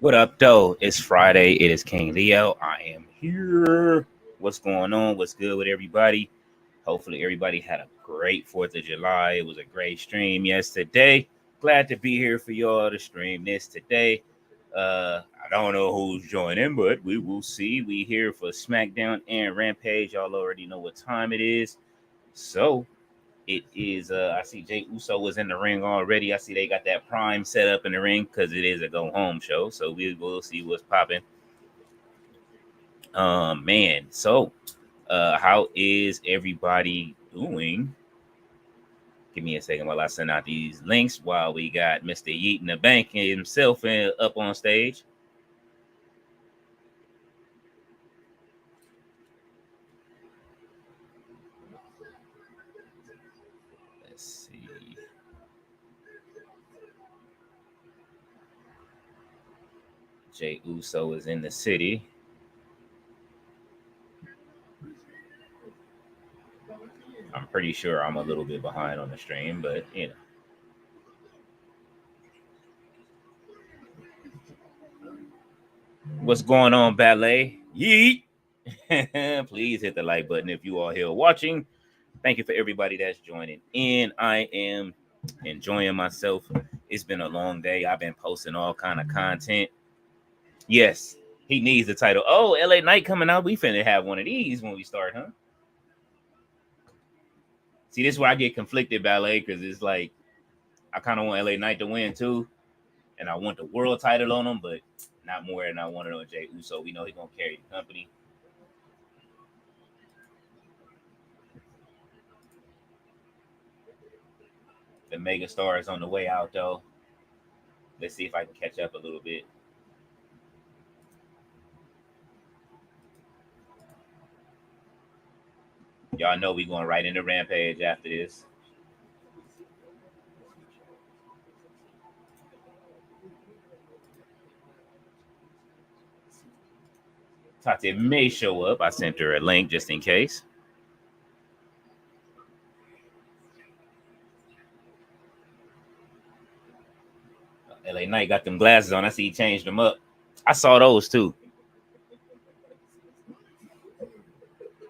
What up, though? It's Friday. It is King Leo. I am here. What's going on? What's good with everybody? Hopefully, everybody had a great 4th of July. It was a great stream yesterday. Glad to be here for y'all to stream this today. I don't know who's joining, but we will see. We here for Smackdown and Rampage. Y'all already know what time it is. So, it is I see Jay Uso was in the ring already. I see they got that prime set up in the ring because it is a go home show. So we will see what's popping. Man. So how is everybody doing? Give me a second while I send out these links while we got Mr. Yeet in the bank himself up on stage. Let's see. Jay Uso is in the city. I'm pretty sure I'm a little bit behind on the stream, but you know. What's going on, Ballet? Yeet! Please hit the like button if you are here watching. Thank you for everybody that's joining in. I am enjoying myself. It's been a long day. I've been posting all kind of content. Yes, he needs the title. Oh, LA Knight coming out. We finna have one of these when we start, huh? See, this is where I get conflicted, Ballet, because it's like I kind of want LA Knight to win too, and I want the world title on him, but not more than I want it on Jey Uso. We know he's gonna carry the company. The mega star is on the way out, though. Let's see if I can catch up a little bit. Y'all know we going right into Rampage after this. Tati may show up. I sent her a link just in case. LA Knight got them glasses on. I see he changed them up. I saw those too.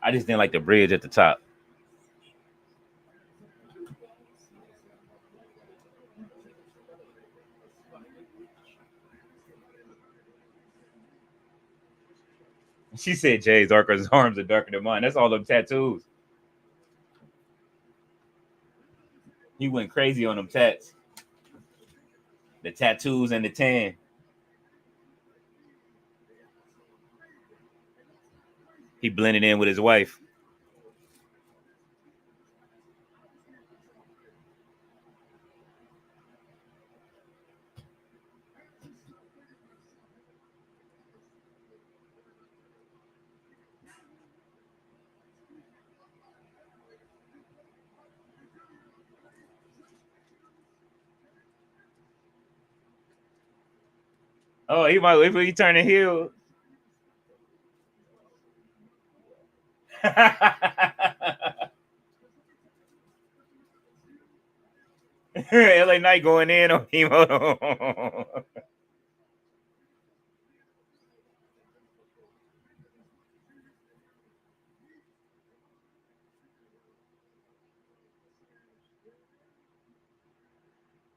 I just didn't like the bridge at the top. She said Jay's darker arms are darker than mine. That's all them tattoos. He went crazy on them tats. The tattoos and the tan. He blended in with his wife. Oh, he might wait for he turn the heel. LA Knight going in on him.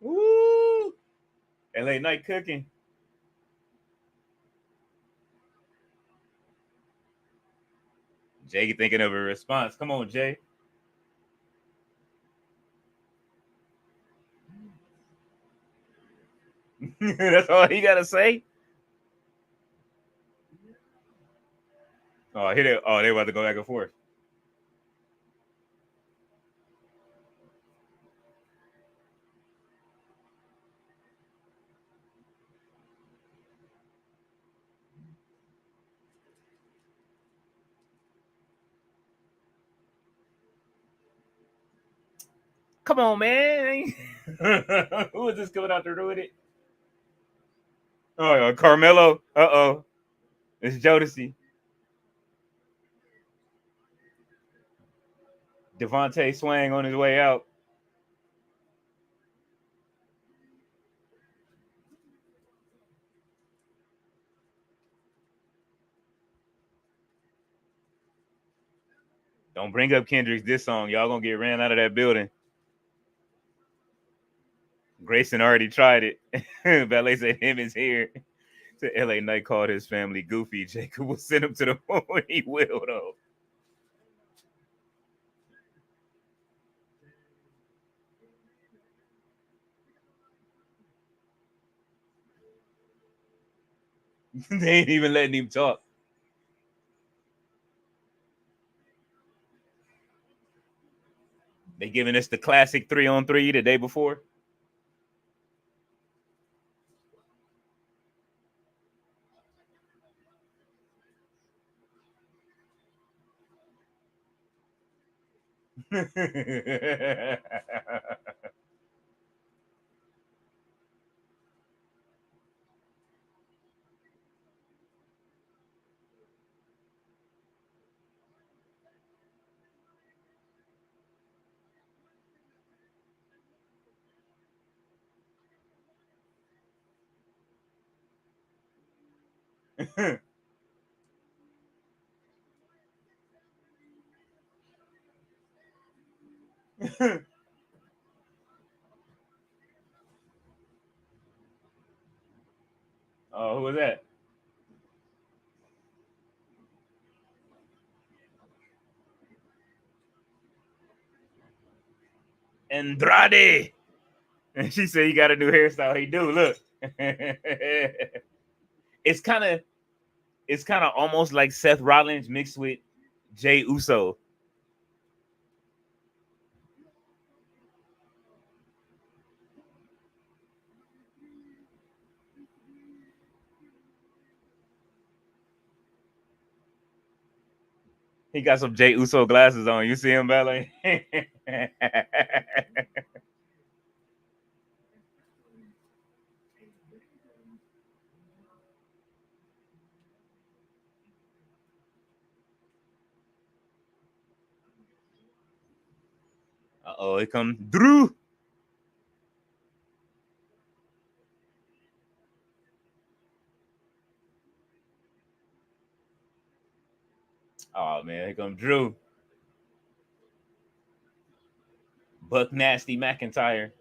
Woo! LA Knight cooking. Jay thinking of a response. Come on, Jay. That's all he gotta say. Oh, here they. Oh, they about to go back and forth. Come on, man. Who is this coming out to ruin it? Oh, Carmelo. Uh-oh. It's Jodeci. Devontae Swang on his way out. Don't bring up Kendrick's this song. Y'all gonna get ran out of that building. Grayson already tried it. Ballet said him is here. So LA Knight called his family goofy. Jacob will send him to the moon. He will though. They ain't even letting him talk. They giving us the classic 3-on-3 the day before. Oh, who was that? Andrade. And she said he got a new hairstyle. He do look. it's kind of almost like Seth Rollins mixed with Jay Uso. He got some Jay Uso glasses on. You see him, Ballet? Uh-oh, here comes Drew. Oh, man, here comes Drew. Buck Nasty McIntyre.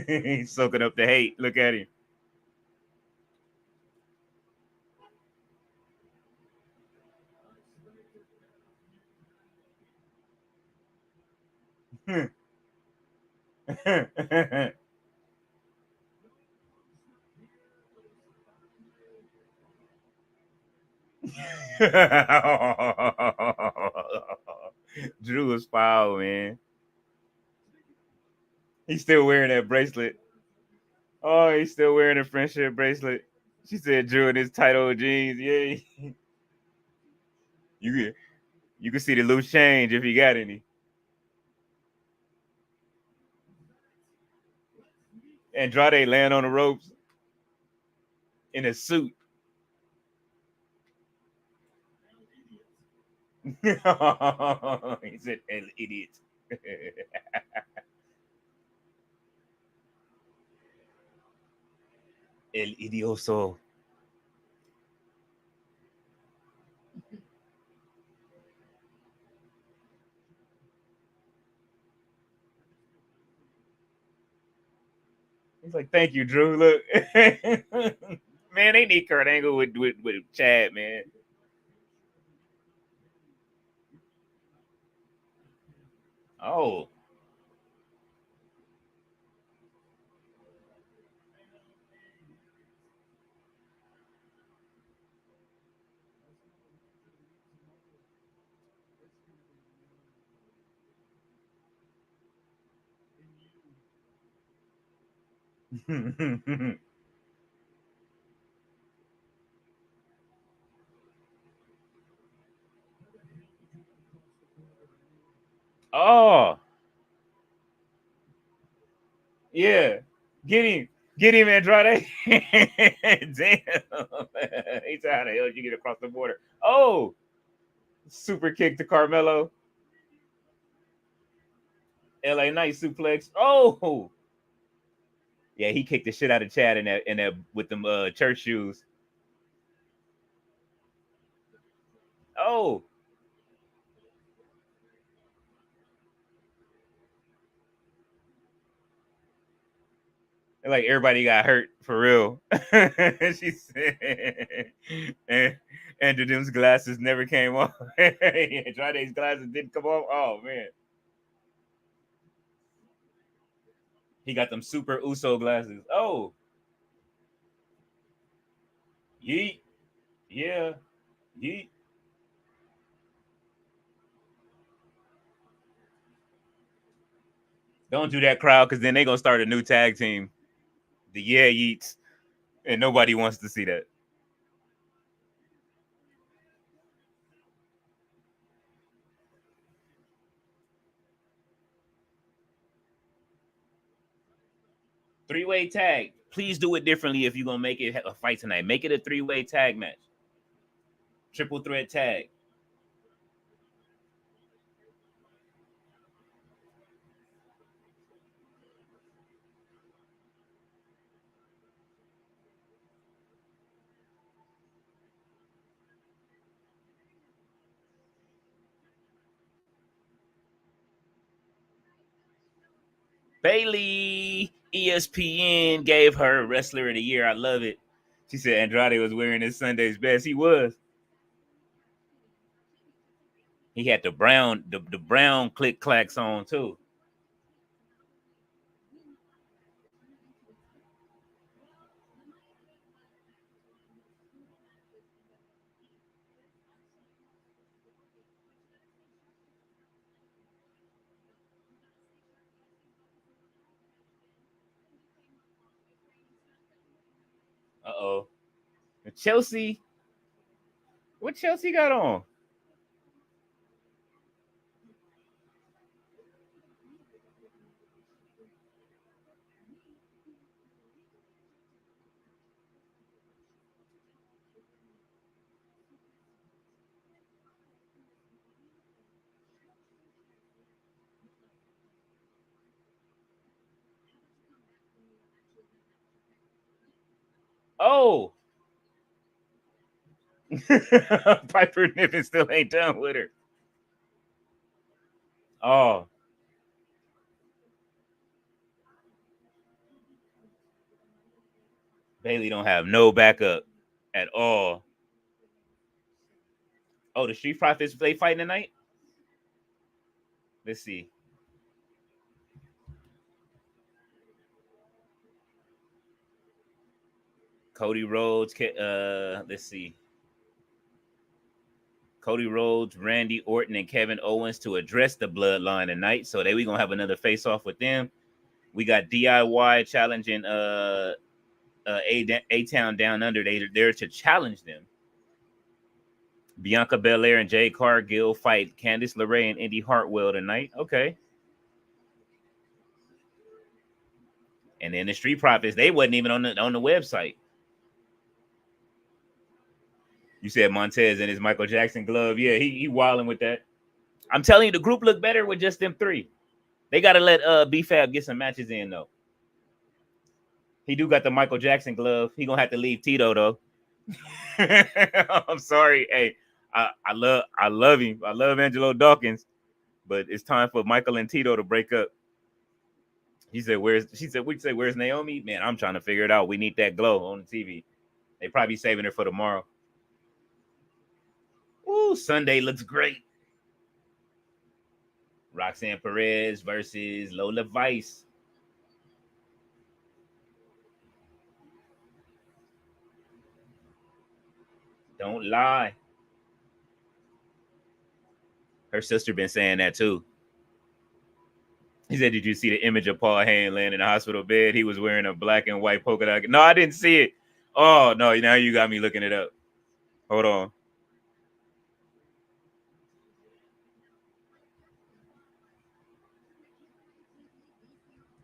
He's soaking up the hate. Look at him. Drew is foul, man. He's still wearing that bracelet. Oh, he's still wearing a friendship bracelet. She said Drew in his tight old jeans. Yeah, you you can see the loose change if he got any. Andrade laying on the ropes in a suit. He said, "El idiot." El idioso. He's like, "Thank you, Drew." Look, man, they need Kurt Angle with Chad, man. Oh. Oh, yeah. Get him. Get him, Andrade. Damn. He said, how the hell did you get across the border? Oh, super kick to Carmelo. LA Knight suplex. Oh, yeah, he kicked the shit out of Chad in that with them church shoes. Oh, like everybody got hurt for real. She said, and Andrew Dim's glasses never came off. Andrade's glasses didn't come off. Oh man, he got them super Uso glasses. Oh, yeet, yeah, yeet. Don't do that, crowd, because then they gonna start a new tag team, the Yeah Yeets, and nobody wants to see that. Three-way tag. Please do it differently if you're gonna make it a fight tonight. Make it a three-way tag match. Triple threat tag. Bailey, ESPN gave her Wrestler of the Year. I love it. She said Andrade was wearing his Sunday's best. He was. He had the brown click clacks on too. Uh-oh. Chelsea. What Chelsea got on? Oh. Piper Niven still ain't done with her. Oh. Bailey don't have no backup at all. Oh, the Street Profits they fighting tonight? Let's see. Cody Rhodes. Let's see. Cody Rhodes, Randy Orton, and Kevin Owens to address the bloodline tonight. So they we gonna have another face off with them. We got DIY challenging A Town Down Under. They're there to challenge them. Bianca Belair and Jay Cargill fight Candice LeRae and Indy Hartwell tonight. Okay. And then the Street Profits, they wasn't even on the website. You said Montez and his Michael Jackson glove. Yeah, he wilding with that. I'm telling you, the group looked better with just them three. They gotta let B-Fab get some matches in though. He do got the Michael Jackson glove. He gonna have to leave Tito though. I'm sorry. Hey, I love him. I love Angelo Dawkins, but it's time for Michael and Tito to break up. He said, "Where's?" She said, "We say where's Naomi?" Man, I'm trying to figure it out. We need that glow on the TV. They probably saving her for tomorrow. Ooh, Sunday looks great. Roxanne Perez versus Lola Vice. Don't lie. Her sister been saying that too. He said, "Did you see the image of Paul Heyman laying in the hospital bed? He was wearing a black and white polka dot." No, I didn't see it. Oh no! Now you got me looking it up. Hold on.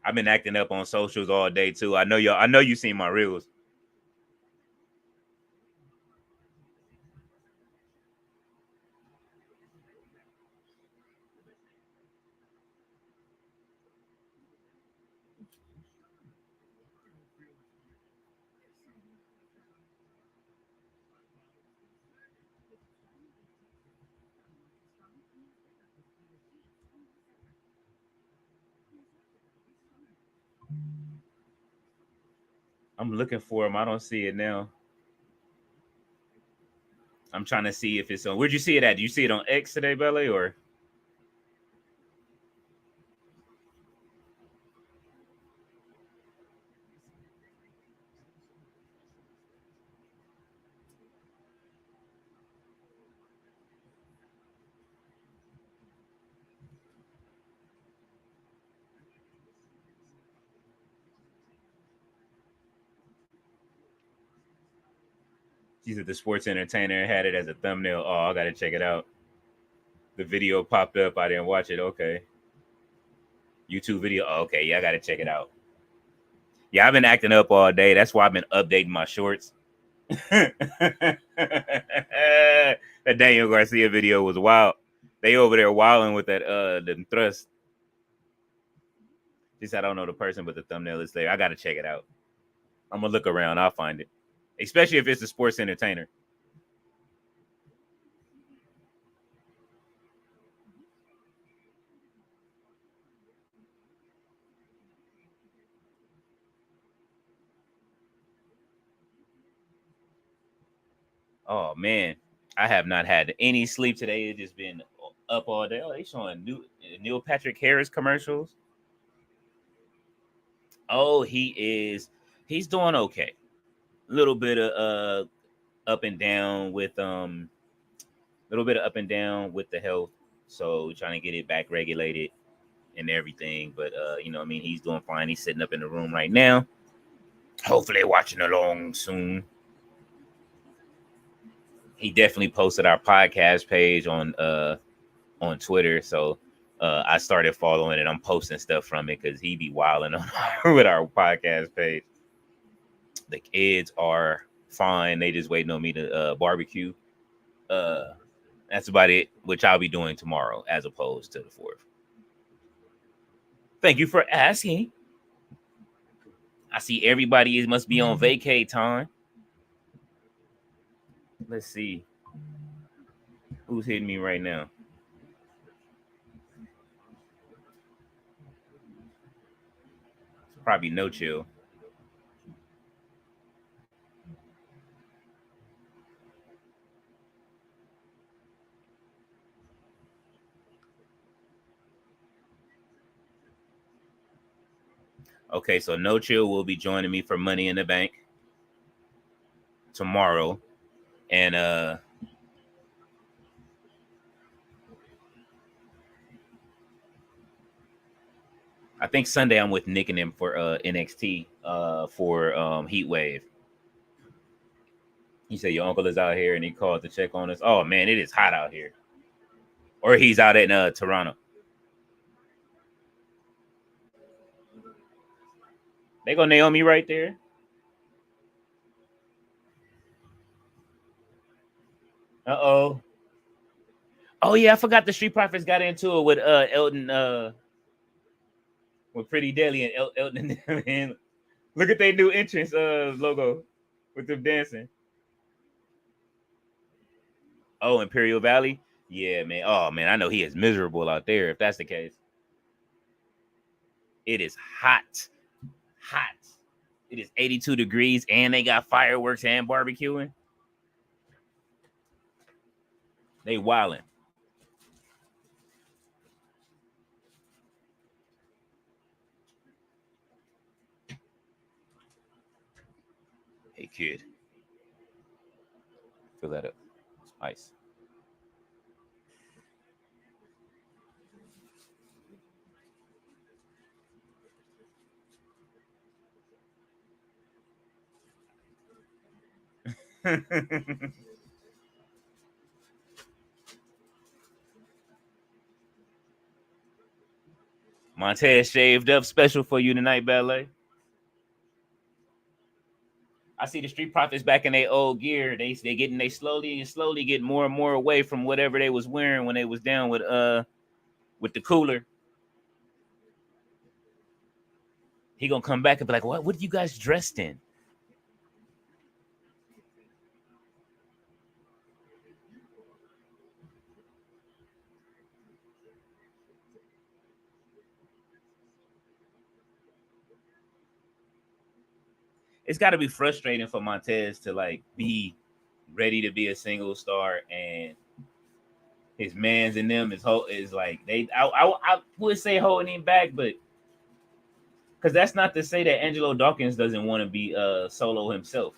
I've been acting up on socials all day too. I know y'all. I know you seen my reels. I'm looking for him. I don't see it now. I'm trying to see if it's on. Where'd you see it at? Do you see it on X today, Belly, or? He said the sports entertainer had it as a thumbnail. Oh, I gotta check it out. The video popped up. I didn't watch it. Okay. YouTube video. Oh, okay, yeah, I gotta check it out. Yeah, I've been acting up all day. That's why I've been updating my shorts. That Daniel Garcia video was wild. They over there wilding with that the thrust. Just I don't know the person, but the thumbnail is there. I gotta check it out. I'm gonna look around. I'll find it. Especially if it's a sports entertainer. Oh man, I have not had any sleep today. It's just been up all day. Oh, they showing new Neil Patrick Harris commercials. Oh, he's doing okay. A little bit of up and down with little bit of up and down with the health. So trying to get it back regulated and everything. But you know, I mean, he's doing fine. He's sitting up in the room right now. Hopefully watching along soon. He definitely posted our podcast page on Twitter. So I started following it. I'm posting stuff from it because he be wilding on with our podcast page. The kids are fine. They just waiting on me to barbecue. Uh, that's about it, which I'll be doing tomorrow as opposed to the 4th. Thank you for asking. I see everybody must be on vacay time. Let's see who's hitting me right now. It's probably No Chill. Okay, so No Chill will be joining me for Money in the Bank tomorrow. And I think Sunday I'm with Nick and him for NXT for Heat Wave. He said your uncle is out here and he called to check on us. Oh man, it is hot out here. Or he's out in Toronto. They go Naomi right there. Uh-oh. Oh yeah, I forgot the Street Profits got into it with Elton with Pretty Deadly and Elton and look at their new entrance logo with them dancing. Oh, Imperial Valley? Yeah, man. Oh man, I know he is miserable out there if that's the case. It is hot. Hot. It is 82 degrees and they got fireworks and barbecuing. They wilding. Hey kid. Fill that up. It's ice. Montez shaved up special for you tonight, Ballet. I see the Street Profits back in their old gear. They slowly get more and more away from whatever they was wearing when they was down with the cooler. He gonna come back and be like, "What? What are you guys dressed in?" It's got to be frustrating for Montez to like be ready to be a single star, and his man's in them is like they. I would say holding him back, but because that's not to say that Angelo Dawkins doesn't want to be solo himself.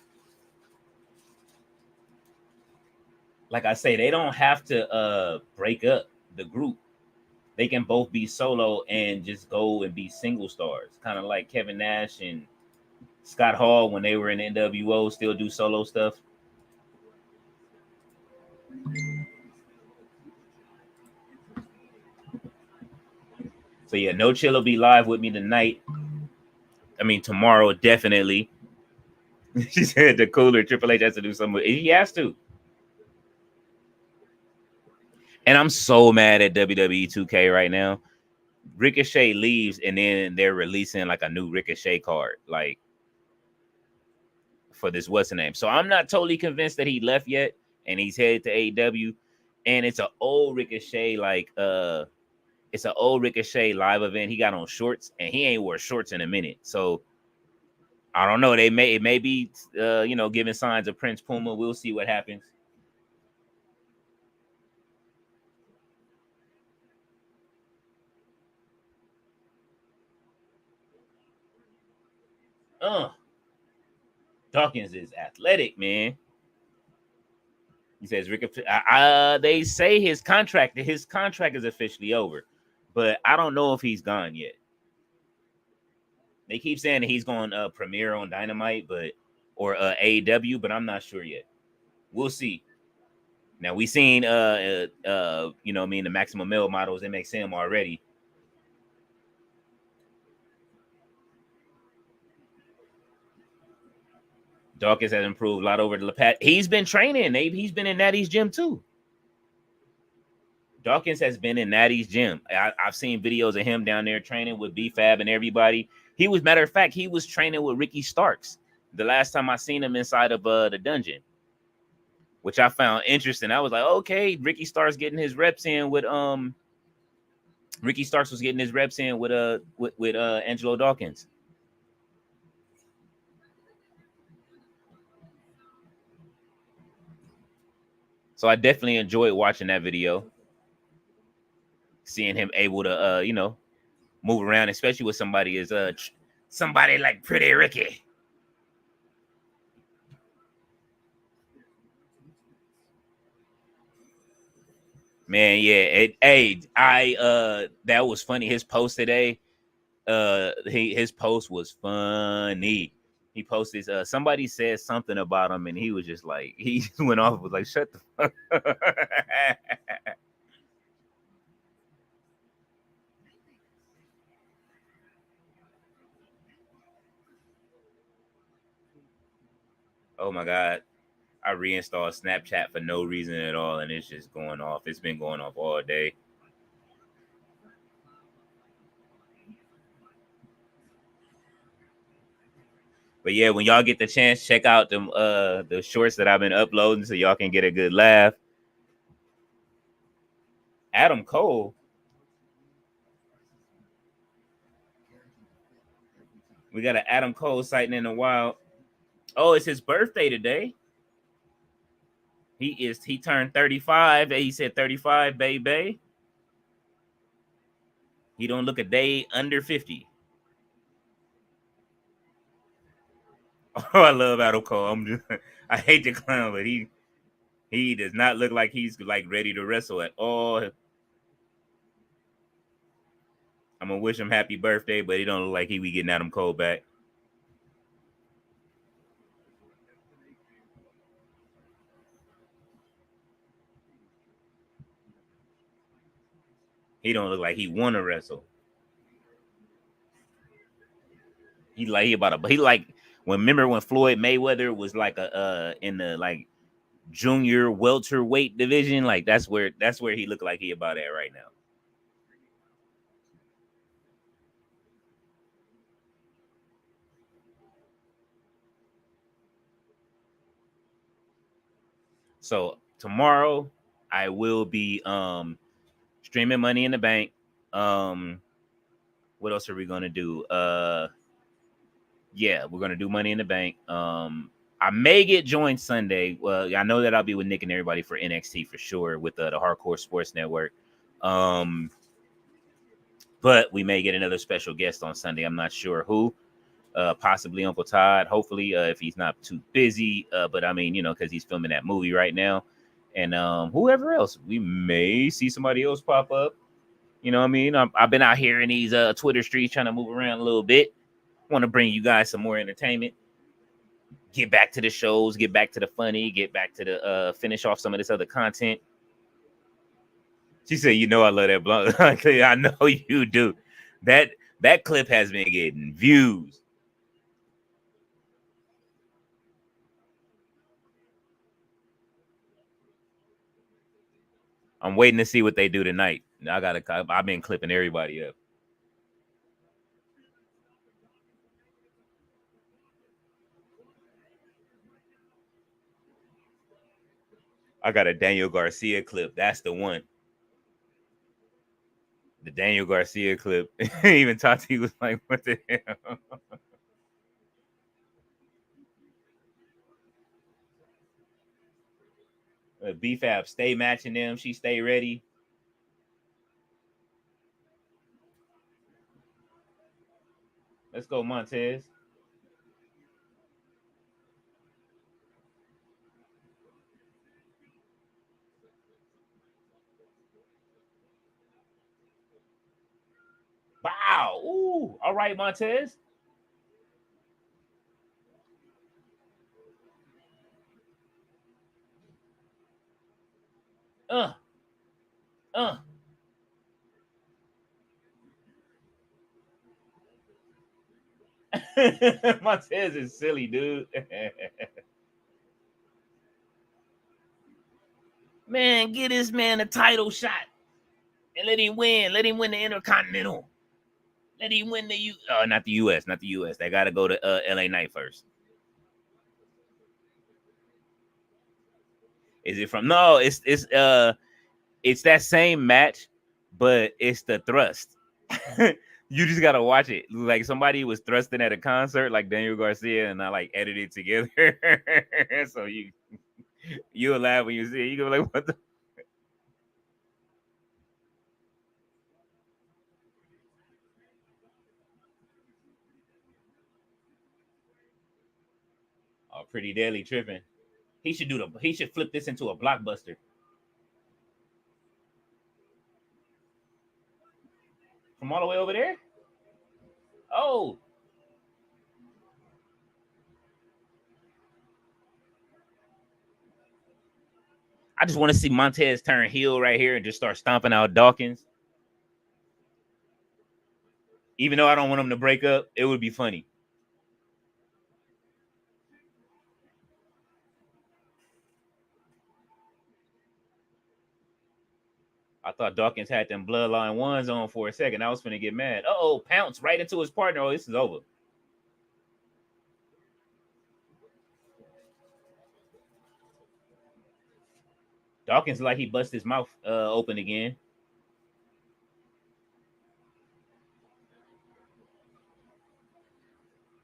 Like I say, they don't have to break up the group. They can both be solo and just go and be single stars, kind of like Kevin Nash and Scott Hall when they were in NWO, still do solo stuff. So yeah, No Chill will be live with me tonight. I mean tomorrow, definitely. She said the cooler Triple H has to do something. He has to. And I'm so mad at WWE 2K right now. Ricochet leaves, and then they're releasing like a new Ricochet card, like for this what's the name. So I'm not totally convinced that he left yet, and he's headed to AEW. And it's an old Ricochet, like it's an old Ricochet live event. He got on shorts, and he ain't wore shorts in a minute. So I don't know. It may be giving signs of Prince Puma. We'll see what happens. Dawkins is athletic, man. He says they say his contract is officially over, but I don't know if he's gone yet. They keep saying that he's going to premiere on Dynamite, or AEW, but I'm not sure yet. We'll see. Now we seen the Maximum Male models MXM already. Dawkins has improved a lot over the past. He's been training. He's been in Natty's gym too. Dawkins has been in Natty's gym. I've seen videos of him down there training with B-Fab and everybody. Matter of fact, he was training with Ricky Starks the last time I seen him inside of the dungeon, which I found interesting. I was like, okay, Ricky Starks getting his reps in with Ricky Starks was getting his reps in with Angelo Dawkins. So I definitely enjoyed watching that video, seeing him able to move around, especially with somebody somebody like Pretty Ricky. Man, yeah. That was funny. His post today, his post was funny. He posted somebody said something about him, and he was just like, he just went off, was like, shut the fuck up. Oh my god. I reinstalled Snapchat for no reason at all, and it's just going off. It's been going off all day. But yeah, when y'all get the chance, check out the shorts that I've been uploading so y'all can get a good laugh. Adam Cole. We got an Adam Cole sighting in the wild. Oh, it's his birthday today. He turned 35. He said 35, baby. He don't look a day under 50. Oh, I love Adam Cole. I hate the clown, but he does not look like he's like ready to wrestle at all. I'm gonna wish him happy birthday, but he don't look like he be getting Adam Cole back. He don't look like he want to wrestle. He about a he like remember when Floyd Mayweather was like a in the like junior welterweight division, like that's where he looked like he about at right now. So tomorrow I will be streaming Money in the Bank. Um what else are we gonna do? Yeah, we're gonna do Money in the Bank. I may get joined Sunday. Well, I know that I'll be with Nick and everybody for NXT for sure with the Hardcore Sports Network. Um, but we may get another special guest on Sunday. I'm not sure who. Possibly Uncle Todd. Hopefully, if he's not too busy. But I mean, because he's filming that movie right now, and whoever else, we may see somebody else pop up. You know what I mean? I've been out here in these Twitter streets trying to move around a little bit. Want to bring you guys some more entertainment. Get back to the shows, get back to the funny, get back to the finish off some of this other content. She said, I love that blunt. I know you do. That clip has been getting views. I'm waiting to see what they do tonight. I've been clipping everybody up. I got a Daniel Garcia clip. That's the one. The Daniel Garcia clip. Even Tati was like, what the hell? BFAB stay matching them. She stay ready. Let's go, Montez. Wow. Ooh. All right, Montez. Uh. Uh. Montez is silly, dude. Man, get this man a title shot and let him win. Let him win the Intercontinental. Let him win the U. Oh, not the U.S. Not the U.S. They got to go to L.A. Knight first. Is it from? No, it's that same match, but it's the thrust. You just gotta watch it. Like somebody was thrusting at a concert, like Daniel Garcia, and I like edited together. So you'll laugh when you see it. You go like, what the? Oh, Pretty Deadly tripping. He should flip this into a blockbuster. From all the way over there? Oh, I just want to see Montez turn heel right here and just start stomping out Dawkins. Even though I don't want him to break up, it would be funny. I thought Dawkins had them bloodline ones on for a second. I was finna get mad. Oh, pounce right into his partner. Oh, this is over. Dawkins like he bust his mouth open again.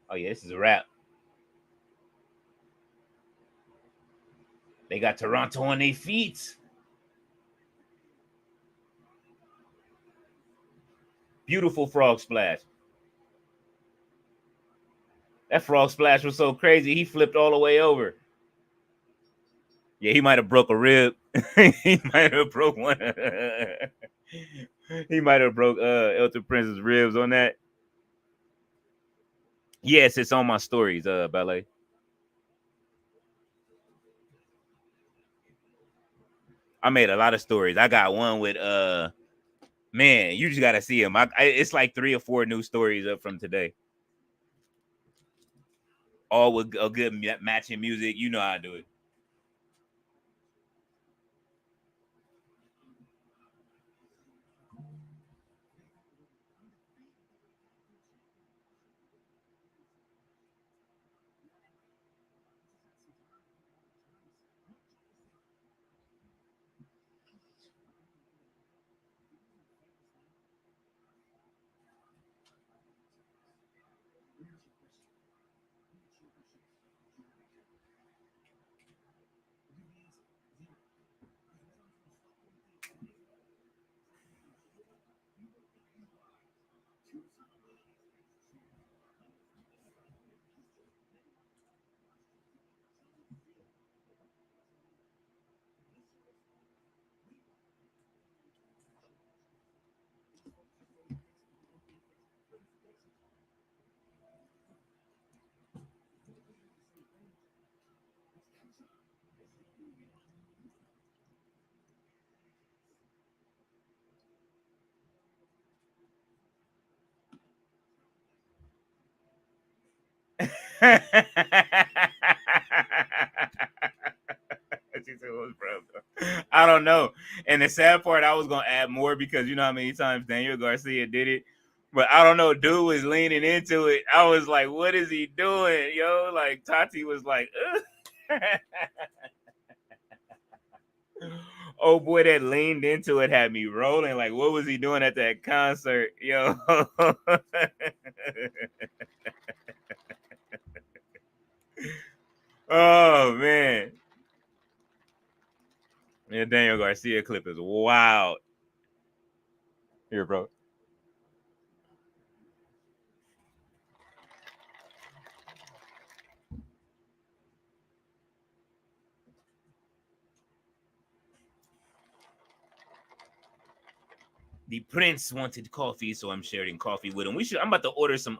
Oh yeah, this is a wrap. They got Toronto on their feet. Beautiful frog splash. That frog splash was so crazy. He flipped all the way over. Yeah, he might have broke a rib. He might have broke one. He might have broke Elton Prince's ribs on that. Yes, it's on my stories, ballet. I made a lot of stories. I got one with man, you just gotta see him. It's like 3 or 4 new stories up from today. all with a good matching music. You know how to do it. She said, "What's bro?" I don't know. And the sad part, I was gonna add more because you know how many times Daniel Garcia did it, but I don't know. Dude was leaning into it. I was like, "What is he doing, yo?" Like Tati was like, "Oh boy, that leaned into it had me rolling. Like, what was he doing at that concert, yo?" Oh man, yeah, Daniel Garcia clip is wild. Here, bro. The Prince wanted coffee, so I'm sharing coffee with him. I'm about to order some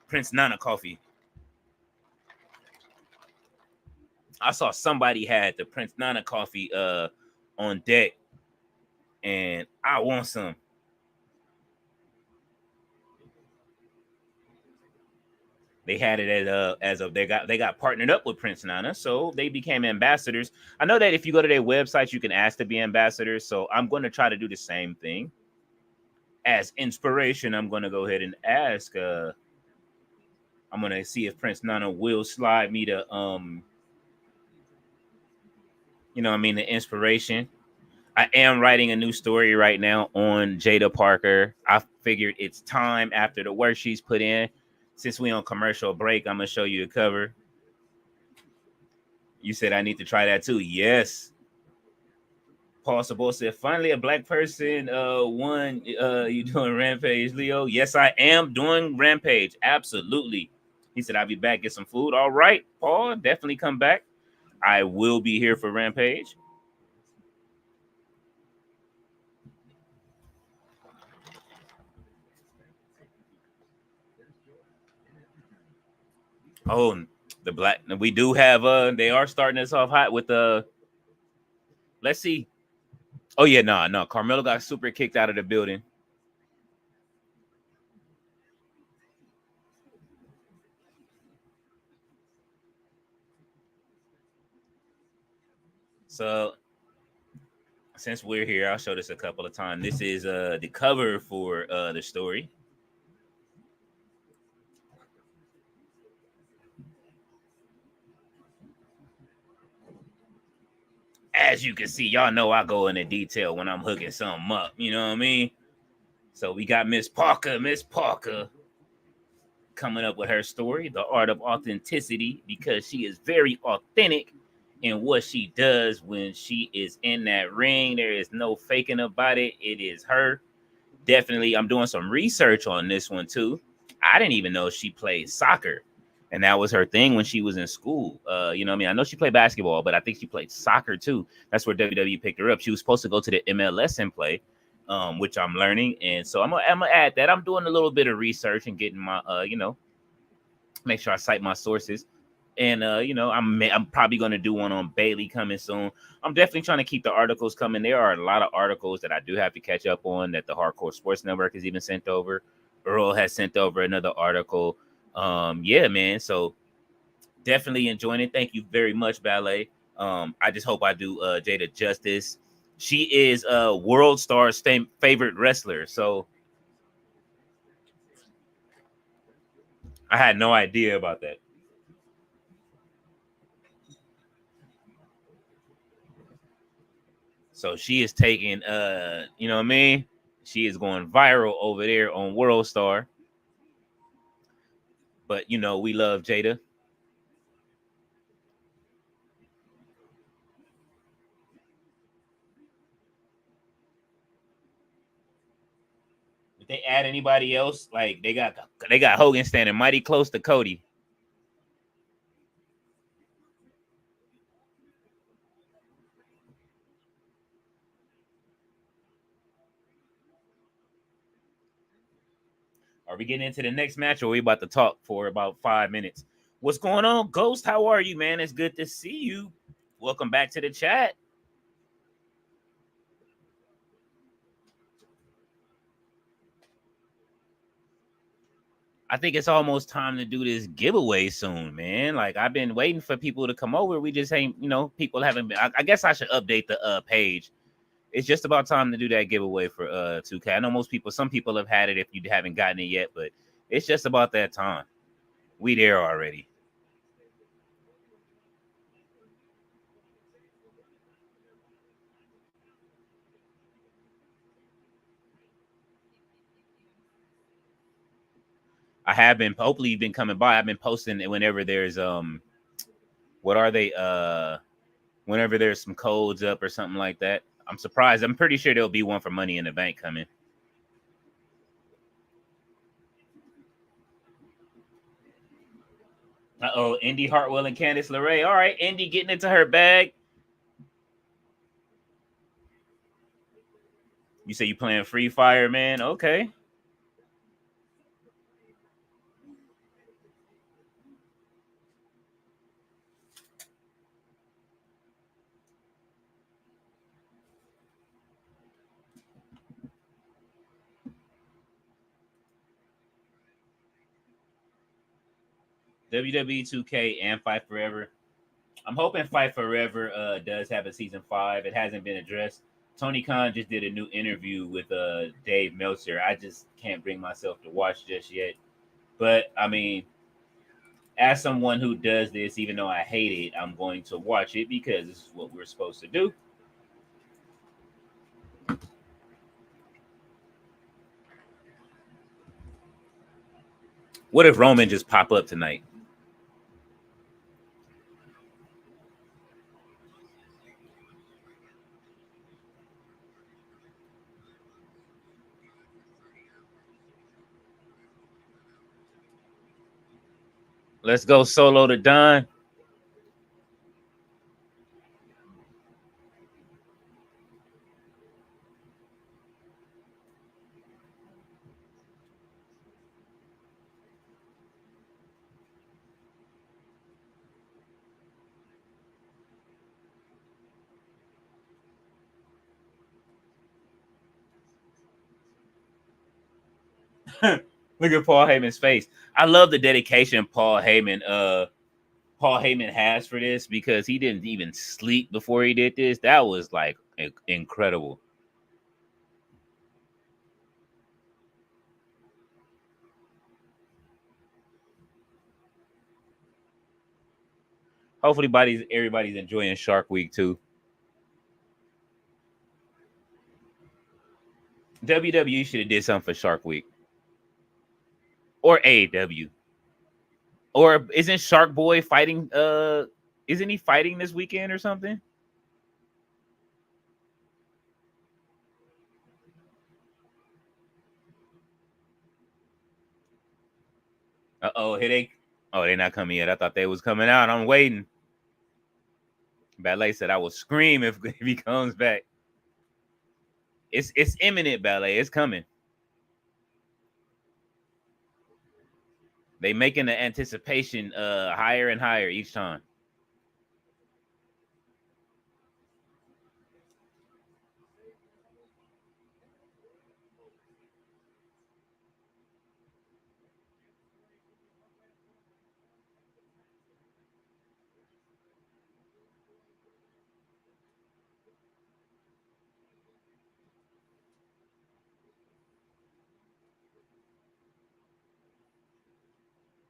Prince Nana coffee. I saw somebody had the Prince Nana coffee on deck, and I want some. They had it as of they got partnered up with Prince Nana, so they became ambassadors. I know that if you go to their website, you can ask to be ambassadors. So I'm going to try to do the same thing. As inspiration, I'm going to go ahead and ask. I'm going to see if Prince Nana will slide me the the inspiration. I am writing a new story right now on Jada Parker. I figured it's time after the work she's put in. Since we on commercial break, I'm gonna show you the cover. You said I need to try that too. Yes. Paul Sabot said, finally a black person won. You doing Rampage, Leo? Yes, I am doing Rampage. Absolutely. He said, I'll be back, get some food. All right, Paul, definitely come back. I will be here for Rampage. Oh, the black we do have they are starting us off hot with let's see. Oh yeah, no. Carmelo got super kicked out of the building. So since we're here, I'll show this a couple of times. This is the cover for the story. As you can see, y'all know I go into detail when I'm hooking something up. You know what I mean? So we got Miss Parker coming up with her story, The Art of Authenticity, because she is very authentic in what she does when she is in that ring. There is no faking about it. It is her. Definitely, I'm doing some research on this one too. I didn't even know she played soccer. And that was her thing when she was in school. You know what I mean? I know she played basketball, but I think she played soccer too. That's where WWE picked her up. She was supposed to go to the MLS and play, which I'm learning. And so I'm gonna add that. I'm doing a little bit of research and getting my make sure I cite my sources. And I'm probably gonna do one on Bailey coming soon. I'm definitely trying to keep the articles coming. There are a lot of articles that I do have to catch up on that the Hardcore Sports Network has even sent over. Earl has sent over another article. Yeah, man. So Definitely enjoying it. Thank you very much, Ballet. I just hope I do Jada justice. She is World Star's favorite wrestler. So I had no idea about that. So she is taking you know what I mean? She is going viral over there on World Star. But you know, we love Jada. If they add anybody else, like they got Hogan standing mighty close to Cody. Are we getting into the next match, or are we about to talk for about 5 minutes? What's going on, Ghost? How are you, man? It's good to see you. Welcome back to the chat. I think it's almost time to do this giveaway soon, man. Like I've been waiting for people to come over. We just ain't, people haven't been. I guess I should update the page. It's just about time to do that giveaway for 2K. I know some people have had it if you haven't gotten it yet, but it's just about that time. We there already. I have been hopefully you've been coming by. I've been posting it whenever there's what are they whenever there's some codes up or something like that. I'm surprised. I'm pretty sure there'll be one for Money in the Bank coming. Uh-oh, Indy Hartwell and Candice LeRae. All right, Indy getting into her bag. You say you playing Free Fire, man? Okay. WWE 2K and Fight Forever. I'm hoping Fight Forever does have a season 5. It hasn't been addressed. Tony Khan just did a new interview with Dave Meltzer. I just can't bring myself to watch just yet. But I mean, as someone who does this, even though I hate it, I'm going to watch it because this is what we're supposed to do. What if Roman just pop up tonight? Let's go solo to Don. Look at Paul Heyman's face. I love the dedication Paul Heyman has for this because he didn't even sleep before he did this. That was like incredible. Hopefully, everybody's enjoying Shark Week too. WWE should have did something for Shark Week or AEW. Or isn't Shark Boy fighting? Isn't he fighting this weekend or something? Oh, here they. Oh, they're not coming yet. I thought they was coming out. I'm waiting. Ballet said I will scream if he comes back. It's imminent, Ballet. It's coming. They making the anticipation higher and higher each time.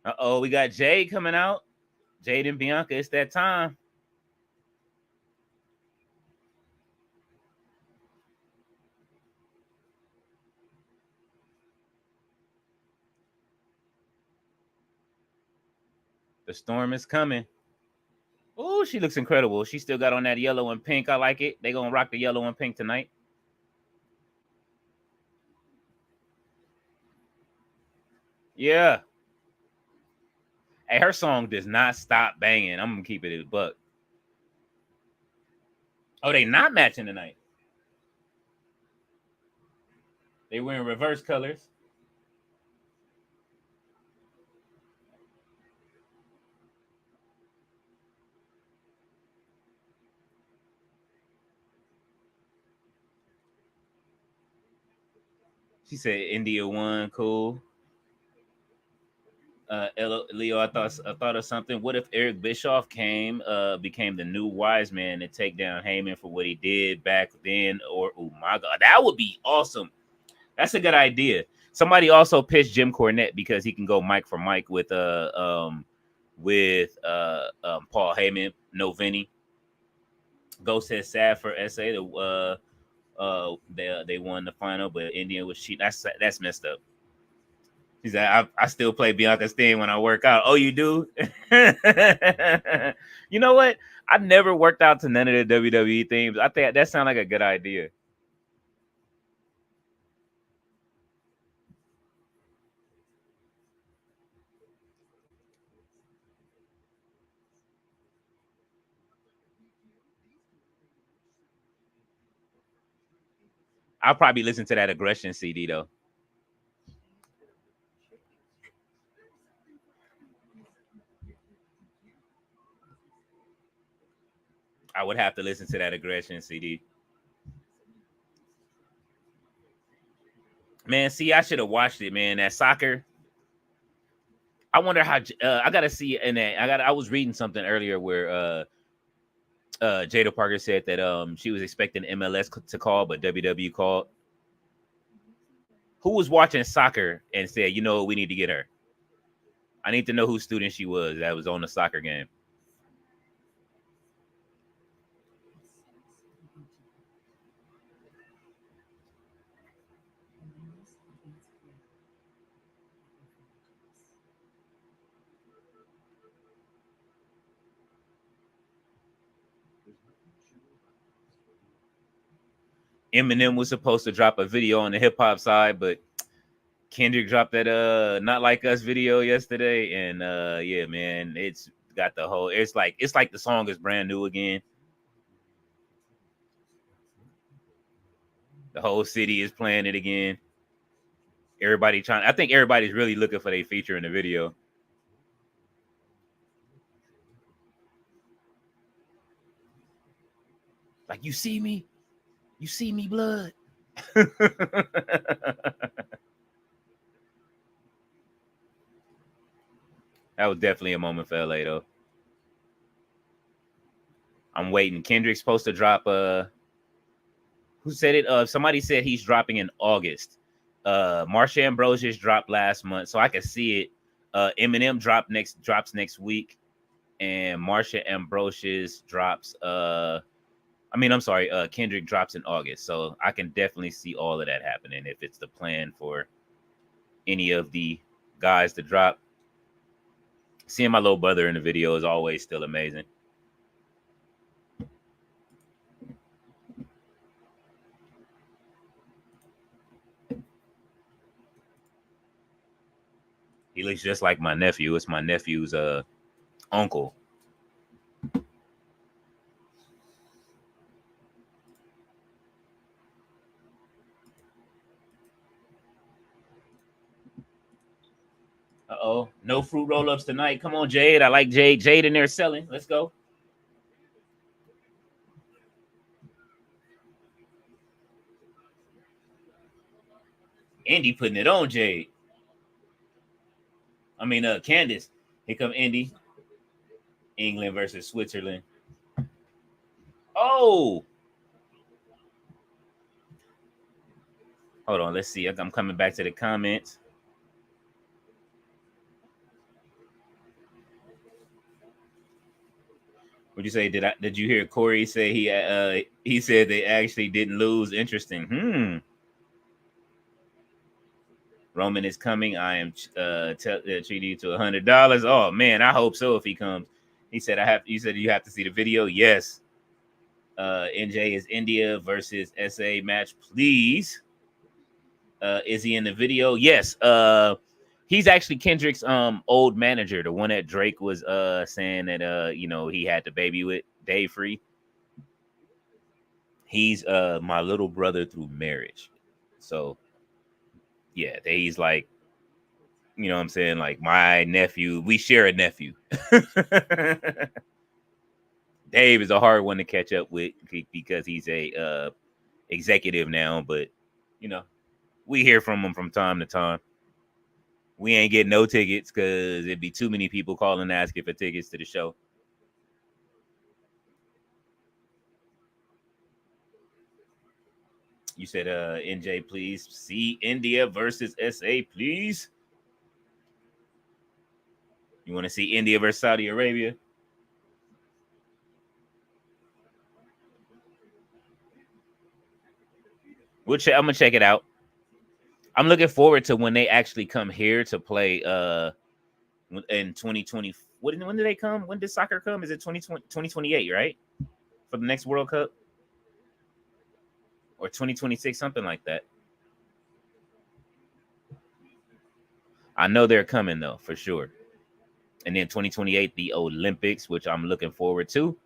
Uh-oh, we got Jade coming out. Jade and Bianca, it's that time. The storm is coming. Oh, she looks incredible. She still got on that yellow and pink. I like it. They gonna rock the yellow and pink tonight. Yeah. Hey, her song does not stop banging. I'm gonna keep it a buck. Oh, they not matching tonight. They wearing reverse colors. She said India won, cool. Leo, I thought of something. What if Eric Bischoff became the new wise man to take down Heyman for what he did back then? Or oh my god, that would be awesome. That's a good idea. Somebody also pitched Jim Cornette because he can go mic for mic with Paul Heyman, no Vinny. Ghost said sad for SA. They won the final, but Indian was cheating. That's messed up. He said, I still play Bianca's theme when I work out. Oh, you do? You know what? I never worked out to none of the WWE themes. I think that sounds like a good idea. I'll probably listen to that aggression CD though. I would have to listen to that aggression CD. Man, see, I should have watched it, man. That soccer. I wonder how I gotta see in that. I was reading something earlier where Jada Parker said that she was expecting MLS to call, but WWE called. Who was watching soccer and said, you know, we need to get her? I need to know whose student she was that was on the soccer game. Eminem was supposed to drop a video on the hip hop side, but Kendrick dropped that Not Like Us video yesterday. And yeah, man, it's got the whole it's like the song is brand new again. The whole city is playing it again. I think everybody's really looking for their feature in the video. Like, you see me, blood. That was definitely a moment for LA though. I'm waiting. Kendrick's supposed to drop who said it? Somebody said he's dropping in August. Marsha Ambrosius dropped last month, so I can see it. Eminem drops next week, and Marsha Ambrosius drops. I'm sorry. Kendrick drops in August, so I can definitely see all of that happening if it's the plan for any of the guys to drop. Seeing my little brother in the video is always still amazing. He looks just like my nephew. It's my nephew's uncle. Uh-oh. No fruit roll-ups tonight. Come on, Jade. I like Jade. Jade in there selling. Let's go. Indy putting it on Jade. Candace. Here come Indy. England versus Switzerland. Oh, hold on. Let's see. I'm coming back to the comments. Would you say? Did you hear Corey say he said they actually didn't lose? Interesting. Roman is coming. I am treating you to $100. Oh man, I hope so. If he comes, he said I have. You said you have to see the video. Yes. NJ is India versus SA match, please. Is he in the video? Yes. He's actually Kendrick's old manager, the one that Drake was saying that he had the baby with, Dave Free. He's my little brother through marriage. So yeah, he's like, you know what I'm saying, like my nephew. We share a nephew. Dave is a hard one to catch up with because he's a executive now, but we hear from him from time to time. We ain't getting no tickets because it'd be too many people calling asking for tickets to the show. You said NJ, please. See India versus SA, please. You want to see India versus Saudi Arabia? I'm gonna check it out. I'm looking forward to when they actually come here to play in 2020. When do they come? When does soccer come? Is it 2028, right? For the next World Cup? Or 2026, something like that. I know they're coming though, for sure. And then 2028, the Olympics, which I'm looking forward to.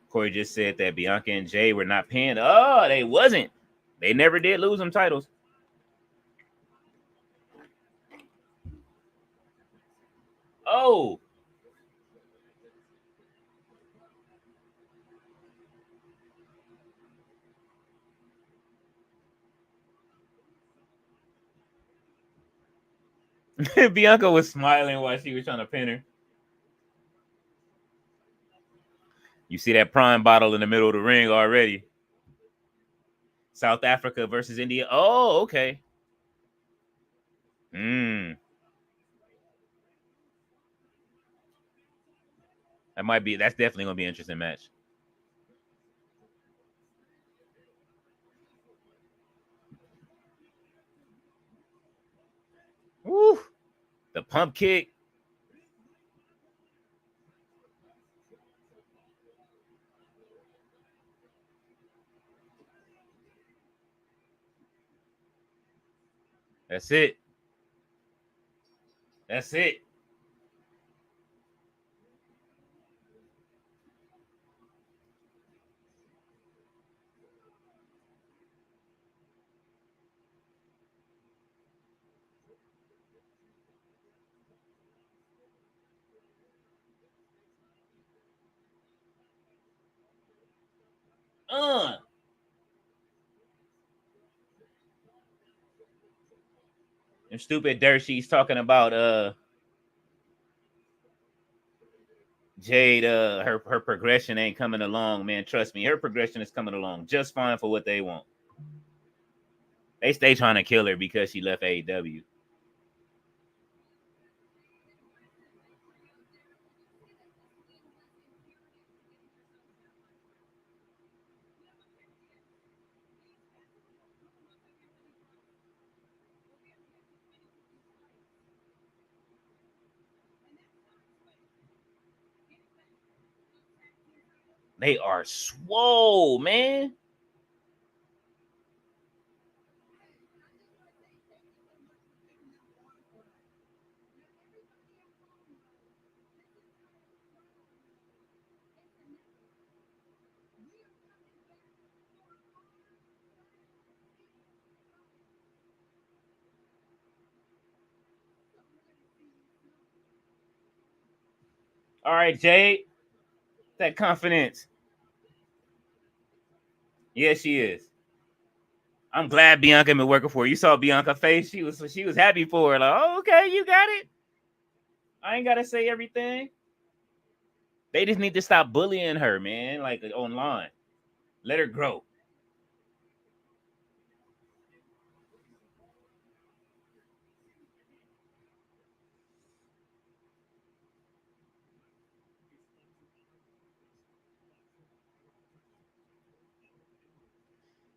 Corey just said that Bianca and Jay were not paying. Oh, they wasn't. They never did lose them titles. Oh. Bianca was smiling while she was trying to pin her. You see that prime bottle in the middle of the ring already. South Africa versus India. Oh, okay. That's definitely gonna be an interesting match. Woo! The pump kick. That's it. That's it. Uh. And stupid dirt she's talking about Jade, her progression ain't coming along, man. Trust me, her progression is coming along just fine for what they want. They stay trying to kill her because she left AEW. They are swole, man. All right, Jade. That confidence. Yeah, she is. I'm glad Bianca been working for her. You saw Bianca's face. She was happy for her. Like, oh, okay, you got it. I ain't gotta say everything. They just need to stop bullying her, man. Like online. Let her grow.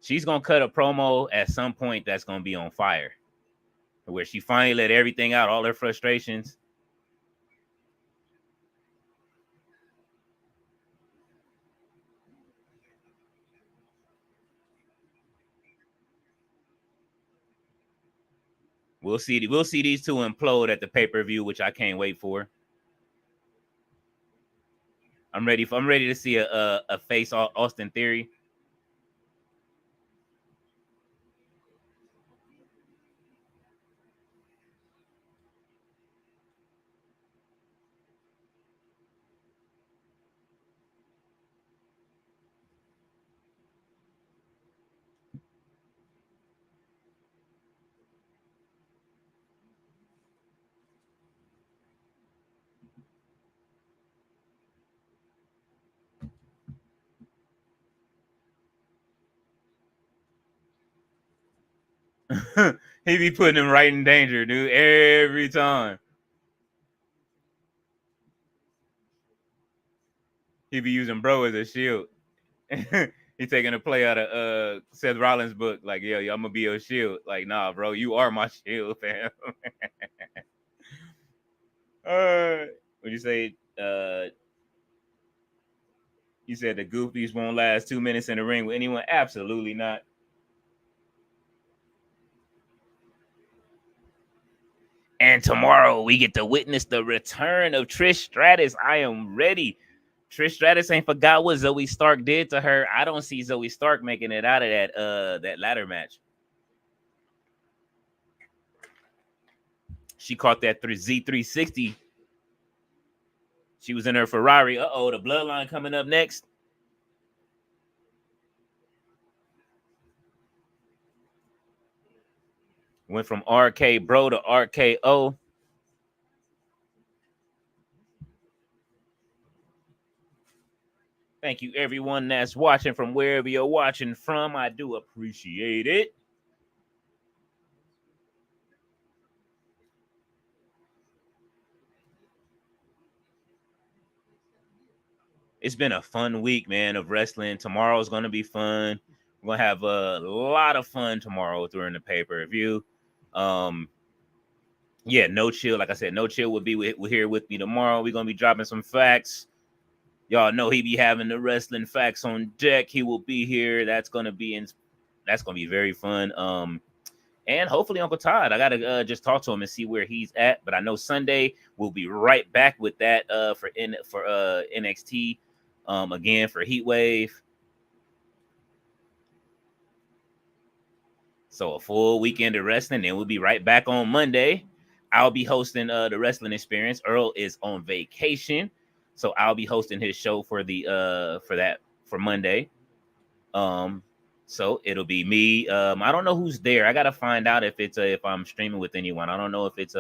she's gonna cut a promo at some point that's gonna be on fire, where she finally let everything out, all her frustrations. We'll see. We'll see these two implode at the pay-per-view, which I can't wait for. I'm ready. I'm ready to see a face Austin Theory. He be putting him right in danger, dude, every time. He be using bro as a shield. He taking a play out of Seth Rollins' book, like, yo, I'm gonna be your shield. Like, nah, bro, you are my shield, fam. Would you say you said the goofies won't last 2 minutes in the ring with anyone? Absolutely not. And tomorrow we get to witness the return of Trish Stratus. I am ready. Trish Stratus ain't forgot what Zoe Stark did to her. I don't see Zoe Stark making it out of that ladder match. She caught that Z360. She was in her Ferrari. Uh-oh, the bloodline coming up next. Went from RK Bro to RKO. Thank you, everyone that's watching from wherever you're watching from. I do appreciate it. It's been a fun week, man, of wrestling. Tomorrow's going to be fun. We're going to have a lot of fun tomorrow during the pay-per-view. Yeah, No Chill. Like I said, No Chill will be here with me tomorrow. We're going to be dropping some facts. Y'all know he be having the wrestling facts on deck. He will be here. That's going to be very fun. And hopefully Uncle Todd. I gotta just talk to him and see where he's at. But I know Sunday we'll be right back with that for NXT again for Heat Wave. So a full weekend of wrestling. Then we'll be right back on Monday. I'll be hosting the Wrestling Experience. Earl is on vacation, so I'll be hosting his show for Monday. So it'll be me. I don't know who's there. I gotta find out if I'm streaming with anyone. I don't know if it's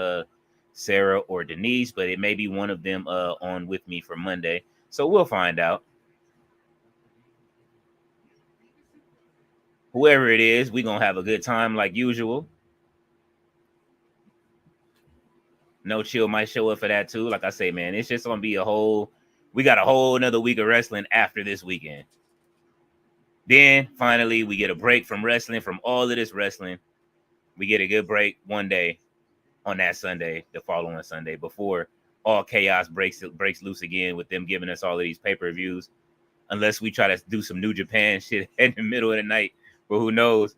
Sarah or Denise, but it may be one of them on with me for Monday. So we'll find out. Whoever it is, we're gonna have a good time like usual. No Chill might show up for that too. Like I say, man, it's just gonna be we got a whole another week of wrestling after this weekend. Then finally we get a break from wrestling, from all of this wrestling. We get a good break one day on that Sunday, the following Sunday, before all chaos breaks loose again with them giving us all of these pay-per-views. Unless we try to do some New Japan shit in the middle of the night, but who knows?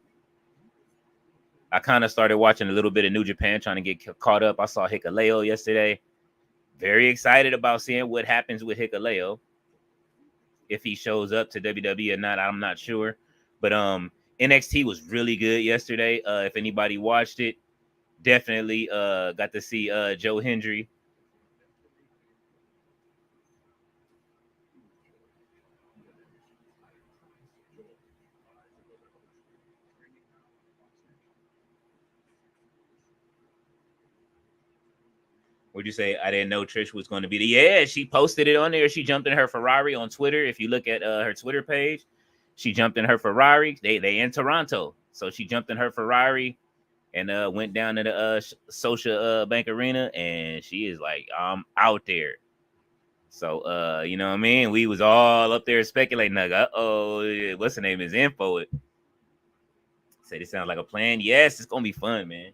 I kind of started watching a little bit of New Japan, trying to get caught up. I saw Hikuleo yesterday. Very excited about seeing what happens with Hikuleo. If he shows up to WWE or not, I'm not sure. But NXT was really good yesterday. If anybody watched it, definitely got to see Joe Hendry. Would you say I didn't know Trish was going to be Yeah, she posted it on there. She jumped in her Ferrari on Twitter. If you look at her Twitter page, she jumped in her Ferrari. They in Toronto, so she jumped in her Ferrari and went down to the Social Bank Arena, and she is like, I'm out there. So you know what I mean? We was all up there speculating, like, what's the name is info it. Say this sounds like a plan. Yes, it's gonna be fun, man.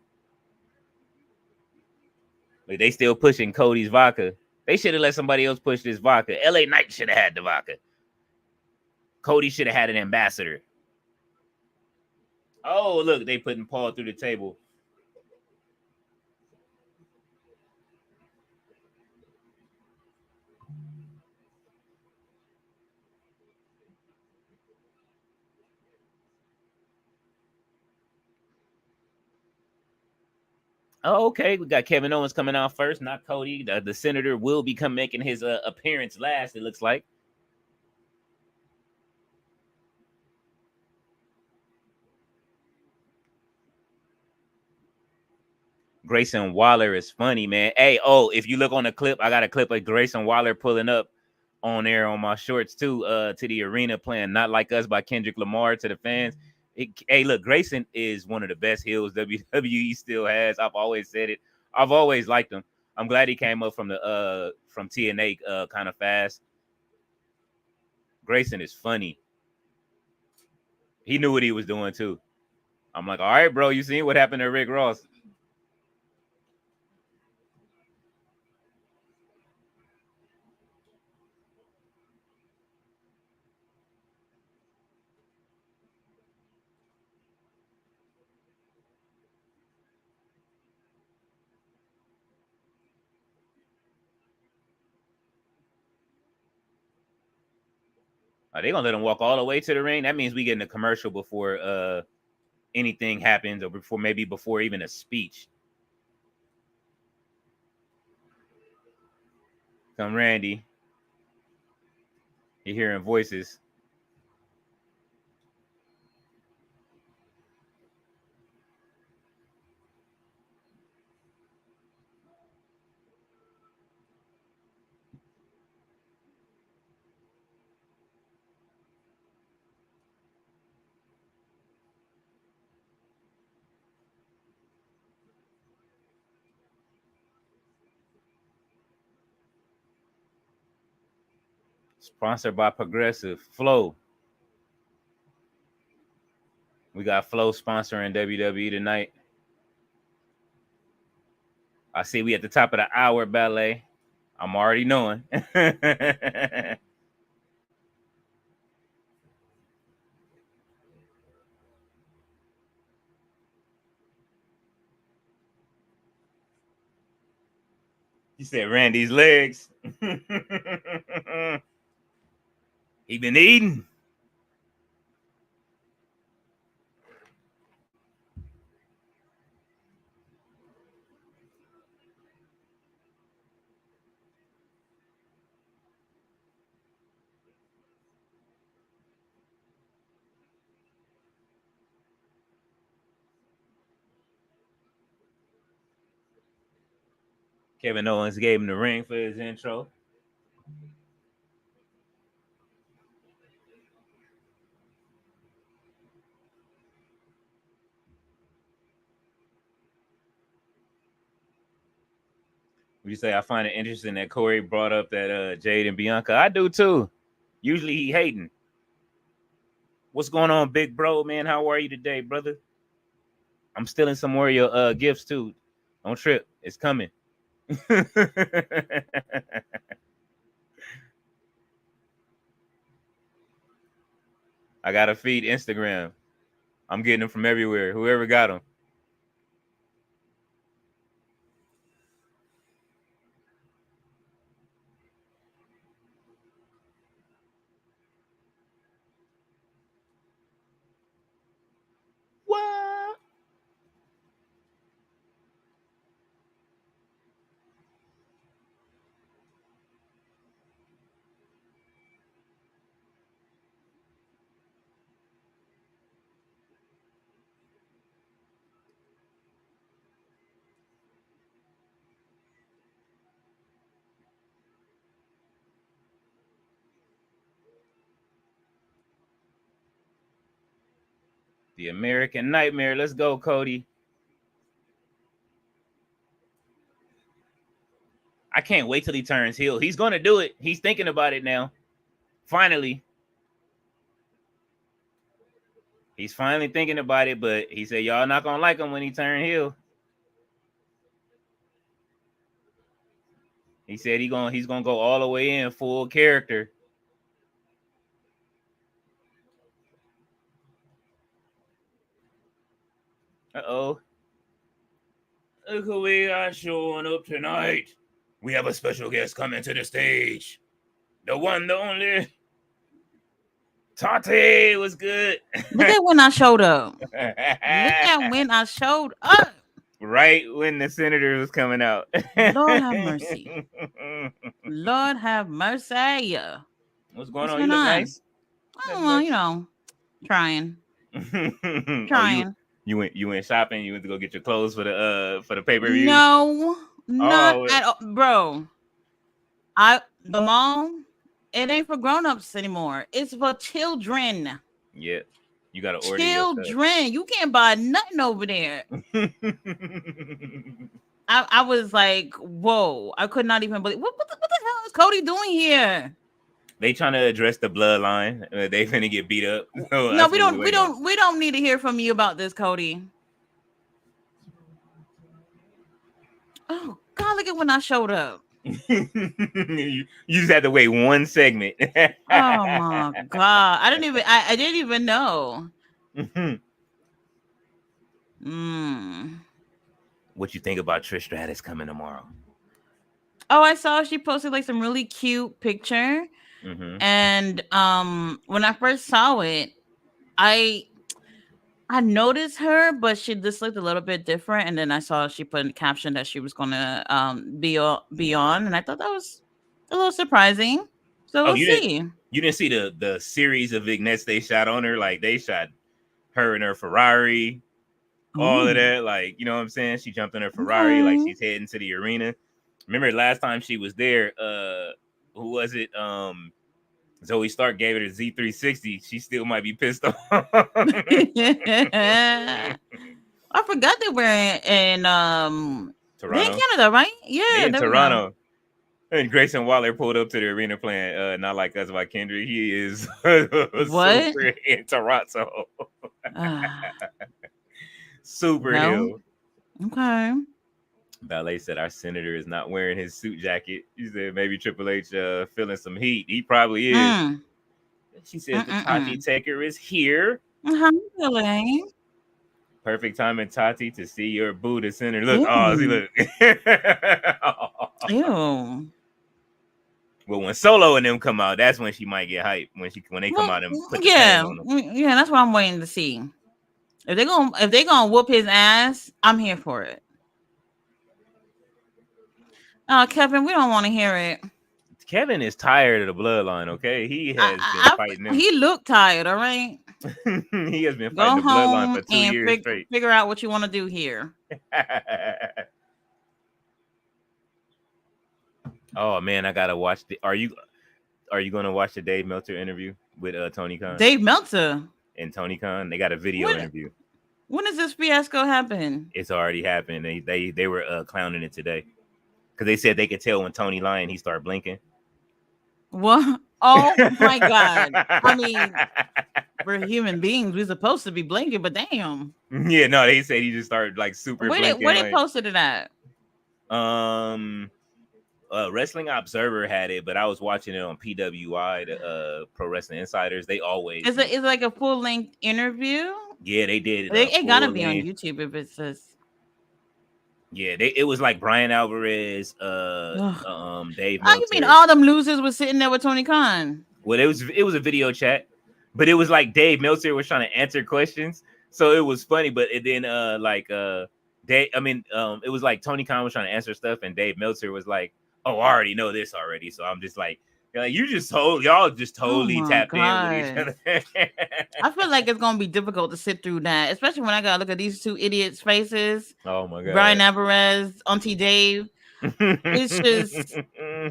Like they still pushing Cody's vodka. They should have let somebody else push this vodka. LA Knight should have had the vodka. Cody should have had an ambassador. Oh, look, they putting Paul through the table. Oh, okay. We got Kevin Owens coming out first, not Cody. The senator will be making his appearance last, it looks like. Grayson Waller is funny, man. Hey, if you look on the clip, I got a clip of Grayson Waller pulling up on there on my shorts too, to the arena playing Not Like Us by Kendrick Lamar to the fans. Hey, look, Grayson is one of the best heels WWE still has. I've always said it. I've always liked him. I'm glad he came up from TNA kind of fast. Grayson is funny. He knew what he was doing too. I'm like, all right, bro, you seen what happened to Rick Ross? Are they gonna let him walk all the way to the ring? That means we getting a commercial before anything happens, or before even a speech. Come Randy. You're hearing voices. Sponsored by Progressive Flow. We got Flow sponsoring WWE tonight. I see we at the top of the hour, Ballet. I'm already knowing. You said Randy's legs. He been eating. Kevin Owens gave him the ring for his intro. Would you say I find it interesting that Corey brought up that Jade and Bianca? I do too. Usually he hating. What's going on, big bro, man? How are you today, brother? I'm stealing some more of your gifts too. Don't trip. It's coming. I gotta feed Instagram. I'm getting them from everywhere. Whoever got them. What? The American Nightmare. Let's go, Cody. I can't wait till he turns heel. He's gonna do it. He's thinking about it now. Finally. He's finally thinking about it, but he said y'all not gonna like him when he turn heel. He said he's gonna go all the way in full character. Uh-oh. Look who we got showing up tonight. We have a special guest coming to the stage. The one, the only. Tati was good. Look at when I showed up. Look at when I showed up. Right when the senator was coming out. Lord have mercy. Lord have mercy. What's going on? You look nice. Oh, you know, trying. Trying. You went shopping. You went to go get your clothes for the pay-per-view. No, not at all, bro. The mall, it ain't for grown-ups anymore. It's for children. Yeah, you gotta order children. You can't buy nothing over there. I was like, whoa! I could not even believe what the hell is Cody doing here? They trying to address the bloodline. They finna get beat up. So no, we don't need to hear from you about this, Cody. Oh God, look at when I showed up. you just had to wait one segment. Oh my God, I didn't even know. What you think about Trish Stratus coming tomorrow? Oh, I saw she posted like some really cute picture. And when I first saw it, I noticed her, but she just looked a little bit different. And then I saw she put in the caption that she was gonna be on, and I thought that was a little surprising. So we'll see. You didn't see the series of vignettes they shot on her? Like they shot her in her Ferrari, all of that. Like, you know what I'm saying? She jumped in her Ferrari, like she's heading to the arena. Remember last time she was there, who was it? Zoe Stark gave her the Z360. She still might be pissed off. I forgot they were in Toronto. They're in Canada, right? Yeah, in Toronto. And Grayson Waller pulled up to the arena playing Not Like Us by Kendrick. He is super in Toronto. Super ill. Okay. Ballet said our senator is not wearing his suit jacket. He said maybe Triple H feeling some heat. He probably is. She says the Tati Taker is here. How you feeling? Perfect timing, Tati, to see your Buddha center. Look, see, look. Ew. Well, when Solo and them come out, that's when she might get hyped. When they come out and put the fans on them. Yeah, that's what I'm waiting to see. If they're gonna whoop his ass, I'm here for it. Oh, Kevin, we don't want to hear it. Kevin is tired of the bloodline, okay? He has been fighting them. He looked tired, all right? He has been fighting the bloodline for 2 years straight. Figure out what you want to do here. Oh man, I gotta watch Are you gonna watch the Dave Meltzer interview with Tony Khan? Dave Meltzer and Tony Khan, they got a video interview. When does this fiasco happen? It's already happened. They were clowning it today because they said they could tell when Tony lying, he started blinking. What? Oh my God! I mean, we're human beings. We're supposed to be blinking, but damn. Yeah, no, they said he just started like super blinking. Where they posted it at? Wrestling Observer had it, but I was watching it on PWI, the Pro Wrestling Insiders. They always it's like a full length interview. Yeah, they did. It gotta be on YouTube if it says. Yeah, it was like Brian Alvarez, Dave Meltzer. You mean all them losers was sitting there with Tony Khan? Well, it was a video chat, but it was like Dave Meltzer was trying to answer questions, so it was funny. But then it was like Tony Khan was trying to answer stuff, and Dave Meltzer was like, "Oh, I already know this already." So I'm just like, y'all just totally tapped in with each other. I feel like it's gonna be difficult to sit through that, especially when I gotta look at these two idiots' faces. Oh my God, Brian Alvarez, Auntie Dave. It's just,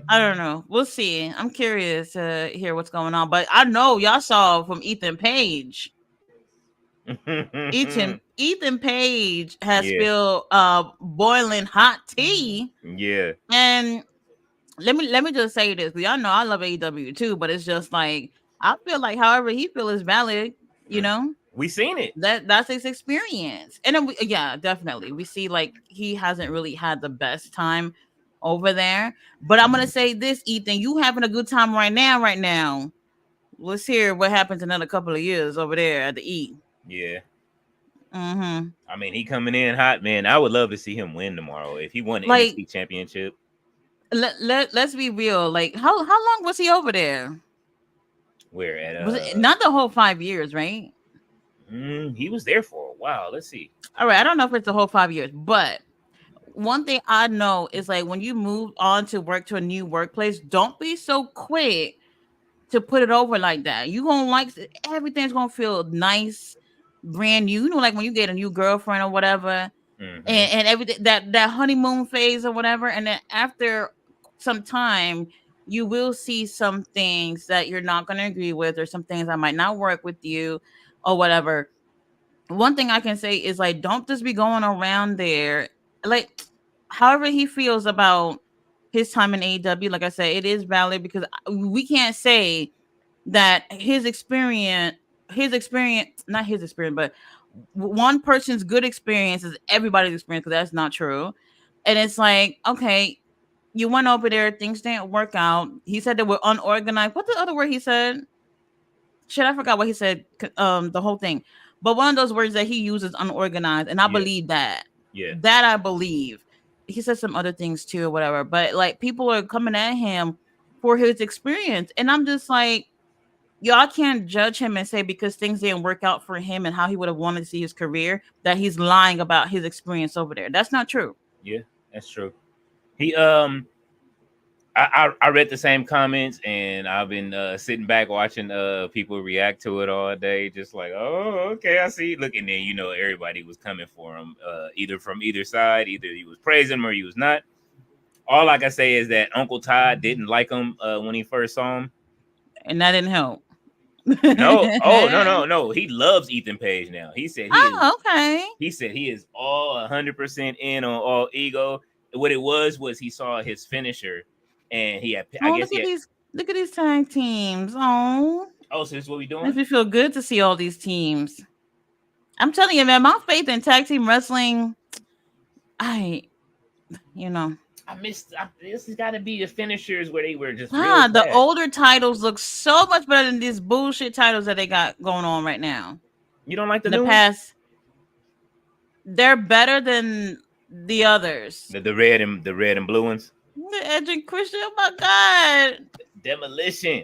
I don't know. We'll see. I'm curious to hear what's going on, but I know y'all saw from Ethan Page. Ethan Page has spilled boiling hot tea. Yeah, and let me just say this. Y'all know I love AEW too, but it's just like I feel like however he feels is valid, you know. We seen it. That's his experience. And then yeah, definitely. We see like he hasn't really had the best time over there. But I'm gonna say this, Ethan, you having a good time right now, right now. Let's hear what happens in another couple of years over there at the E. Yeah. Mm-hmm. I mean, he coming in hot, man. I would love to see him win tomorrow. If he won the Like NXT championship. let's be real. Like how long was he over there? Where at Was it not the whole 5 years, right? he was there for a while. Let's see. All right, I don't know if it's the whole 5 years, but one thing I know is like when you move on to work to a new workplace, don't be so quick to put it over like that. You gonna like everything's gonna feel nice, brand new. You know, like when you get a new girlfriend or whatever, and everything that honeymoon phase or whatever, and then after some time, you will see some things that you're not gonna agree with, or some things that might not work with you, or whatever. One thing I can say is like, don't just be going around there like, however he feels about his time in AEW. Like I said, it is valid because we can't say that not his experience, but one person's good experience is everybody's experience, because that's not true. And it's like, okay, you went over there, things didn't work out. He said they were unorganized. What's the other word he said? Shit, I forgot what he said. The whole thing, but one of those words that he uses, unorganized, and I believe that. Yeah. That I believe. He said some other things too, or whatever. But like, people are coming at him for his experience, and I'm just like, y'all can't judge him and say because things didn't work out for him and how he would have wanted to see his career that he's lying about his experience over there. That's not true. Yeah, that's true. He I read the same comments, and I've been sitting back watching people react to it all day, just like, oh, okay, I see. Look, and then everybody was coming for him, either from either side, either he was praising him or he was not. All I can say is that Uncle Todd didn't like him when he first saw him, and that didn't help. No, oh no, he loves Ethan Page now. He said okay. He said he is all 100% in on all ego. What it was he saw his finisher, and he had. I guess look at these tag teams. Oh, so this is what we doing. Makes me feel good to see all these teams. I'm telling you, man, my faith in tag team wrestling, I missed. This has got to be the finishers where they were just the older titles look so much better than these bullshit titles that they got going on right now. You don't like the new past? They're better than the others. The red and blue ones. The Edge and Christian. Oh my god! Demolition.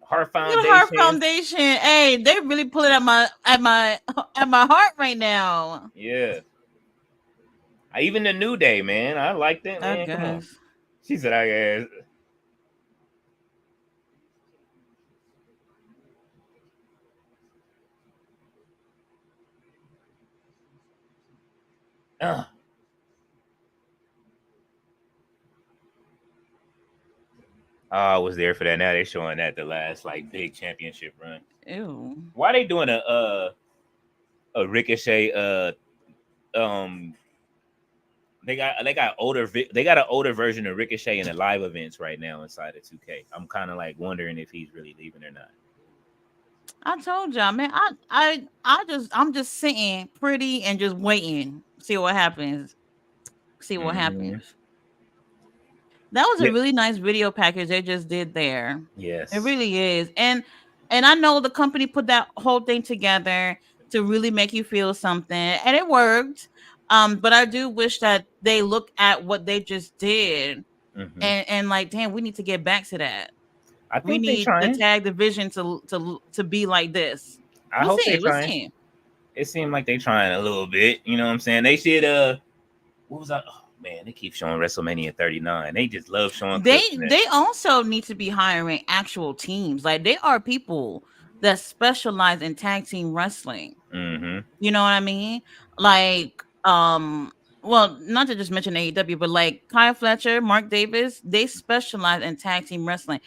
Heart Foundation. Heart Foundation. Hey, they're really pulling at my heart right now. Yeah. Even the New Day, man. I like that, man. Come on. She said, I guess. I was there for that. Now they're showing that the last big championship run. Ew. Why are they doing a Ricochet they got an older version of Ricochet in the live events right now inside of 2K. I'm kind of wondering if he's really leaving or not. I told y'all, man. I'm just sitting pretty and just waiting, see what happens. Happens. That was a really nice video package they just did there. Yes, it really is, and I know the company put that whole thing together to really make you feel something, and it worked. But I do wish that they look at what they just did, and like, damn, we need to get back to that. I think we need the tag division to be like this. I hope they're trying. It seemed like they're trying a little bit. You know what I'm saying? They should. What was that? Oh man, they keep showing WrestleMania 39. They just love showing. They also need to be hiring actual teams. Like, they are people that specialize in tag team wrestling. You know what I mean? Like, well, not to just mention AEW, but like Kyle Fletcher, Mark Davis, they specialize in tag team wrestling.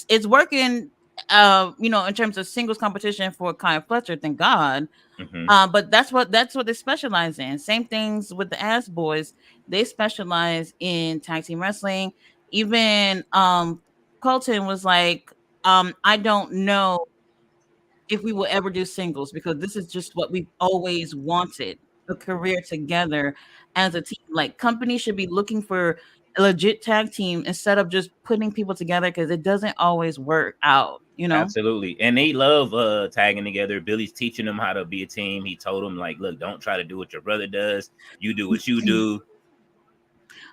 It's working, in terms of singles competition for Kyle Fletcher, thank God. But that's what they specialize in. Same things with the Ass Boys. They specialize in tag team wrestling. Even Colton was like, I don't know if we will ever do singles, because this is just what we've always wanted, a career together as a team. Like, companies should be looking for a legit tag team instead of just putting people together, because it doesn't always work out, you know? Absolutely. And they love tagging together. Billy's teaching them how to be a team. He told them, like, look, don't try to do what your brother does. You do what you do.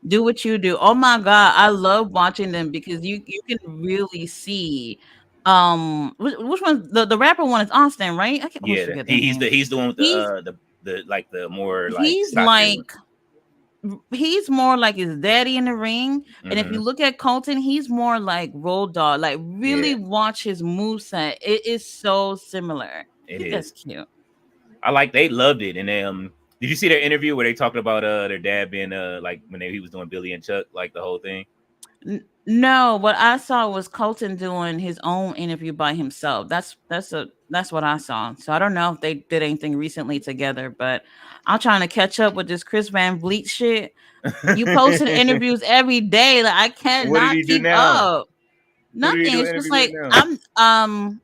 Do what you do. Oh my god, I love watching them because you can really see which one, the rapper one is Austin, right? I can always Yeah, forget their name. he's the one with He's the like the more like he's stockier one. like he's more like his daddy in the ring. And if you Mm-hmm. look at Colton, he's more like Road Dogg. Like, Yeah, really watch his moveset. It is so similar. it Think that's is. cute. I like they loved it. And did you see their interview where they talked about their dad being like when he was doing Billy and Chuck, like the whole thing? No, what I saw was Colton doing his own interview by himself. That's what I saw. So I don't know if they did anything recently together, but I'm trying to catch up with this Chris Van Vliet shit. You posting interviews every day. Like, I What did cannot he do keep now? up. What did he Nothing. do an It's just interview with like now? I'm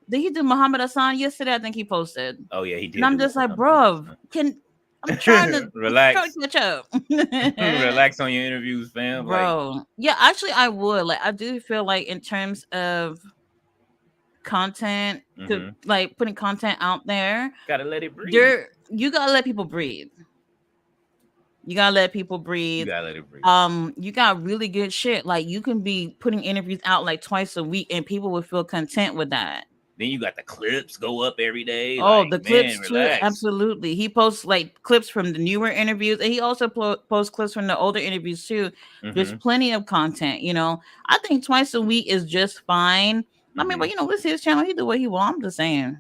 did he do Muhammad Hassan yesterday? I think he posted. Oh yeah, he And did I'm do just like, Muhammad bro, I'm trying Relax. to catch up. Relax on your interviews, fam. Like, Bro. Yeah, actually I would. Like, I do feel like in terms of content, mm-hmm. like putting content out there, Gotta let it breathe. you gotta let people breathe. You gotta let people You breathe. gotta let it breathe. You got really good shit. Like, you can be putting interviews out like twice a week and people will feel content with that. Then you got the clips go up every day. Oh, Like, the man, clips too. relax. Absolutely. He posts like clips from the newer interviews, and he also posts clips from the older interviews too. There's Mm-hmm. plenty of content, you know. I think twice a week is just fine. I mean, Mm-hmm. but this is his channel. He do what he want. I'm just saying.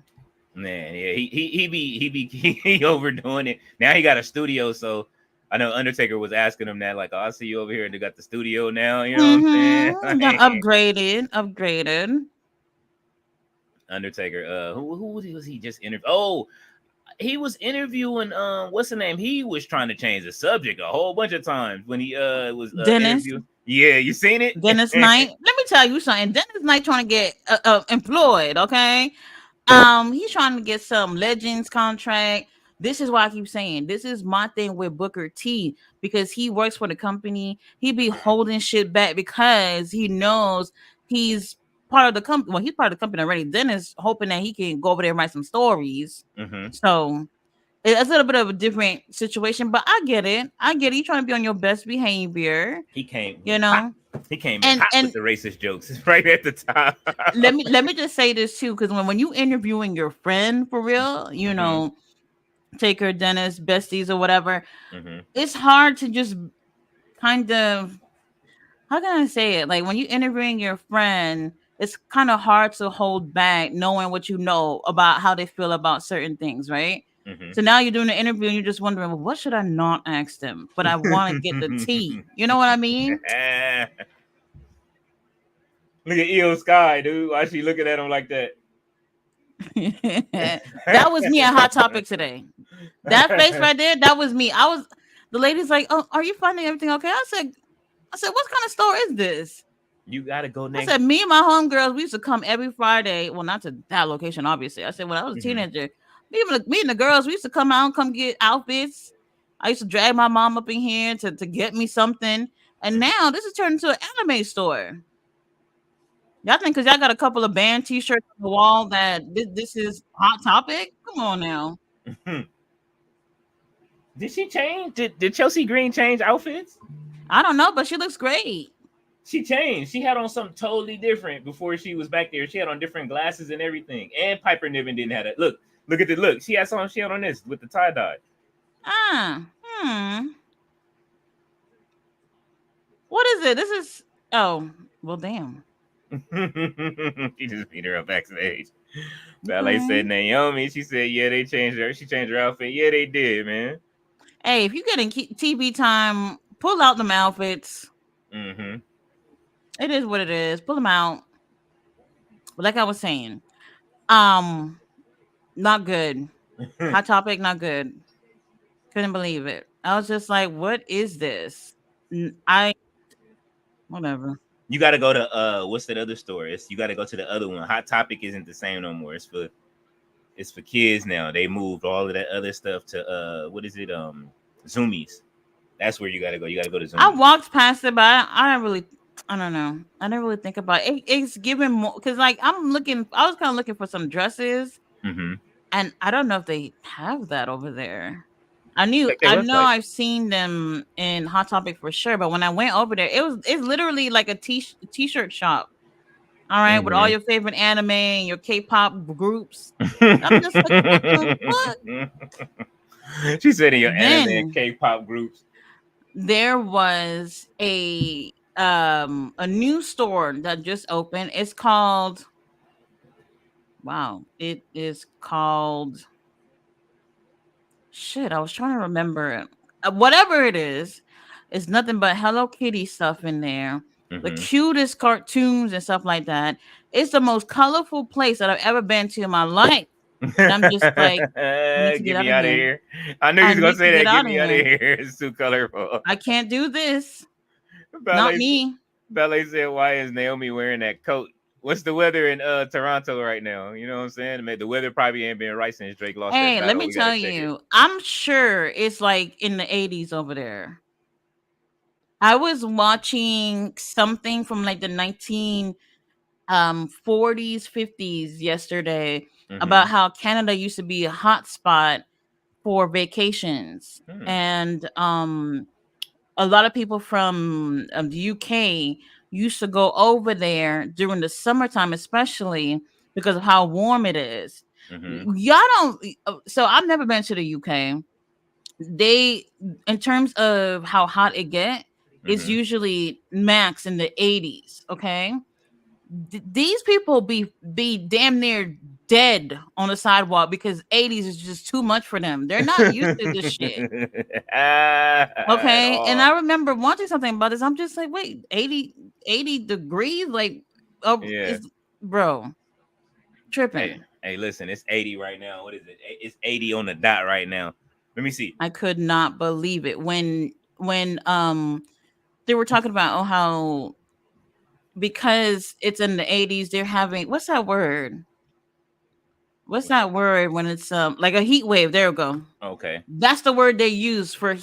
Man, yeah, he overdoing it. Now he got a studio, so I know Undertaker was asking him that, like, oh, I see you over here, and they got the studio now. You know what I'm saying? Yeah, Like, upgraded. Undertaker, who was he just interviewed? Oh, he was interviewing what's the name? He was trying to change the subject a whole bunch of times when he was Dennis. interviewing. Yeah, you seen it? Dennis Knight. Let me tell you something. Dennis Knight trying to get employed. Okay. He's trying to get some Legends contract. This is why I keep saying this is my thing with Booker T, because he works for the company. He be holding shit back because he knows he's part of the company. Well, he's part of the company already. Dennis hoping that he can go over there and write some stories. Mm-hmm. So it's a little bit of a different situation, but I get it. I get it. You trying to be on your best behavior, He came you hot. know. He came in And hot with the racist jokes right at the top. let me just say this too, because when you interviewing your friend for real, Mm-hmm. Taker, Dennis, besties, or whatever, Mm-hmm. it's hard to just kind of, how can I say it? Like, when you interviewing your friend, it's kind of hard to hold back knowing what you know about how they feel about certain things, right? Mm-hmm. So now you're doing the interview and you're just wondering, well, what should I not ask them? But I want to get the tea. You know what I mean? Look at Io Sky, dude. Why she looking at him like that? That was me at Hot Topic today. That face right there, that was me. The lady's like, "Oh, are you finding everything okay?" I said, what kind of store is this? You gotta go I next. said, me and my homegirls, we used to come every Friday. Well, not to that location, obviously. I said, when I was a Mm-hmm. teenager, me and the girls, we used to come out and come get outfits. I used to drag my mom up in here to get me something. And now this is turned into an anime store. Y'all think because y'all got a couple of band t-shirts on the wall that this is Hot Topic? Come on now. Did she change? Did Chelsea Green change outfits? I don't know, but she looks great. She changed. She had on something totally different before she was back there. She had on different glasses and everything. And Piper Niven didn't have it. Look at the look. She had something she had on this with the tie dye. Ah, hmm. What is it? This is, oh, well, damn. He just beat her up backstage. Ballet Okay. said Naomi. She said, yeah, they changed her. She changed her outfit. Yeah, they did, man. Hey, if you getting TV time, pull out them outfits. Mm-hmm. It is what it is. Pull them out. But like I was saying, um, not good. Hot Topic, not good. Couldn't believe it. I was just like, what is this? I whatever. You got to go to what's that other store? You got to go to the other one. Hot Topic isn't the same no more. It's for it's for kids now. They moved all of that other stuff to what is it? Zoomies. That's where you gotta go. You gotta go to I Zoomies. walked past it, but I don't really. I don't know. I didn't really think about it. It's giving more because, like, I'm looking. I was kind of looking for some dresses, Mm-hmm. and I don't know if they have that over there. Check their I know, website. I've seen them in Hot Topic for sure, but when I went over there, it's literally like a t-shirt shop. All right, with all Mm-hmm. your favorite anime and your K-pop groups. I'm just like, what the fuck? She said in your anime and Then K-pop groups. there was a new store that just opened. It's called, wow, it is called, shit, I was trying to remember it. Whatever it is, it's nothing but Hello Kitty stuff in there. The Mm-hmm. cutest cartoons and stuff like that. It's the most colorful place that I've ever been to in my life. And I'm just like, I need to get Get out me of out of here. here. I knew he I was gonna need to say get that. Get out of me out of here. here. It's too colorful. I can't do this. Not Ballet, me. Ballet said, "Why is Naomi wearing that coat? What's the weather in Toronto right now? You know what I'm saying? The weather probably ain't been right since Drake lost that Hey, let battle. me We gotta tell check it." you, I'm sure it's like in the 80s over there. I was watching something from like the 40s, 50s yesterday Mm-hmm. about how Canada used to be a hot spot for vacations. Hmm. And a lot of people from the UK used to go over there during the summertime, especially because of how warm it is. Mm-hmm. Y'all don't. So I've never been to the UK. They, in terms of how hot it get, it's Mm-hmm. usually max in the 80s. Okay, these people be damn near dead on the sidewalk because 80s is just too much for them. They're not used to this shit. At Okay. And all. I remember watching something about this. I'm just like, wait, 80 degrees? Like, oh, Yeah. it's, bro, Hey, tripping. hey, listen, it's 80 right now. What is it? It's 80 on the dot right now. Let me see. I could not believe it when they were talking about, oh, how because it's in the 80s, they're having, what's that word? What's that word when it's like a heat wave? There we go. Okay. That's the word they use for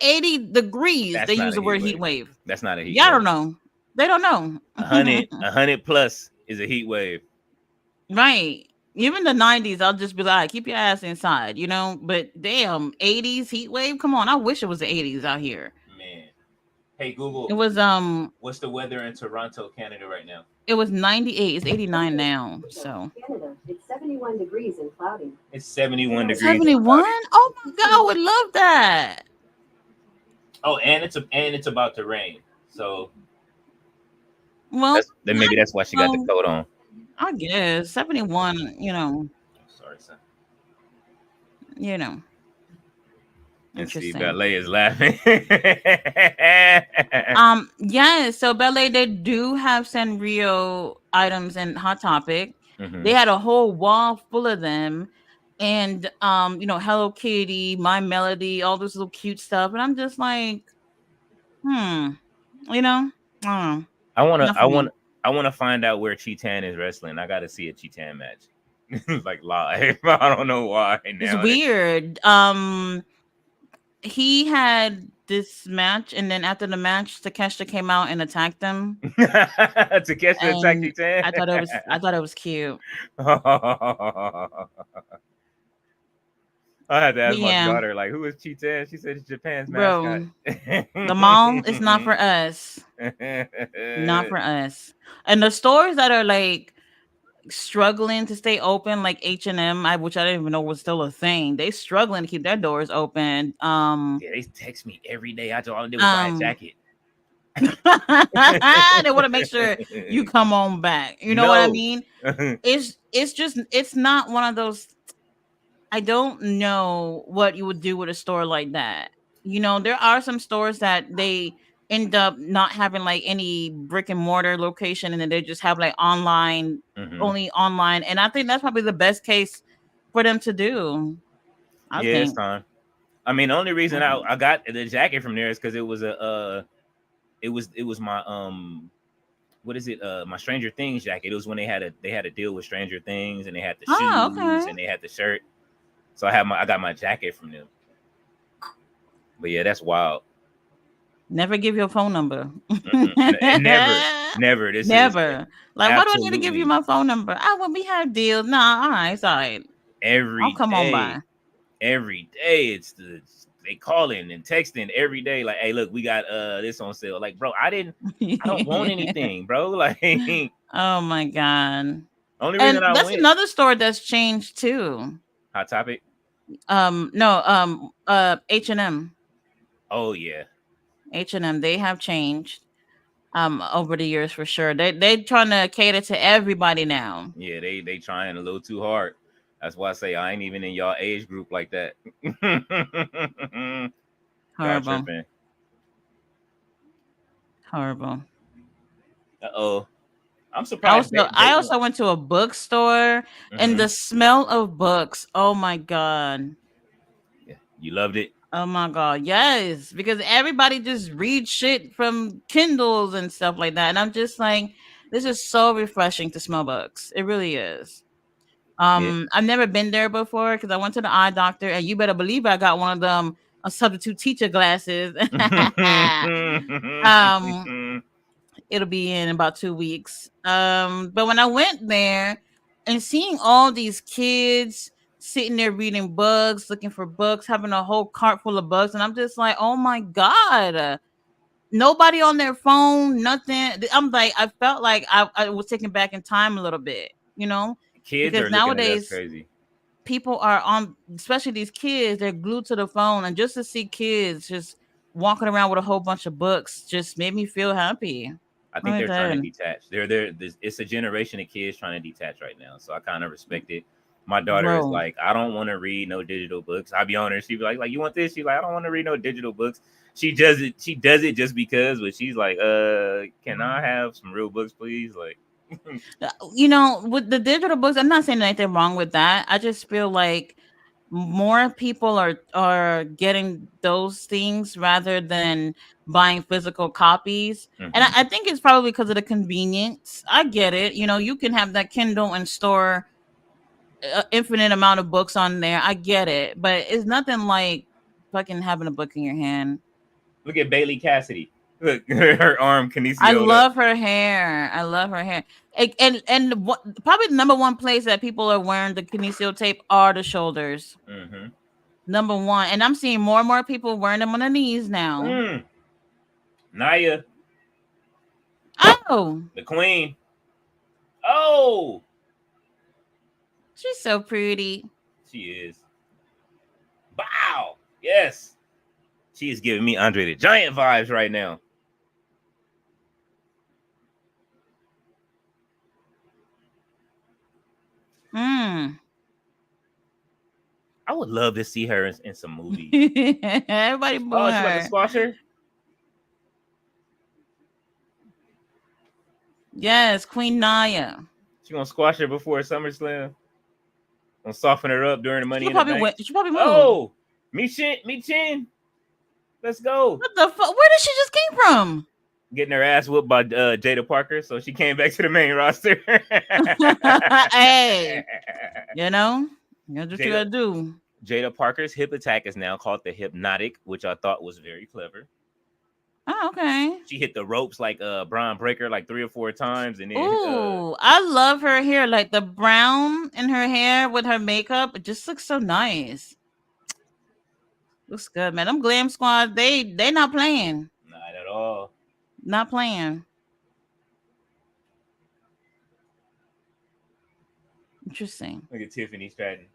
80 degrees. They That's use not a the heat word heat wave. wave. That's not a heat Y'all don't wave. know. They don't know. 100 plus is a heat wave. Right. Even the 90s, I'll just be like, keep your ass inside, you know? But damn, 80s heat wave? Come on. I wish it was the 80s out here. Man. Hey It Google, was what's the weather in Toronto, Canada right now? it was 98. It's 89 now. So Canada, it's 71 degrees and cloudy. It's 71 degrees and 71? cloudy. Oh my god, I would love that. Oh, and it's about to rain. So Well, that's then maybe that's why she got the no, coat on. I guess 71, Sorry, son. you know, And see, interesting. Ballet is laughing. Yeah, so Ballet, they do have Sanrio items in Hot Topic. Mm-hmm. They had a whole wall full of them. And Hello Kitty, My Melody, all this little cute stuff. And I'm just like, hmm, you know, uh, I wanna, not I for want, me. I want to find out where Cheetan is wrestling. I got to see a Cheetan match, like live. I don't know why It's now. weird. He had this match, and then after the match, Takeshita came out and attacked him. To catch the attack And Cheetan. I thought it was cute. I had to But ask my yeah, daughter, like, who is Cheetan? She said it's Japan's mascot. bro, the mall is not for us. Not for us. And the stores that are like struggling to stay open, like H&M, which I didn't even know was still a thing. They struggling to keep their doors open. Yeah, they text me every day. I told all I did was buy a Um, jacket. they want to make sure you come on back. You know what I No. mean? It's not one of those. I don't know what you would do with a store like that. There are some stores that they end up not having like any brick and mortar location, and then they just have like online, Hmm. only online. And I think that's probably the best case for them to do. I Yeah, it's think. time. I mean, the only reason I I, think. I got the jacket from there is because it was my what is it? My Stranger Things jacket. It was when they had a deal with Stranger Things, and they had the Oh, shoes okay. and they had the shirt. So I got my jacket from them. But yeah, that's wild. Never give your phone number. And never. This is Never. Like, why do I need to give you absolutely my phone number? Well, we have deals. Nah, all right, it's all right. I'll every come on day. by. Every day they calling and texting every day. Like, hey, look, we got this on sale. Like, bro, I don't want anything, bro. Like, Oh my god. only reason And I that's went. another store that's changed too. Hot Topic. No, H&M. Oh yeah. H&M, they have changed over the years for sure. They trying to cater to everybody now. Yeah, they trying a little too hard. That's why I say I ain't even in y'all age group like that. Y'all Horrible. tripping. Horrible. Uh-oh. I'm surprised I also went to a bookstore and Mhm. the smell of books. Oh my god. Yeah, you loved it. Oh my god. Yes, because everybody just reads shit from Kindles and stuff like that. And I'm just like, this is so refreshing to smell books. It really is. Yeah. I've never been there before because I went to the eye doctor, and you better believe I got one of them substitute teacher glasses. um, it'll be in about 2 weeks. But when I went there and seeing all these kids sitting there reading books, looking for books, having a whole cart full of books, and I'm just like, oh my god. Nobody on their phone, nothing. I'm like, I felt like I was taken back in time a little bit, Kids because are looking at us nowadays crazy. people are on, especially these kids, they're glued to the phone, and just to see kids just walking around with a whole bunch of books just made me feel happy. I think Right they're trying to then. detach. It's a generation of kids trying to detach right now. So I kind of respect it. My daughter is Bro. like, I don't want to read no digital books. I'll be honest. She'd be like, you want this? She's like, I don't want to read no digital books. She does it. She does it just because. But she's like, can I have some real books, please? Like, With the digital books, I'm not saying anything wrong with that. I just feel like more people are getting those things rather than buying physical copies. And mhm. I think it's probably because of the convenience. I get it. You can have that Kindle and store infinite amount of books on there. I get it, but it's nothing like fucking having a book in your hand. Look at Bailey Cassidy. Look, her arm I kinesioed up. love her hair. I love her hair. Probably the number one place that people are wearing the kinesio tape are the shoulders. Mm-hmm. Number one, and I'm seeing more and more people wearing them on the knees now. Naya, Oh, the queen. Oh, she's so pretty. she is. Wow. Yes. She is giving me Andre the Giant vibes right now. Mm. I would love to see her in some movies. Everybody boo Oh, she about to her. squash her? Yes, Queen Naya. She gonna squash her before SummerSlam? Gonna soften her up during the Money She'll in the probably Bank? win. She'll probably move. Oh, me chin. Let's go. What the fuck? Where did she just came from? Getting her ass whooped by Jada Parker, so she came back to the main roster. Hey, that's what you gotta do. Jada Parker's hip attack is now called the Hypnotic, which I thought was very clever. Oh, okay. She hit the ropes like Braun Breaker like 3 or 4 times, and then Ooh, I love her hair. Like the brown in her hair with her makeup, it just looks so nice. Looks good, man. Them glam squad, they not playing. not at all. Not playing. Interesting. Look at Tiffany Stratton.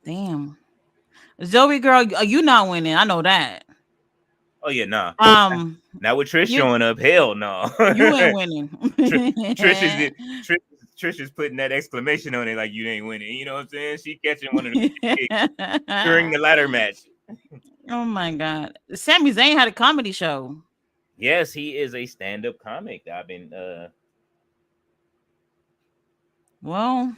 Damn. Zoe girl, you not winning. I know that. Oh yeah, nah. Now with Trish showing up, hell no. You ain't winning. Trish is putting that exclamation on it like you ain't winning. You know what I'm saying? She catching one of the during the ladder match. Oh my god. Sami Zayn had a comedy show. Yes, he is a stand-up comic. I've been well,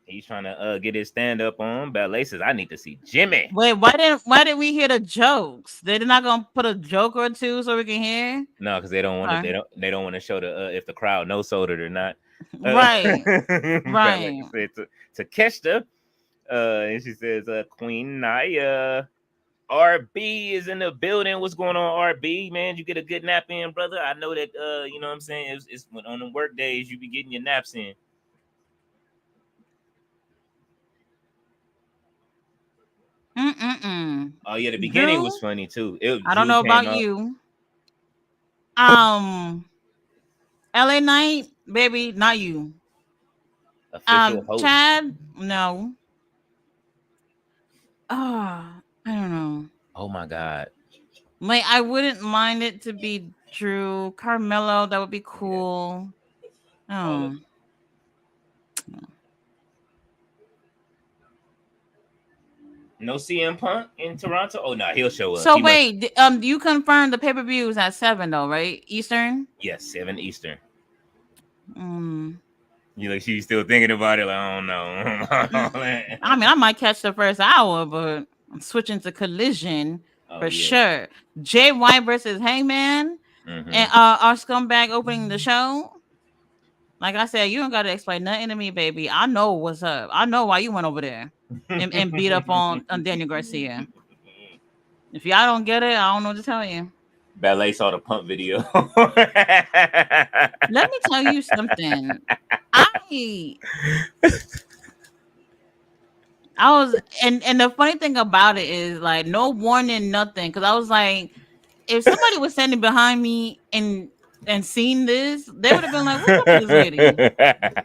He's trying to get his stand up on. Ballet says, "I need to see Jimmy." Wait, why didn't we hear the jokes? They're not gonna put a joke or two so we can hear. No, because they don't want to. They don't want to show the if the crowd no sold it or not. Right, Ballet right. said to Keshta, and she says, "Queen Naya, RB is in the building. What's going on, RB? Man, you get a good nap in, brother. I know that. You know what I'm saying. It's when on the work days you be getting your naps in." Oh yeah, the beginning was funny too. I don't know about you. LA Knight, baby, not you. Official host. Chad, no. I don't know. Oh my god. Like, I wouldn't mind it to be Drew. Carmelo, that would be cool. Oh. No CM Punk in Toronto? Oh no, he'll show up. So wait, you confirmed the pay-per-view is at 7 though, right? Eastern? Yes, 7 Eastern. You like she's still thinking about it, like, I don't know. I mean, I might catch the first hour, but I'm switching to Collision for sure. Jay White versus Hangman, and our scumbag opening the show. Like I said, you don't gotta explain nothing to me, baby. I know what's up. I know why you went over there and beat up on Daniel Garcia. If y'all don't get it, I don't know what to tell you. Ballet saw the pump video. Let me tell you something. I was, and the funny thing about it is, like, no warning, nothing. Because I was like, if somebody was standing behind me and seen this, they would have been like, "What's up with this lady? What the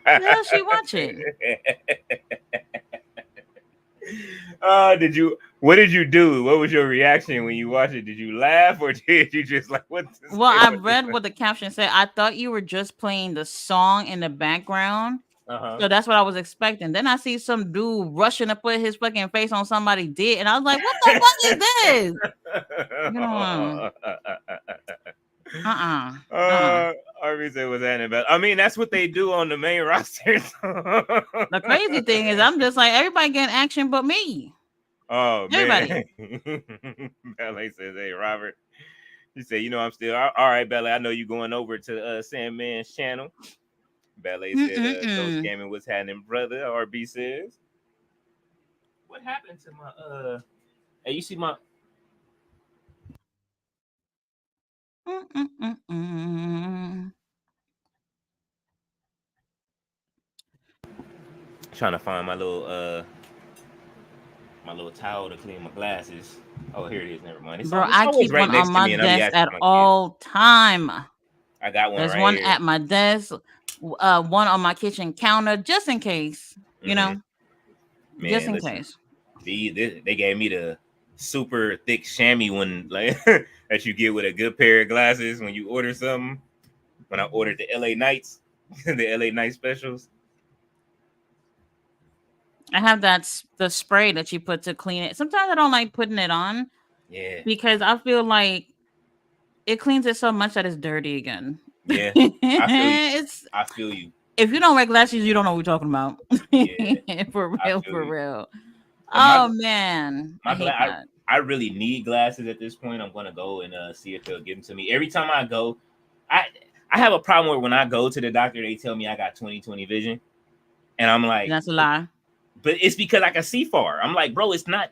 hell is she watching?" What did you do? What was your reaction when you watched it? Did you laugh or did you just like, what? Well, I read what the caption said. I thought you were just playing the song in the background. So that's what I was expecting. Then I see some dude rushing to put his fucking face on somebody dead, and I was like, "What the fuck is this?" Arby said, "Was that about?" I mean, that's what they do on the main roster. The crazy thing is, I'm just like, everybody getting action but me. Oh, everybody. Man. Ballet says, "Hey, Robert." He said, "You know, I'm still all right, Ballet. I know you going over to Sandman's channel." Ballet said, "Ghost Gaming, what's happening, brother?" RB says, "What happened to my Hey, you see my Trying to find my little towel to clean my glasses. Oh, here it is. Never mind. Bro, I keep right one on my desk at all time. I got one. There's right one here at my desk, one on my kitchen counter, just in case. You know, man, just in case. They gave me the super thick chamois one, like that you get with a good pair of glasses when you order something. When I ordered the LA Nights, the LA Night specials. I have the spray that you put to clean it. Sometimes I don't like putting it on. Yeah. Because I feel like it cleans it so much that it's dirty again. Yeah. I feel you. If you don't wear glasses, you don't know what we're talking about. Yeah. For real. Oh man. I really need glasses at this point. I'm gonna go and see if they'll give them to me. Every time I go, I have a problem where when I go to the doctor, they tell me I got 20/20 vision. And I'm like, that's a lie. But it's because I can see far. I'm like, bro, it's not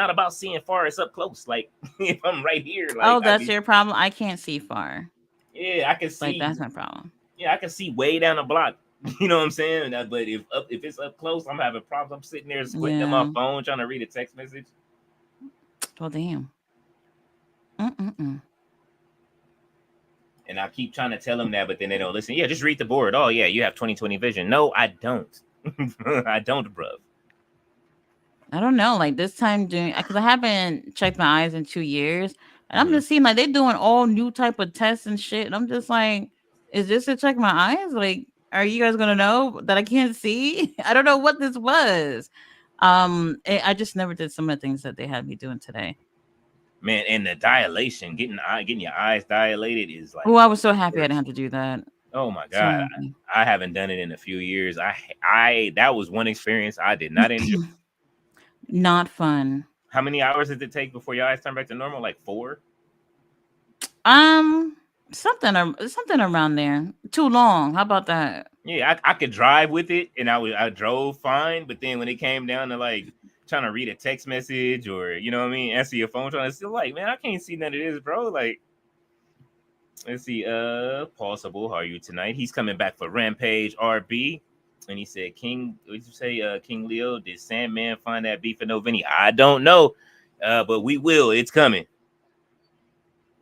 about seeing far, it's up close. Like if I'm right here, like, that's your problem. I can't see far. Yeah, I can see. Like, that's my problem. Yeah, I can see way down the block. You know what I'm saying? But if it's up close, I'm having problems. I'm sitting there squinting at my phone trying to read a text message. Well, damn. And I keep trying to tell them that, but then they don't listen. Yeah, just read the board. Oh yeah, you have 20/20 vision. No, I don't. I don't, bruv. I don't know. Like this time because I haven't checked my eyes in 2 years, and I'm just seeing like they're doing all new type of tests and shit. And I'm just like, is this to check my eyes? Like, are you guys gonna know that I can't see? I don't know what this was. I just never did some of the things that they had me doing today. Man, and the dilation, getting your eyes dilated is like. Oh, I was so happy I didn't have to do that. Oh my So god, happy. I haven't done it in a few years. I that was one experience I did not enjoy. Not fun. How many hours did it take before your eyes turn back to normal? Like 4? Um, something around there. Too long. How about that? Yeah, I could drive with it, and I drove fine. But then when it came down to like trying to read a text message or you know what I mean, answer your phone, trying to still like, man, I can't see none of this, bro. Like, let's see, Paul Sabul, how are you tonight? He's coming back for Rampage RB. And he said, King, what did you say, King Leo? Did Sandman find that beef for No Vinny? I don't know. But we will. It's coming.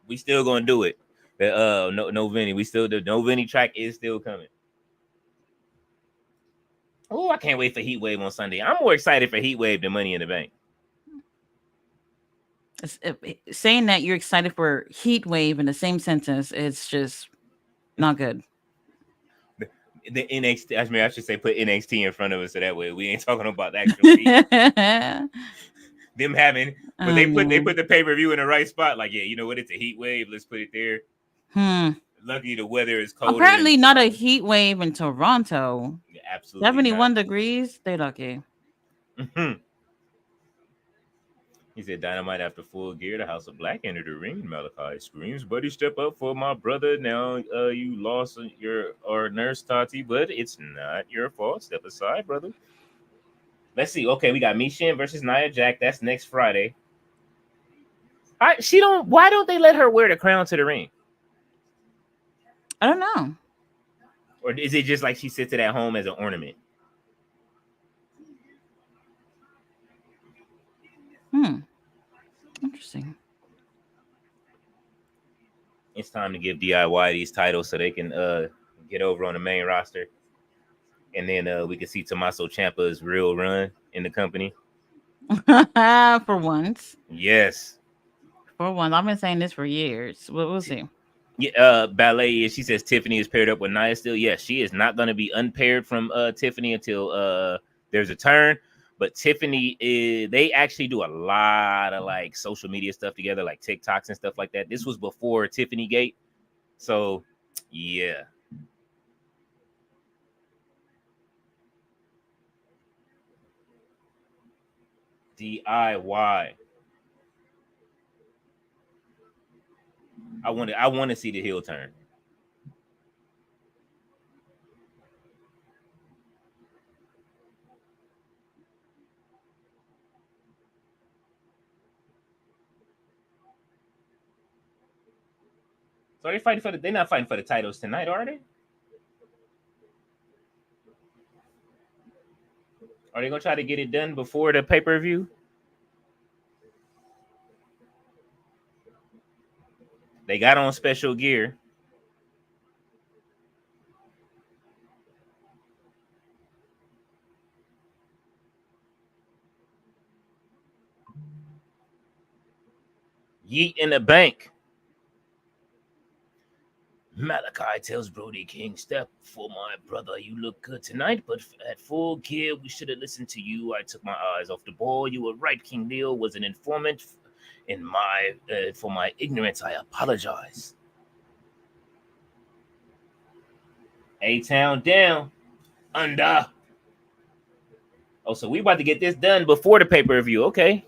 We still gonna do it. No Vinny. We still the No Vinny track is still coming. Oh, I can't wait for Heat Wave on Sunday. I'm more excited for Heat Wave than Money in the Bank. Saying that you're excited for Heat Wave in the same sentence, it's just not good. The NXT, I mean, I should say put NXT in front of us so that way we ain't talking about the actual Heat. Them having, but they put the pay-per-view in the right spot. Like, yeah, you know what? It's a Heat Wave. Let's put it there. Lucky the weather is colder. Apparently not a heat wave in Toronto. Yeah, absolutely 71 not. degrees. They lucky. He said, Dynamite after Full Gear, the House of Black entered the ring. Malachi screams, buddy, step up for my brother. Now you lost your nurse Tati, but it's not your fault. Step aside, brother. Let's see. Okay, we got Michin versus Nia Jax. That's next Friday. Why don't they let her wear the crown to the ring? I don't know. Or is it just like she sits it at home as an ornament? Interesting. It's time to give DIY these titles so they can get over on the main roster. And then we can see Tommaso Ciampa's real run in the company. For once. Yes. For once. I've been saying this for years. We'll see. Yeah, Ballet she says Tiffany is paired up with Nia still. Yes, she is not going to be unpaired from Tiffany until there's a turn. But Tiffany they actually do a lot of like social media stuff together, like TikToks and stuff like that. This was before Tiffany Gate. So yeah. DIY. I want to see the heel turn. So they're fighting for they're not fighting for the titles tonight, are they? Are they gonna try to get it done before the pay-per-view? They got on special gear. Yeet in the bank. Malachi tells Brody King, step for my brother. You look good tonight, but at Full Gear, we should have listened to you. I took my eyes off the ball. You were right. King Leo was an informant. For my ignorance, I apologize. A-Town down. Under. Oh, so we about to get this done before the pay-per-view. Okay.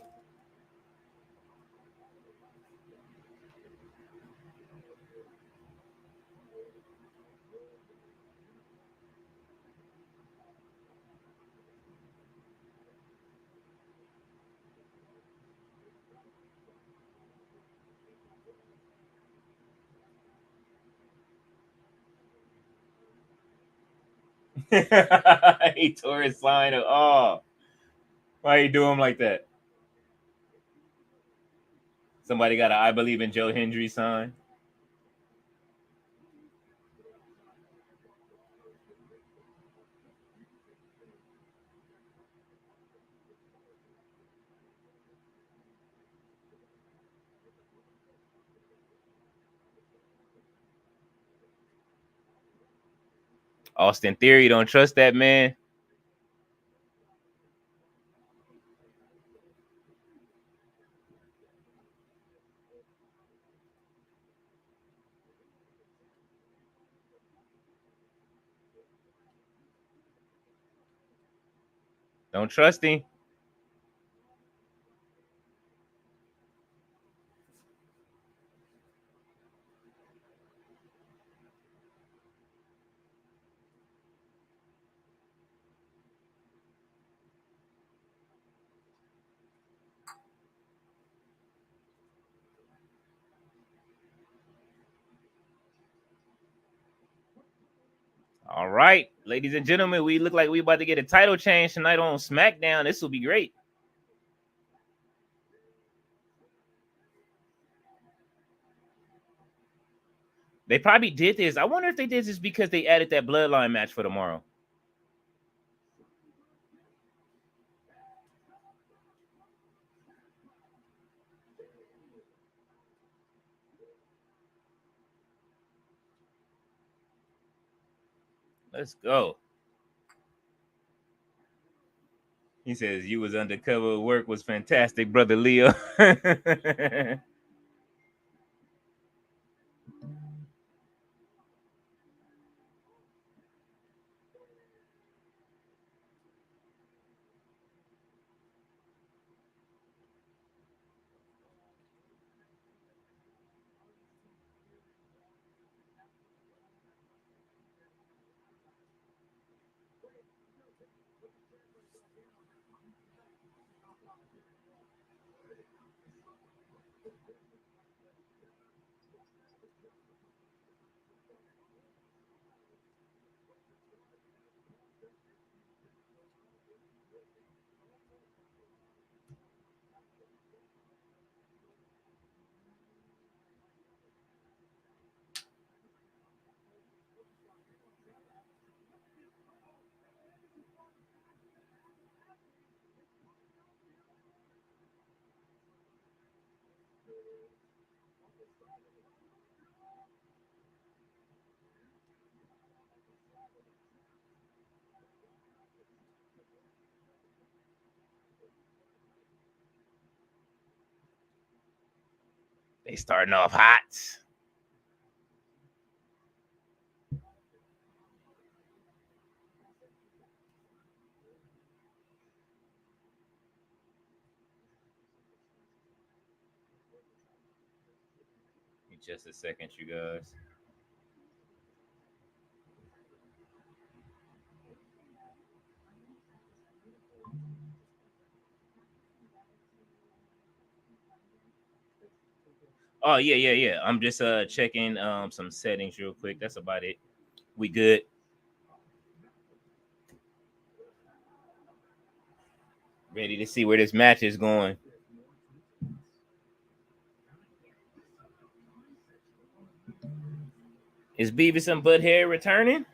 He tore his sign. Oh, why you do him like that? Somebody got a I believe in Joe Hendry sign. Austin Theory, don't trust that man. Don't trust him. All right, ladies and gentlemen, we look like we about to get a title change tonight on SmackDown. This will be great. They probably did this. I wonder if they did this because they added that bloodline match for tomorrow. Let's go. He says, you was undercover. Work was fantastic, brother Leo. They starting off hot. Just a second, you guys. Oh, yeah. I'm just checking some settings real quick. That's about it. We good. Ready to see where this match is going. Is Beavis and Butthead returning?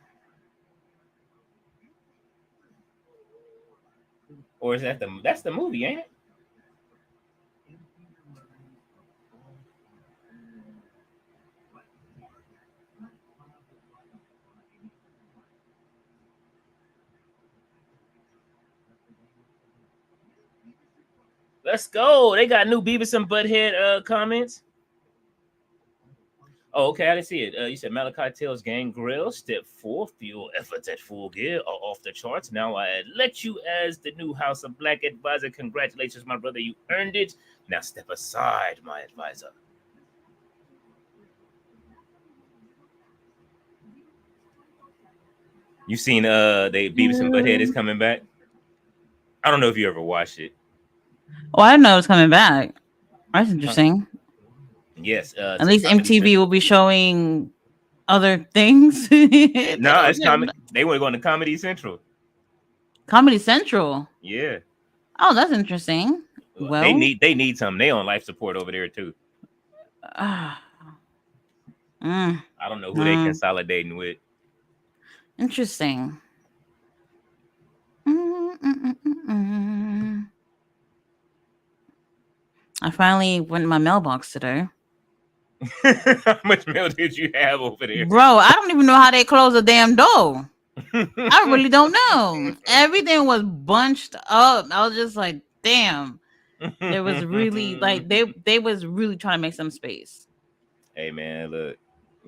Or is that's the movie, ain't it? Let's go. They got new Beavis and Butthead comments. Oh, okay, I didn't see it. You said Malachi tells Gangrel, step 4, fuel efforts at full gear are off the charts. Now I elect you as the new House of Black advisor. Congratulations, my brother. You earned it. Now step aside, my advisor. You seen they Beavis and Butthead is coming back? I don't know if you ever watched it. Oh, I didn't know it was coming back. That's interesting. Yes. At least MTV will be showing other things. No, it's comedy. They want to go into Comedy Central. Comedy Central. Yeah. Oh, that's interesting. Well, they need something. They on life support over there too. I don't know who they consolidating with. Interesting. I finally went in my mailbox today. How much mail did you have over there? Bro, I don't even know how they close the damn door. I really don't know. Everything was bunched up. I was just like, damn. There was really like they was really trying to make some space. Hey man, look,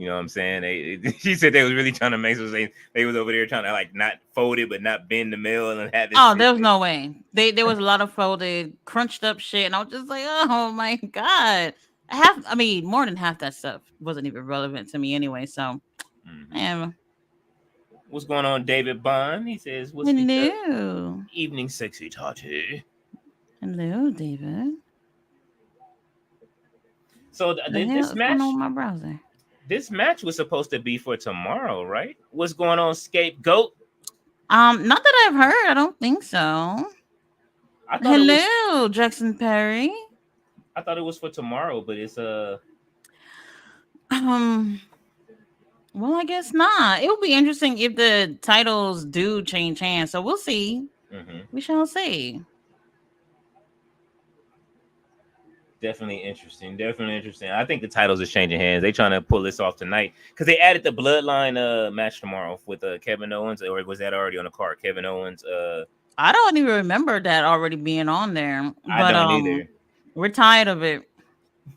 You know what I'm saying? She said they was really trying to make some things. They was over there trying to like not fold it, but not bend the mill and have it. Oh, there was no way. There was a lot of folded, crunched up shit, and I was just like, oh my god. More than half that stuff wasn't even relevant to me anyway. So, What's going on, David Bond? He says, "What's hello, evening, sexy Tati." Hello, David. So this match, going on my browser. This match was supposed to be for tomorrow, right? What's going on, Scapegoat? Not that I've heard. I don't think so. Hello, Jackson Perry. I thought it was for tomorrow, but it's Well, I guess not. It will be interesting if the titles do change hands. So we'll see. We shall see. Definitely interesting. I think the titles is changing hands. They trying to pull this off tonight because they added the Bloodline match tomorrow with Kevin Owens, or was that already on the card? Kevin Owens. I don't even remember that already being on there. But I don't either. We're tired of it,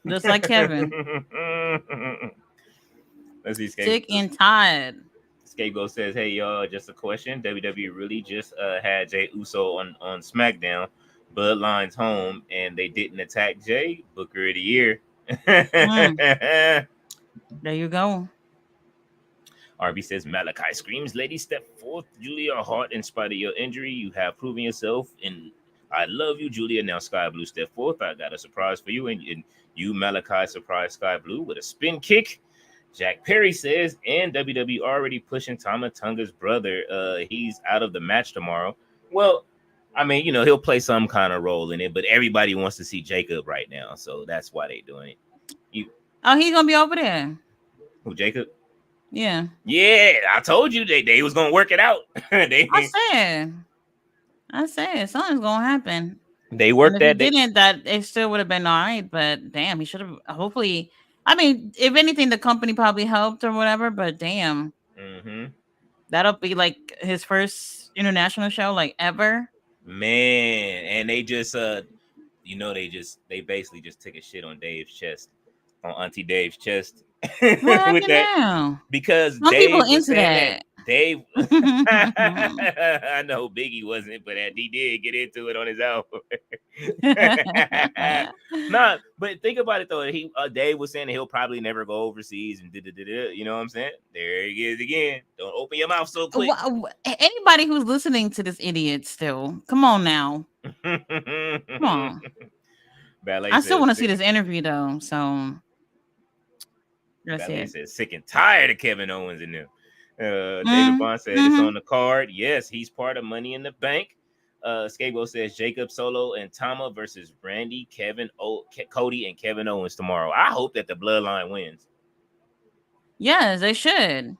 just like Kevin. Let's see. Sick and tired. Scapegoat says, "Hey y'all, just a question. WWE really just had Jey Uso on SmackDown. Bloodline's home, and they didn't attack Jay. Booker of the year." There you go. RB says, "Malachi screams, lady, step forth. Julia Hart, in spite of your injury, you have proven yourself. And I love you, Julia. Now Sky Blue, step forth. I got a surprise for you. And you, Malachi, surprise Sky Blue with a spin kick." Jack Perry says, and WWE already pushing Tama Tonga's brother. He's out of the match tomorrow. Well, I mean, he'll play some kind of role in it, but everybody wants to see Jacob right now, so that's why they're doing it. He's gonna be over there. Who, Jacob? Yeah. Yeah, I told you they was gonna work it out. I said something's gonna happen. They worked that. Didn't that it still would have been all right, but damn, he should have. Hopefully, I mean, if anything, the company probably helped or whatever. But damn, that'll be like his first international show, like ever. Man, and they just they basically just took a shit on Dave's chest, on Auntie Dave's chest. With that now? Because some Dave people into that. Dave, I know Biggie wasn't, but he did get into it on his own. Nah, but think about it though. Dave was saying that he'll probably never go overseas and you know what I'm saying? There he is again. Don't open your mouth so quick. Anybody who's listening to this idiot still, come on now. Come on. I still want to see this interview though. So Ballet says sick and tired of Kevin Owens in there. David Bond said it's on the card. Yes, he's part of Money in the Bank. Scapegoat says Jacob Solo and Tama versus Randy, Cody, and Kevin Owens tomorrow. I hope that the Bloodline wins. Yes, they should.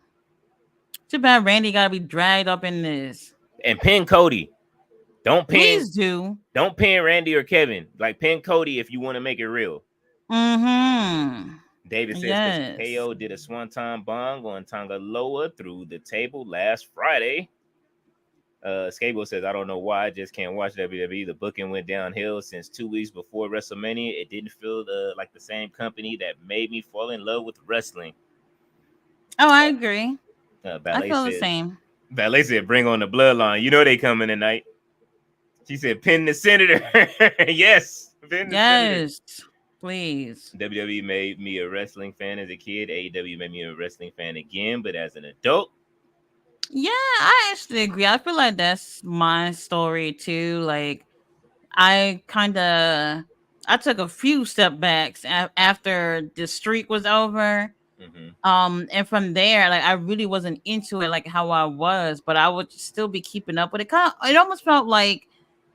Too bad Randy got to be dragged up in this. And pin Cody. Don't pin. Please do. Don't pin Randy or Kevin. Like pin Cody if you want to make it real. David says KO did a swanton bomb on Tonga Loa through the table last Friday. Scapegoat says, I don't know why I just can't watch WWE. The booking went downhill since 2 weeks before WrestleMania. It didn't feel like the same company that made me fall in love with wrestling. Oh, I agree. I feel the same. Ballet said, bring on the Bloodline. You know they coming tonight. She said, pin the senator. Yes. Pin the senator. Please. WWE made me a wrestling fan as a kid. AEW made me a wrestling fan again, but as an adult. Yeah, I actually agree. I feel like that's my story too. Like, I took a few step backs after the streak was over. And from there, like, I really wasn't into it like how I was, but I would still be keeping up with it. It almost felt like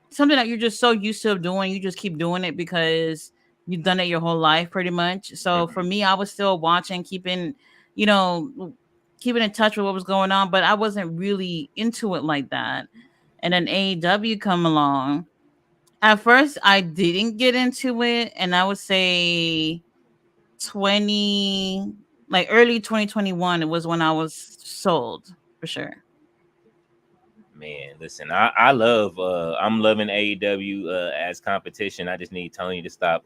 something that you're just so used to doing. You just keep doing it because you've done it your whole life pretty much. So for me, I was still watching, keeping in touch with what was going on, but I wasn't really into it like that. And then AEW come along. At first, I didn't get into it, and I would say early 2021, it was when I was sold for sure. Man, listen, I love I'm loving AEW as competition. I just need Tony to stop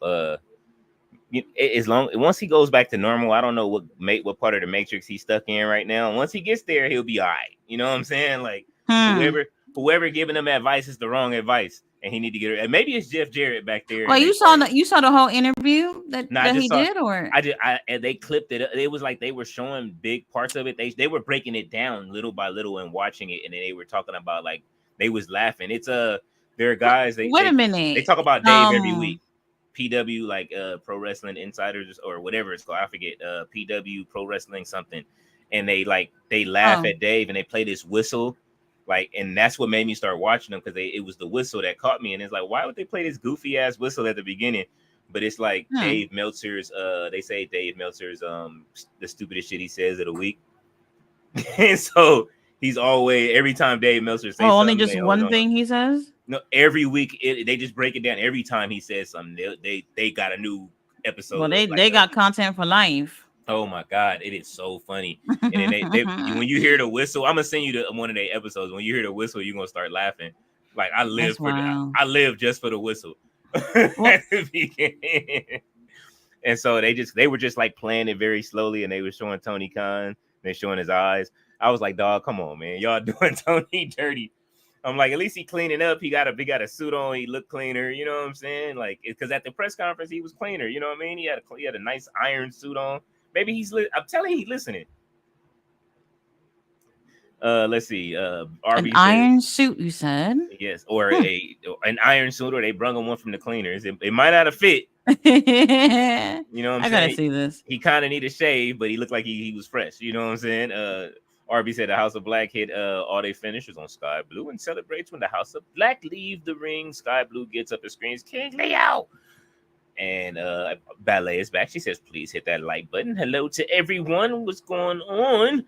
as long once he goes back to normal, I don't know what part of the matrix he's stuck in right now. Once he gets there, he'll be all right. You know what I'm saying? Like whoever giving him advice is the wrong advice, and he need to get it. And maybe it's Jeff Jarrett back there. Well, you saw the whole interview that he did, or and they clipped it. It was like they were showing big parts of it. They were breaking it down little by little and watching it, and then they were talking about like they was laughing. It's there are guys. Wait a minute. They talk about Dave every week. PW like Pro Wrestling Insiders or whatever it's called. I forget. PW Pro Wrestling something, and they laugh at Dave and they play this whistle. Like, and that's what made me start watching them because it was the whistle that caught me. And it's like, why would they play this goofy ass whistle at the beginning? But it's like Dave Meltzer's, they say Dave Meltzer's the stupidest shit he says of the week. And so he's always, every time Dave Meltzer says only just one thing he says? No, every week they just break it down. Every time he says something, they got a new episode. Well, they got content for life. Oh my God, it is so funny. And then they when you hear the whistle, I'm gonna send you one of their episodes. When you hear the whistle, you're gonna start laughing. Like I live I live just for the whistle. And so they were just like playing it very slowly, and they were showing Tony Khan, they're showing his eyes. I was like, dog, come on, man, y'all doing Tony dirty. I'm like, at least he cleaning up. He got a suit on. He looked cleaner. You know what I'm saying? Like, because at the press conference he was cleaner. You know what I mean? He had a nice iron suit on. Maybe I'm telling you, he's listening. Let's see. RB an iron suit, you said? Yes, or an iron suit, or they brung him one from the cleaners. It might not have fit. You know what I'm saying? I gotta see this. He kind of need a shave, but he looked like he was fresh. You know what I'm saying? RB said the House of Black hit all their finishers on Sky Blue and celebrates when the House of Black leave the ring. Sky Blue gets up and screams, "King Leo!" And Ballet is back. She says, please hit that like button. Hello to everyone. What's going on?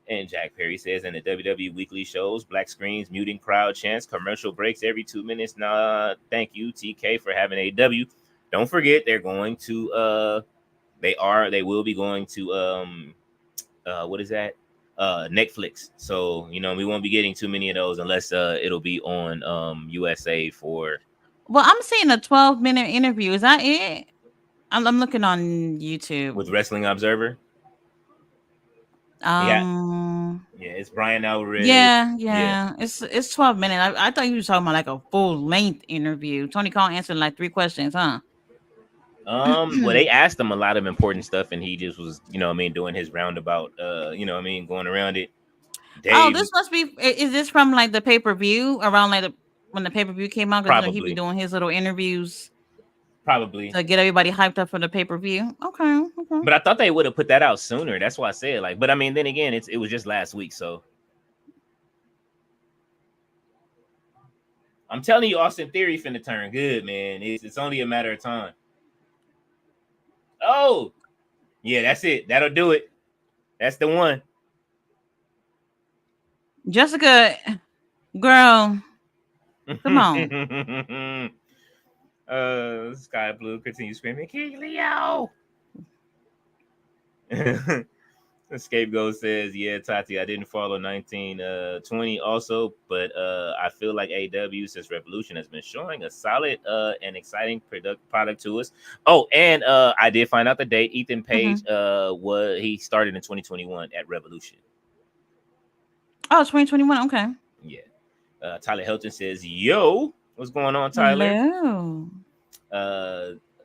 And Jack Perry says, in the WWE weekly shows, black screens, muting crowd chants, commercial breaks every 2 minutes. Nah, thank you, TK, for having AW. Don't forget, they're going to they will be going to what is that? Netflix. So we won't be getting too many of those unless it'll be on USA for. Well, I'm seeing a 12-minute interview. Is that it? I'm looking on YouTube with Wrestling Observer. Yeah, it's Brian Alvarez. Yeah. It's 12 minutes. I thought you were talking about like a full length interview. Tony Khan answered like 3 questions, huh? Well, they asked him a lot of important stuff, and he just was, doing his roundabout, going around it. Dave, this must be. Is this from like the pay-per-view around like when the pay-per-view came out? Because he'd be doing his little interviews. Probably to get everybody hyped up for the pay-per-view. Okay. But I thought they would have put that out sooner. That's why I said but I mean, then again, it was just last week, so I'm telling you, Austin Theory finna turn good, man. It's only a matter of time. Oh, yeah, that's it. That'll do it. That's the one. Jessica, girl, come on. Sky Blue continues screaming, "King Leo!" Scapegoat says, "Yeah, Tati, I didn't follow 1920 also, but I feel like AW since Revolution has been showing a solid and exciting product to us. Oh, and I did find out the date. Ethan Page he started in 2021 at Revolution. Oh, 2021. Okay. Yeah. Tyler Helton says, "Yo, what's going on, Tyler?" Hello.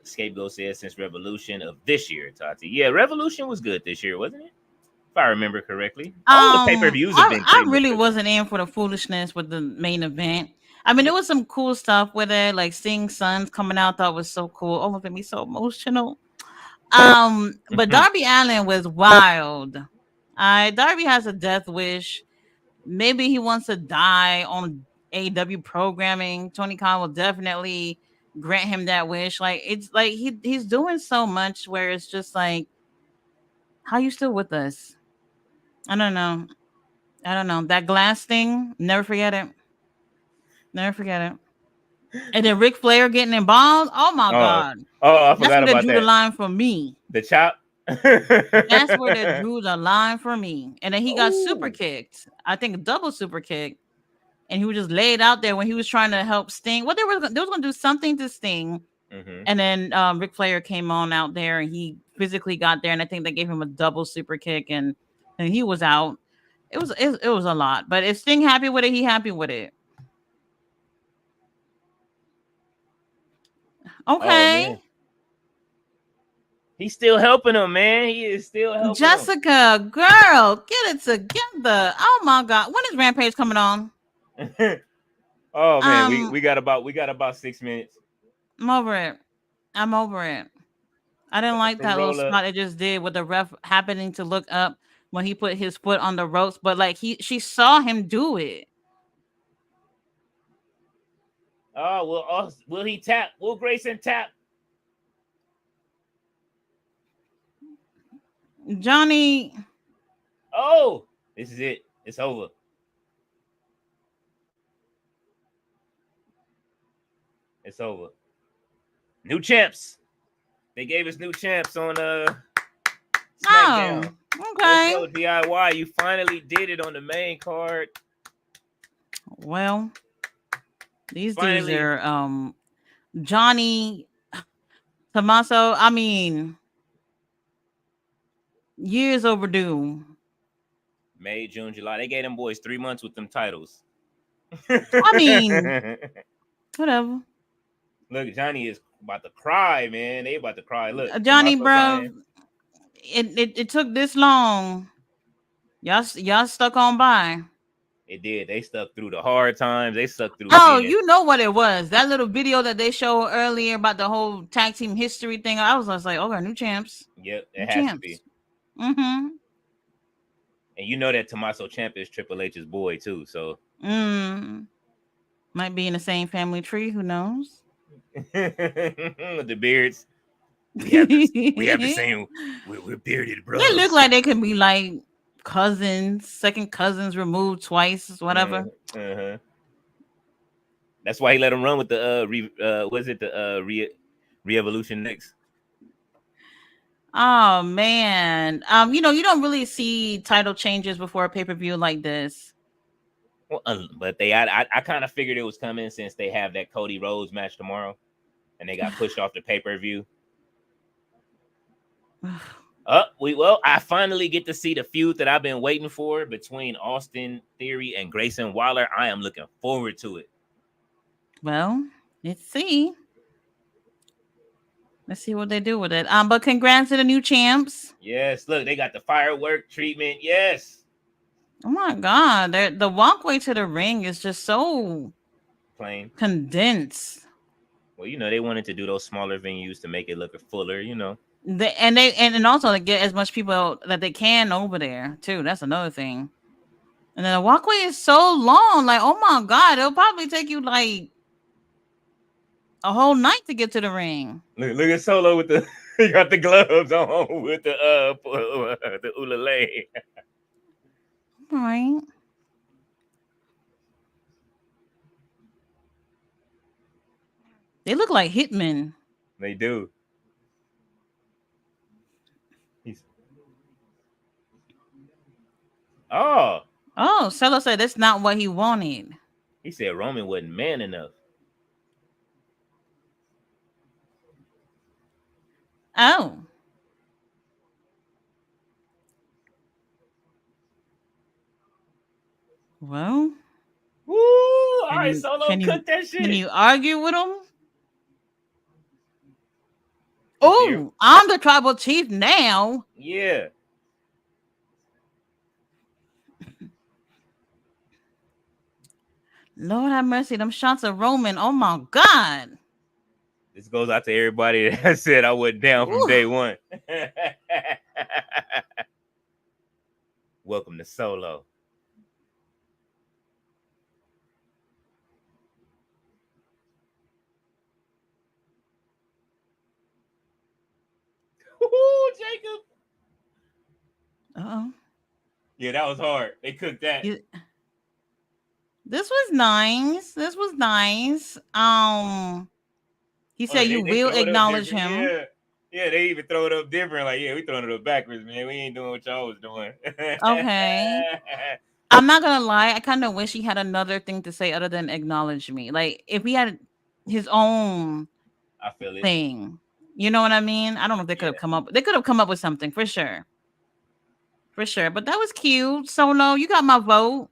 Scapegoat says, "Since Revolution of this year, Tati." Yeah, Revolution was good this year, wasn't it? If I remember correctly. All the pay-per-views have been. I really wasn't in for the foolishness with the main event. I mean, there was some cool stuff with it, like seeing Sons coming out. Thought was so cool. Oh, it made me so emotional. But Darby Allin was wild. Darby has a death wish. Maybe he wants to die on AW programming. Tony Khan will definitely grant him that wish. Like it's like he's doing so much where it's just like, how you still with us? I don't know. That glass thing, never forget it. And then Ric Flair getting involved. Oh my God. Oh, I forgot about that. Drew the line for me. The chop. That's where they drew the line for me. And then he got super kicked. I think double super kick. And he was just laid out there when he was trying to help Sting. What they was going to do something to Sting. And then Ric Flair came on out there, and he physically got there, and I think they gave him a double super kick, and he was out. It was a lot, but if Sting happy with it, he happy with it. Okay. Oh, he's still helping him, man. He is still helping Jessica, him. Girl, get it together. Oh my God, when is Rampage coming on? Oh man, we got about 6 minutes. I'm over it. I didn't like that little spot it just did with the ref happening to look up when he put his foot on the ropes, but like she saw him do it. Oh, will he tap? Will Grayson tap? Johnny. Oh, this is it. It's over. It's over. New champs. They gave us new champs on Smackdown. Oh, okay. Let's go, DIY. You finally did it on the main card. Well, these dudes are Johnny, Tommaso. I mean, years overdue. May, June, July. They gave them boys 3 months with them titles. I mean, whatever. Look, Johnny is about to cry, man. They about to cry. Look, Johnny, bro. It took this long. Y'all stuck on by. It did. They stuck through the hard times. They stuck through. Oh, you know what it was? That little video that they showed earlier about the whole tag team history thing. I was just like, okay, new champs. Yep, it has to be. Mm-hmm. And you know that Tommaso Ciampa is Triple H's boy too, so might be in the same family tree. Who knows? The beards. We have the same. We're bearded brothers. They look like they could be like cousins, second cousins removed twice, whatever. That's why he let him run with the Re-Evolution next. Oh man, you don't really see title changes before a pay-per-view like this. Well, but I kind of figured it was coming since they have that Cody Rhodes match tomorrow, and they got pushed off the pay-per-view. I finally get to see the feud that I've been waiting for between Austin Theory and Grayson Waller. I am looking forward to it. Well, let's see. Let's see what they do with it. But congrats to the new champs. Yes, look, they got the firework treatment. Yes. Oh my God, the walkway to the ring is just so plain, condensed. Well, they wanted to do those smaller venues to make it look fuller, And also to get as much people that they can over there too. That's another thing. And then the walkway is so long, like, oh my God, it'll probably take you like a whole night to get to the ring. Look at Solo with the he got the gloves on with the ulale. All right. They look like hitmen. They do. Oh, Solo said that's not what he wanted. He said Roman wasn't man enough. Oh. Well. Woo! All right, Solo, cook that shit. Can you argue with him? Oh, I'm the tribal chief now. Yeah. Lord have mercy, them shots of Roman. Oh my God. This goes out to everybody that said I wasn't down from day one. Welcome to Solo. Ooh, Jacob. Uh-oh. Yeah, that was hard. They cooked that. This was nice. He said you will acknowledge him. Yeah, they even throw it up different. Like, yeah, we throwing it up backwards, man. We ain't doing what y'all was doing. Okay. I'm not gonna lie. I kind of wish he had another thing to say other than acknowledge me. Like, if he had his own I feel it. thing. You know what I mean? I don't know if they could have come up. They could have come up with something for sure. For sure. But that was cute. Solo, you got my vote.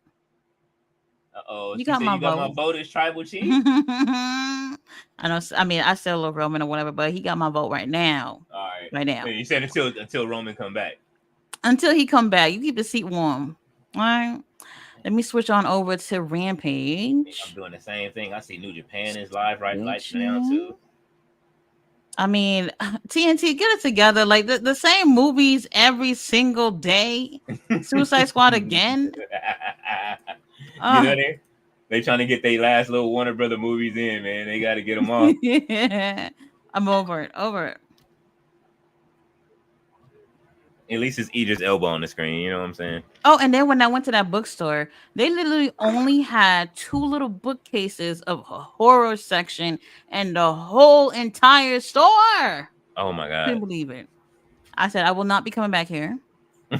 Oh, You she got said my you got my vote. vote as tribal chief. I know. I mean, I still love Roman or whatever, but he got my vote right now. All right. Right now. You said until Roman come back. Until he come back, you keep the seat warm. All right. Let me switch on over to Rampage. I'm doing the same thing. I see New Japan is live right now Switching. too. I mean, TNT, get it together. Like the same movies every single day. Suicide Squad again. You know they trying to get their last little Warner Brother movies in, man. They got to get them off. I'm over it. Over it. At least it's Idris Elba on the screen. You know what I'm saying? Oh, and then when I went to that bookstore, they literally only had 2 little bookcases of a horror section and the whole entire store. Oh my god! Couldn't believe it. I said I will not be coming back here.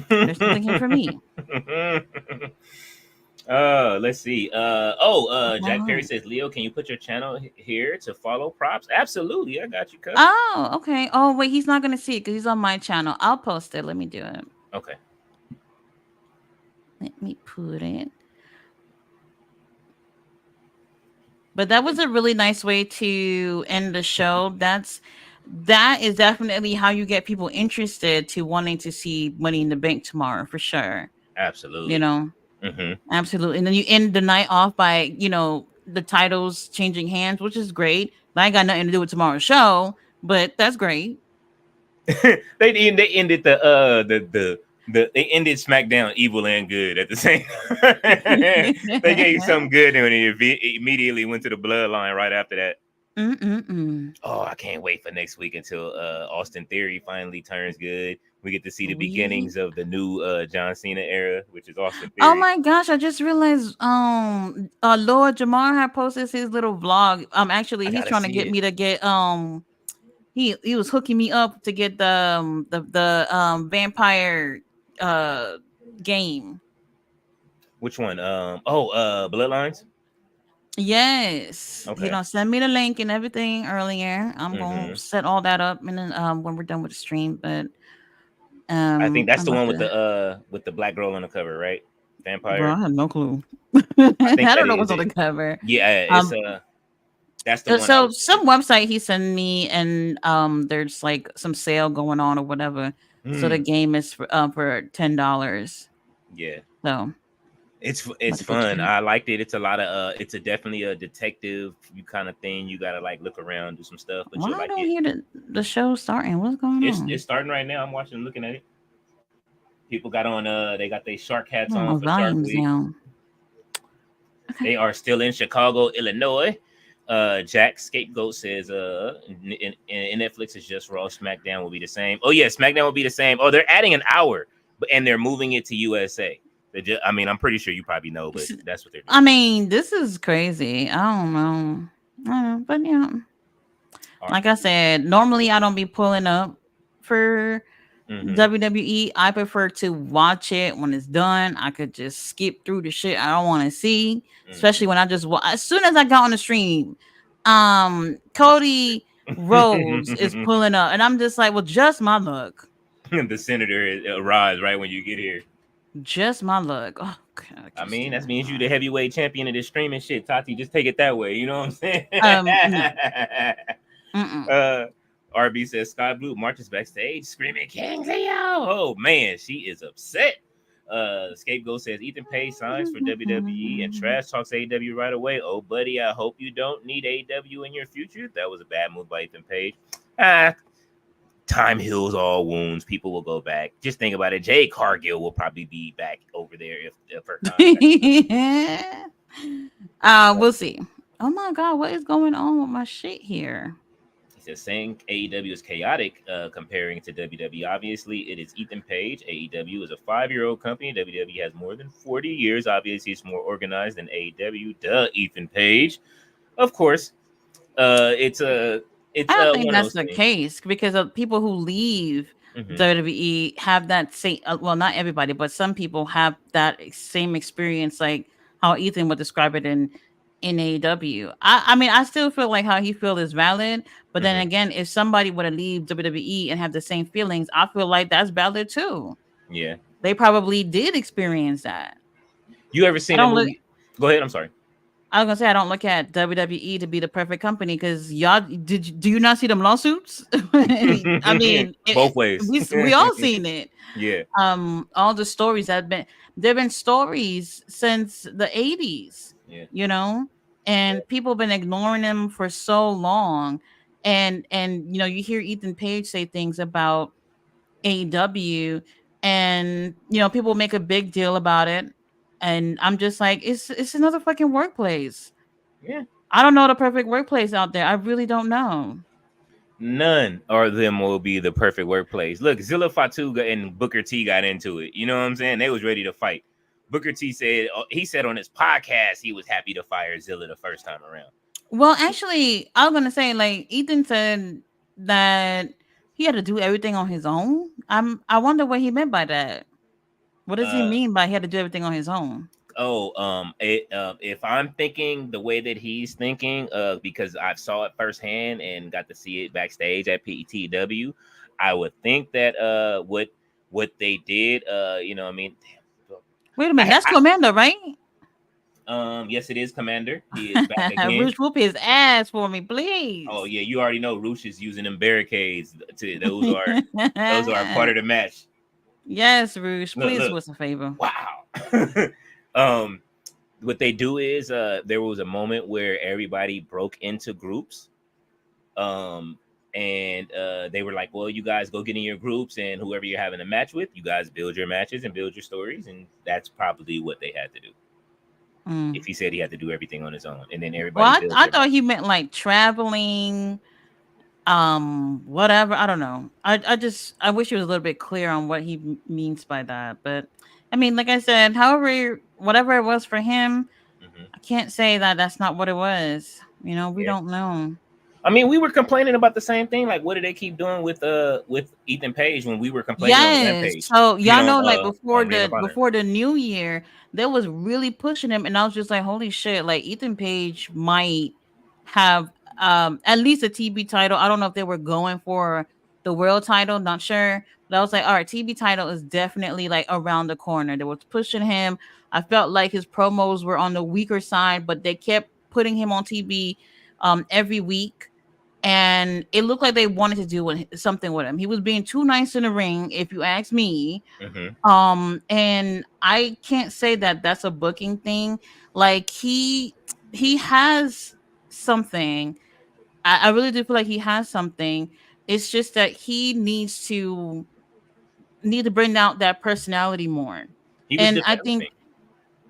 There's nothing here for me. Let's see. Jack Perry says, Leo, can you put your channel here to follow props? Absolutely, I got you covered. Oh, okay. Oh, wait, he's not gonna see it because he's on my channel. I'll post it. Let me do it. Okay. Let me put it. But that was a really nice way to end the show. That is definitely how you get people interested to wanting to see Money in the Bank tomorrow for sure. Absolutely. You know. Mm-hmm. Absolutely. And then you end the night off by, the titles changing hands, which is great. That ain't got nothing to do with tomorrow's show, but that's great. they ended they ended SmackDown evil and good at the same time. They gave something good and it immediately went to the bloodline right after that. Oh, I can't wait for next week until Austin Theory finally turns good. We get to see the beginnings of the new John Cena era, which is Austin Theory. Oh my gosh, I just realized Lord Jamar had posted his little vlog. Actually he's trying to get me to get he was hooking me up to get the vampire game. Which one? Bloodlines? Yes. Okay. He send me the link and everything earlier. I'm gonna set all that up and then when we're done with the stream. But I think that's the one with the black girl on the cover, right? Vampire. Bro, I have no clue. I don't know what's on the cover. Yeah, it's that's the one. So some website he sent me, and there's like some sale going on or whatever. So the game is for $10. Yeah. So it's fun. I liked it. It's a lot of it's definitely a detective kind of thing. You gotta like look around, do some stuff. But why I don't hear the show starting? What's going on? It's starting right now. I'm watching, looking at it. People got on they got their shark hats on for Shark Week. Now. Okay. They are still in Chicago, Illinois. Jack Scapegoat says in Netflix is just Raw. SmackDown will be the same. Oh yeah, SmackDown will be the same. Oh, they're adding an hour, and they're moving it to USA. I'm pretty sure you probably know, but that's what they're doing. I mean, this is crazy. I don't know. But yeah. Like I said, normally I don't be pulling up for WWE. I prefer to watch it when it's done. I could just skip through the shit I don't want to see, especially when I just as soon as I got on the stream, Cody Rhodes is pulling up, and I'm just like, well, just my luck. The senator arrives right when you get here. Just my luck. Oh God! I mean, that means you the heavyweight champion of this streaming shit, Tati. Just take it that way. You know what I'm saying? RB says Sky Blue marches backstage screaming King Leo. Oh man, she is upset. Scapegoat says Ethan Page signs for WWE and trash talks AEW right away. Oh buddy, I hope you don't need AEW in your future. That was a bad move by Ethan Page. Time heals all wounds. People will go back. Just think about it. Jade Cargill will probably be back over there if her contract. We'll see. Oh my God, what is going on with my shit here? He says saying AEW is chaotic, comparing to WWE. Obviously, it is Ethan Page. AEW is a 5-year-old company. WWE has more than 40 years. Obviously, it's more organized than AEW. Duh, Ethan Page. Of course, I don't think that's the case because of people who leave WWE have that same. Well, not everybody, but some people have that same experience, like how Ethan would describe it in in AEW. I mean, I still feel like how he feel is valid, but then again, if somebody were to leave WWE and have the same feelings, I feel like that's valid too. Yeah. They probably did experience that. You ever I seen a don't look. movie? Go ahead. I'm sorry. I was gonna say I don't look at WWE to be the perfect company because y'all do you not see them lawsuits? I mean, Both ways. we all seen it. Yeah. All the stories there've been stories since the 80s, Yeah. you know, and people have been ignoring them for so long. And you know, you hear Ethan Page say things about AEW, and you know, people make a big deal about it. And I'm just like, it's another fucking workplace. Yeah. I don't know the perfect workplace out there. I really don't know. None of them will be the perfect workplace. Look, Zilla Fatuga and Booker T got into it. You know what I'm saying? They was ready to fight. Booker T said he said on his podcast he was happy to fire Zilla the first time around. Well, actually, I was gonna say like Ethan said that he had to do everything on his own. I wonder what he meant by that. What does he mean by he had to do everything on his own? If I'm thinking the way that he's thinking, because I saw it firsthand and got to see it backstage at PTW, I would think that what they did, you know, what I mean, damn. Wait a minute, that's Commander, right? Yes, it is Commander. He is back again. Roosh, whoop his ass for me, please. Oh yeah, you already know Roosh is using them barrications. Those are part of the match. Yes, Roosh, please do us a favor. Wow. What they do is there was a moment where everybody broke into groups. And they were like, well, you guys go get in your groups, and whoever you're having a match with, you guys build your matches and build your stories, and that's probably what they had to do. If he said he had to do everything on his own, and then everybody. Well, I thought he meant like traveling, whatever. I don't know. I wish he was a little bit clear on what he means by that. But I mean, like I said, however, whatever it was for him, I can't say that that's not what it was. You know, we don't know. I mean, we were complaining about the same thing. Like, what do they keep doing with Ethan Page when we were complaining on Rampage? So y'all know, like before the new year, they was really pushing him, and I was just like, holy shit! Like Ethan Page might have at least a TB title. I don't know if they were going for the world title, not sure. But I was like, all right, TB title is definitely like around the corner. They was pushing him. I felt like his promos were on the weaker side, but they kept putting him on TB every week. And it looked like they wanted to do something with him. He was being too nice in the ring, if you ask me. And I can't say that that's a booking thing. Like he has something. I really do feel like he has something. It's just that he needs to bring out that personality more. And I think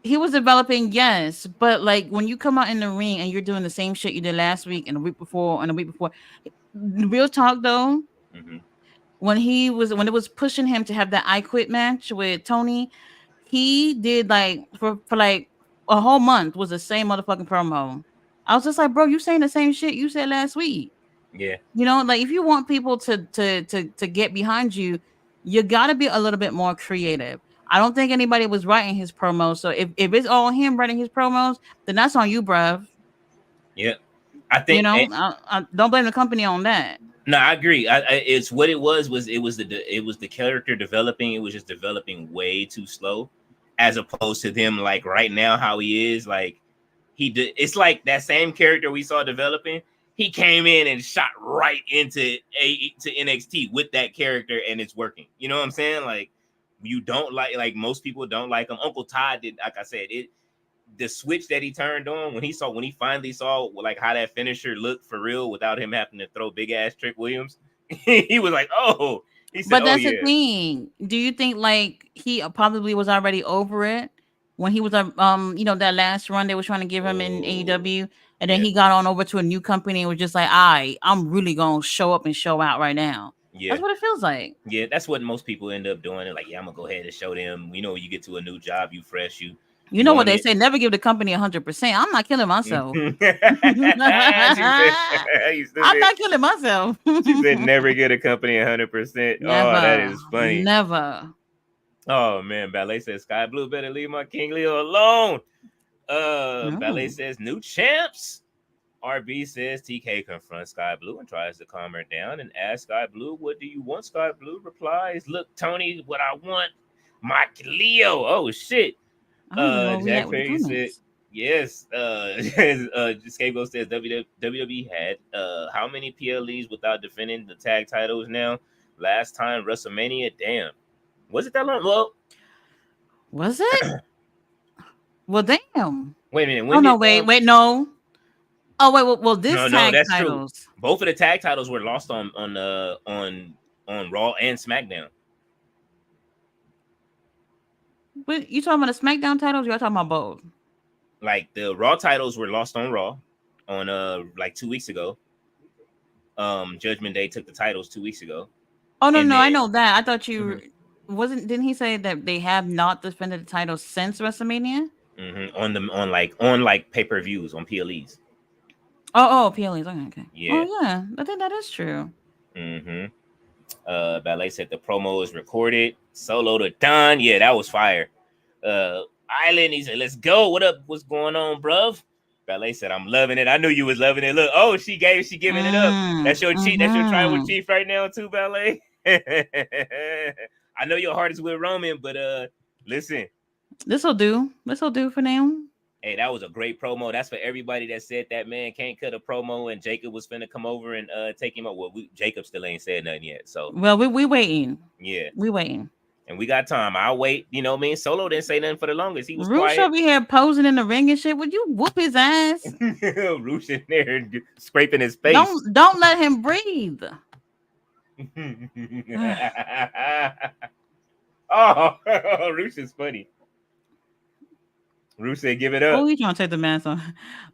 he was developing, yes, but like when you come out in the ring and you're doing the same shit you did last week and the week before and the week before, real talk though, when it was pushing him to have that I Quit match with Tony, he did like for like a whole month was the same motherfucking promo. I was just like, bro, you saying the same shit you said last week. Yeah, you know, like if you want people to get behind you, you got to be a little bit more creative. I don't think anybody was writing his promos. So if it's all him writing his promos, then that's on you, bruv. Yeah, I think, you know, I don't blame the company on that. No, I agree. It's what it was the character developing. It was just developing way too slow, as opposed to them like right now how he is. Like it's like that same character we saw developing. He came in and shot right into NXT with that character, and it's working. You know what I'm saying? Like you don't like most people don't like him. Uncle Todd did, like I said, the switch that he turned on when he finally saw like how that finisher looked for real without him having to throw big ass Trick Williams, he was like, oh, he said, but that's the thing. Do you think like he probably was already over it when he was you know, that last run they were trying to give him in AEW, and then he got on over to a new company and was just like, I'm really gonna show up and show out right now. Yeah, that's what it feels like. Yeah, that's what most people end up doing. They're like, yeah, I'm gonna go ahead and show them. You know, you get to a new job, you fresh, you know what they say, never give the company 100%. I'm not killing myself. I'm not killing myself. She said never get a company 100%. Oh, that is funny. Never. Oh man, Ballet says Sky Blue better leave my King Leo alone. Ballet No. says new champs. RB says TK confronts Sky Blue and tries to calm her down and asks Sky Blue, "What do you want?" Sky Blue replies, "Look, Tony, what I want, my Leo." Oh shit. I don't even know where we Jack at with the Perry said, comments. yes. Scapegoat says WWE had how many PLEs without defending the tag titles now? Last time WrestleMania, damn. Was it that long? Well, Was it? Well, damn. wait a minute. Oh When no, did wait, no. Oh wait, well, this no, tag that's true. titles. Both of the tag titles were lost on Raw and SmackDown. But you talking about the SmackDown titles? You're talking about both. Like the Raw titles were lost on Raw on like 2 weeks ago. Judgment Day took the titles 2 weeks ago. Oh no, And no, I then know that. I thought you wasn't. Didn't he say that they have not defended the title since WrestleMania? on like pay-per-views on PLEs. Oh, PLEs. Okay. Yeah. Oh yeah, I think that is true. Ballet said the promo is recorded. Solo to Don. Yeah, that was fire. Island, he said, "Let's go. What up? What's going on, bruv?" Ballet said, "I'm loving it. I knew you was loving it. Look, oh, she giving it up. That's your chief. That's your tribal chief right now, too, Ballet." I know your heart is with Roman, but listen. This'll do for now. Hey, that was a great promo. That's for everybody that said that man can't cut a promo and Jacob was finna come over and take him up. Well, Jacob still ain't said nothing yet. So well, we waiting. Yeah, we waiting. And we got time. I'll wait. You know what I mean? Solo didn't say nothing for the longest. He was Roosh quiet. over here posing in the ring and shit. Would you whoop his ass? Roosh in there scraping his face. Don't let him breathe. Oh, Roosh is funny. Roosh said, "Give it up." Oh, he's trying to take the mask off.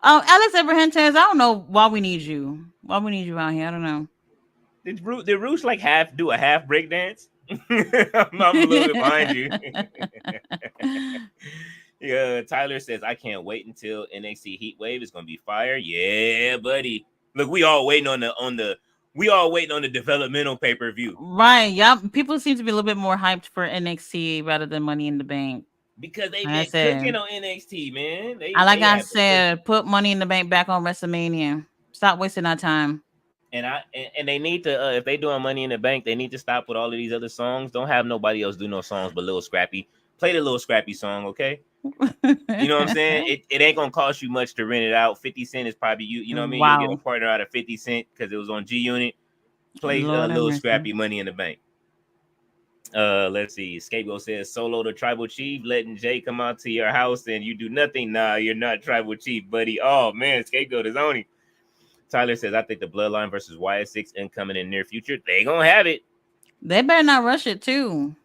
Alex Abrahentes, I don't know why we need you. Why we need you out here? I don't know. Did Roosh like do a half break dance? I'm a little bit behind you. Yeah, Tyler says, "I can't wait until NXT Heat Wave is gonna be fire." Yeah, buddy. Look, we all waiting on the developmental pay-per-view. Right. Yeah. People seem to be a little bit more hyped for NXT rather than Money in the Bank. Because they've been cooking on NXT, man. I said, put Money in the Bank back on WrestleMania. Stop wasting our time. And they need to if they doing Money in the Bank, they need to stop with all of these other songs. Don't have nobody else do no songs but Lil Scrappy. Play the Lil Scrappy song, okay? You know what I'm saying? It ain't gonna cost you much to rent it out. 50 Cent is probably you know what I mean? Wow. You'll get a partner out of 50 Cent because it was on G Unit. Play Lil Scrappy Money in the Bank. Let's see. Scapegoat says, "Solo the tribal chief, letting Jay come out to your house and you do nothing. Nah, you're not tribal chief, buddy." Oh man, Scapegoat is on him. Tyler says, "I think the Bloodline versus YS6 incoming in near future. They gonna have it. They better not rush it too.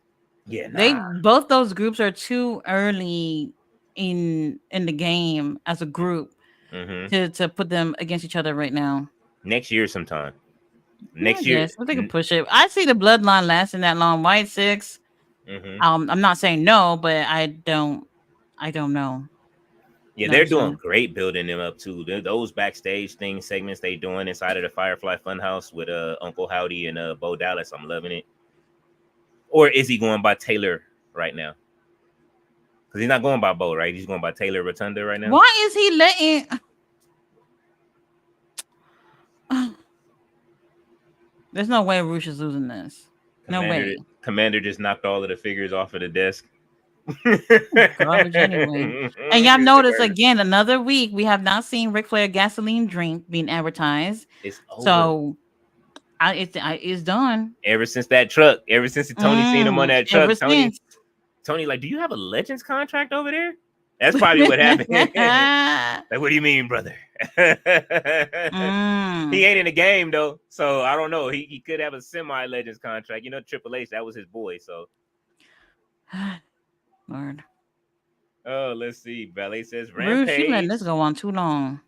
Yeah, nah. Both those groups are too early in the game as a group to put them against each other right now. Next year sometime. Next year, yes, they can push it. I see the Bloodline lasting that long. YS6. I'm not saying no, but I don't know. Yeah, they're doing great building them up too. Those backstage segments they doing inside of the Firefly Funhouse with Uncle Howdy and Bo Dallas. I'm loving it. Or is he going by Taylor right now? Because he's not going by Bo, right? He's going by Taylor Rotunda right now. Why is he letting? There's no way Roosh is losing this. No way. Commander just knocked all of the figures off of the desk. Garbage anyway. And y'all notice again, another week we have not seen Ric Flair gasoline drink being advertised. It's over. So it's done. Ever since that truck, ever since Tony seen him on that truck, Tony like, "Do you have a Legends contract over there?" That's probably what happened. Like, what do you mean, brother? He ain't in the game though, so I don't know. He could have a semi-Legends contract. You know, Triple H, that was his boy. So, Lord. Oh, let's see. Ballet says Rampage. Bruce, you letting this go on too long.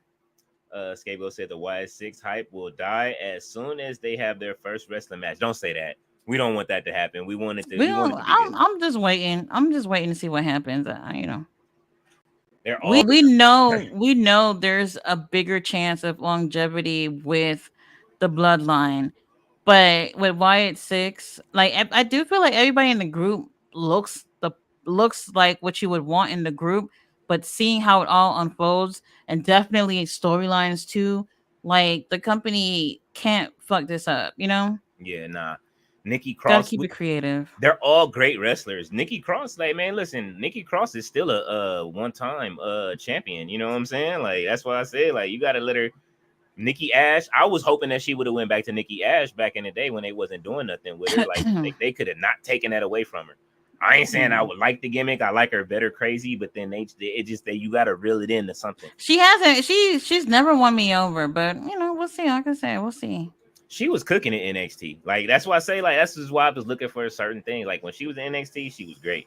Scapegoat said the YS6 hype will die as soon as they have their first wrestling match. Don't say that. We don't want that to happen. We want it to. I'm just waiting. I'm just waiting to see what happens. You know. We know there's a bigger chance of longevity with the Bloodline, but with YS6, like I do feel like everybody in the group looks like what you would want in the group, but seeing how it all unfolds and definitely storylines too, like the company can't fuck this up, you know? Yeah, nah. Nikki Gotta Cross, keep it creative. they're all great wrestlers. Nikki Cross, like, man, listen, Nikki Cross is still a one-time champion. You know what I'm saying? Like, that's why I said, like, you gotta let her. Nikki Ash, I was hoping that she would have went back to Nikki Ash back in the day when they wasn't doing nothing with her. Like, they could have not taken that away from her. I ain't saying I would like the gimmick. I like her better crazy, but then it just that you gotta reel it into something. She hasn't. She's never won me over, but you know, we'll see. Like I said, we'll see. She was cooking in NXT. Like, that's why I say, like, that's just why I was looking for a certain thing. Like, when she was in NXT, she was great.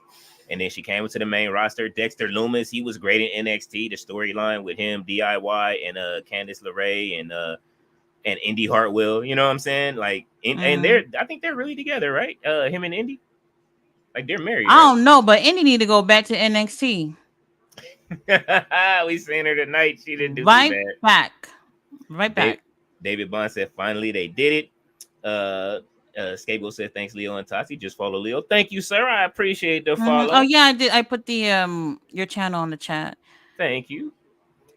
And then she came into the main roster. Dexter Lumis, he was great in NXT. The storyline with him, DIY, and Candice LeRae and Indy Hartwell. You know what I'm saying? Like, and I think they're really together, right? Him and Indy, like, they're married. I right? don't know, but Indy need to go back to NXT. We seen her tonight. She didn't do right too bad. back. Right back. David Bond said, finally they did it. Scapegoat said, thanks, Leo and Tati. Just follow Leo. Thank you, sir. I appreciate the follow. Oh yeah, I did. I put the your channel on the chat. Thank you. Oh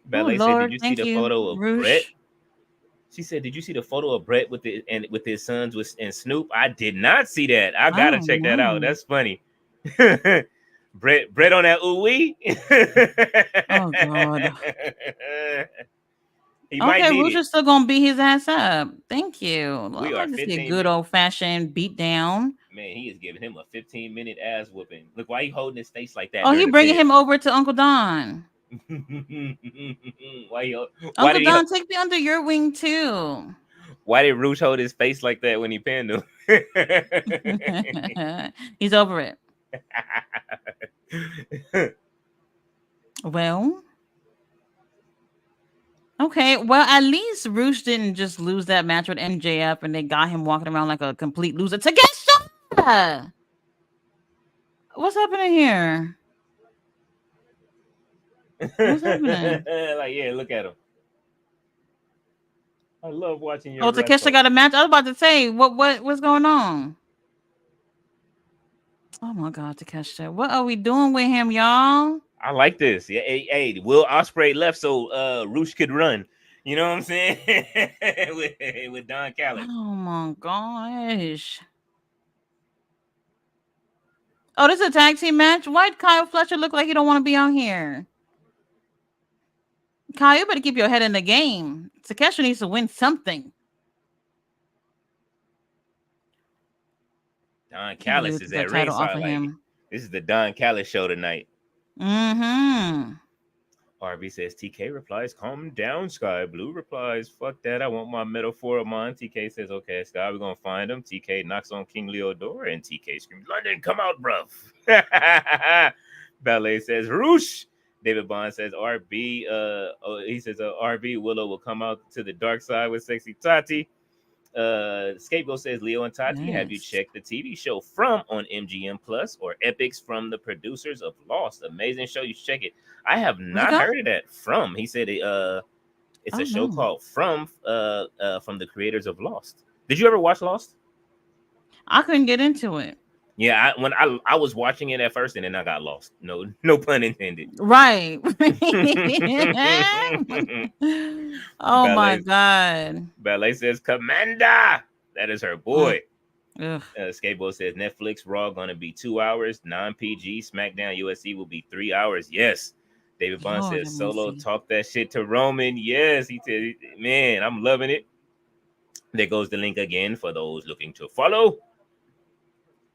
Ballet said, Lord, did you see thank the you, photo of Roosh. Brett? She said, did you see the photo of Brett with his sons and Snoop? I did not see that. I gotta check that out. That's funny. Brett on that ooh-wee. Oh God. He might Okay, need Roosh it. is still gonna beat his ass up. Thank you. We I'd are like to see a 15 good old fashioned beat down. Man, he is giving him a 15-minute ass whooping. Look, why he holding his face like that? Oh, he during the bringing pin? him over to Uncle Don. why Uncle did Don, take me under your wing too. Why did Roosh hold his face like that when he pinned him? He's over it. Well, okay. Well, at least Roosh didn't just lose that match with MJF and they got him walking around like a complete loser. Takesha! What's happening here? What's happening? Like, yeah, look at him. I love watching your Takesha got a match? I was about to say, what's going on? Oh my God, Takesha. What are we doing with him, y'all? I like this. Yeah, hey, Will Ospreay left so Roosh could run. You know what I'm saying? with Don Callis. Oh my gosh. Oh, this is a tag team match? Why Kyle Fletcher look like he don't want to be on here? Kyle, you better keep your head in the game. Takesha needs to win something. Don Callis is at ringside. Like, this is the Don Callis show tonight. Mm-hmm. RB says, TK replies, calm down, Sky. Blue replies, fuck that. I want my metaphor of mine. TK says, okay, Sky, we're going to find him. TK knocks on King Leo door, and TK screams, London, come out, bruv. Ballet says, Roosh. David Bond says, RB. He says, RB, Willow will come out to the dark side with sexy Tati. Scapegoat says, Leo and Tati, have you checked the TV show From on MGM Plus or Epics from the producers of Lost? Amazing show. You should check it. I have not heard of that. From, he said it's a show called from the creators of Lost. Did you ever watch Lost? I couldn't get into it. Yeah, when I was watching it at first and then I got lost. No pun intended. Right. Oh my God. Ballet says, Commander. That is her boy. Skateboard says Netflix Raw gonna be 2 hours, non-PG. Smackdown USC will be 3 hours. Yes. David Bond says Solo talk that shit to Roman. Yes, he said, man, I'm loving it. There goes the link again for those looking to follow.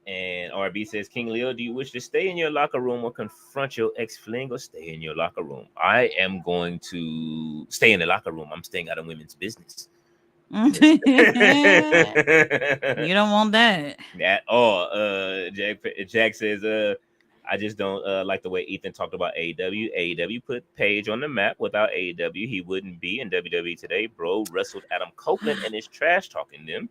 And RB says, King Leo, do you wish to stay in your locker room or confront your ex-fling or stay in your locker room? I am going to stay in the locker room. I'm staying out of women's business. You don't want that at all. Jack says, I just don't like the way Ethan talked about AEW. AEW put Paige on the map. Without AEW, he wouldn't be in WWE today. Bro wrestled Adam Copeland and is trash talking them.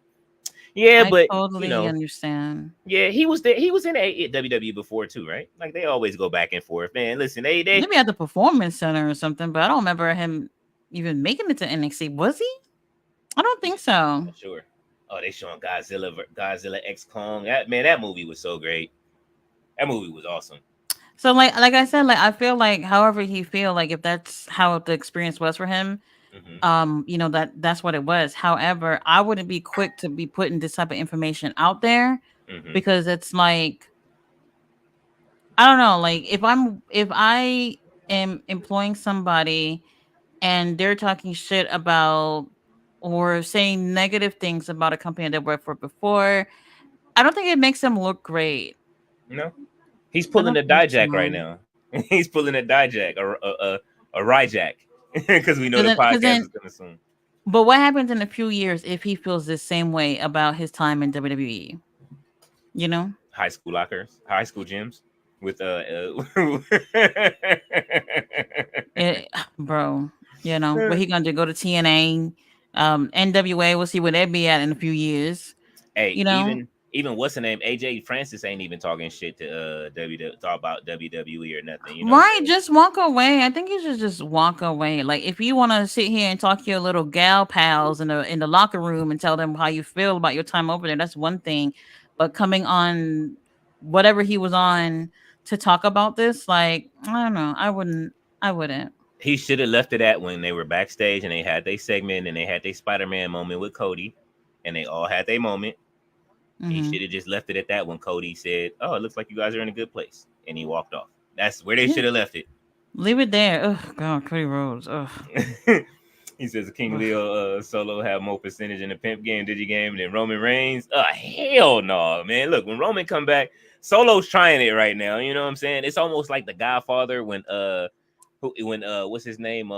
Yeah, but I totally understand. Yeah, he was there. He was in WWE before too, right? Like they always go back and forth. Man, listen, they maybe at the Performance Center or something, but I don't remember him even making it to NXT. Was he? I don't think so. Sure. Oh, they showing Godzilla X Kong. That movie was so great. That movie was awesome. So like I said, like I feel like however he feel, like if that's how the experience was for him, Mm-hmm. that's what it was. However, I wouldn't be quick to be putting this type of information out there Mm-hmm. because it's like I don't know, like if I am employing somebody and they're talking shit about or saying negative things about a company that I worked for before, I don't think it makes them look great. No, he's I pulling don't a think Dijak right so. now. He's pulling a Dijak, a Ryjack, because we know the Because podcast then, is coming soon. but what happens in a few years if he feels the same way about his time in WWE? You know, High school lockers, high school gyms with it, bro. You know what he gonna do? Go to TNA, NWA. We'll see where they be at in a few years. Hey, You know, even what's the name? AJ Francis ain't even talking shit to talk about WWE or nothing. You know what I'm right? saying? Just walk away. I think you should just walk away. Like if you want to sit here and talk to your little gal pals in the locker room and tell them how you feel about your time over there, that's one thing. But coming on whatever he was on to talk about this, like I don't know, I wouldn't. I wouldn't. He should have left it at when they were backstage and they had their segment and they had their Spider-Man moment with Cody, and they all had their moment. He Hmm. should have just left it at that when Cody said, "Oh, it looks like you guys are in a good place," and he walked off. That's where they Yeah, should have left it. leave it there. Ugh, God, Cody Rhodes. Ugh. He says King Ugh. Leo Solo have more percentage in the pimp game, digi game than Roman Reigns. Hell no, man. Look, when Roman come back, Solo's trying it right now. You know what I'm saying? It's almost like the Godfather when what's his name?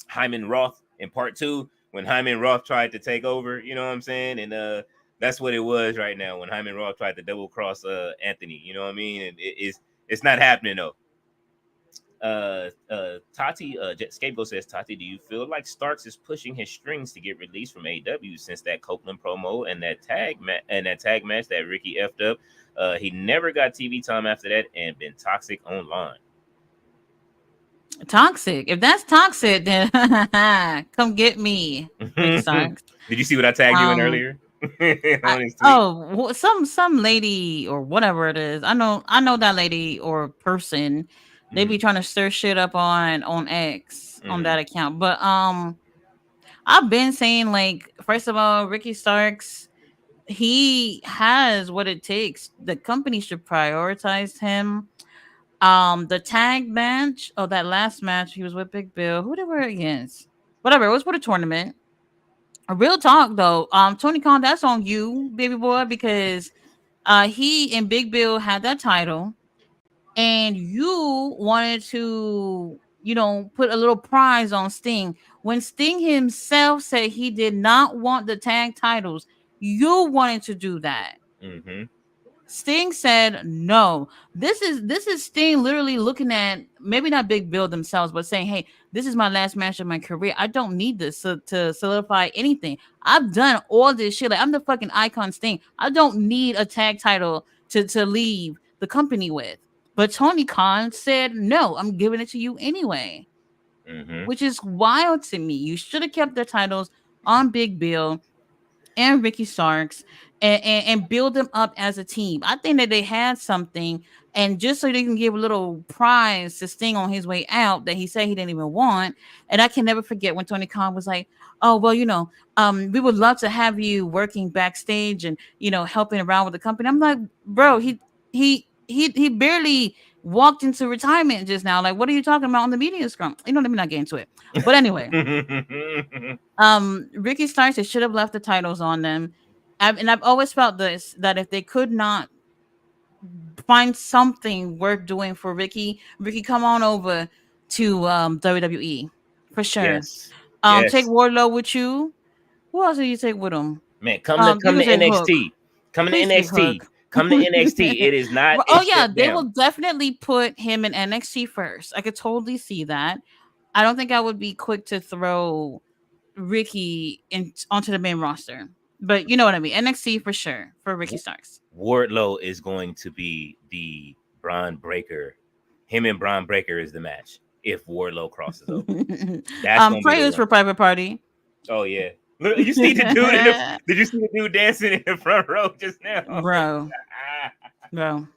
Hyman Roth in part two, when Hyman Roth tried to take over, you know what I'm saying? And that's what it was right now when Hyman Roth tried to double cross Anthony, you know what I mean? And it's not happening though. Tati, Scapegoat says, Tati, do you feel like Starks is pushing his strings to get released from AEW since that Copeland promo and that tag match that Ricky effed up? He never got TV time after that and been toxic online. Toxic. If that's toxic, then come get me, Ricky Starks. Did you see what I tagged you in Um, earlier on his tweet? oh, some lady or whatever it is. I know that lady or person. They be Mm-hmm. trying to stir shit up on X on Mm-hmm. that account. But I've been saying like first of all, Ricky Starks, he has what it takes. The company should prioritize him. The tag match, oh, that last match, he was with Big Bill. Who they were against? Whatever, it was for the tournament. A real talk though, Tony Khan, that's on you, baby boy, because he and Big Bill had that title, and you wanted to, put a little prize on Sting. When Sting himself said he did not want the tag titles, you wanted to do that. Mm-hmm. Sting said no. This is Sting literally looking at maybe not Big Bill themselves, but saying, "Hey, this is my last match of my career. I don't need this to solidify anything. I've done all this shit. Like I'm the fucking icon Sting. I don't need a tag title to leave the company with." But Tony Khan said, "No, I'm giving it to you anyway," Mm-hmm. which is wild to me. You should have kept the titles on Big Bill and Ricky Starks and build them up as a team. I think that they had something, and just so they can give a little prize to Sting on his way out that he said he didn't even want. And I can never forget when Tony Khan was like, "Oh well, we would love to have you working backstage and helping around with the company." I'm like, bro, he barely walked into retirement just now. Like, what are you talking about on the media scrum? Let me not get into it. But anyway, Ricky Starks, they should have left the titles on them. And I've always felt this, that if they could not find something worth doing for Ricky, come on over to WWE for sure. Yes. Take Yes. Wardlow with you. Who else do you take with him? Man, come You to can take Hook. NXT. Come to Please take NXT. Hook. Come to NXT. It is not a Oh yeah, step they will down. definitely put him in NXT first. I could totally see that. I don't think I would be quick to throw Ricky onto the main roster. But you know what I mean. NXT for sure for Ricky Starks. Wardlow is going to be the Braun Breaker. Him and Braun Breaker is the match if Wardlow crosses over. That's gonna be the Prayers one. for Private Party. Oh yeah. Look, you see the dude did you see the dude dancing in the front row just now? Bro. Bro.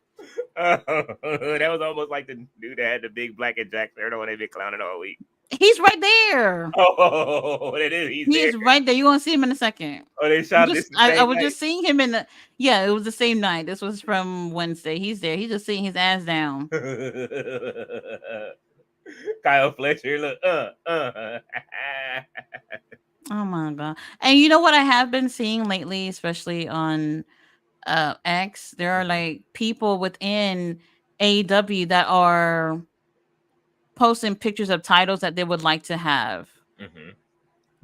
That was almost like the dude that had the big black and Jack shirt on. They've been clowning all week. He's right there. Oh, that is. He's He there. is right there. You're gonna see him in a second. Oh, they shot this the I same was night. just seeing him in the yeah, it was the same night. This was from Wednesday. He's there. He's just seeing his ass down. Kyle Fletcher, look, Oh my god. And you know what I have been seeing lately, especially on X, there are like people within AEW that are posting pictures of titles that they would like to have. Mm-hmm.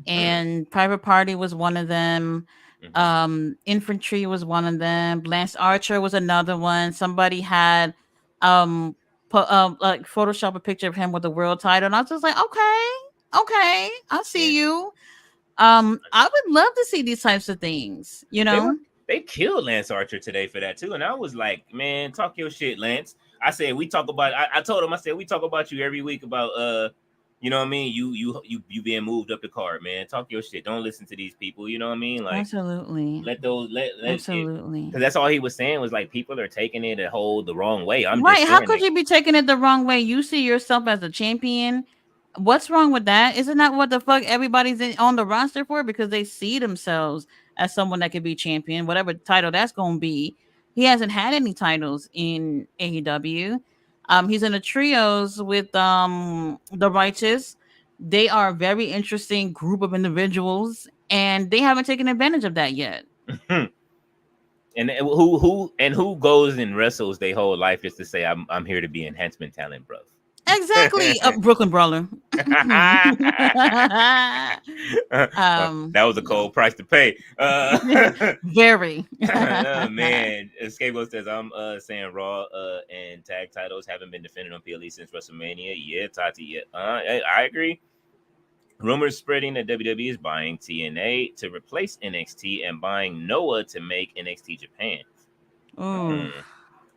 And Private Party was one of them. Infantry was one of them. Lance Archer was another one. Somebody had like Photoshop a picture of him with the world title, and I was just like, okay, I see you. I would love to see these types of things, you know. They killed Lance Archer today for that too, and I was like, man, talk your shit, Lance. I said we talk about. I told him, I said we talk about you every week about you know what I mean? You being moved up the card, man. Talk your shit. Don't listen to these people. You know what I mean? Like Absolutely. Absolutely. Because that's all he was saying was like people are taking it a whole the wrong way. Right. How could you be taking it the wrong way? You see yourself as a champion. What's wrong with that? Isn't that what the fuck everybody's on the roster for? Because they see themselves as someone that could be champion, whatever title that's gonna be. He hasn't had any titles in AEW. He's in the trios with the Righteous. They are a very interesting group of individuals, and they haven't taken advantage of that yet. And who goes and wrestles their whole life just to say I'm here to be enhancement talent, bro? Exactly. Brooklyn Brawler. That was a cold price to pay. Very. Man, Scapegoat says I'm saying Raw and tag titles haven't been defended on PLE since WrestleMania. Yeah, Tati. Yeah, I agree. Rumors spreading that WWE is buying TNA to replace NXT and buying Noah to make NXT Japan.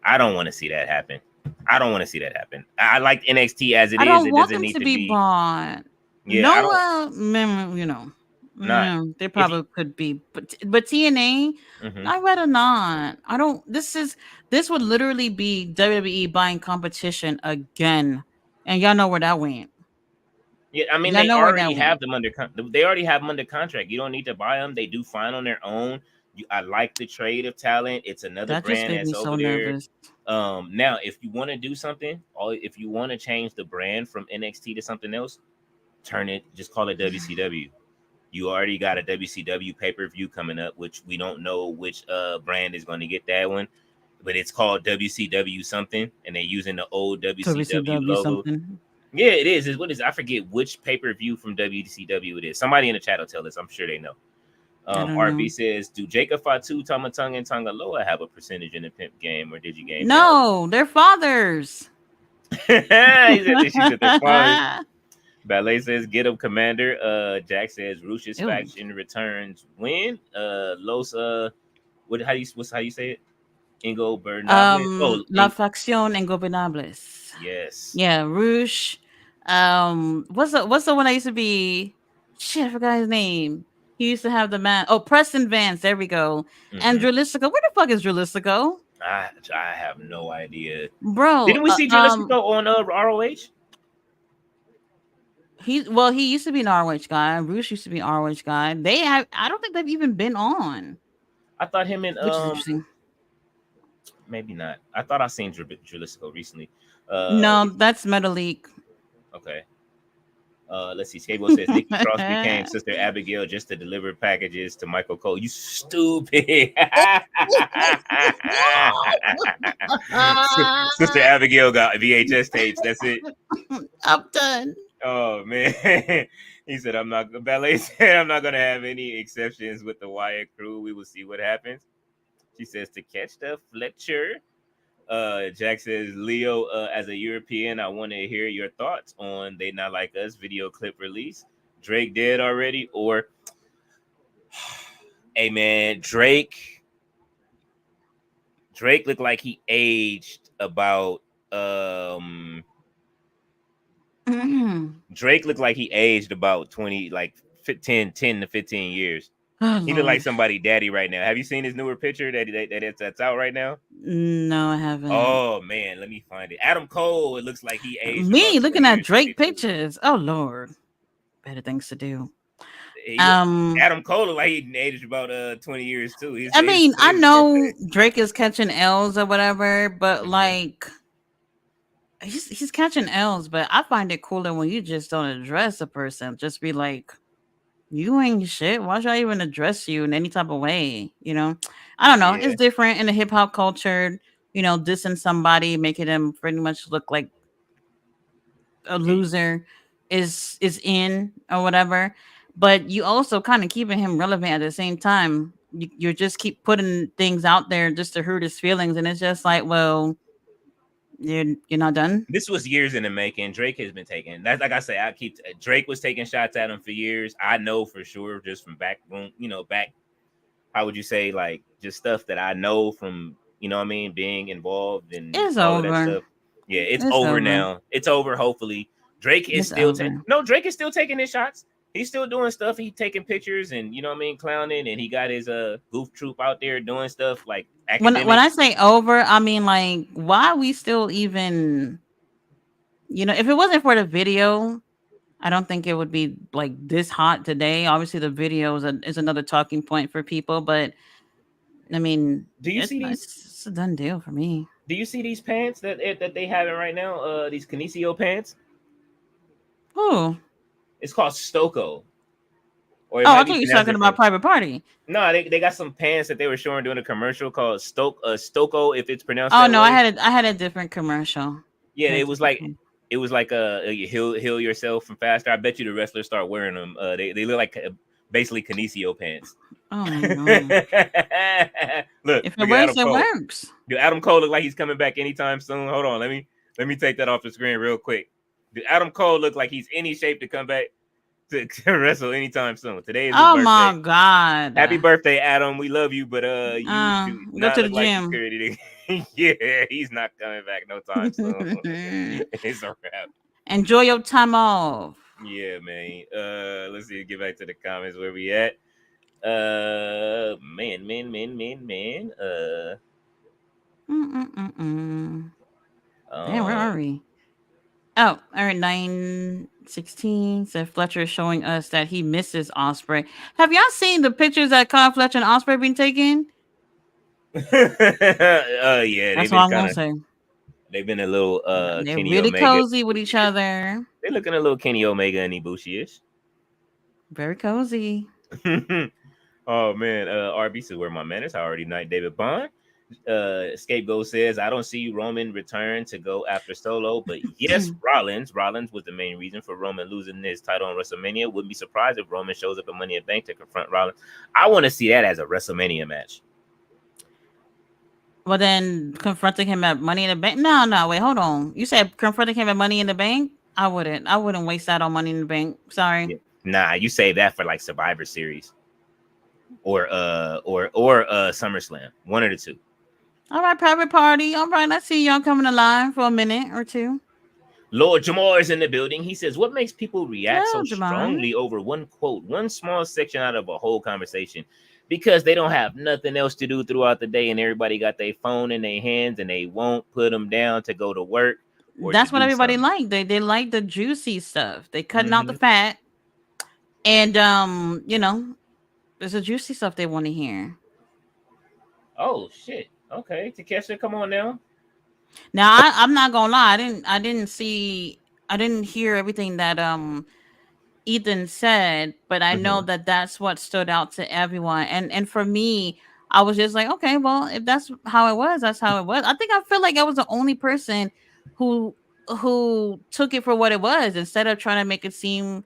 I don't want to see that happen. I like NXT as it is. I don't it want doesn't them need to be bought. Yeah, Noah, you know, they probably could be, but TNA, I'd rather not. I don't. This would literally be WWE buying competition again, and y'all know where that went. Yeah, I mean they already have them under. They already have them under contract. You don't need to buy them. They do fine on their own. I like the trade of talent. It's another brand that's over there. Nervous. Now, if you want to do something, or if you want to change the brand from NXT to something else, just call it WCW. You already got a WCW pay-per-view coming up, which we don't know which brand is going to get that one, but it's called WCW something, and they're using the old WCW logo. Something. Yeah, it is. What is? I forget which pay-per-view from WCW it is. Somebody in the chat will tell us. I'm sure they know. RB says, do Jacob Fatu, Tamatung, and Tangaloa have a percentage in the pimp game, or did you game? No, they're fathers. She said they're fathers. Ballet says, get up, Commander. Jack says, Rush's faction returns when? Los, how you say it? Ingobernables. La Facción Ingobernables. Yes. Yeah, Rush. What's the one that used to be? Shit, I forgot his name. He used to have the man. Oh, Preston Vance. There we go. And Dralistico. Where the fuck is Dralistico? I have no idea, bro. Didn't we see Dralistico on ROH? He used to be an ROH guy. Bruce used to be an ROH guy. I don't think they've even been on. I thought him and which is interesting. Maybe not. I thought I seen Dralistico recently. No, that's Metal League. Okay. Let's see. Skateboard says Nikki Cross became Sister Abigail just to deliver packages to Michael Cole. You stupid. Sister Abigail got VHS tapes. That's it. I'm done. Oh man. He said Ballet said I'm not gonna have any exceptions with the Wyatt crew. We will see what happens. She says to catch the Fletcher. Jack says, Leo, as a European, I want to hear your thoughts on They Not Like Us video clip release. Drake dead already? Or, hey man, Drake looked like he aged about Drake looked like he aged about 20, like 10 to 15 years. Oh, He look like Lord. somebody daddy right now. Have you seen his newer picture that's out right now? No, I haven't. Oh man, let me find it. Adam Cole. It looks like he aged Me about looking 20 at years from Drake me too. pictures. Oh Lord, better things to do. He, Adam Cole look like he aged about 20 years too. I mean, I His birthday. know Drake is catching L's or whatever, but Mhm. like he's catching L's. But I find it cooler when you just don't address a person. Just be like, you ain't shit. Why should I even address you in any type of way? You know, I don't know. Yeah. It's different in the hip hop culture. You know, dissing somebody, making them pretty much look like a loser is in or whatever. But you also kind of keeping him relevant at the same time. You're just keep putting things out there just to hurt his feelings, and it's just like, well, you're not done. This was years in the making. Drake has been taking. That's like I say. Drake was taking shots at him for years. I know for sure, just from back, back. How would you say, like, just stuff that I know from, what I mean, being involved and It's all of that over. stuff. Yeah, it's It's over over. now. It's over. Hopefully, Drake is It's still over. Drake is still taking his shots. He's still doing stuff. He's taking pictures and clowning, and he got his goof troop out there doing stuff like When academic. I say over, I mean like why we still even if it wasn't for the video, I don't think it would be like this hot today. Obviously, the video is another talking point for people, but I mean, Do you see these? it's a done deal for me. Do you see these pants that they have right now? These Kinesio pants. Oh, It's called Stoko, or it I might be thought you were pronounced talking about different. Private Party. No, they got some pants that they were showing during a commercial called Stoko, if it's pronounced Oh that no, way. I had a different commercial. Yeah, I had a different one. it was like heal yourself from faster. I bet you the wrestlers start wearing them. They look like basically Kinesio pants. Oh my god! Look If it at works, Adam it Cole. works. Do Adam Cole look like he's coming back anytime soon? Hold on, let me take that off the screen real quick. Do Adam Cole look like he's any shape to come back to wrestle anytime soon? Today is his Oh birthday. my god! Happy birthday, Adam. We love you, but you do Go not to the look like the gym. security. Yeah, he's not coming back no time soon. It's a wrap. Enjoy your time off. Yeah, man. Let's see. Get back to the comments where we at. Man. Damn, where are we? Oh, all right, 9:16. So Fletcher is showing us that he misses Osprey. Have y'all seen the pictures that Kyle Fletcher and Osprey been taking? Yeah, That's all I'm gonna say. they've been a little They're Kenny really Omega. cozy with each other. They're looking a little Kenny Omega and Ibushi-ish. Very cozy. Oh man, RB said, "Where my manners?" I already night David Bond. Scapegoat says, "I don't see Roman return to go after Solo, but yes, Rollins. Rollins was the main reason for Roman losing his title on WrestleMania. Wouldn't be surprised if Roman shows up at Money in the Bank to confront Rollins. I want to see that as a WrestleMania match." Well, then confronting him at Money in the Bank. No, wait, hold on. You said confronting him at Money in the Bank? I wouldn't waste that on Money in the Bank. Sorry. Yeah. Nah, you save that for like Survivor Series or SummerSlam. One of the two. All right, Private Party. All right, I see y'all coming alive for a minute or two. Lord Jamar is in the building. He says, "What makes people react Hello, so Jamar. strongly over one quote, one small section out of a whole conversation? Because they don't have nothing else to do throughout the day, and everybody got their phone in their hands, and they won't put them down to go to work." That's what everybody like. They like the juicy stuff. They cutting out the fat, and there's the juicy stuff they want to hear. Oh shit! Okay, Takesha, come on now. Now I'm not gonna lie. I didn't hear everything that Ethan said, but I know that that's what stood out to everyone. And for me, I was just like, okay, well, if that's how it was, that's how it was. I feel like I was the only person who took it for what it was instead of trying to make it seem.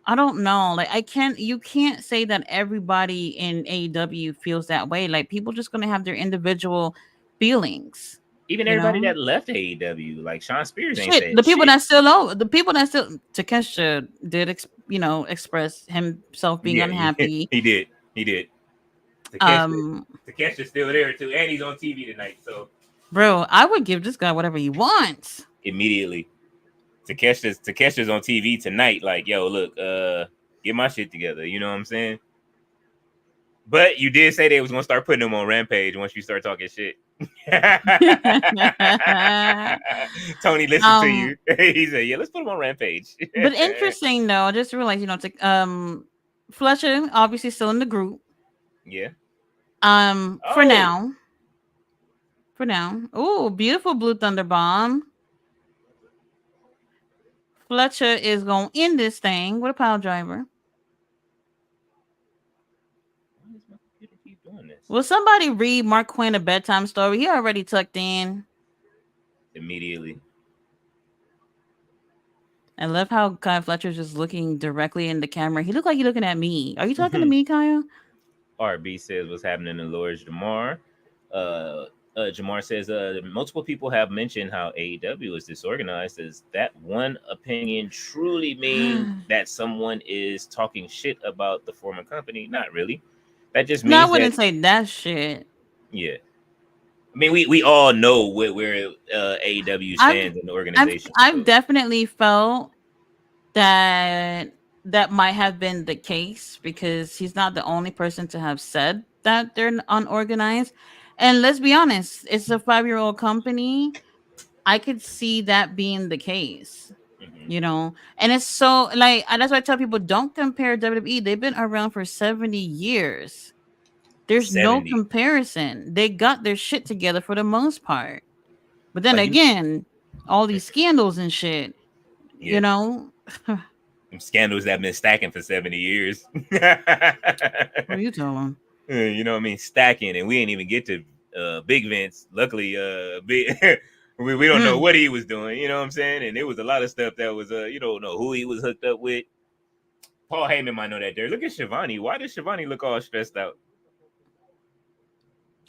I don't know. Like you can't say that everybody in AEW feels that way. Like people just gonna have their individual feelings. Even everybody that left AEW, like Sean Spears, ain't said The people shit. that still Takesha did express himself being unhappy. He did. Takesha's still there too, and he's on TV tonight. So, bro, I would give this guy whatever he wants immediately. Takesha's on TV tonight. Like, yo, look, get my shit together. You know what I'm saying? But you did say they was gonna start putting them on Rampage once you start talking shit. Tony listened to um, you. He said, "Yeah, let's put them on Rampage." but interesting though. I just realized, Fletcher obviously still in the group. Yeah. For Oh, now. For now. Oh, beautiful blue thunder bomb. Fletcher is gonna end this thing with a pile driver. why does my computer keep doing this? Will somebody read Mark Quinn a bedtime story? He already tucked in. Immediately. I love how Kyle Fletcher's just looking directly in the camera. He looked like he's looking at me. Are you talking to me, Kyle? RB says what's happening in Lord's Jamar. Uh, Jamar says multiple people have mentioned how AEW is disorganized. Does that one opinion truly mean that someone is talking shit about the former company? Not really. That just No, I means that, wouldn't say that shit. yeah. I mean, we all know where AEW I've stands in the I've organization. I've So. definitely felt that that might have been the case because he's not the only person to have said that they're unorganized. And let's be honest, it's a 5-year-old company. I could see that being the case, and it's so like that's why I tell people don't compare WWE. They've been around for 70 years. There's no 70. comparison. They got their shit together for the most part. But then Like you, again, all these scandals and shit, you yeah, know. some scandals that have been stacking for 70 years. What are you telling? You know what I mean? Stacking, and we didn't even get to Big Vince. Luckily, big, we don't know what he was doing. You know what I'm saying? And there was a lot of stuff that was you don't know who he was hooked up with. Paul Heyman might know that there. Look at Shivani. Why does Shivani look all stressed out?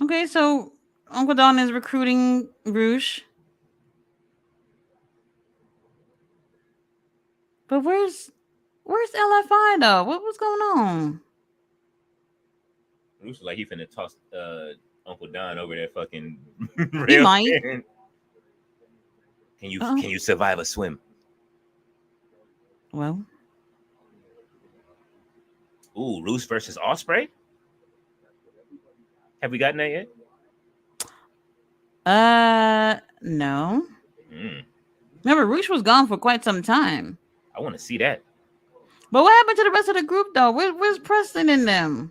Okay, so Uncle Don is recruiting Rouge. But where's LFI though? What's going on? Bruce like he finna toss Uncle Don over that fucking He rail. might. Can you survive a swim? Well. Ooh, Roos versus Osprey. Have we gotten that yet? No. Remember, Roosh was gone for quite some time. I want to see that. But what happened to the rest of the group, though? Where's Preston in them?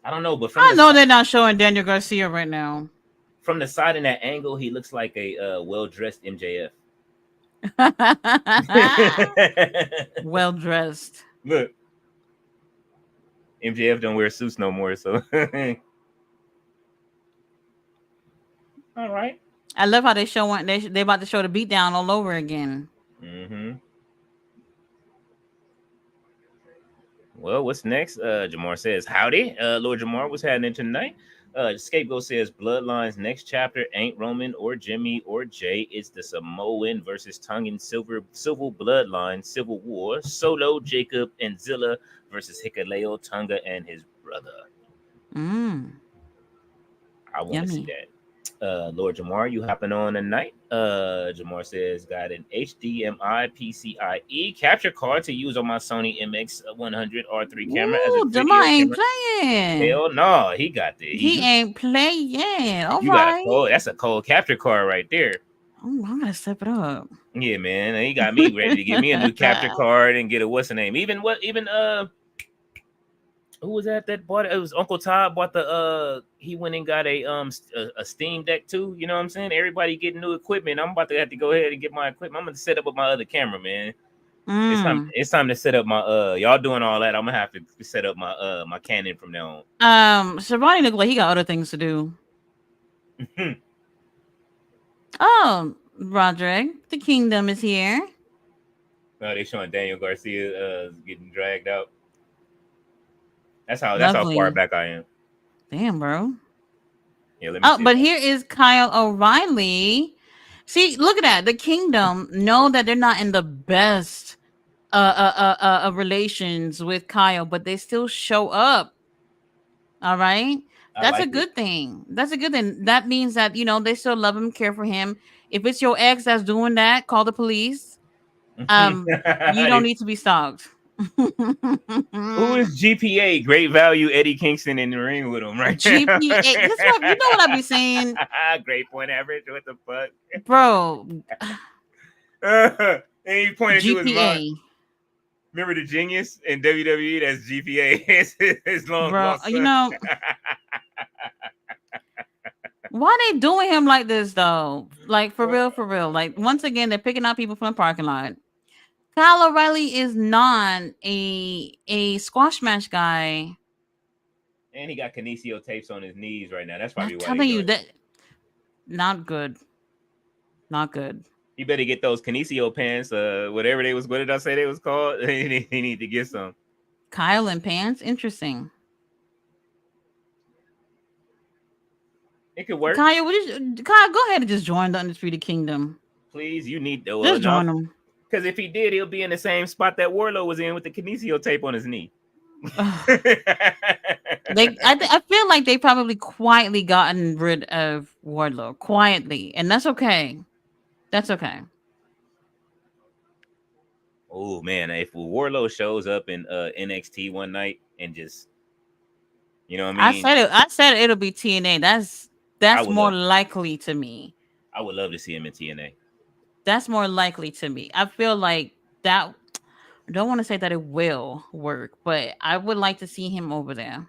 I don't know, but I know they're not showing Daniel Garcia right now. From the side in that angle, he looks like a well-dressed MJF. Well dressed. Look, MJF don't wear suits no more, so. All right. I love how they about to show the beatdown all over again. Well, what's next? Jamar says, howdy. Lord Jamar, what's happening tonight? Scapegoat says, Bloodline's next chapter ain't Roman or Jimmy or Jay. It's the Samoan versus Tongan Civil Bloodline Civil War. Solo, Jacob, and Zilla versus Hikaleo, Tonga, and his brother. I want to see that. Lord Jamar, you hopping on tonight? Jamar says, got an HDMI PCIe capture card to use on my Sony MX100 R3 camera as a video Jamar ain't camera. playing. Hell no, he got the. He ain't playing. All you right. got that's a cold capture card right there. Oh, I'm gonna step it up. Yeah, man, he got me ready to get me a new capture card and get a what's the name? Even who was that bought it? It was Uncle Todd bought the he went and got a Steam Deck too. You know what I'm saying? Everybody getting new equipment. I'm about to have to go ahead and get my equipment. I'm gonna set up with my other camera, man. It's time to set up my y'all doing all that. I'm gonna have to set up my my Canon from now on. Shivani looked like he got other things to do. Oh, Roderick, the kingdom is here. No, they showing Daniel Garcia getting dragged out. That's how far back I am. Damn, bro. Yeah, let me see. But here is Kyle O'Reilly. See, look at that. The kingdom know that they're not in the best relations with Kyle, but they still show up. All right. That's a good thing. That's a good thing. That means that, they still love him, care for him. If it's your ex that's doing that, call the police. You don't need to be stalked. Who is GPA? Great value Eddie Kingston in the ring with him, right? GPA. That's what you know what I be saying. Great point average. What the fuck, bro? and he pointed to his mom. GPA, Remember the genius in WWE? That's GPA. His long bro. lost You son. know why they doing him like this though? Like for real. Like once again, they're picking out people from the parking lot. Kyle O'Reilly is not a squash match guy. And he got kinesio tapes on his knees right now. That's I'm probably why they telling you doing it. that not good. Not good. You better get those kinesio pants, whatever they was. What did I say they was called? He need to get some. Kyle and pants, interesting. It could work. Kyle, Kyle, go ahead and just join the Undisputed Kingdom. Please, you need to Just join them. Because if he did, he'll be in the same spot that Warlow was in with the kinesio tape on his knee. I feel like they probably quietly gotten rid of Wardlow quietly, and that's okay. That's okay. Oh man, if Warlow shows up in NXT one night and just, you know what I mean? I said it'll be TNA. That's more likely to me. I would love to see him in TNA. That's more likely to me. I feel like that. I don't want to say that it will work, but I would like to see him over there.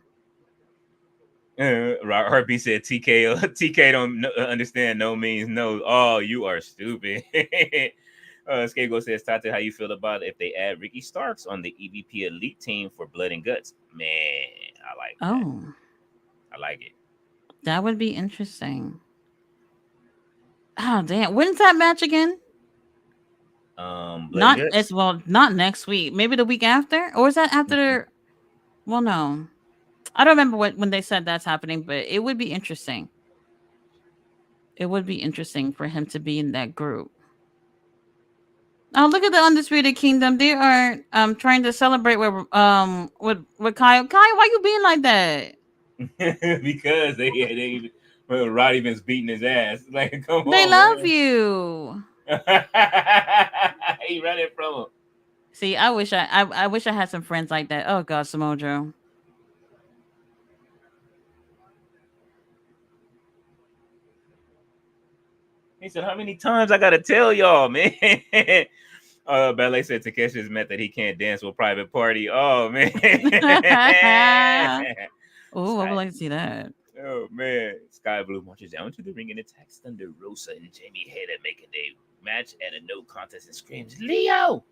RB said TK don't understand no means no. Oh, you are stupid. Scapegoat says, Tata, how you feel about if they add Ricky Starks on the EVP Elite team for Blood and Guts? Man, I like that. Oh, I like it. That would be interesting. Oh damn! When's that match again? Not as well. Not next week. Maybe the week after, or is that after? Well, no, I don't remember when they said that's happening, but it would be interesting. It would be interesting for him to be in that group. Oh, look at the Undisputed Kingdom. They are trying to celebrate with Kyle. Kyle, why you being like that? Because Roddy Vince beating his ass. Like, come on. They love you. He running from him. See, I wish I had some friends like that. Oh God, Samoa Joe. He said, how many times I gotta tell y'all, man? Ballet said Takeshi's meant that he can't dance with Private Party. Oh man. Oh, I would like to see that. Oh man. Sky Blue marches down to the ring and attacks Thunder Rosa and Jamie Hayter, making a match at a no contest and screams, Leo!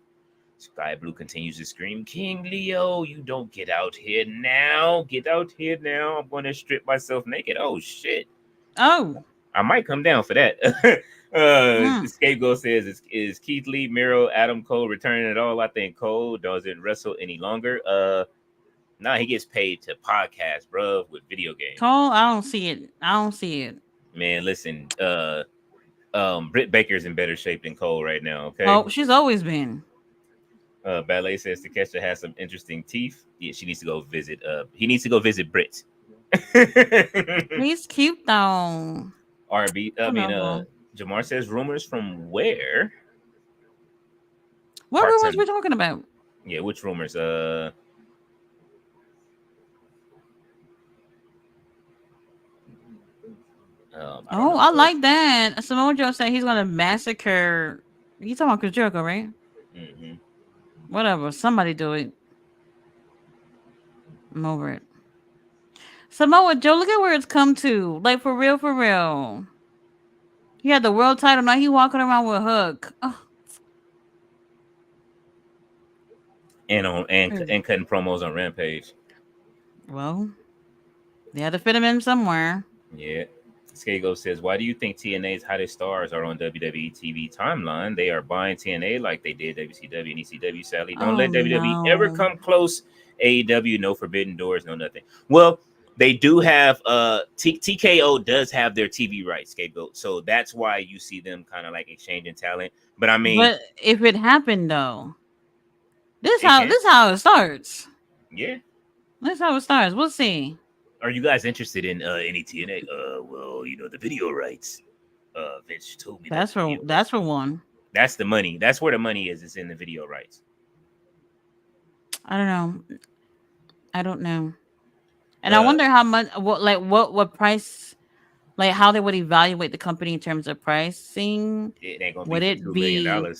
Sky Blue continues to scream, King Leo, you don't get out here now. Get out here now. I'm gonna strip myself naked. Oh shit. Oh. I might come down for that. Scapegoat says, is Keith Lee, Miro, Adam Cole returning at all? I think Cole doesn't wrestle any longer. Nah, he gets paid to podcast, bro, with video games. Cole, I don't see it. Man, listen, Britt Baker's in better shape than Cole right now, okay? Oh, she's always been. Ballet says Takesha has some interesting teeth. Yeah, she needs to go visit. He needs to go visit Britt. He's cute though. Jamar says rumors from where? What rumors we talking about? Yeah, which rumors? I like that. Samoa Joe said he's gonna massacre. You talking about Chris Jericho, right? Mm-hmm. Whatever. Somebody do it. I'm over it. Samoa Joe, look at where it's come to. Like for real. He had the world title. Now he walking around with Hook. Oh. And cutting promos on Rampage. Well, they had to fit him in somewhere. Yeah. Scago says, why do you think TNA's hottest stars are on WWE TV timeline? They are buying TNA like they did WCW and ECW, sadly. Don't let WWE ever come close. AEW, no forbidden doors, no nothing. Well, they do have TKO does have their TV rights, Scapegoat. So that's why you see them kind of like exchanging talent. But I mean, but if it happened though, this how it starts. Yeah. That's how it starts. We'll see. Are you guys interested in any TNA? Well, the video rights. Vince told me that's for one. That's the money. That's where the money is. It's in the video rights. I don't know. I don't know. And I Uh, wonder how much, what price, like how they would evaluate the company in terms of pricing. it ain't gonna be Would for it be? $2 million.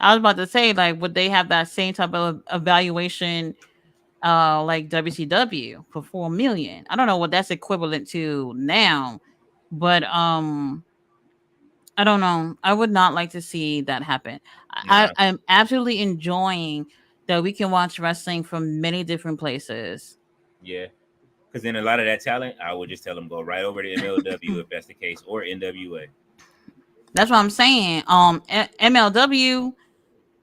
I was about to say, like, would they have that same type of evaluation, like WCW for 4 million? I don't know what that's equivalent to now, but I don't know. I would not like to see that happen. Nah, I'm absolutely enjoying that we can watch wrestling from many different places. yeah. Because then a lot of that talent, I would just tell them go right over to MLW if that's the case, or NWA. That's what I'm saying. MLW,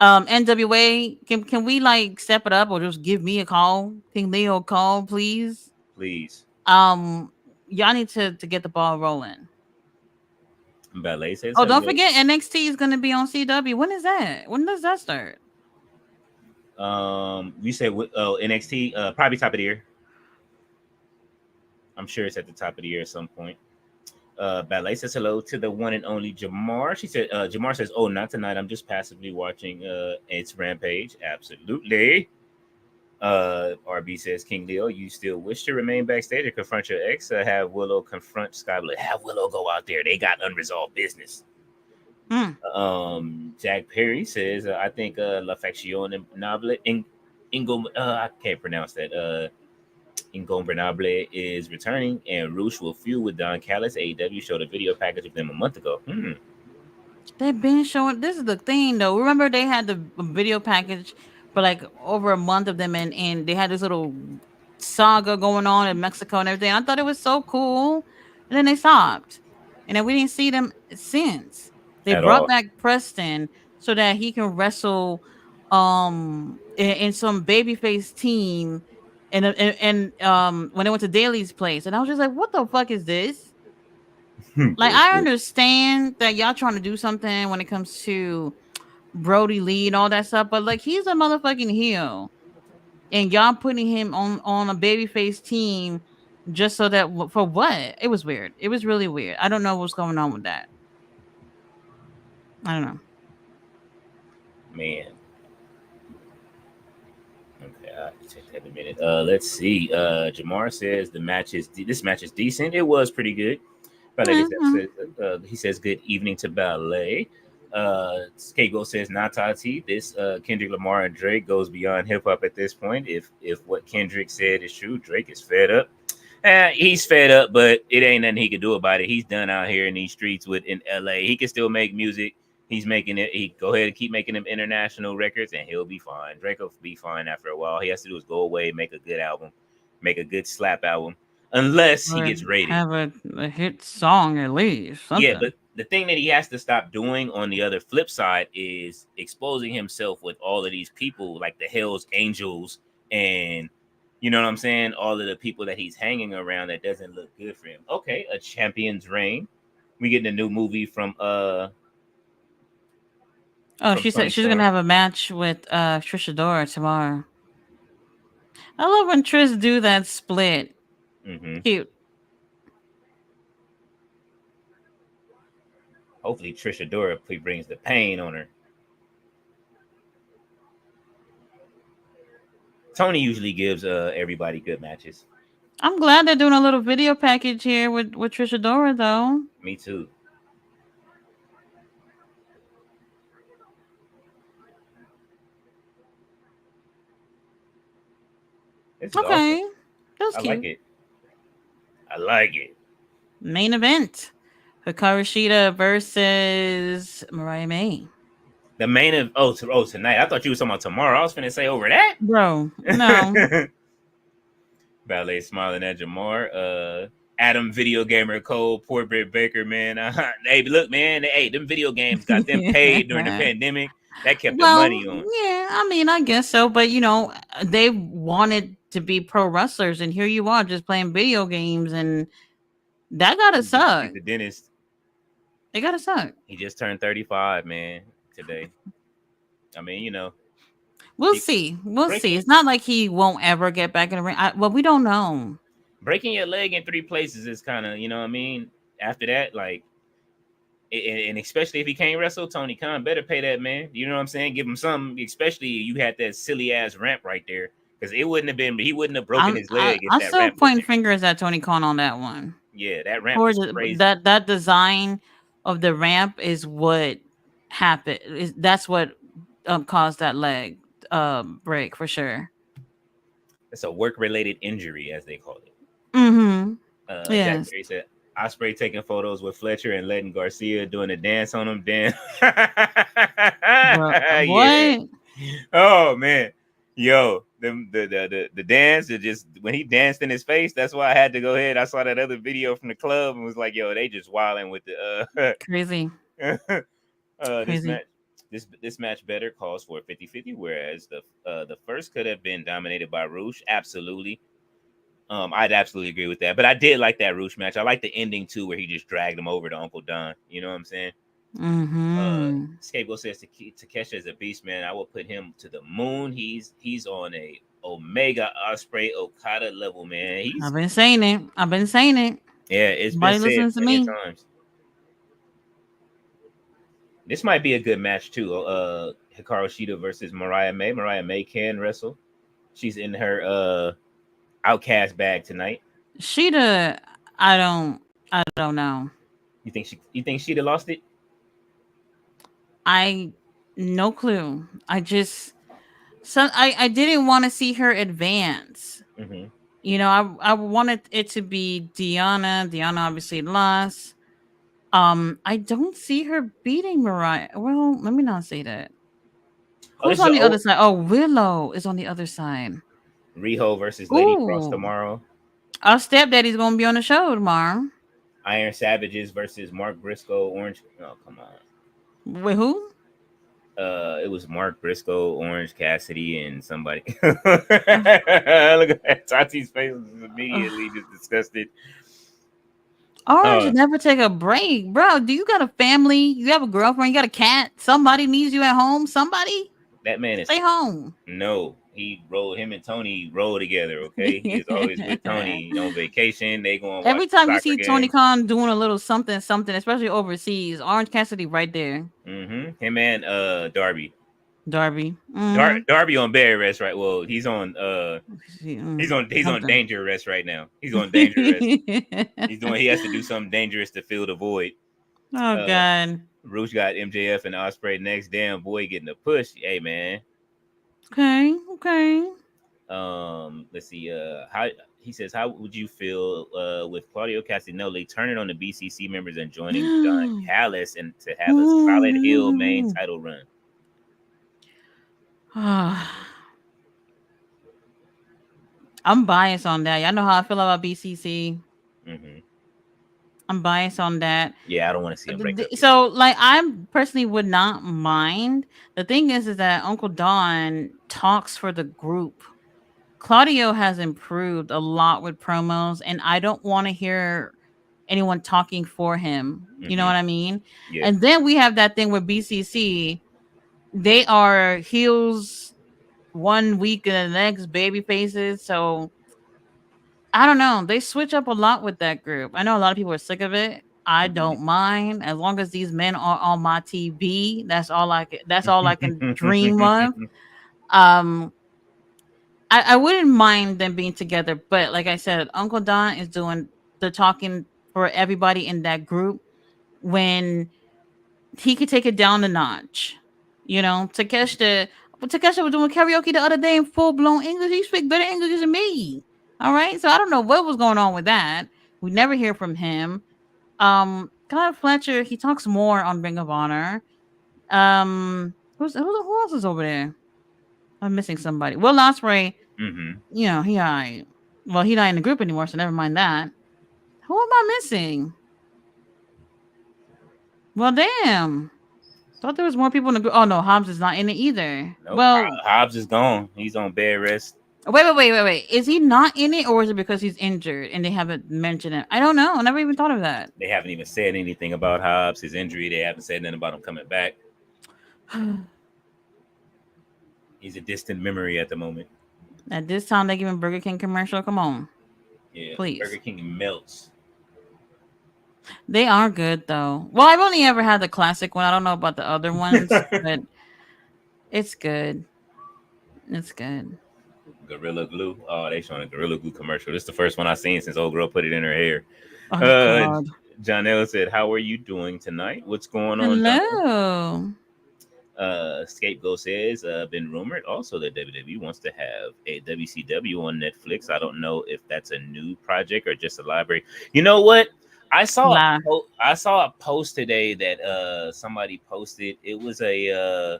NWA, can we like step it up or just give me a call? King Leo call, please. Please. Um, y'all need to get the ball rolling. Ballet says Oh, don't hello. forget NXT is gonna be on CW. When is that? When does that start? You said NXT, probably top of the year. I'm sure it's at the top of the year at some point. Ballet says hello to the one and only Jamar. She said, Jamar says, "Oh, not tonight. I'm just passively watching it's Rampage." Absolutely. RB says, "King Leo, you still wish to remain backstage or confront your ex? Have Willow confront Sky Blue. Have Willow go out there. They got unresolved business." Mm. Jack Perry says, "I think La Facción Noble Ingo, I can't pronounce that. Ingombrable is returning, and Roosh will feud with Don Callis. AEW showed a video package of them a month ago. They've been showing. This is the thing, though. Remember, they had the video package for like over a month of them, and they had this little saga going on in Mexico and everything. I thought it was so cool, and then they stopped, and then we didn't see them since. They At brought all. back Preston so that he can wrestle, in some babyface team, and when they went to Daly's place, and I was just like, what the fuck is this? Like, I Bullshit. understand that y'all trying to do something when it comes to Brody Lee and all that stuff, but like, he's a motherfucking heel, and y'all putting him on a babyface team just so that for what? It was weird. It was really weird. I don't know what's going on with that. I don't know. Man. Okay, I'll take that in a minute. Let's see. Jamar says this match is decent. It was pretty good. Ballet Mhm. says, he says good evening to Ballet. Skago says Natati. This Kendrick Lamar and Drake goes beyond hip hop at this point. If what Kendrick said is true, Drake is fed up. He's fed up, but it ain't nothing he can do about it. He's done out here in these streets in LA. He can still make music. He's making it. He go ahead and keep making them international records, and he'll be fine. Drake will be fine after a while. He has to do is go away, make a good album, make a good slap album, unless he Or gets rated. have a hit song at least, Yeah, something. but the thing that he has to stop doing on the other flip side is exposing himself with all of these people like the Hells Angels and you know what I'm saying? All of the people that he's hanging around that doesn't look good for him. Okay, a champion's reign. We getting a new movie Oh, from she Tony said she's gonna Storm. have a match with Trisha Dora tomorrow. I love when Trish do that split. Mm-hmm. Cute. Hopefully Trisha Dora brings the pain on her. Tony usually gives everybody good matches. I'm glad they're doing a little video package here with Trisha Dora though. Me too. This is awesome. Okay, that was I like cute. it. I like it. Main event: Hikaru Shida versus Mariah May. The main of tonight. I thought you were talking about tomorrow. I was finna say over that. Bro, no. Ballet smiling at Jamar. Adam video gamer Cole, poor Britt Baker, man. Hey, look, man. Hey, them video games got them paid during the pandemic. That kept the Well, money on. yeah, I mean, I guess so, but they wanted to be pro wrestlers, and here you are just playing video games, and that gotta suck. He's the dentist. It gotta suck. He just turned 35, man, today. I mean, We'll see. We'll see. breaking It's not like he won't ever get back in the ring. Well, we don't know. breaking your leg in 3 places is kind of, you know what I mean? After that, like and especially if he can't wrestle, Tony Khan better pay that man. You know what I'm saying? Give him something. Especially you had that silly ass ramp right there, because it wouldn't have been. He wouldn't have broken his leg if I that still ramp was pointing there. fingers at Tony Khan on that one. Yeah, that ramp Or was crazy. that design of the ramp is what happened. That's what caused that leg break for sure. It's a work related injury, as they call it. Mm-hmm. Jack Yes. Perry said Osprey taking photos with Fletcher and letting Garcia doing a dance on him. Damn. Bro, Yeah. what? Oh man. Yo, the dance, it just when he danced in his face, that's why I had to go ahead. I saw that other video from the club and was like, yo, they just wilding with the Crazy. this Crazy. match. This match better calls for a 50-50, whereas the first could have been dominated by Roosh. Absolutely. I'd absolutely agree with that. But I did like that Roosh match. I like the ending too, where he just dragged him over to Uncle Don. You know what I'm saying? Mm-hmm. Scapegoat says Takeshi is a beast, man. I will put him to the moon. He's on a Omega Osprey Okada level, man. I've been saying it. Yeah, it's been Nobody said listens to plenty of me. times. This might be a good match too. Hikaru Shida versus Mariah May. Mariah May can wrestle. She's in her outcast bag tonight. Sheeta, I don't know. You think Shida lost it? I no clue. I didn't want to see her advance. Mm-hmm. You know, I wanted it to be Deanna. Deanna obviously lost. I don't see her beating Mariah. Well, let me not say that. Oh, Who's this is on an the other old side? Oh, Willow is on the other side. Riho versus Lady Cross Ooh, tomorrow. our stepdaddy's gonna be on the show tomorrow. Iron Savages versus Mark Briscoe. Orange. Oh, come on. Wait, who? It was Mark Briscoe, Orange Cassidy, and somebody. Look at that. Tati's face was immediately just disgusted. Orange Uh, never take a break, bro. Do you got a family? You have a girlfriend? You got a cat? Somebody needs you at home. Somebody that man is stay home. no. Him and Tony roll together. Okay, he is always with Tony on vacation. They go and watch Every time you soccer see Tony games. Khan doing a little something, something, especially overseas, Orange Cassidy right there. Mm-hmm. Him and Darby. Darby. Mm-hmm. Darby on bed rest, right? Well, he's on he's on Something. danger arrest right now. He's on danger arrest. He has to do something dangerous to fill the void. Oh God. Roosh got MJF and Osprey next. Damn boy getting a push. Hey man. Okay. Let's see. How he says, how would you feel with Claudio Castagnoli turning on the BCC members and joining Don Callis and to have a solid heel main title run? I'm biased on that. Y'all know how I feel about BCC. Mm-hmm. I'm biased on that. Yeah, I don't want to see him break up. So, like, I personally would not mind. The thing is that Uncle Don talks for the group. Claudio has improved a lot with promos, and I don't want to hear anyone talking for him. Mm-hmm. You know what I mean? Yeah. And then we have that thing with BCC. They are heels one week and the next baby faces. So I don't know. They switch up a lot with that group. I know a lot of people are sick of it. I don't mind as long as these men are on my TV. That's all I can. That's all I can dream of. I wouldn't mind them being together, but like I said, Uncle Don is doing the talking for everybody in that group when he could take it down a notch. You know, Takeshi was doing karaoke the other day in full blown English. He speaks better English than me. All right, so I don't know what was going on with that. We never hear from him. Kyle Fletcher, he talks more on Ring of Honor. Who else is over there? I'm missing somebody. Will Ospreay, Mm-hmm. you know, he not in the group anymore, so never mind that. Who am I missing? Well, damn. Thought there was more people in the group. Oh no, Hobbs is not in it either. Nope. Well, Hobbs is gone. He's on bed rest. wait. Is he not in it, or is it because he's injured and they haven't mentioned it? I don't know. I never even thought of that. They haven't even said anything about Hobbs, his injury. They haven't said nothing about him coming back. He's a distant memory at the moment. At this time, they giving Burger King commercial. Come on, Yeah, please. Burger King melts. They are good though. Well, I've only ever had the classic one. I don't know about the other ones, but it's good. It's good. Gorilla Glue. Oh, they showing a Gorilla Glue commercial. This is the first one I seen since old girl put it in her hair. Oh Uh, God. Janelle said, "How are you doing tonight? What's going on, Janelle?" Hello. Scapegoat says, been rumored also that WWE wants to have a WCW on Netflix. I don't know if that's a new project or just a library. You know what? La. I saw a post today that somebody posted. It was a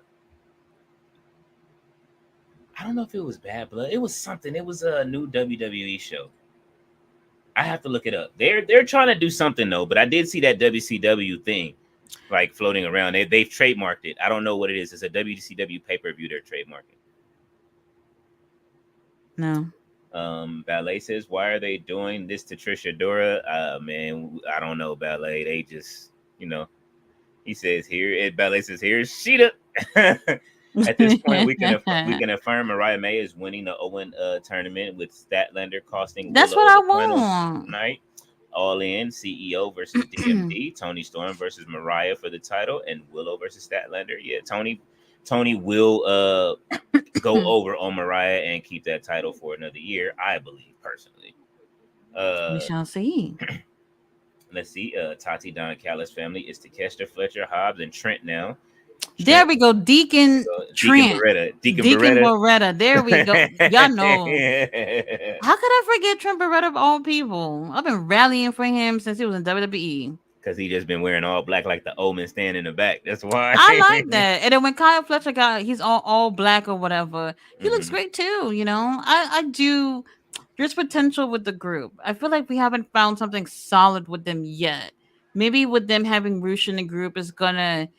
I don't know if it was Bad Blood. It was something. It was a new WWE show. I have to look it up. They're trying to do something though, but I did see that WCW thing like floating around. They've trademarked it. I don't know what it is. It's a WCW pay-per-view they're trademarking. No. Ballet says, why are they doing this to Trisha Dora? Man, I don't know, Ballet. They just, he says here. Ballet says here's Sheeta. At this point, we can affirm Mariah May is winning the Owen tournament with Statlander costing That's Willow what I the final want. night. All in CEO versus DMD, Tony Storm versus Mariah for the title, and Willow versus Statlander. Yeah, Tony will go over on Mariah and keep that title for another year, I believe personally. We shall see. Let's see. Tati Don Callis family is Takeshita, Fletcher, Hobbs, and Trent now. There we go, Deacon Trent. Deacon Beretta. There we go. Y'all know. How could I forget Trent Beretta of all people? I've been rallying for him since he was in WWE. Because he just been wearing all black like the Omen stand in the back. That's why. I like that. And then when Kyle Fletcher he's all black or whatever, he looks great too, I do. There's potential with the group. I feel like we haven't found something solid with them yet. Maybe with them having Roosh in the group is gonna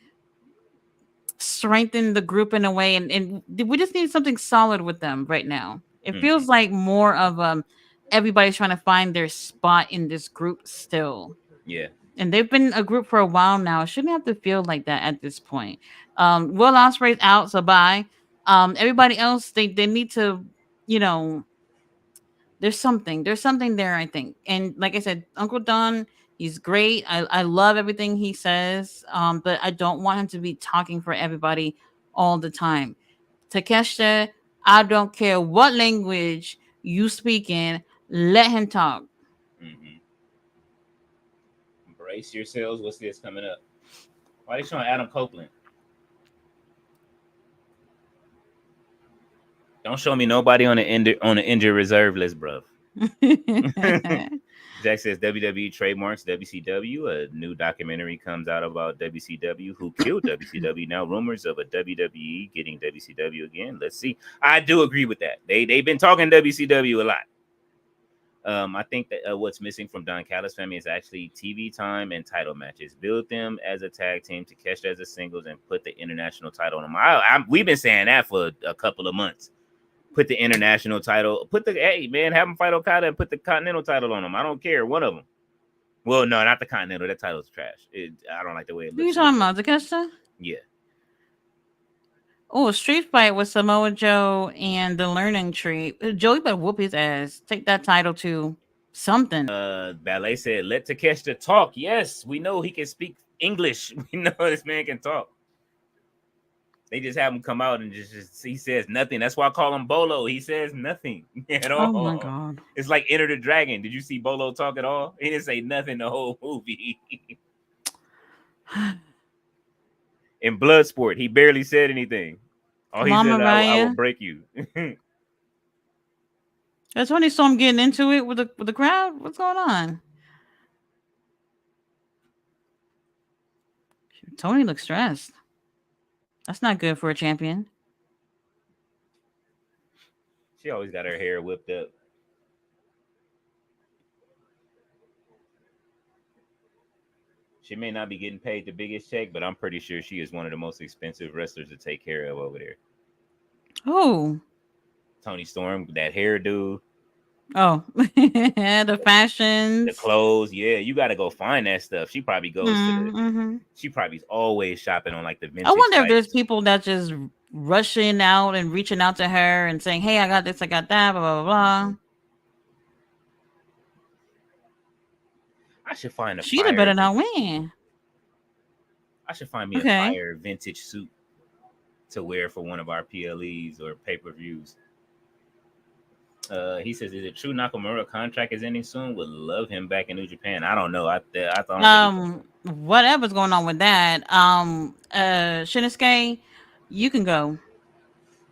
strengthen the group in a way, and we just need something solid with them right now. It feels like more of everybody's trying to find their spot in this group still. Yeah. And they've been a group for a while now. It shouldn't have to feel like that at this point. Will Ospreay's out, so bye. Everybody else, they need to, there's something there, I think. And like I said, Uncle Don, he's great. I love everything he says. But I don't want him to be talking for everybody all the time. Takeshita, I don't care what language you speak in, let him talk. Brace yourselves. What's this coming up? Why are they showing Adam Copeland? Don't show me nobody on the injured reserve list, bro. Jack says WWE trademarks WCW. A new documentary comes out about WCW, who killed WCW. Now rumors of a WWE getting WCW again. Let's see. I do agree with that. They've been talking WCW a lot. I think that what's missing from Don Callis family is actually TV time and title matches. Build them as a tag team, to catch as a singles, and put the international title on them. We've been saying that for a couple of months. Put the international title. Have them fight Okada and put the continental title on them. I don't care, one of them. Well, no, not the continental. That title's trash. I don't like the way it looks. Who you talking about, Takeshita? Yeah. Oh, street fight with Samoa Joe and the Learning Tree. Joey better whoop his ass. Take that title to something. Ballet said, let Takeshita talk. Yes, we know he can speak English. We know this man can talk. They just have him come out and just he says nothing. That's why I call him Bolo. He says nothing at all. Oh my God. It's like Enter the Dragon. Did you see Bolo talk at all? He didn't say nothing the whole movie. In Bloodsport, he barely said anything. All he said, I will break you. That's when he saw him getting into it with the crowd. What's going on? Tony looks stressed. That's not good for a champion. She always got her hair whipped up. She may not be getting paid the biggest check, but I'm pretty sure she is one of the most expensive wrestlers to take care of over there. Oh. Tony Storm, that hairdo. Oh, the fashions, the clothes. Yeah, you got to go find that stuff. She probably goes to the. She probably's always shopping on like the vintage. I wonder if there's people that just rushing out and reaching out to her and saying, "Hey, I got this, I got that," blah blah blah. I should find a She'd better fire. not win. I should find me a Okay. fire vintage suit to wear for one of our PLEs or pay-per-views. He says, "Is it true Nakamura contract is ending soon? Would love him back in New Japan." I don't know. I don't think he's Whatever's going on with that. Shinsuke, you can go.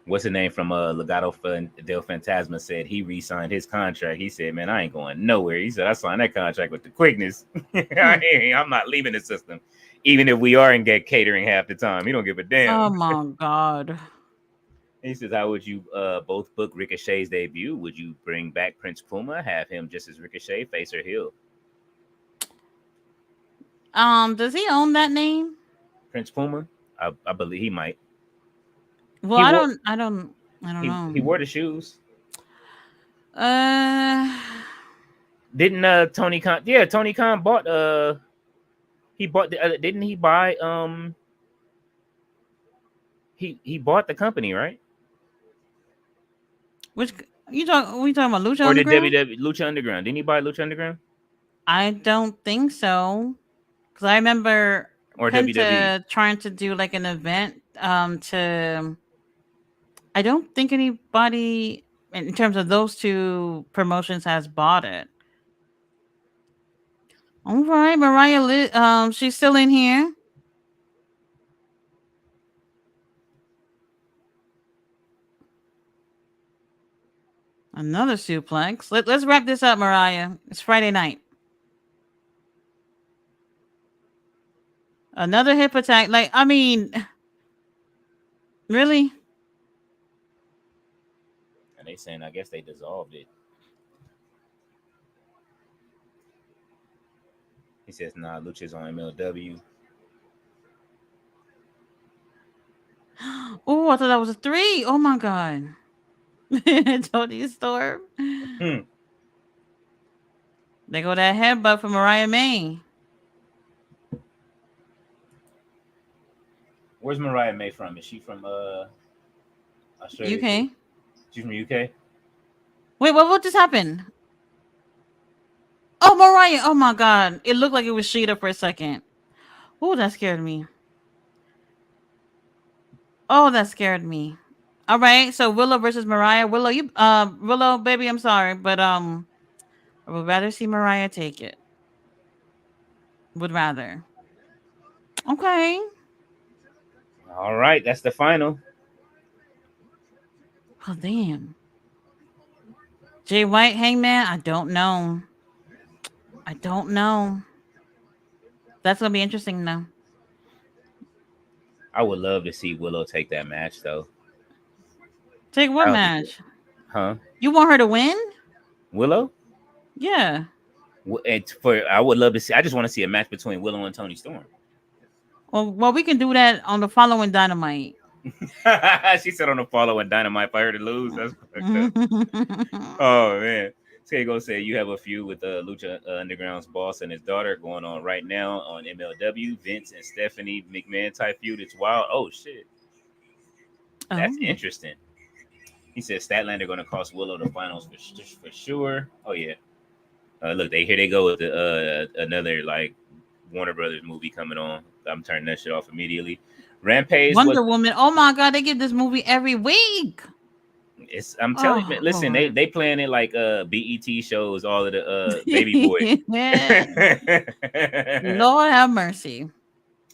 what's the name from Legado del Fantasma said he re-signed his contract. He said, "Man, I ain't going nowhere." He said, "I signed that contract with the quickness. I'm not leaving the system, even if we are in get catering half the time. He don't give a damn." Oh my god. He says, "How would you both book Ricochet's debut? Would you bring back Prince Puma, have him just as Ricochet, face or heel?" Does he own that name? Prince Puma, I believe he might. Well, He I wore don't. I don't. I don't he know. wore the shoes. Uh, Didn't Tony Khan? Yeah, Tony Khan bought he bought didn't he buy he bought the company, right? which you talk? We talking about Lucha Or did Underground? WWE Lucha Underground? Didn't he buy Lucha Underground I don't think so. Because I remember or WWE? Penta trying to do like an event. To I don't think anybody in terms of those two promotions has bought it. All right, she's still in here. Another suplex. Let's wrap this up, Mariah. It's Friday night. Another hip attack. Like, I mean, really? And they saying I guess they dissolved it. He says, "Nah, Lucha's on MLW." Oh, I thought that was a 3. Oh my god. Tony Storm. They go that headbutt for Mariah May. Where's Mariah May from? Is she from Australia too? UK. She's from UK. Wait, what just happened? Oh, Mariah. Oh my god. It looked like it was Sheeta for a second. Oh, that scared me. Oh, that scared me. All right, so Willow versus Mariah. Willow, baby, I'm sorry, but I would rather see Mariah take it. Would rather. Okay. All right, that's the final. Oh damn. Jay White, Hangman. I don't know. I don't know. That's gonna be interesting though. I would love to see Willow take that match though. Take what That would be good. match? Huh? You want her to win? Willow? Yeah. I would love to see. I just want to see a match between Willow and Tony Storm. Well, we can do that on the following Dynamite. She said on the following Dynamite, if I heard to lose, that's fucked up. Oh man. Skego said you have a feud with Lucha Underground's boss and his daughter going on right now on MLW. Vince and Stephanie McMahon type feud. It's wild. Oh shit. That's interesting. He said Statlander going to cost Willow the finals for sure. Oh yeah. Look, here they go with the another like Warner Brothers movie coming on. I'm turning that shit off immediately. Rampage Wonder Woman. Oh my god, they get this movie every week. I'm telling you, man, listen, they playing it like BET shows, all of the baby boys. Lord have mercy.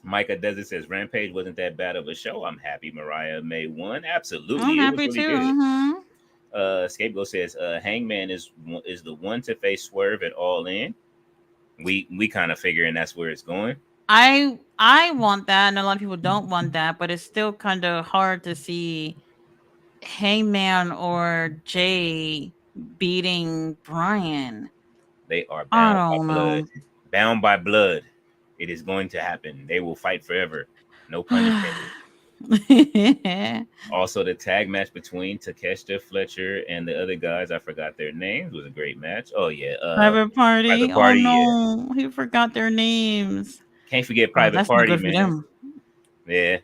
Micah Desert says Rampage wasn't that bad of a show. I'm happy Mariah May won. Absolutely. I'm happy too. Mm-hmm. Scapegoat says Hangman is the one to face Swerve at All In. We kind of figuring that's where it's going. I want that, and a lot of people don't want that, but it's still kind of hard to see Hangman or Jay beating Brian. They are bound by blood. Bound by blood. It is going to happen. They will fight forever. No pun intended. Also, the tag match between Takeshita Fletcher and the other guys, I forgot their names, was a great match. Oh yeah, Private Party. Private Party. Oh no, he forgot their names. Can't forget Private Party, man. Them. Yeah,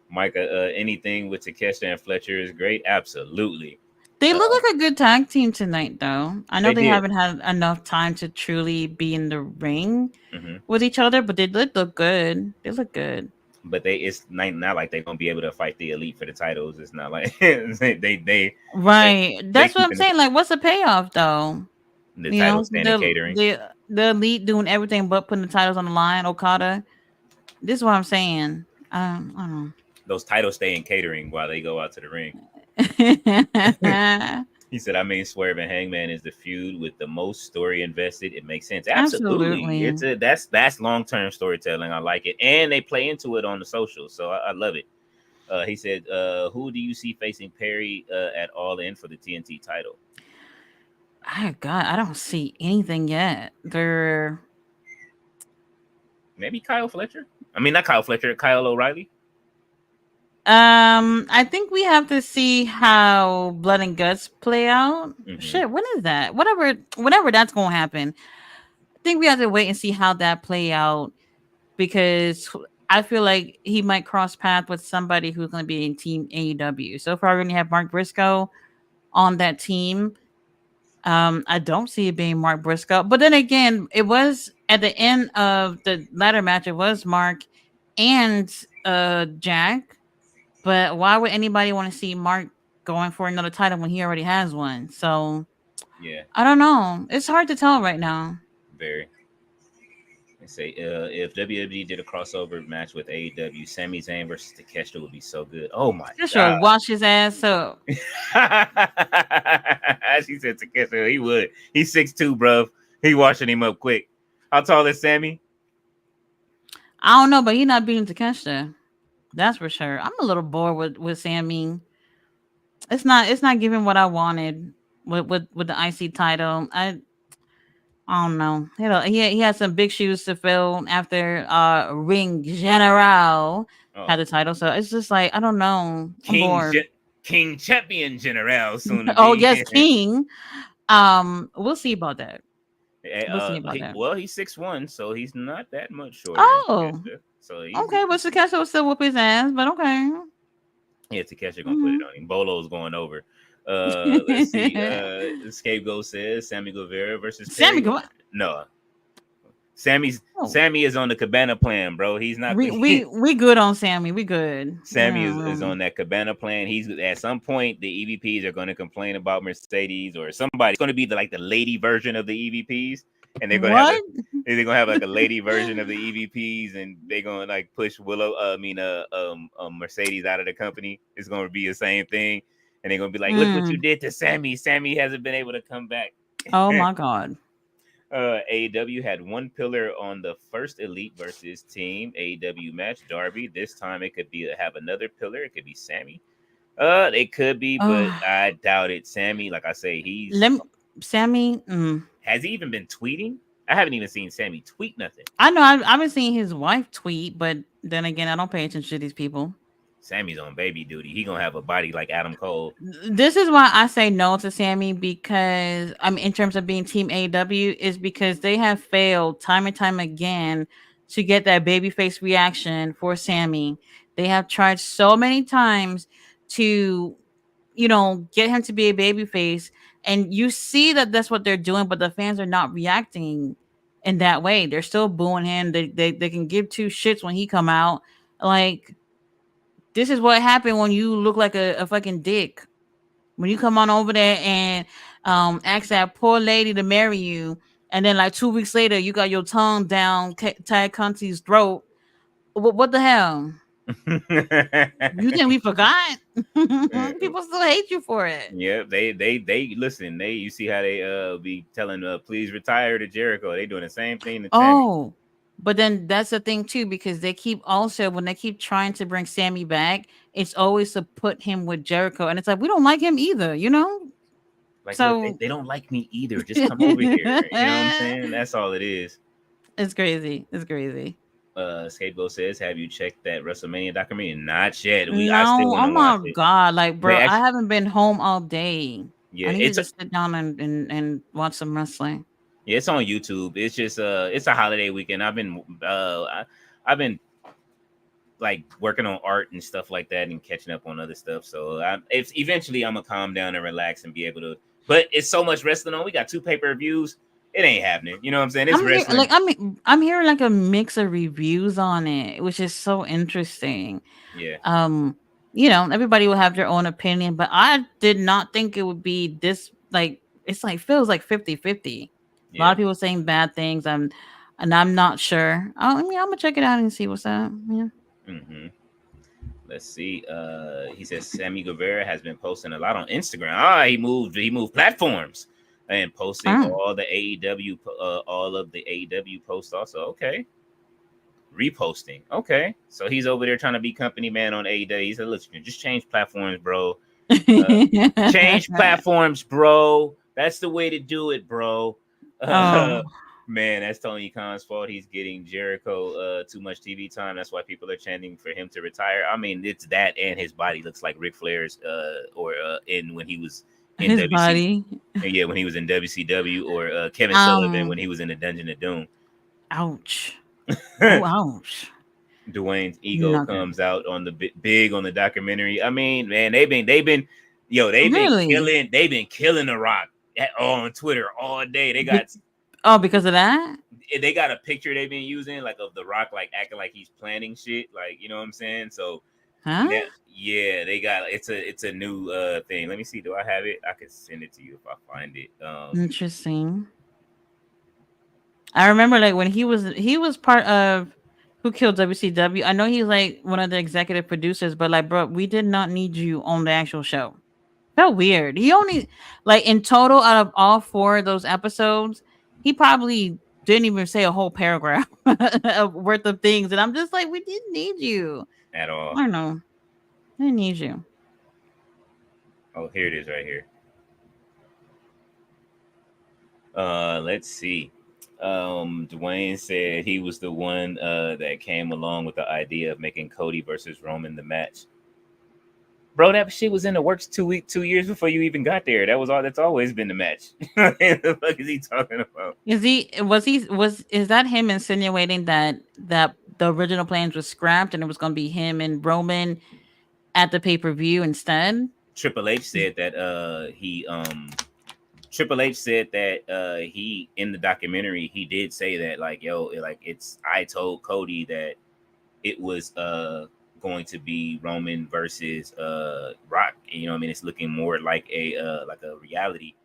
Micah. Anything with Takeshita and Fletcher is great. Absolutely. They look like a good tag team tonight, though. I know they did. haven't had enough time to truly be in the ring Mm-hmm. with each other, but they did look good. They look good. But it's not like they're gonna be able to fight the elite for the titles. It's not like they Right. they That's what I'm keeping saying. Like, what's the payoff, though? the You title know, stand and catering. the elite doing everything but putting the titles on the line. Okada. This is what I'm saying. I don't Those titles stay in catering while they go out to the ring. know. He said, I mean, Swerve and Hangman is the feud with the most story invested. It makes sense. Absolutely. Absolutely. That's long-term storytelling. I like it. And they play into it on the socials. So I love it. He said, who do you see facing Perry at All In for the TNT title? God, I don't see anything yet. Maybe Kyle Fletcher. I mean, not Kyle Fletcher, Kyle O'Reilly. I think we have to see how Blood and Guts play out. Mm-hmm. Shit, when is that? Whenever that's gonna happen. I think we have to wait and see how that play out because I feel like he might cross path with somebody who's gonna be in Team AEW. So far, we're gonna have Mark Briscoe on that team. I don't see it being Mark Briscoe, but then again, it was at the end of the ladder match. It was Mark and Jack. But why would anybody want to see Mark going for another title when he already has one? So yeah, I don't know. It's hard to tell right now. very. They say if WWE did a crossover match with AEW, Sami Zayn versus Takeshita would be so good. Oh my Sure, god! wash his ass up. She said Takeshita, he would. He's 6'2", bro. He washing him up quick. How tall is Sammy? I don't know, but he's not beating Takeshita. That's for sure. I'm a little bored with Sammy. It's not giving what I wanted with the IC title. I don't know. He had some big shoes to fill after Ring General had the title. So it's just like I don't know. I'm bored. King Champion General soon to Oh be. yes, King. We'll see about that. We'll see about that. Well, he's 6'1", so he's not that much shorter. Oh, so okay. But Takeshita will still whoop his ass. But okay. Yeah, Takeshita gonna put it on him. Bolo's going over. Let's see. Scapegoat says Sammy Guevara versus Sammy Perry. Guevara. No, Sammy is on the Cabana plan, bro. He's not. We good on Sammy. We good. Sammy is on that Cabana plan. He's at some point the EVPs are going to complain about Mercedes or somebody. It's going to be the lady version of the EVPs, and they're going to have like a lady version of the EVPs, and they're going to like push Mercedes out of the company. It's going to be the same thing, and they're going to be like, "Look what you did to Sammy. Sammy hasn't been able to come back." Oh my god. AEW had one pillar on the first Elite versus Team AEW match, Darby. This time it could have another pillar. It could be Sammy. It could be, but I doubt it. Sammy, like I say, Sammy. Has he even been tweeting? I haven't even seen Sammy tweet nothing. I know I've been seeing his wife tweet, but then again, I don't pay attention to these people. Sammy's on baby duty. He gonna have a body like Adam Cole. This is why I say no to Sammy because in terms of being Team AEW is because they have failed time and time again to get that babyface reaction for Sammy. They have tried so many times to, get him to be a babyface, and you see that that's what they're doing, but the fans are not reacting in that way. They're still booing him. They can give two shits when he come out. Like, this is what happened when you look like a fucking dick. When you come on over there and ask that poor lady to marry you, and then like 2 weeks later, you got your tongue down Tad Conti's throat. What the hell? You think we forgot? People still hate you for it. Yeah, they listen. You see how they be telling please retire to Jericho. They doing the same thing to Sammy. But then that's the thing too, because when they keep trying to bring Sammy back, it's always to put him with Jericho, and it's like we don't like him either, Like, so look, they don't like me either. Just come over here. You know what I'm saying? That's all it is. It's crazy. Scapegoat says, "Have you checked that WrestleMania documentary?" Not yet. Oh my god, like bro, I haven't been home all day. Yeah, I need to just sit down and watch some wrestling. Yeah, it's on YouTube. It's just it's a holiday weekend. I've been like working on art and stuff like that, and catching up on other stuff. So if eventually I'm gonna calm down and relax and be able to. But it's so much wrestling on. We got 2 pay-per-views. It ain't happening. You know what I'm saying? It's wrestling. I'm hearing like a mix of reviews on it, which is so interesting. Yeah. Everybody will have their own opinion, but I did not think it would be this, like, it's like feels like 50-50. A lot of people saying bad things. And I'm not sure. I'm gonna check it out and see what's up. Yeah. Mm-hmm. Let's see. He says Sammy Guevara has been posting a lot on Instagram. He moved platforms and posting all the AEW, all of the AEW posts also. Okay. Reposting. Okay. So he's over there trying to be company man on AEW. He said, listen, just change platforms, bro. Change platforms, bro. That's the way to do it, bro. Man, that's Tony Khan's fault. He's getting Jericho too much TV time. That's why people are chanting for him to retire. I mean, it's that, and his body looks like Ric Flair's when he was in his body. Yeah, when he was in WCW, or Kevin Sullivan when he was in the Dungeon of Doom. Ouch. Ouch. Dwayne's ego comes out on the big on the documentary. I mean, man, they've been killing The Rock on Twitter all day. They got because of that? They got a picture they've been using, like, of The Rock, like, acting like he's planning shit, like, you know what I'm saying? So yeah, they got it's a new thing. Let me see, do I have it? I can send it to you if I find it. Interesting. I remember, like, when he was part of Who Killed WCW. I know he's like one of the executive producers, but, like, bro, we did not need you on the actual show. Felt weird. He only, like, in total, out of all 4 of those episodes, he probably didn't even say a whole paragraph worth of things. And I'm just like, we didn't need you at all. I don't know. I didn't need you. Oh, here it is right here. Let's see. Dwayne said he was the one that came along with the idea of making Cody versus Roman the match. Bro, that shit was in the works 2 years before you even got there. That's always been the match. What the fuck is he talking about? Is that him insinuating that the original plans was scrapped and it was going to be him and Roman at the pay-per-view instead? Triple H said that he in the documentary he did say that, like, I told Cody that it was going to be Roman versus Rock. You know what I mean? It's looking more like a reality.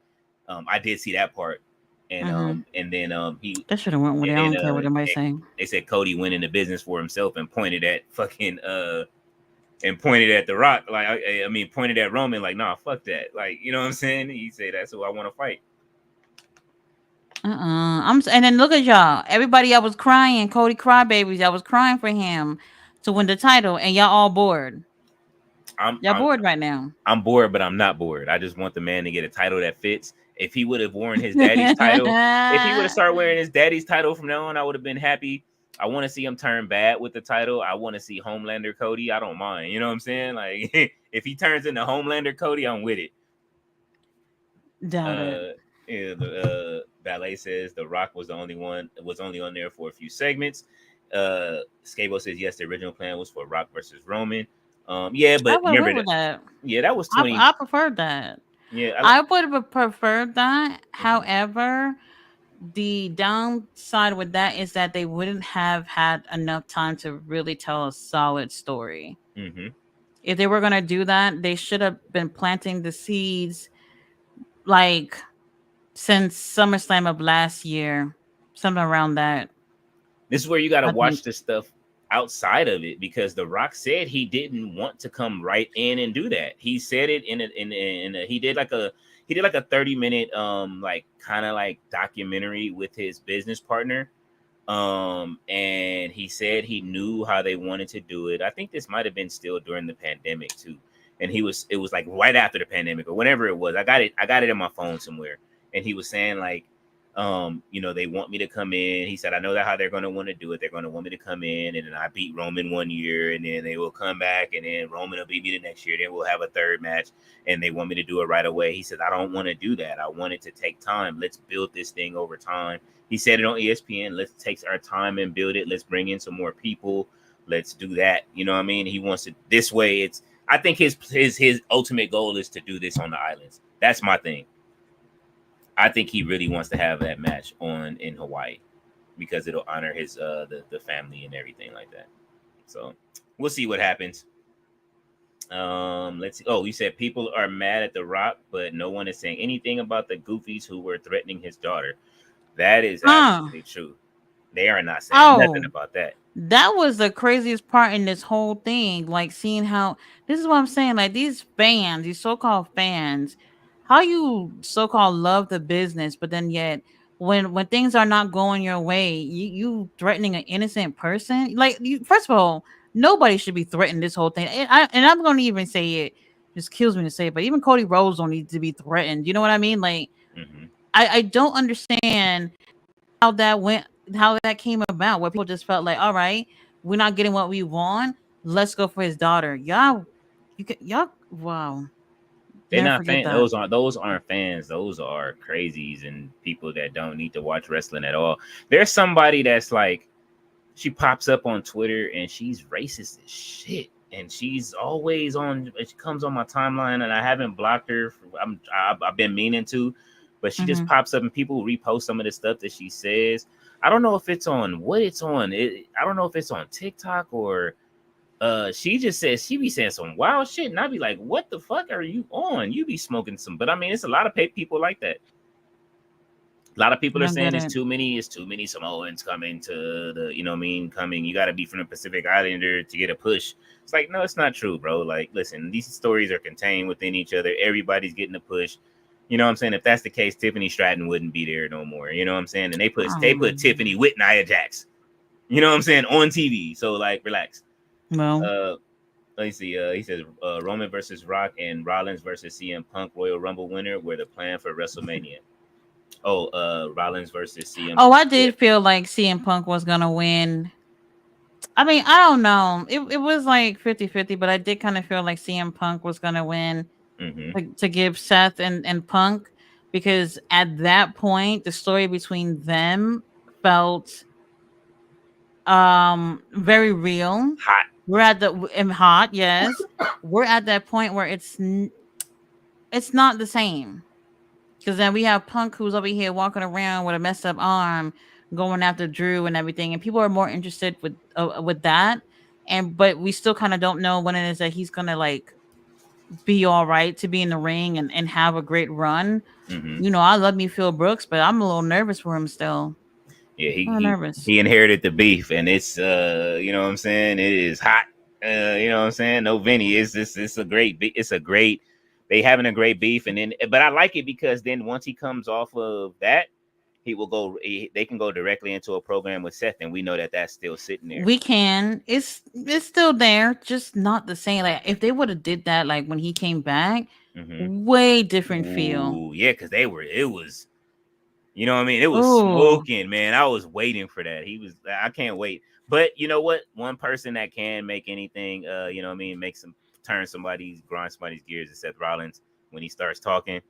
I did see that part. And and then he that should have went with it. I don't care what am I saying. They said Cody went into business for himself and pointed at fucking pointed at The Rock, like, I mean, pointed at Roman, like, nah, fuck that, like, you know what I'm saying? He said that's who I want to fight. And then look at y'all. Everybody, I was crying. Cody crybabies. I was crying for him to win the title, and y'all all bored. I'm bored right now. I'm bored, but I'm not bored. I just want the man to get a title that fits. If he would have worn his daddy's title, if he would have started wearing his daddy's title from now on, I would have been happy. I want to see him turn bad with the title. I want to see Homelander Cody. I don't mind. You know what I'm saying? Like, if he turns into Homelander Cody, I'm with it. Doubt it. Yeah, the Ballet says The Rock was only on there for a few segments. Scabo says yes, the original plan was for Rock versus Roman. Yeah, but remember that. Yeah, that was 20. I preferred that. Yeah, I would have preferred that. However, the downside with that is that they wouldn't have had enough time to really tell a solid story. If they were going to do that, they should have been planting the seeds, like, since SummerSlam of last year, something around that. This is where you got to watch the stuff outside of it, because The Rock said he didn't want to come right in and do that. He said it he did like a 30-minute like kind of like documentary with his business partner, and he said he knew how they wanted to do it. I think this might have been still during the pandemic too, and it was like right after the pandemic or whenever it was. I got it in my phone somewhere, and he was saying, like, they want me to come in. He said, I know that how they're going to want to do it. They're going to want me to come in, and then I beat Roman one year, and then they will come back, and then Roman will beat me the next year. Then we'll have a third match, and they want me to do it right away. He said, I don't want to do that. I want it to take time. Let's build this thing over time. He said it on ESPN. Let's take our time and build it. Let's bring in some more people. let's do that. You know what I mean? He wants it this way. It's I think his ultimate goal is to do this on the islands. That's my thing. I think he really wants to have that match on in Hawaii because it'll honor his the family and everything like that. So we'll see what happens. Let's see. Oh, you said people are mad at The Rock, but no one is saying anything about the goofies who were threatening his daughter. That is absolutely true. They are not saying nothing about that. That was the craziest part in this whole thing. Like seeing how this is what I'm saying. Like these fans, these so-called fans, how you so-called love the business, but then yet when things are not going your way, you threatening an innocent person. Like first of all, nobody should be threatened this whole thing. And I'm going to even say it. Just kills me to say it, but even Cody Rhodes don't need to be threatened. You know what I mean? Like I don't understand how that went, how that came about, where people just felt like, all right, we're not getting what we want. Let's go for his daughter. Y'all, wow. They're Never not forget fans. that. Those aren't fans. Those are crazies and people that don't need to watch wrestling at all. There's somebody that's like, she pops up on Twitter and she's racist as shit. And she's always on. She comes on my timeline, and I haven't blocked her. I've been meaning to, but she just pops up, and people repost some of the stuff that she says. I don't know if it's on what it's on. I don't know if it's on TikTok or. She just says she be saying some wild shit, and I be like, "What the fuck are you on? You be smoking some." But I mean, it's a lot of people like that. A lot of people are saying it's too many Samoans coming to the, you know what I mean, coming. You got to be from the Pacific Islander to get a push. It's like, no, it's not true, bro. Like, listen, these stories are contained within each other. Everybody's getting a push. You know what I'm saying? If that's the case, Tiffany Stratton wouldn't be there no more. You know what I'm saying? And they put Tiffany with Nia Jax. You know what I'm saying? On TV. So like, relax. Well, let me see. He says Roman versus Rock and Rollins versus CM Punk Royal Rumble winner were the plan for WrestleMania. Oh, Rollins versus CM. Oh, I did feel like CM Punk was gonna win. I mean, I don't know. It was like 50-50, but I did kind of feel like CM Punk was gonna win to give Seth and Punk, because at that point the story between them felt very real. Hot. We're at the hot, yes. We're at that point where it's not the same. Because then we have Punk who's over here walking around with a messed up arm, going after Drew and everything, and people are more interested with that. But we still kind of don't know when it is that he's gonna like be all right to be in the ring and have a great run. You know, I love me Phil Brooks, but I'm a little nervous for him still. Yeah, nervous. He inherited the beef, and it's you know what I'm saying, it is hot. You know what I'm saying? No Vinny, it's a great they having a great beef, and then but I like it because then once he comes off of that, they can go directly into a program with Seth, and we know that that's still sitting there. We can. It's still there, just not the same. Like if they would have did that, like when he came back, way different feel. Yeah, because it was, you know what I mean? It was smoking, man. I was waiting for that. I can't wait. But you know what? One person that can make anything, you know what I mean, grind somebody's gears is Seth Rollins when he starts talking.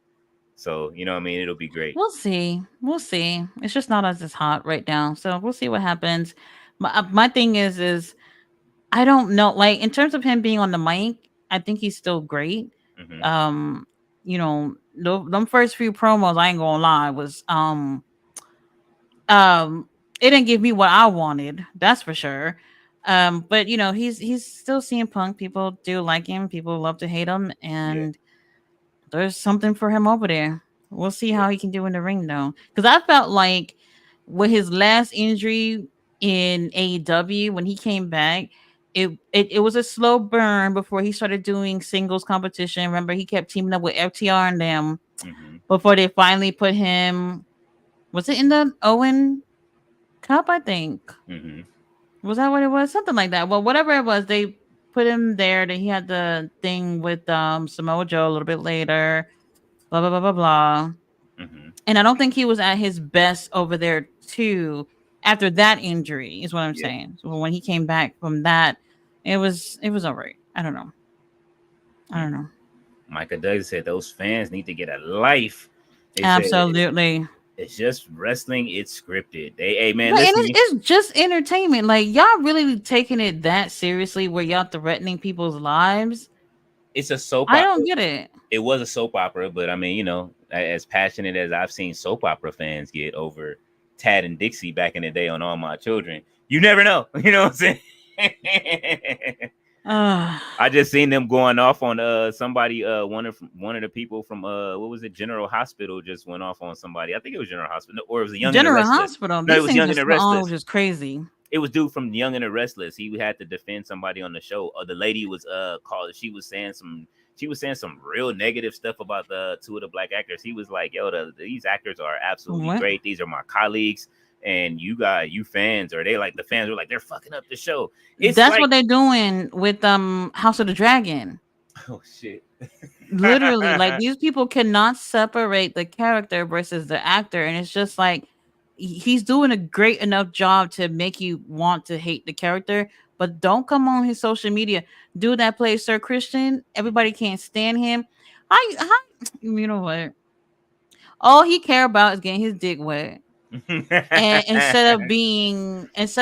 So, you know what I mean? It'll be great. We'll see. It's just not as hot right now. So we'll see what happens. My thing is I don't know. Like in terms of him being on the mic, I think he's still great. You know, them first few promos, I ain't gonna lie, was it didn't give me what I wanted, that's for sure. But you know, he's still CM Punk. People do like him, people love to hate him, and there's something for him over there. We'll see how he can do in the ring though. Because I felt like with his last injury in AEW, when he came back, it was a slow burn before he started doing singles competition. Remember, he kept teaming up with FTR and them before they finally put him. Was it in the Owen Cup? I think. Was that what it was? Something like that. Well, whatever it was, they put him there. That he had the thing with Samoa Joe a little bit later. Blah blah blah blah blah. And I don't think he was at his best over there too. After that injury, is what I'm saying. So when he came back from that, it was all right. I don't know. Micah Doug said those fans need to get a life. Absolutely. It's just wrestling. It's scripted. Hey man, But and listen to me. it's just entertainment. Like y'all really taking it that seriously, where y'all threatening people's lives? It's a soap I opera. don't get it. It was a soap opera, but I mean, as passionate as I've seen soap opera fans get over Tad and Dixie back in the day on All My Children, you never know. You know what I'm saying? I just seen them going off on somebody one of the people from what was it, General Hospital just went off on somebody. I think it was General Hospital, or it was the Young and the General Restless. Hospital. No, it These was things Young are and the all Restless. just crazy. It was dude from Young and the Restless. He had to defend somebody on the show. The lady was called. She was saying some real negative stuff about the two of the black actors. He was like, "Yo, these actors are absolutely What? great. These are my colleagues, and you fans, or they like the fans were like they're fucking up the show." It's That's like, what they're doing with House of the Dragon. oh shit. Literally, like these people cannot separate the character versus the actor, and it's just like he's doing a great enough job to make you want to hate the character, but don't come on his social media. Dude that plays Sir Christian, everybody can't stand him. I you know what? All he care about is getting his dick wet. And instead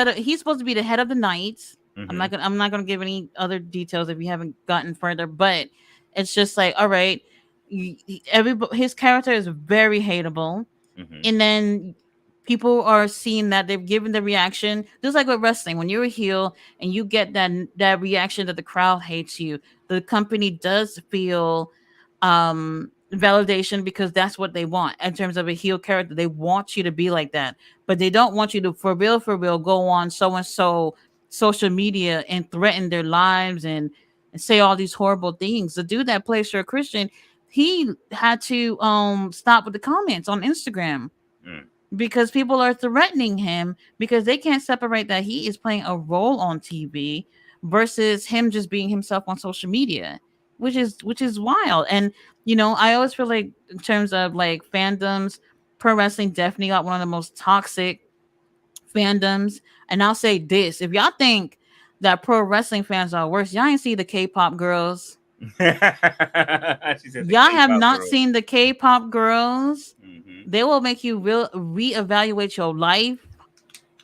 of he's supposed to be the head of the knights. Mm-hmm. I'm not gonna give any other details if you haven't gotten further, but it's just like, all right, his character is very hateable, Mm-hmm. and then people are seeing that they've given the reaction, just like with wrestling. When you're a heel and you get that reaction that the crowd hates you, the company does feel validation, because that's what they want in terms of a heel character. They want you to be like that, but they don't want you to for real go on so and so social media and threaten their lives and say all these horrible things. The dude that plays Sir Christian, he had to stop with the comments on Instagram Mm. because people are threatening him because they can't separate that he is playing a role on TV versus him just being himself on social media, which is wild. And I always feel like in terms of like fandoms, pro wrestling definitely got one of the most toxic fandoms. And I'll say this: if y'all think that pro wrestling fans are worse, y'all ain't see the K-pop girls. She said the Y'all have K-pop not girl. seen the K-pop girls. Mm-hmm. They will make you reevaluate your life.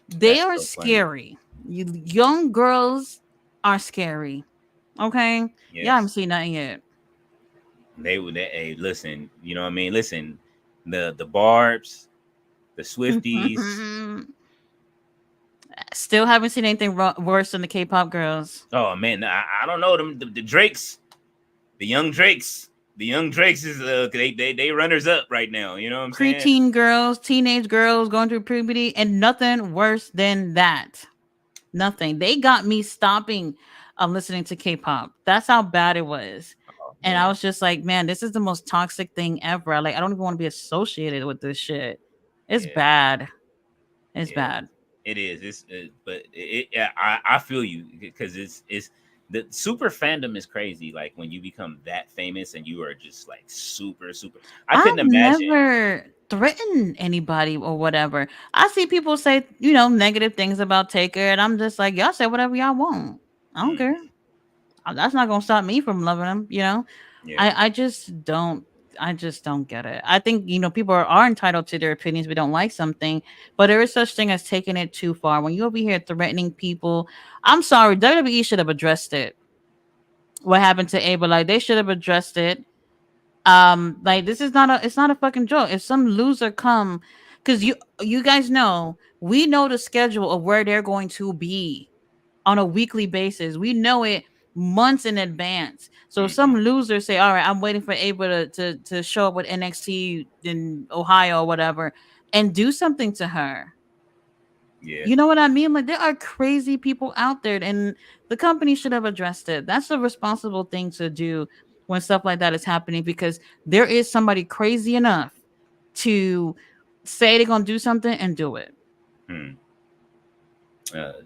They That's are so funny. scary. Young girls are scary. Okay, y'all haven't Yes, seen nothing yet. they would. Hey, listen. You know what I mean? Listen, the Barbs, the Swifties. Still haven't seen anything worse than the K-pop girls. Oh man, I don't know them. The Drakes, the young Drakes. The young Drakes is they runners up right now. You know what I'm saying? Preteen girls, teenage girls going through puberty, and nothing worse than that. Nothing. They got me stopping listening to K-pop. That's how bad it was. Oh And I man, was just like, man, this is the most toxic thing ever. Like, I don't even want to be associated with this shit. It's yeah, bad. It's yeah. bad. It is. But yeah, I feel you because it's the super fandom is crazy. Like when you become that famous and you are just like super super. I couldn't I've imagine. never threatened anybody or whatever. I see people say, negative things about Taker, and I'm just like, y'all say whatever y'all want. I don't care. Mm, That's not gonna stop me from loving him. yeah. I just don't get it. I think people are entitled to their opinions. We don't like something, but there is such thing as taking it too far. When you over here threatening people, I'm sorry, WWE should have addressed it. What happened to Abel? Like they should have addressed it. Like this is not a it's not a fucking joke. If some loser come, because you guys know, we know the schedule of where they're going to be on a weekly basis. We know it months in advance. So if some Hmm. loser say, "All right, I'm waiting for Ava to show up with NXT in Ohio or whatever," and do something to her. Yeah. You know what I mean? Like there are crazy people out there, and the company should have addressed it. That's a responsible thing to do when stuff like that is happening, because there is somebody crazy enough to say they're gonna do something and do it. Hmm.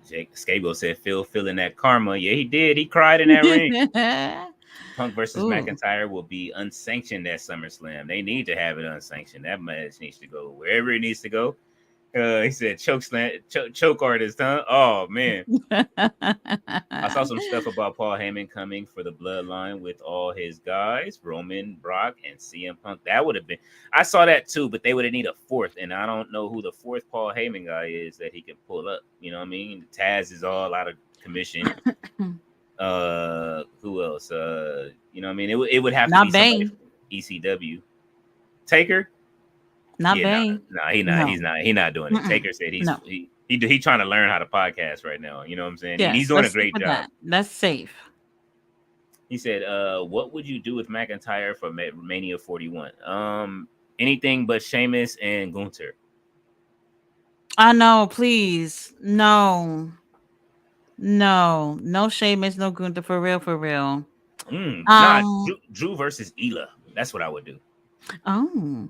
Jake Scabo said Phil feeling that karma. Yeah, he did. He cried in that ring. Punk versus Ooh. McIntyre will be unsanctioned at SummerSlam. They need to have it unsanctioned. That match needs to go wherever it needs to go. He said choke artist, huh? Oh man. I saw some stuff about Paul Heyman coming for the bloodline with all his guys, Roman, Brock, and CM Punk. That would have been. I saw that too, but they would have need a fourth, and I don't know who the fourth Paul Heyman guy is that he can pull up. You know what I mean? Taz is all out of commission. Who else? You know what I mean? It would have to Not be somebody Bane. from ECW. Taker? Not Yeah, Bane. no, he not. No. He's not doing it. Mm-mm. Taker said No. he trying to learn how to podcast right now. You know what I'm saying? And Yes, he's doing a let's stick great with job. that. That's safe. He said, "What would you do with McIntyre for Mania 41? Anything but Sheamus and Gunther." I know, please. No. No Sheamus, no Gunther, for real, for real. Nah, Drew versus Ela. That's what I would do. Oh.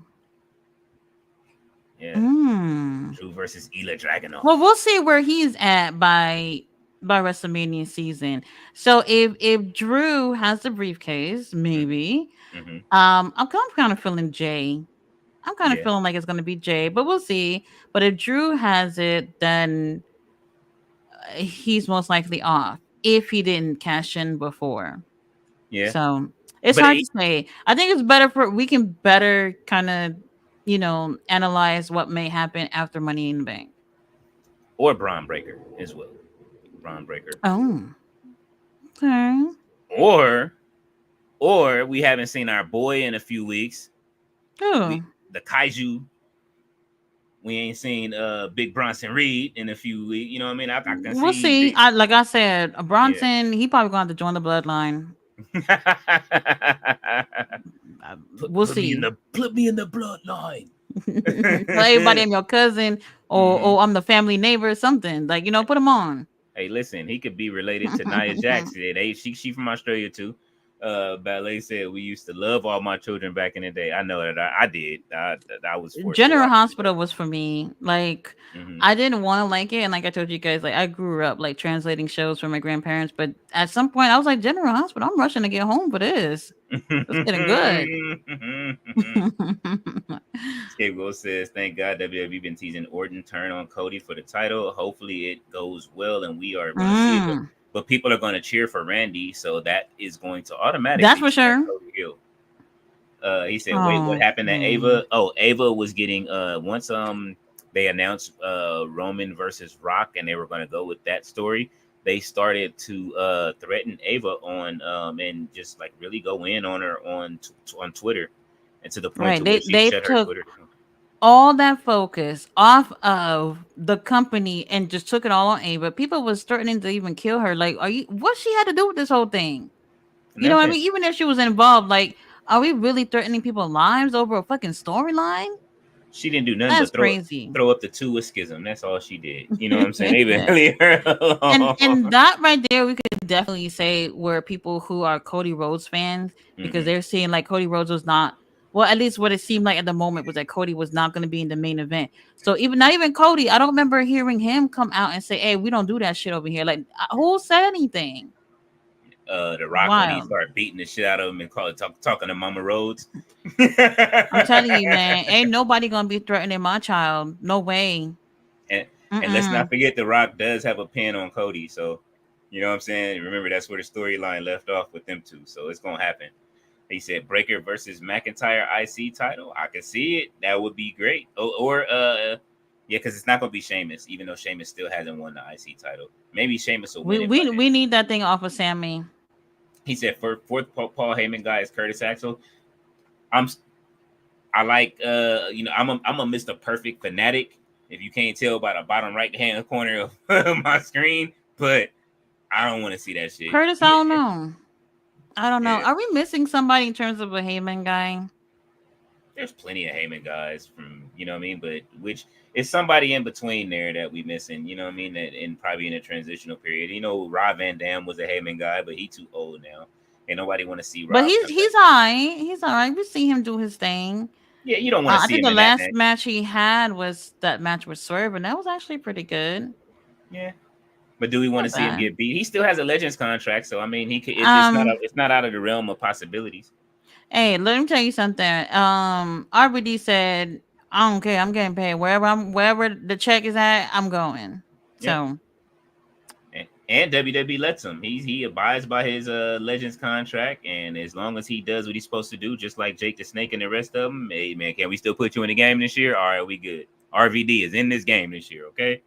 Yeah. Drew versus Ela Dragunov. Well, we'll see where he's at by WrestleMania season. So if Drew has the briefcase, maybe. Mm-hmm. I'm kind of feeling Jay. I'm kind of feeling like it's gonna be Jay, but we'll see. But if Drew has it, then he's most likely off if he didn't cash in before. Yeah. So it's hard to say. I think it's better we can better kind of, analyze what may happen after Money in the Bank. Or Braun Breaker as well. Braun Breaker. Oh. Okay. Or we haven't seen our boy in a few weeks. Oh. The Kaiju. We ain't seen Big Bronson Reed in a few weeks. You know what I mean? I can we'll see. Like I said, Bronson, he probably going to join the bloodline. We'll see. Put me in the bloodline. Tell everybody I'm your cousin, or I'm the family neighbor or something. Like, put him on. Hey, listen, he could be related to Nia Jax. She from Australia too. Ballet said we used to love all my children back in the day. I know that I did. I was General Hospital was for me. Like, I didn't want to like it, and like I told you guys, like I grew up like translating shows for my grandparents. But at some point, I was like, General Hospital, I'm rushing to get home for this. It's getting good. Scapegoat says, "Thank God WWE been teasing Orton turn on Cody for the title. Hopefully it goes well, and we are going to see it." But people are going to cheer for Randy, so that is going to automatically. That's for sure. He said, "Wait, what happened to Ava? Oh, Ava was getting once they announced Roman versus Rock, and they were going to go with that story. They started to threaten Ava on and just like really go in on her on Twitter, and to the point where she shut her Twitter down. All that focus off of the company and just took it all on Ava. People was threatening to even kill her. Like, what she had to do with this whole thing? You know what I mean? Even if she was involved, like, are we really threatening people's lives over a fucking storyline? She didn't do nothing but throw up the two schism. That's all she did. You know what I'm saying? They leave her alone. And that right there, we could definitely say were people who are Cody Rhodes fans, because they're seeing like Cody Rhodes was not. Well, at least what it seemed like at the moment was that Cody was not going to be in the main event. So not even Cody, I don't remember hearing him come out and say, "Hey, we don't do that shit over here." Like, who said anything? The Rock when he started beating the shit out of him and talking to Mama Rhodes. I'm telling you, man, ain't nobody gonna be threatening my child. No way. And let's not forget, The Rock does have a pin on Cody. So, you know what I'm saying? Remember, that's where the storyline left off with them two. So it's gonna happen. He said Breaker versus McIntyre IC title. I could see it. That would be great. Yeah, because it's not gonna be Sheamus, even though Sheamus still hasn't won the IC title. Maybe Sheamus will win. We need that thing off of Sammy. He said fourth Paul Heyman guy is Curtis Axel. I'm a Mr. Perfect fanatic. If you can't tell by the bottom right hand corner of my screen, but I don't want to see that shit. Curtis, I don't know. Are we missing somebody in terms of a Heyman guy? There's plenty of Heyman guys from, you know what I mean, but which is somebody in between there that we missing, you know what I mean, that in probably in a transitional period. You know, Rob Van Dam was a Heyman guy, but he too old now. Ain't nobody want to see Rob. But he's all right. He's all right. We see him do his thing. Yeah, you don't want to see him. I think the last match he had was that match with Swerve, and that was actually pretty good. Yeah. But do we want to see him get beat? He still has a Legends contract, so I mean, he could. It's not out of the realm of possibilities. Hey, let me tell you something. RBD said I don't care. I'm getting paid wherever the check is at. I'm going. Yep. So, And WWE lets him. He abides by his Legends contract, and as long as he does what he's supposed to do, just like Jake the Snake and the rest of them, hey man, can we still put you in the game this year? All right, we good. RVD is in this game this year, okay?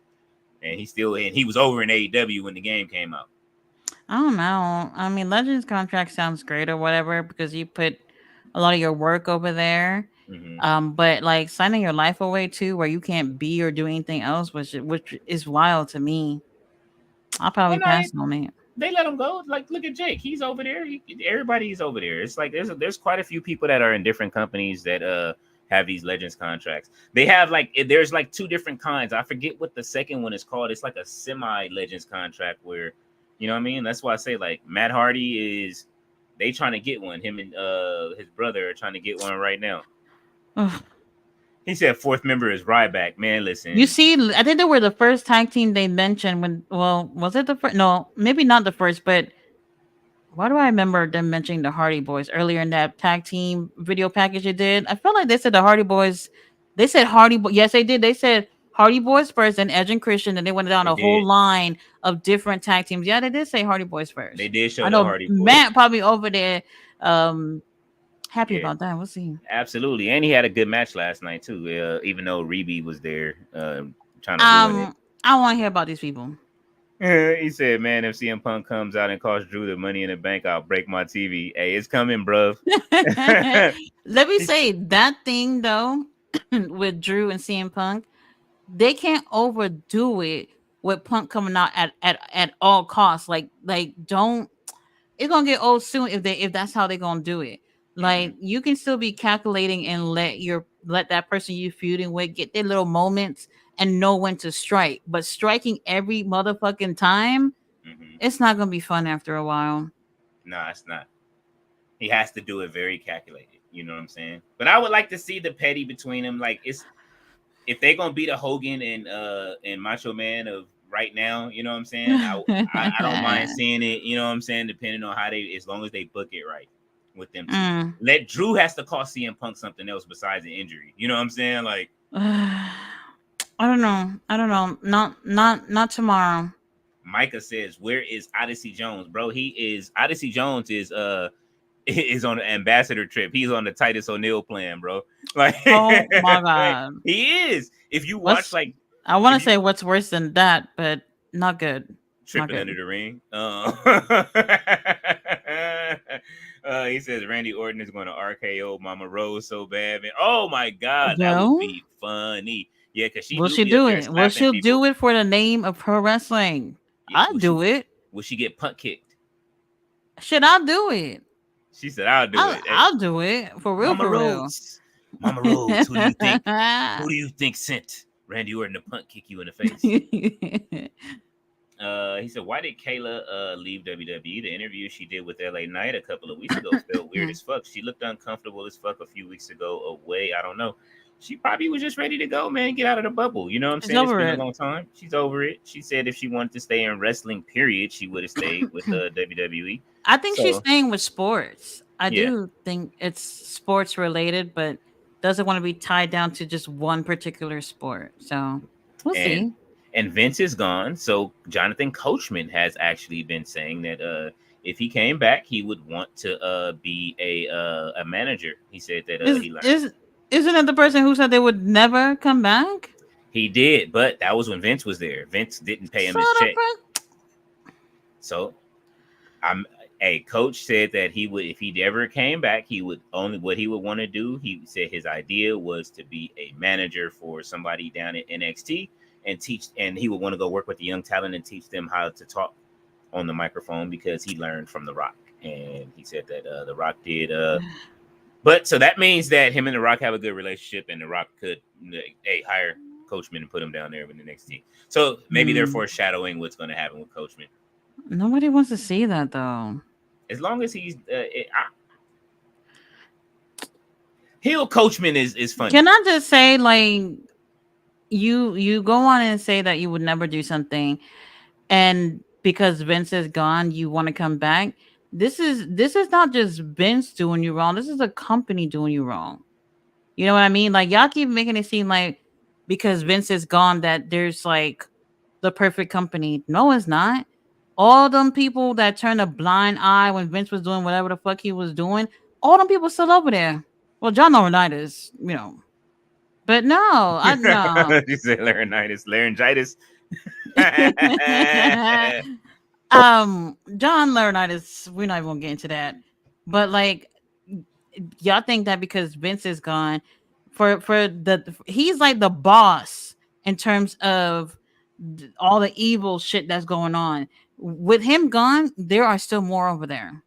And he was over in AEW when the game came out. I don't know. I mean, Legends contract sounds great or whatever because you put a lot of your work over there. Mm-hmm. But like signing your life away too, where you can't be or do anything else, which is wild to me. I'll Well, probably no, pass on it. they let him go. Like, look at Jake. He's over there. Everybody's over there. It's like there's quite a few people that are in different companies that have these Legends contracts. They have there's like two different kinds. I forget what the second one is called. It's like a semi Legends contract where, you know what I mean? That's why I say like Matt Hardy is they trying to get one. Him and his brother are trying to get one right now. He said fourth member is Ryback. Man, listen. You see, I think they were the first tag team they mentioned when. Well, was it the first? No, maybe not the first, but why do I remember them mentioning the Hardy Boys earlier in that tag team video package they did? I felt like they said the Hardy Boys. They said Hardy. Yes, they did. They said Hardy Boys first, and Edge and Christian, and they went down They a whole did. line of different tag teams. Yeah, they did say Hardy Boys first. They did show I the know Hardy Boys. Matt probably over there, happy about that. We'll see. Absolutely, and he had a good match last night too. Even though Reby was there, trying to ruin it. I want to hear about these people. He said, "Man, if CM Punk comes out and costs Drew the Money in the Bank, I'll break my TV. Hey, it's coming, bruv." Let me say that thing though with Drew and CM Punk, they can't overdo it with Punk coming out at all costs. Like don't it's gonna get old soon if that's how they're gonna do it. Like you can still be calculating and let that person you feuding with get their little moments and know when to strike. But striking every motherfucking time, it's not gonna be fun after a while. No, it's not. He has to do it very calculated. You know what I'm saying? But I would like to see the petty between them. Like if they're gonna be the Hogan and Macho Man of right now, you know what I'm saying? I don't mind seeing it, you know what I'm saying, depending on how as long as they book it right with them two. Let Drew has to cost CM Punk something else besides an injury. You know what I'm saying? Like I don't know. Not tomorrow. Micah says, "Where is Odyssey Jones, bro? Odyssey Jones is on an ambassador trip. He's on the Titus O'Neil plan, bro. Like, oh my god, he is. If you watch, I want to say what's worse than that, but not good. Tripping under the ring. He says Randy Orton is going to RKO Mama Rose so bad, man. Oh my god, that would be funny. Yeah, because will she do it? Will she do it for the name of pro wrestling? Yeah, I'll do it. Will she get punt kicked? Should I do it? She said, "I'll do it. I'll do it for real." Mama Rose. Mama Rose. Who do you think? Who do you think sent Randy Orton to punt kick you in the face? He said, "Why did Kayla leave WWE? The interview she did with LA Knight a couple of weeks ago felt weird as fuck. She looked uncomfortable as fuck a few weeks ago away. I don't know. She probably was just ready to go, man, get out of the bubble. You know what I'm saying? It's been a long time. She's over it. She said if she wanted to stay in wrestling, period, she would have stayed with WWE. I think she's staying with sports. I do think it's sports related, but doesn't want to be tied down to just one particular sport. So we'll see. And Vince is gone. So Jonathan Coachman has actually been saying that if he came back, he would want to be a manager. He said that he learned. Isn't it the person who said they would never come back? He did, but that was when Vince was there. Vince didn't pay him his check. So Coach said that he would, if he ever came back, he would only what he would want to do. He said his idea was to be a manager for somebody down at NXT and teach, and he would want to go work with the young talent and teach them how to talk on the microphone because he learned from The Rock. And he said that The Rock did. But so that means that him and The Rock have a good relationship, and The Rock could hire Coachman and put him down there with the NXT. So maybe they're foreshadowing what's going to happen with Coachman. Nobody wants to see that though. As long as he's heel Coachman is funny. Can I just say, like, you go on and say that you would never do something, and because Vince is gone, you want to come back. This is not just Vince doing you wrong. This is a company doing you wrong. You know what I mean? Like y'all keep making it seem like because Vince is gone that there's like the perfect company. No, it's not. All them people that turned a blind eye when Vince was doing whatever the fuck he was doing, all them people still over there. Well, John Laurinaitis, you know. But no, I no. You said laryngitis. John Laurinaitis, we're not even gonna get into that. But like y'all think that because Vince is gone, for the he's like the boss in terms of all the evil shit that's going on. With him gone, there are still more over there.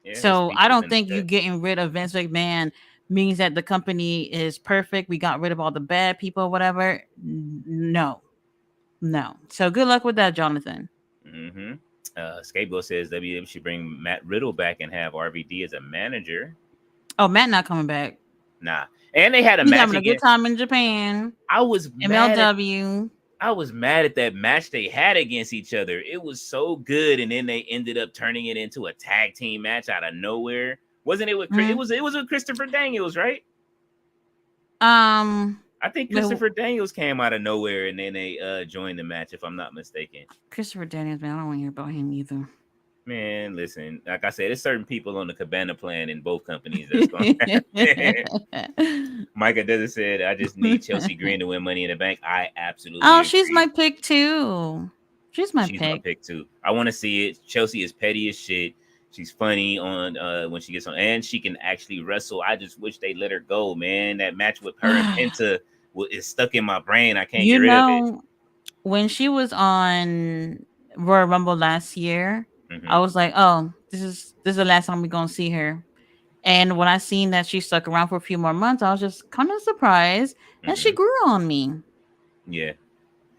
Yeah, his So feet I was don't in the think you cut. getting rid of Vince McMahon means that the company is perfect. We got rid of all the bad people, whatever. No, no. So good luck with that, Jonathan. Mm-hmm. Scapegoat says WWE should bring Matt Riddle back and have RVD as a manager. Oh, Matt not coming back. Nah, and they had a He's match having a good again. time in Japan. I was mad at MLW. I was mad at that match they had against each other. It was so good, and then they ended up turning it into a tag team match out of nowhere. Wasn't it with Mm. it was with Christopher Daniels, right? Um, I think Christopher Daniels came out of nowhere, and then they joined the match, if I'm not mistaken. Christopher Daniels, man, I don't want to hear about him either. Man, listen, like I said, there's certain people on the Cabana plan in both companies that's going to Micah Desert said, I just need Chelsea Green to win Money in the Bank. I absolutely Oh, she's agree. my pick too. She's my She's my pick. pick too. I want to see it. Chelsea is petty as shit. She's funny on when she gets on, and she can actually wrestle. I just wish they let her go, man. That match with her and Penta is stuck in my brain. I can't get You rid of it. know, when she was on Royal Rumble last year, I Mm-hmm. was like, "Oh, this is the last time we're gonna see her." And when I seen that she stuck around for a few more months, I was just kind of surprised, and she Mm-hmm. grew on me. Yeah,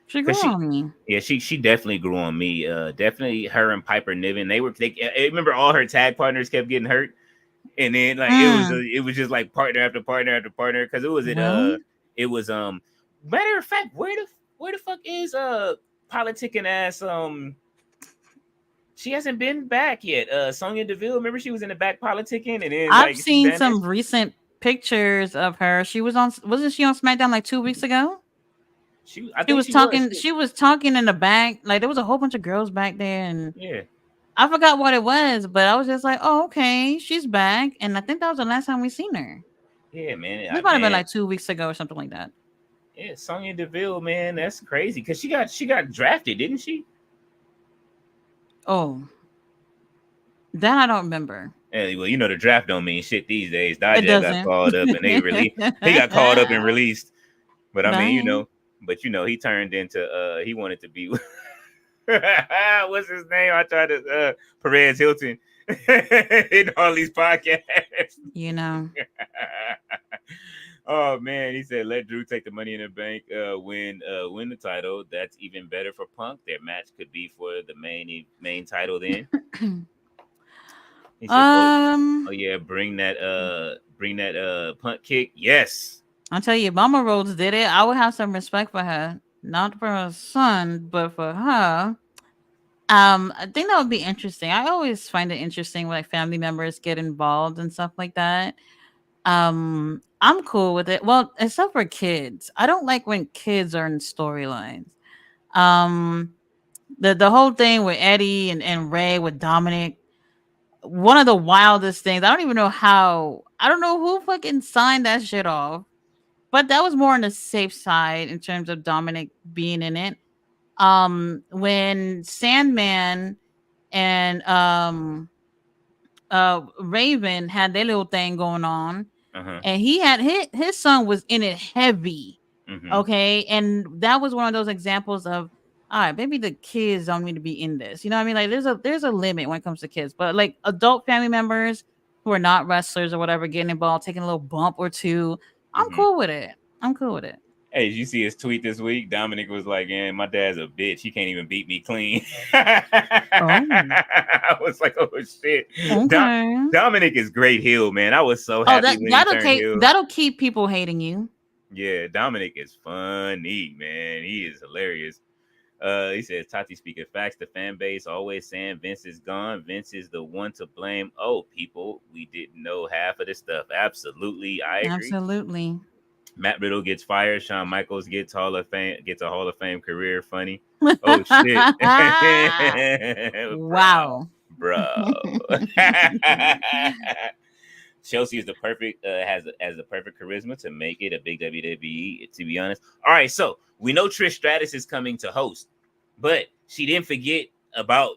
She cause grew on me. she definitely grew on me. Definitely her and Piper Niven. I remember all her tag partners kept getting hurt, and then like Mm, it was just like partner after partner after partner. Because really? it was matter of fact, where the fuck is politicking ass she hasn't been back yet. Sonya Deville, remember she was in the back politicking, and then I've like she's seen vanished. some recent pictures of her. She was on. Wasn't she on SmackDown like 2 weeks ago? I She think was she was. talking. She was talking in the back. Like there was a whole bunch of girls back there, and Yeah, I forgot what it was. But I was just like, "Oh, okay, she's back." And I think that was the last time we seen her. yeah, man, This might have been man, like 2 weeks ago or something like that. yeah, Sonya Deville, man, that's crazy because she got drafted, didn't she? Oh, that I don't remember. Yeah, well, you know the draft don't mean shit these days. It Dajak got doesn't. called up and they released. He got called up and released. But I mean, Bye. he turned into he wanted to be what's his name? I tried to Perez Hilton in all these podcasts. You know. Oh man, he said let Drew take the Money in the Bank, win the title. That's even better for Punk. Their match could be for the main title then. He says, oh um, yeah, bring that punt kick. Yes. I'll tell you, Mama Rhodes did it. I would have some respect for her, not for her son, but for her. I think that would be interesting. I always find it interesting when like family members get involved and stuff like that. I'm cool with it. Well, except for kids. I don't like when kids are in storylines. Um, the whole thing with Eddie and Ray with Dominic, one of the wildest things. I don't even know how. I don't know who fucking signed that shit off. But that was more on the safe side in terms of Dominic being in it. When Sandman and Raven had their little thing going on, Uh-huh. and he had his son was in it heavy. Mm-hmm. Okay, and that was one of those examples of all right, maybe the kids don't need to be in this. You know what I mean? Like there's a limit when it comes to kids, but like adult family members who are not wrestlers or whatever getting involved, taking a little bump or two, I'm Mm-hmm. cool with it. I'm cool with it. Hey, did you see his tweet this week? Dominic was like, "Man, my dad's a bitch. He can't even beat me clean." Oh, I was like, "Oh shit." okay. Dominic is great heel, man. I was so Oh, happy when he turned heel. that'll keep people hating you. Yeah, Dominic is funny, man. He is hilarious. He says Tati speaking facts. The fan base always saying Vince is gone. Vince is the one to blame. Oh, people, we didn't know half of this stuff. Absolutely, I agree. Absolutely. Matt Riddle gets fired. Shawn Michaels gets a Hall of Fame career. Funny. Oh shit, bro, Wow. bro. Chelsea is the perfect has the perfect charisma to make it a big WWE. To be honest, all right. So we know Trish Stratus is coming to host, but she didn't forget about,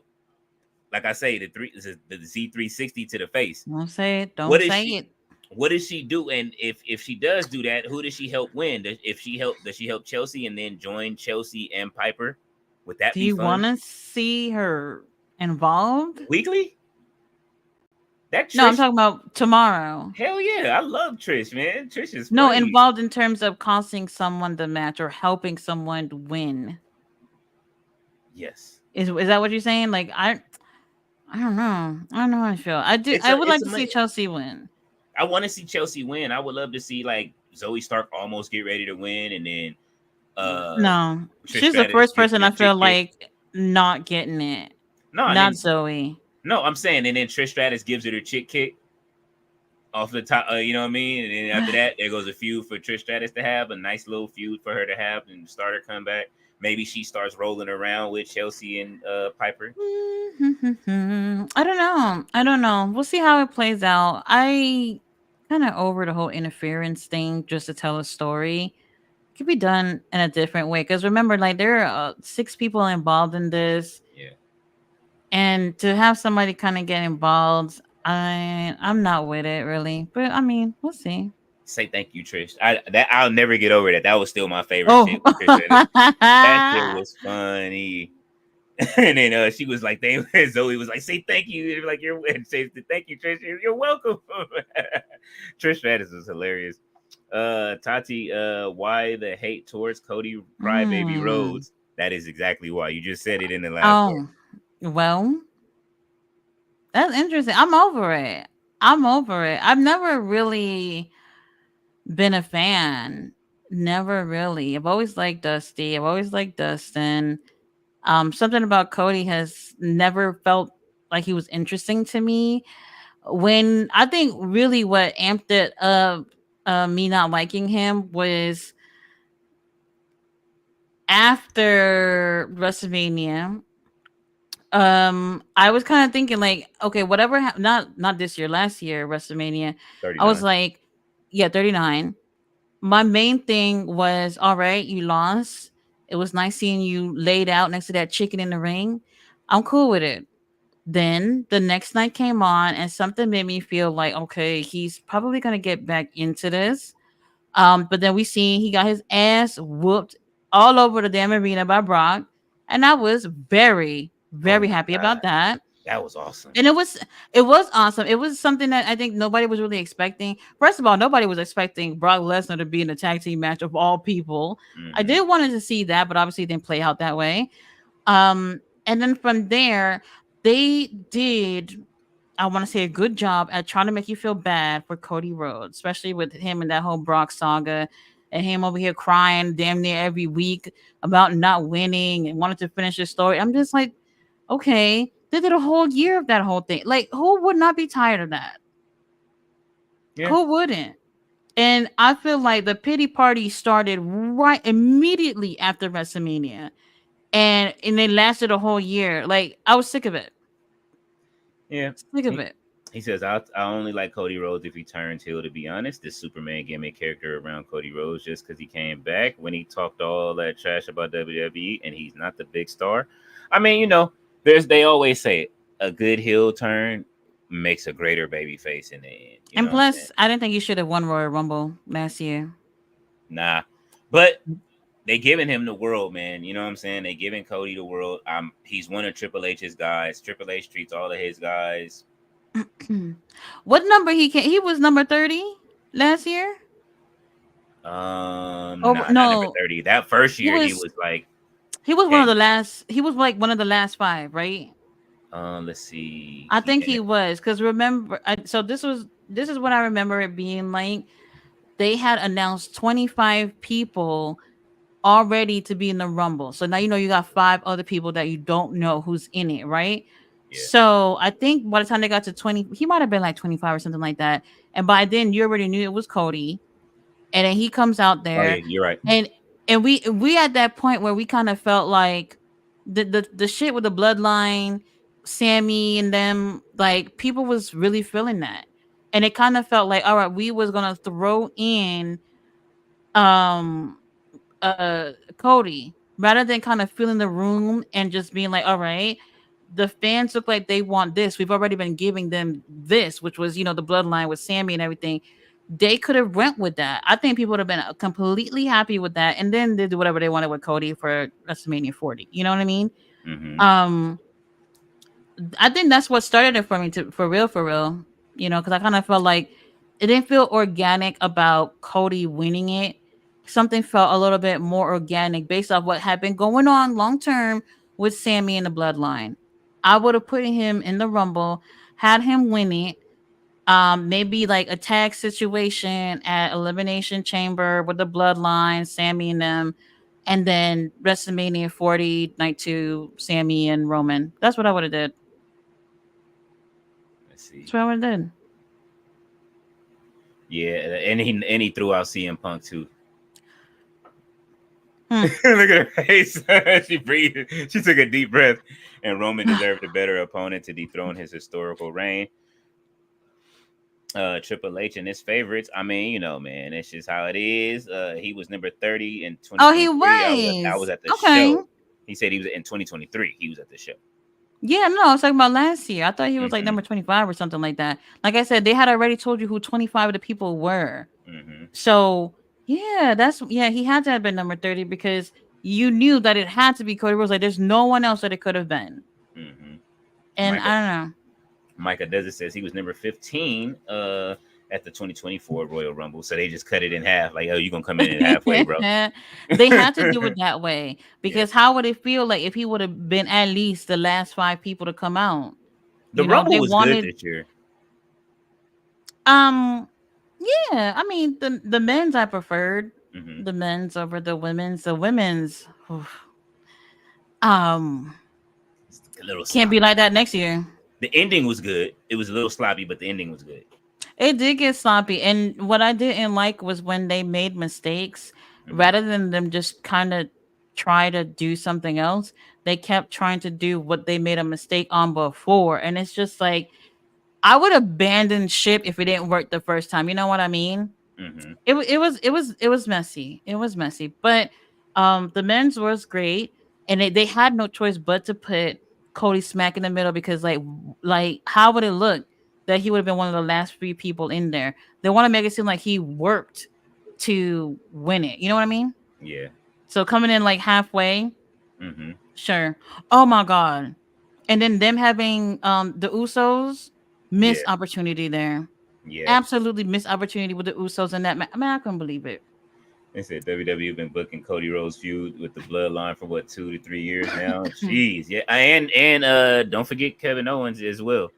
like I say, the Z360 to the face. Don't say it. What Don't is say she? it. What does she do? And if she does do that, who does she help win? Does she help Chelsea and then join Chelsea and Piper? Would that Do be you want fun? to see her involved? Weekly? That No, I'm Trish? talking about tomorrow. Hell yeah, I love Trish, man. Trish is No, funny. involved in terms of costing someone the match or helping someone to win. Yes, Is that what you're saying? Like I don't know. I don't know how I feel. I would like it's a to see Chelsea win. I want to see Chelsea win. I would love to see like Zoe Stark almost get ready to win, and then No. Trish She's the Stratus first gives her person the I feel chick kick. like not getting it. No, and Not then Zoe. no, I'm saying, and then Trish Stratus gives her the chick kick off the top. You know what I mean? And then after that, there goes a feud for Trish Stratus to have, a nice little feud for her to have, and start her comeback. Maybe she starts rolling around with Chelsea and Piper. I don't know. I don't know. We'll see how it plays out. I kind of over the whole interference thing just to tell a story. It could be done in a different way because remember, like there are 6 people involved in this, Yeah. and to have somebody kind of get involved, I'm not with it really. But I mean, we'll see. Say thank you, Trish. I'll never get over that. That was still my favorite shit Oh, with Trish Stratus. That shit was funny. And then she was like, Zoe was like, say thank you. Like, say thank you, Trish. You're welcome. Trish Stratus is hilarious. Tati, why the hate towards Cody Crybaby mm. Rhodes? That is exactly why. You just said it in the last part. Oh, well, that's interesting. I'm over it. I'm over it. I've never really been a fan. Never really. I've always liked Dusty. I've always liked Dustin. Something about Cody has never felt like he was interesting to me. When I think really what amped it up, me not liking him was after WrestleMania. I was kind of thinking like, okay, whatever. Not this year, last year WrestleMania. I was 39. like, yeah, 39. My main thing was, all right, you lost. It was nice seeing you laid out next to that chicken in the ring. I'm cool with it. Then the next night came on, and something made me feel like, okay, he's probably gonna get back into this. But then we seen he got his ass whooped all over the damn arena by Brock, and I was very, Oh very my happy god, about that. that was awesome. And it was awesome. It was something that I think nobody was really expecting. First of all, nobody was expecting Brock Lesnar to be in a tag team match of all people. I Mm-hmm. did wanted to see that, but obviously it didn't play out that way. And then from there, they did, I want to say, a good job at trying to make you feel bad for Cody Rhodes, especially with him and that whole Brock saga and him over here crying damn near every week about not winning and wanted to finish his story. I'm just like, okay, they did a whole year of that whole thing. Like, who would not be tired of that? Yeah. Who wouldn't? And I feel like the pity party started right immediately after WrestleMania. And it lasted a whole year. Like, I was sick of it. Yeah. Sick of He, it. he says, I only like Cody Rhodes if he turns heel, to be honest. This Superman gimmick character around Cody Rhodes just because he came back when he talked all that trash about WWE and he's not the big star. I mean, they always say a good heel turn makes a greater baby face in the end. You And know what I'm saying? plus, I didn't think you should have won Royal Rumble last year. Nah. But they giving him the world, man. You know what I'm saying? They giving Cody the world. He's one of Triple H's guys. Triple H treats all of his guys. What number he came? He was number 30 last year. Oh Nah, not number no, 30. That first he year he was was like, he was one of hey, the last. He was like one of the last 5, right? let's see. I think he was because remember. So this is what I remember it being like. They had announced 25 people already to be in the Rumble. So now you got 5 other people that you don't know who's in it, right? Yeah. So I think by the time they got to 20, he might have been like 25 or something like that. And by then you already knew it was Cody. and then he comes out Oh yeah, there, you're right. and we at that point where we kind of felt like the shit with the bloodline, Sammy and them, like people was really feeling that, and it kind of felt like, all right, we was gonna throw in um Cody rather than kind of filling the room and just being like, all right, the fans look like they want this. We've already been giving them this, which was, the bloodline with Sammy and everything. They could have went with that. I think people would have been completely happy with that, and then they do whatever they wanted with Cody for WrestleMania 40. You know what I mean? Mm-hmm. Um, I think that's what started it for me, to for real, for real. Because I kind of felt like it didn't feel organic about Cody winning it. Something felt a little bit more organic based off what had been going on long term with Sammy and the Bloodline. I would have put him in the Rumble, had him win it. Maybe like a tag situation at Elimination Chamber with the Bloodline, Sammy and them, and then WrestleMania 40 night 2, Sammy and Roman. That's what I would have did. Let's see. That's what I would have did. Yeah, and he threw out CM Punk too. Hmm. Look at her face. She breathed. She took a deep breath. And Roman deserved a better opponent to dethrone his historical reign. Triple H and his favorites. I mean, man, it's just how it is. He was number 30 in Oh, he 2023. I was was. at the Okay. show. He said he was in 2023. He was at the show. Yeah, no, I was talking about last year. I thought he was like Mm-hmm. number 25 or something like that. Like I said, they had already told you who 25 of the people were. Mm-hmm. So, yeah, he had to have been number 30 because you knew that it had to be Cody Rhodes. Like, there's no one else that it could have been. Mm-hmm. And I don't know. Micah Desert says he was number 15 at the 2024 Royal Rumble. So they just cut it in half. Like, oh, you're going to come in halfway, bro. They had to do it that way because how would it feel like if he would have been at least the last 5 people to come out? The Rumble they was wanted good this year. Yeah, I mean the men's I preferred. Mm-hmm. The men's over the women's. The women's um A little can't sloppy. be like that next year. The ending was good. It was a little sloppy, but the ending was good. It did get sloppy, and what I didn't like was when they made mistakes rather than them just kind of try to do something else. They kept trying to do what they made a mistake on before, and it's just like I would abandon ship if it didn't work the first time. You know what I mean? Mm-hmm. It was messy. It was messy, but the men's was great, and they had no choice but to put Cody smack in the middle because like how would it look that he would have been one of the last 3 people in there? They want to make it seem like he worked to win it. You know what I mean? Yeah. So coming in like halfway, Mm-hmm. sure. Oh my god! And then them having the Usos missed Yeah. opportunity there. Yeah. Absolutely missed opportunity with the Usos in that match. I mean, I couldn't believe it. They said WWE been booking Cody Rhodes feud with the Bloodline for what 2 to 3 years now. Jeez, yeah, and don't forget Kevin Owens as well.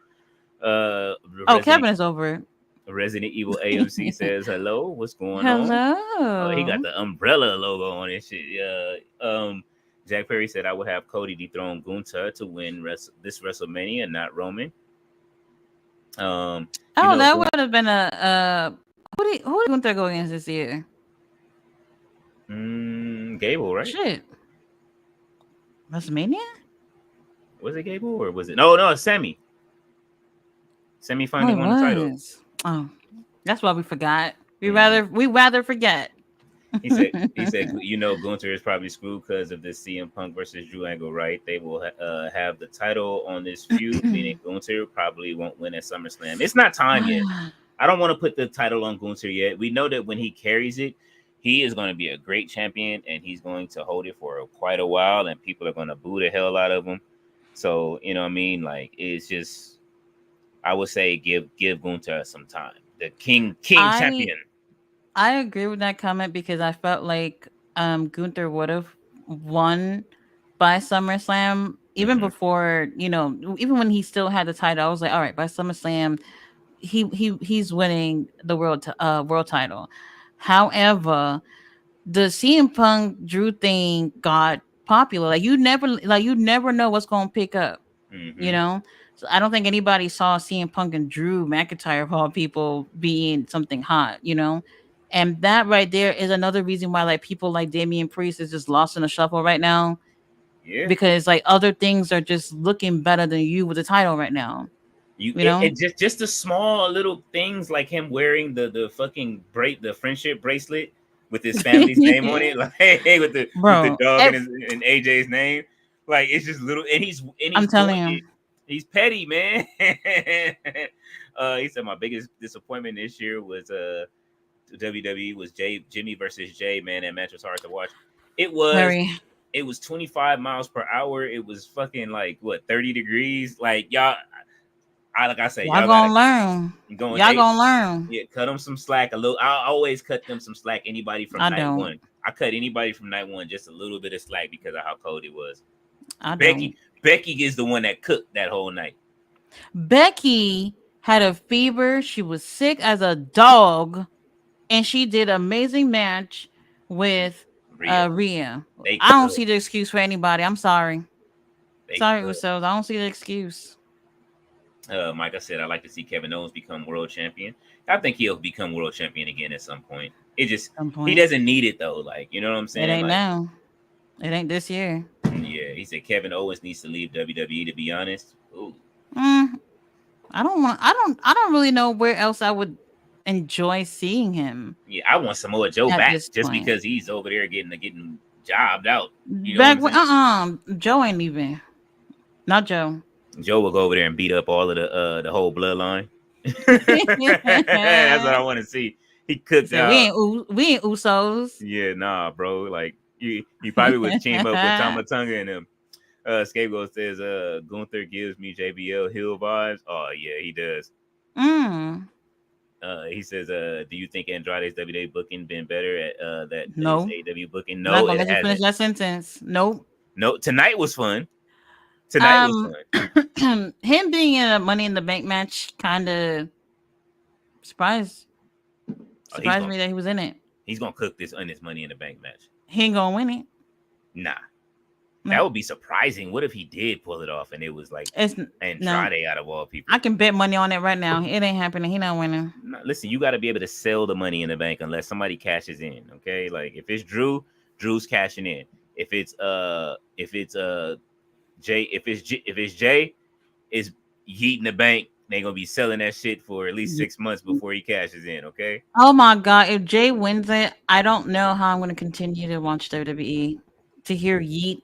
Kevin is over it. Resident Evil AMC says hello. What's going on? Hello. He got the umbrella logo on his shit. Jack Perry said I would have Cody dethrone Gunther to win this WrestleMania, not Roman. That would have been a who did Gunther go against this year? Gable, right? Shit. WrestleMania? Was it Gable or was it? No, Sammy. Sammy finally won the title. Oh, that's why we forgot. We rather forget. He said, Gunther is probably screwed because of this CM Punk versus Drew angle, right? They will have the title on this feud, meaning Gunther probably won't win at SummerSlam. It's not time yet. I don't want to put the title on Gunther yet. We know that when he carries it, he is going to be a great champion, and he's going to hold it for quite a while, and people are going to boo the hell out of him. So, you know what I mean? Like, it's just, I would say give Gunther some time. The king champion. I agree with that comment because I felt like Gunther would have won by SummerSlam even before, even when he still had the title. I was like, all right, by SummerSlam, he's winning the world title. However, the CM Punk Drew thing got popular. Like you never know what's going to pick up. So I don't think anybody saw CM Punk and Drew McIntyre of all people being something hot. And that right there is another reason why like people like Damian Priest is just lost in the shuffle right now. Yeah. Because like other things are just looking better than you with the title right now. You know? It just the small little things like him wearing the fucking the friendship bracelet with his family's name on it, like with the dog and AJ's name. Like it's just little, and he's I'm telling you. He's petty, man. He said my biggest disappointment this year was WWE was Jimmy versus Jay, man. That match was hard to watch. It was 25 miles per hour. It was fucking like what 30 degrees. Like y'all, like I say, y'all gonna learn. Y'all gonna learn. Yeah, cut them some slack a little. I always cut them some slack. Anybody from night one, I cut anybody from night one just a little bit of slack because of how cold it was. Becky is the one that cooked that whole night. Becky had a fever. She was sick as a dog, and she did an amazing match with Rhea. I don't see the excuse for anybody. I'm sorry. Sorry, Usos. I don't see the excuse. Mike, I said I'd like to see Kevin Owens become world champion. I think he'll become world champion again at some point. It just he doesn't need it though. Like, you know what I'm saying? It ain't like, now. It ain't this year. Yeah, he said Kevin Owens needs to leave WWE. To be honest, ooh. I don't really know where else I would enjoy seeing him. Yeah, I want Samoa Joe back just because he's over there getting jobbed out. You know back when Joe ain't even. Not Joe. Joe will go over there and beat up all of the whole bloodline. That's what I want to see. He cooked out. We ain't Usos. Yeah, nah, bro. Like he probably would team up with Tamatonga and him. Scapegoat says, Gunther gives me JBL heel vibes. Oh yeah, he does. He says, do you think Andrade's WWE booking been better at that AEW booking? No, it hasn't. Finish that sentence. Nope. No, tonight was fun. Tonight was fun. Him being in a Money in the Bank match kind of surprised me that he was in it. He's gonna cook this on his Money in the Bank match. He ain't gonna win it. Nah. That would be surprising. What if he did pull it off and it was like Andrade out of all people? I can bet money on it right now. It ain't happening. He not winning. No, listen, you got to be able to sell the Money in the Bank unless somebody cashes in. Okay, like if it's Drew, Drew's cashing in. If it's Jay, is Yeet in the bank. They're gonna be selling that shit for at least 6 months before he cashes in. Okay. Oh my god! If Jay wins it, I don't know how I'm gonna continue to watch WWE. To hear Yeet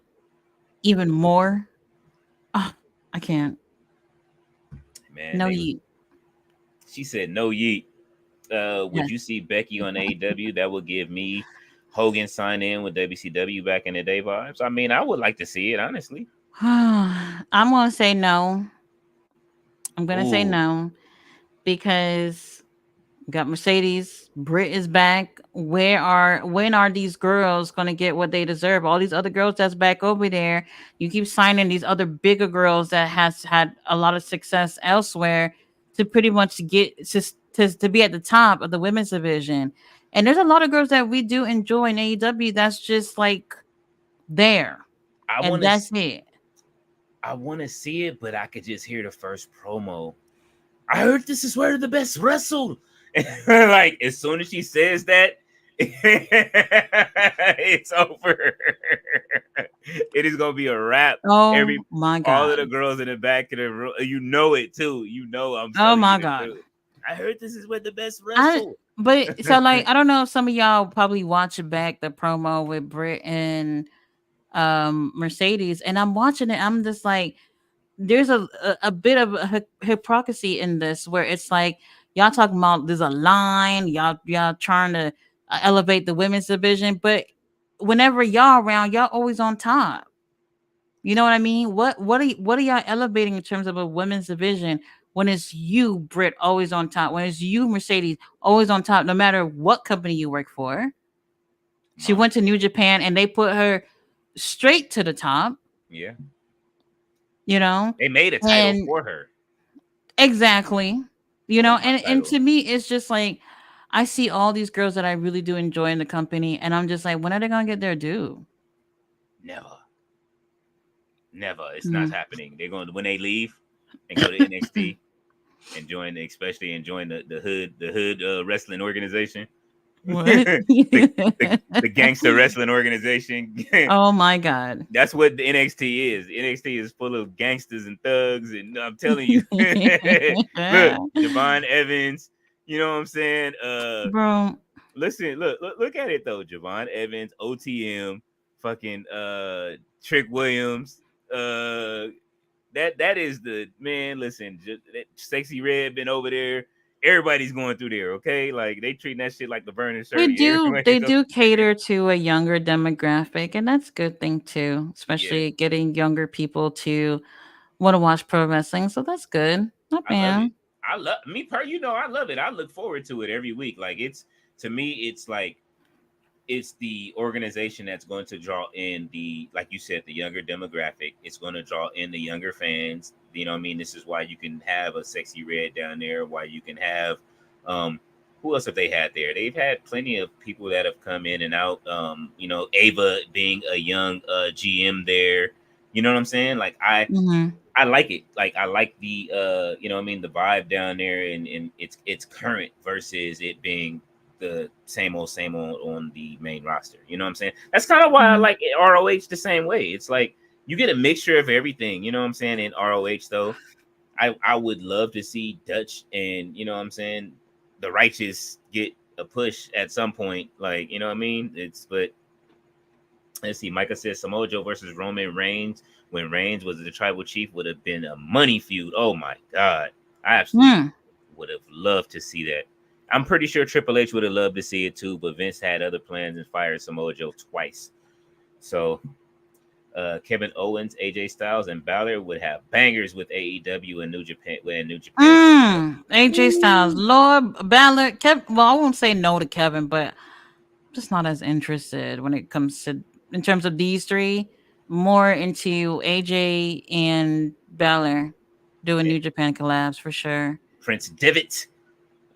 even more, I can't. Man, no Yeet. She said no Yeet. Would you see Becky on AEW? That would give me Hogan sign in with WCW back in the day vibes. I mean, I would like to see it, honestly. I'm gonna say no. I'm gonna say no because we got Mercedes. Britt is back. When are these girls gonna get what they deserve? All these other girls that's back over there. You keep signing these other bigger girls that has had a lot of success elsewhere to pretty much get to be at the top of the women's division. And there's a lot of girls that we do enjoy in AEW that's just like there. That's it. I want to see it, but I could just hear the first promo. I heard this is where the best wrestle. Like as soon as she says that, it's over. It is gonna be a wrap. Oh my god! All of the girls in the back of the room, you know it too. You know I'm. Oh my god! Too. I heard this is where the best wrestle. But so like I don't know if some of y'all probably watch back the promo with Britt and Mercedes, and I'm watching it. I'm just like, there's a bit of hypocrisy in this where it's like y'all talking about there's a line, y'all trying to elevate the women's division, but whenever y'all around, y'all always on top. You know what I mean? What are y'all elevating in terms of a women's division when it's you, Britt, always on top? When it's you, Mercedes, always on top, no matter what company you work for. She went to New Japan and they put her straight to the top. Yeah. You know, they made a title for her. Exactly. You know, and to me, it's just like I see all these girls that I really do enjoy in the company, and I'm just like, when are they gonna get their due? Never. It's not happening. They're going to, when they leave and go to NXT and join the hood wrestling organization. What? The gangster wrestling organization. Oh my god. That's what the NXT is. NXT is full of gangsters and thugs, and I'm telling you, look, Javon Evans. You know what I'm saying? Bro. Listen, look at it though. Javon Evans, OTM, fucking Trick Williams. That is the man. Listen, Sexy Red been over there. Everybody's going through there, okay? Like they treating that shit like the burning shirt. They do cater to a younger demographic, and that's a good thing too, Yeah, especially getting younger people to want to watch pro wrestling. So that's good. Not I love it. bad. I love me per. I love it. I look forward to it every week. Like it's to me, it's like it's the organization that's going to draw in the, like you said, the younger demographic. It's going to draw in the younger fans. You know what I mean? This is why you can have a Sexy Red down there, why you can have who else have they had there? They've had plenty of people that have come in and out. Ava being a young GM there. You know what I'm saying? Like I like it. Like I like the the vibe down there, and it's current versus it being the same old on the main roster. You know what I'm saying? That's kind of why I like ROH the same way. It's like you get a mixture of everything. You know what I'm saying? In ROH though, I would love to see Dutch and you know what I'm saying, the Righteous get a push at some point. Like you know what I mean? But let's see. Micah says Samoa Joe versus Roman Reigns when Reigns was the tribal chief would have been a money feud. Oh my god, I absolutely would have loved to see that. I'm pretty sure Triple H would have loved to see it too, but Vince had other plans and fired Samoa Joe twice. So Kevin Owens, AJ Styles, and Balor would have bangers with AEW and New Japan. AJ Styles, Lord Balor, Kevin. Well, I won't say no to Kevin, but I'm just not as interested when it comes to in terms of these three. More into AJ and Balor doing New Japan collabs for sure. Prince Devitt.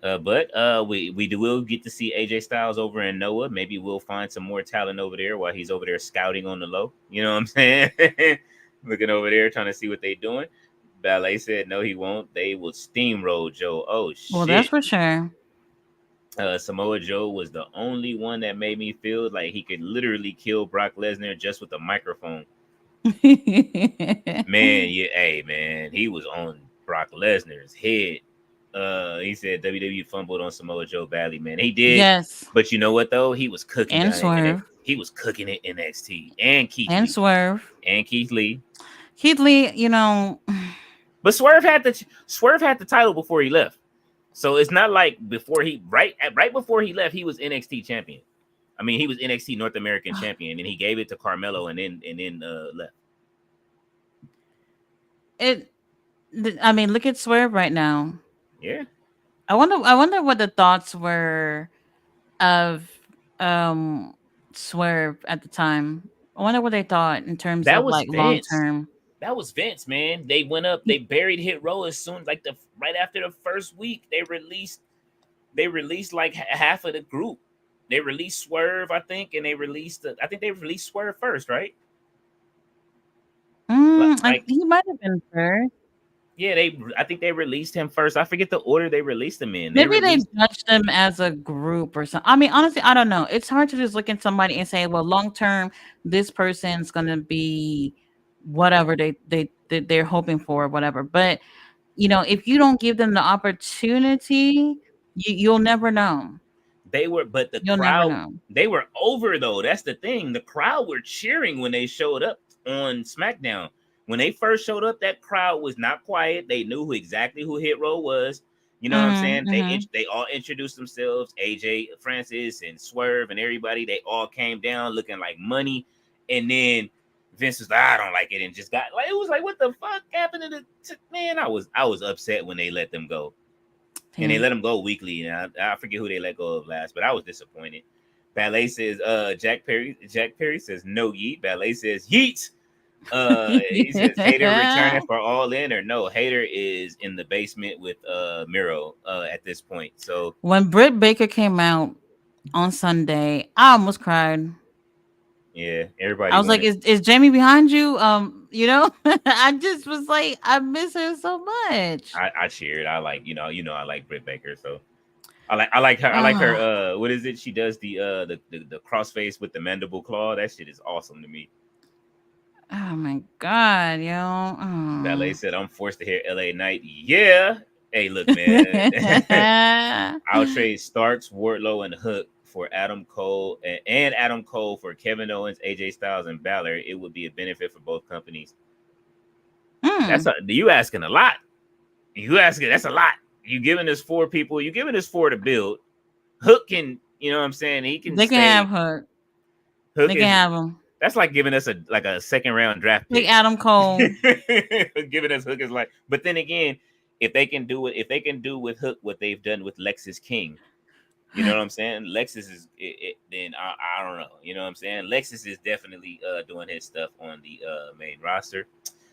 But we will get to see AJ Styles over in Noah. Maybe we'll find some more talent over there while he's over there scouting on the low. You know what I'm saying? Looking over there, trying to see what they're doing. Ballet said no, he won't. They will steamroll Joe. Oh shit! Well, that's for sure. Samoa Joe was the only one that made me feel like he could literally kill Brock Lesnar just with a microphone. Man, yeah, hey man, he was on Brock Lesnar's head. He said WWE fumbled on Samoa Joe badly, man. He did. Yes. But you know what though? He was cooking and Swerve. He was cooking it in NXT and Keith and Lee. Swerve and Keith Lee. Keith Lee, you know. But Swerve had the title before he left. So it's not like before he right before he left, he was NXT champion. I mean, he was NXT North American champion, and he gave it to Carmelo, and then left. I mean, look at Swerve right now. Yeah. I wonder what the thoughts were of Swerve at the time. I wonder what they thought in terms of like long term. That was Vince, man. They went up, they buried Hit Row as soon like right after the first week. They released like half of the group. They released Swerve, I think, and they released Swerve first, right? He might have been first. Yeah, I think they released him first. I forget the order they released him in. Maybe they judged them as a group or something. I mean, honestly, I don't know. It's hard to just look at somebody and say, well, long term, this person's gonna be whatever they're hoping for, whatever. But you know, if you don't give them the opportunity, you'll never know. Crowd, they were over though. That's the thing. The crowd were cheering when they showed up on Smackdown. When they first showed up, that crowd was not quiet. They knew exactly who Hit Row was. You know what I'm saying? They all introduced themselves. AJ, Francis, and Swerve, and everybody. They all came down looking like money. And then Vince was like, I don't like it, and just got like, it was like, what the fuck happened to the man? I was upset when they let them go. And they let them go weekly. And I forget who they let go of last, but I was disappointed. Ballet says, Jack Perry says no yeet. Ballet says yeet. He says Hater returning for All In, or no, Hater is in the basement with Miro at this point. So when Britt Baker came out on Sunday, I almost cried. Yeah, everybody. I was like, "Is Jamie behind you?" You know, I just was like, I miss her so much. I cheered. I like, I like Britt Baker. So I like her. I like her. Ah, What is it? She does the crossface with the mandible claw. That shit is awesome to me. oh my god, yo. Ballet Oh. said, "I'm forced to hear L.A. Knight." Yeah. Hey, look, man. I'll trade Starks, Wardlow, and Hook for Adam Cole and Adam Cole for Kevin Owens, AJ Styles, and Balor. It would be a benefit for both companies. Mm. You asking a lot. You asking that's a lot. You giving us four people. You giving us four to build. Hook can, you know what I'm saying? He can They can have stay. her. Hook They can is have him. that's like giving us a second round draft Pick pick. Adam Cole. Giving us Hook is like, but then again, if they can do with Hook what they've done with Lexus King, you know what I'm saying? Lexus is then I don't know. You know what I'm saying? Lexus is definitely doing his stuff on the main roster.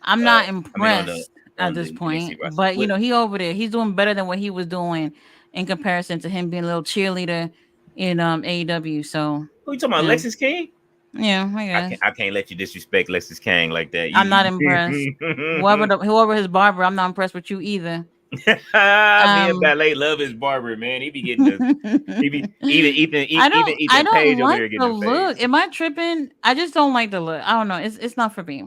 I'm Uh, not I mean on the impressed at this NXT point, roster. but What he over there. He's doing better than what he was doing in comparison to him being a little cheerleader in AEW. So who you talking about? yeah, Lexus King? yeah, I guess I can't let you disrespect Lexus King like that. I'm not impressed. Whoever his barber, I'm not impressed with you either. Me and Um, Ballet love his barber, man. He be getting the he be even I Ethan don't Page over like there the getting the look. face. Am I tripping? I just don't like the look. I don't know. It's not for me.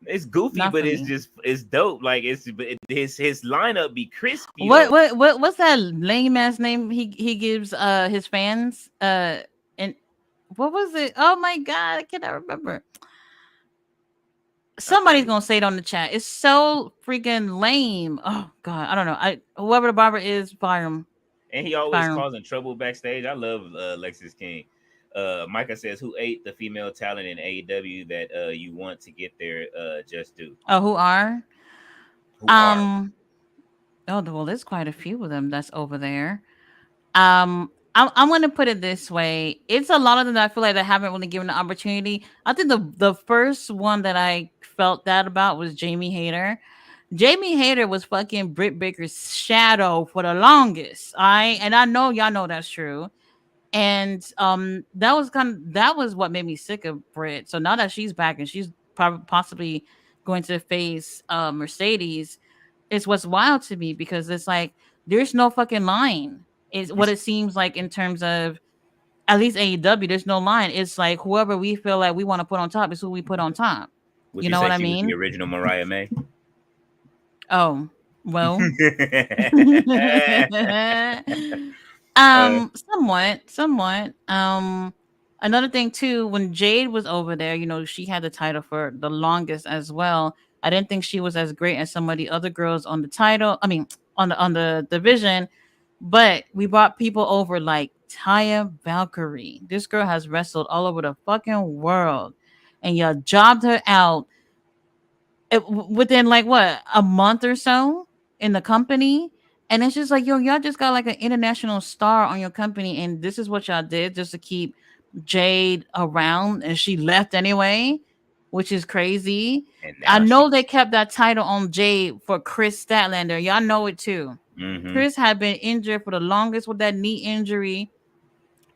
It's goofy, Not but for me. it's dope. Like his lineup be crispy though. What's that lame ass name he gives his fans? And what was it? Oh my god, I cannot remember. I Somebody's forget. gonna say it on the chat. It's so freaking lame. Oh god, I don't know. I whoever the barber is, fire him. And he always Fire him. causing trouble backstage. I love Lexus King. Micah says, "Who ate the female talent in AEW that you want to get there? Just do. Oh, who are? Who are? Um. Oh, well, there's quite a few of them that's over there. I'm gonna put it this way. It's a lot of them that I feel like they haven't really given the opportunity. I think the first one that I felt that about was Jamie Hayter. Jamie Hayter was fucking Britt Baker's shadow for the longest. I know y'all know that's true. And that was what made me sick of Britt. So now that she's back and she's probably possibly going to face Mercedes, it's what's wild to me because it's like there's no fucking line. Is You, what it seems like in terms of at least AEW. There's no line. It's like whoever we feel like we want to put on top is who we put on top. would You you know say what I she was the mean? original Mariah May? Oh, well. uh, Somewhat. Another thing too, when Jade was over there, she had the title for the longest as well. I didn't think she was as great as some of the other girls on the title. I mean, on the division, but we brought people over like Taya Valkyrie. This girl has wrestled all over the fucking world, and y'all jobbed her out within like what a month or so in the company. And it's just like, yo, y'all just got like an international star on your company, and this is what y'all did just to keep Jade around, and she left anyway, which is crazy. and I now know she. they kept that title on Jade for Chris Statlander. Y'all know it too. Mm-hmm. Chris had been injured for the longest with that knee injury.